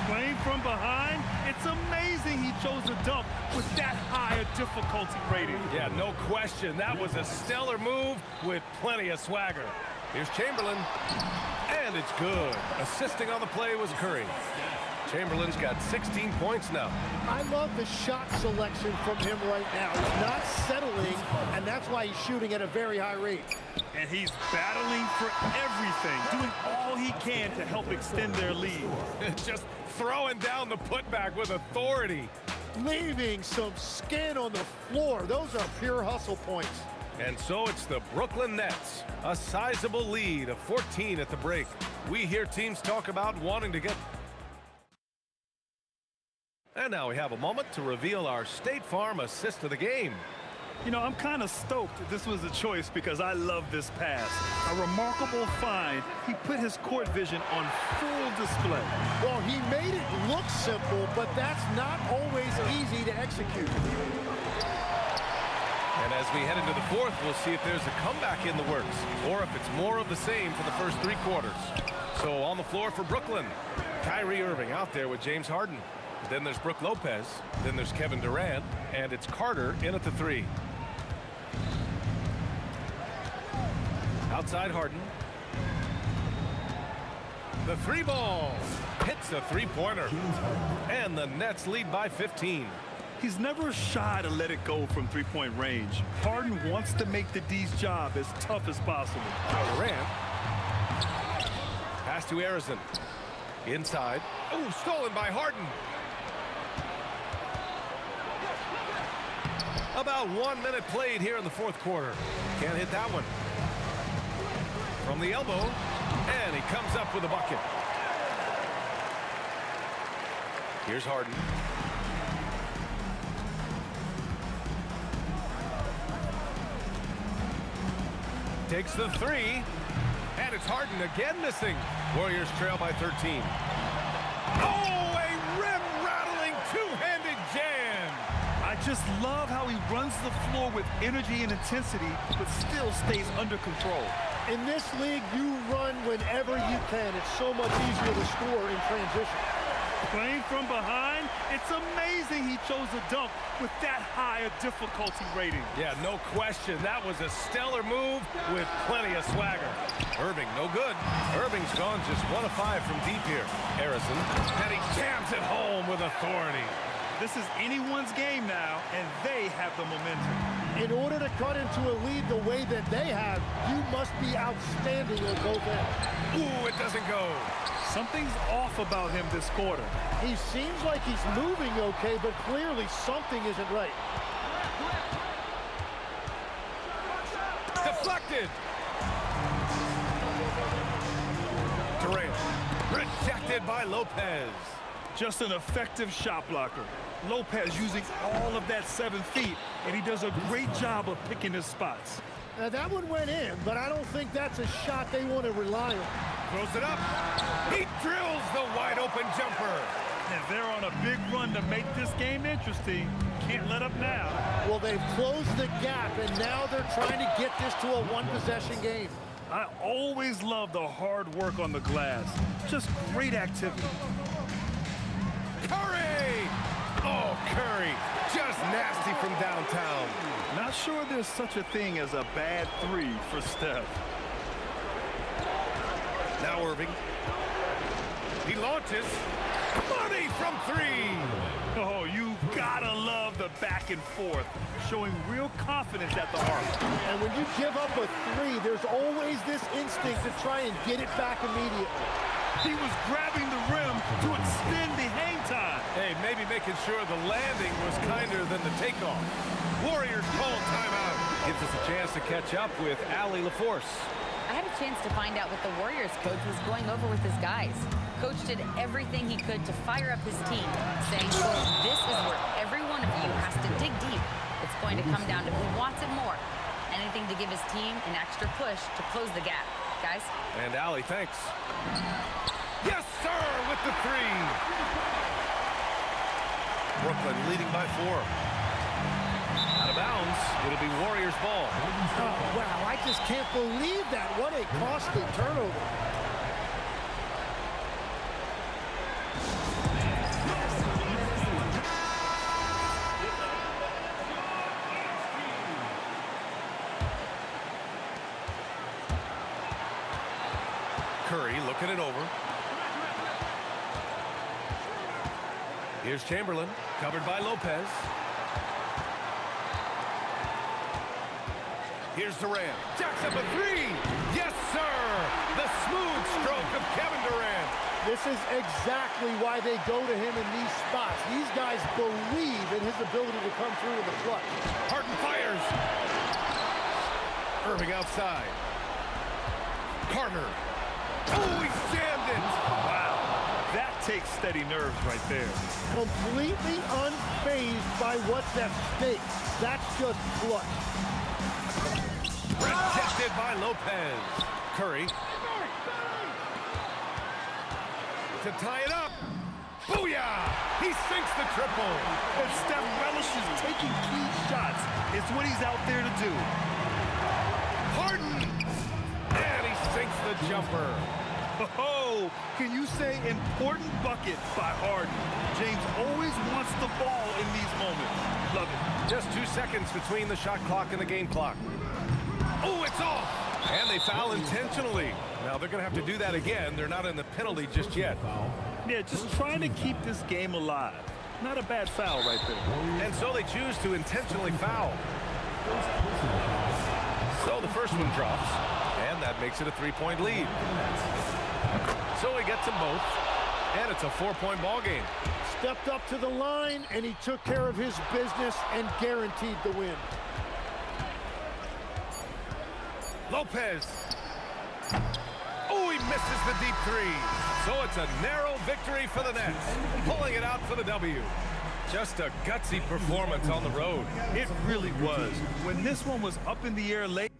Playing from behind, it's amazing he chose a dunk with that higher difficulty rating. Yeah, no question. That was a stellar move with plenty of swagger. Here's Chamberlain, and it's good. Assisting on the play was Curry. Chamberlain's got 16 points now. I love the shot selection from him right now. He's not settling, and that's why he's shooting at a very high rate. And he's battling for everything, doing all he can to help extend their lead. Just throwing down the putback with authority. Leaving some skin on the floor. Those are pure hustle points. And so it's the Brooklyn Nets. A sizable lead of 14 at the break. We hear teams talk about wanting to get... And now we have a moment to reveal our State Farm assist of the game. You know, I'm kind of stoked this was a choice because I love this pass. A remarkable find. He put his court vision on full display. Well, he made it look simple, but that's not always easy to execute. And as we head into the fourth, we'll see if there's a comeback in the works or if it's more of the same for the first three quarters. So on the floor for Brooklyn, Kyrie Irving out there with James Harden. Then there's Brook Lopez. Then there's Kevin Durant. And it's Carter in at the three. Outside Harden. The three ball hits a three-pointer. And the Nets lead by 15. He's never shy to let it go from three-point range. Harden wants to make the D's job as tough as possible. Durant. Pass to Harrison. Inside. Oh, stolen by Harden. About 1 minute played here in the fourth quarter. Can't hit that one. From the elbow, and he comes up with a bucket. Here's Harden. Takes the three, and it's Harden again missing. Warriors trail by 13. Oh, a rim-rattling two-handed jam. I just love how he runs the floor with energy and intensity, but still stays under control. In this league, you run whenever you can. It's so much easier to score in transition. Playing from behind, it's amazing he chose a dunk with that higher difficulty rating. Yeah, no question. That was a stellar move with plenty of swagger. Irving, no good. Irving's gone just 1 of 5 from deep here. Harrison, and he jams it home with authority. This is anyone's game now, and they have the momentum. In order to cut into a lead the way that they have, you must be outstanding on both ends. Ooh, it doesn't go. Something's off about him this quarter. He seems like he's moving okay, but clearly something isn't right. Deflected. Durant, rejected by Lopez. Just an effective shot blocker. Lopez using all of that 7 feet, and he does a great job of picking his spots. Now that one went in, but I don't think that's a shot they want to rely on. Throws it up. He drills the wide open jumper. And they're on a big run to make this game interesting. Can't let up now. Well, they've closed the gap, and now they're trying to get this to a one-possession game. I always love the hard work on the glass. Just great activity. Curry! Oh, Curry, just nasty from downtown. Not sure there's such a thing as a bad three for Steph. Now Irving. He launches. Money from three. Oh, you gotta love the back and forth, showing real confidence at the arc. And when you give up a three, there's always this instinct to try and get it back immediately. He was grabbing the rim to extend the hang time. Hey, maybe making sure the landing was kinder than the takeoff. Warriors call timeout. Gives us a chance to catch up with Allie LaForce. I had a chance to find out what the Warriors coach was going over with his guys. Coach did everything he could to fire up his team, saying, quote, "This is where every one of you has to dig deep. It's going to come down to who wants it more. Anything to give his team an extra push to close the gap." Guys? And Allie, thanks. Yes, sir, with the three. Brooklyn leading by 4. Out of bounds, it'll be Warriors ball. Oh, wow, I just can't believe that. What a costly turnover. Curry looking it over. Here's Chamberlain, covered by Lopez. Here's Durant. Jacks up a 3. Yes, sir. The smooth stroke of Kevin Durant. This is exactly why they go to him in these spots. These guys believe in his ability to come through in the clutch. Harden fires. Irving outside. Carter. Oh, he jammed it. Wow, that takes steady nerves right there. Completely unfazed by what's at stake. That's just clutch. Rejected by Lopez. Curry. To tie it up. Booyah! He sinks the triple. And Steph relishes taking key shots. It's what he's out there to do. Harden! And he sinks the jumper. Oh, can you say important bucket by Harden? James always wants the ball in these moments. Love it. Just 2 seconds between the shot clock and the game clock. Oh, it's off! And they foul intentionally. Now they're going to have to do that again. They're not in the penalty just yet. Yeah, just trying to keep this game alive. Not a bad foul right there. And so they choose to intentionally foul. So the first one drops, and that makes it a 3-point lead. So he gets them both, and it's a 4-point ball game. Stepped up to the line, and he took care of his business and guaranteed the win. Lopez. Oh, he misses the deep 3. So it's a narrow victory for the Nets, pulling it out for the W. Just a gutsy performance on the road. It really was. When this one was up in the air late.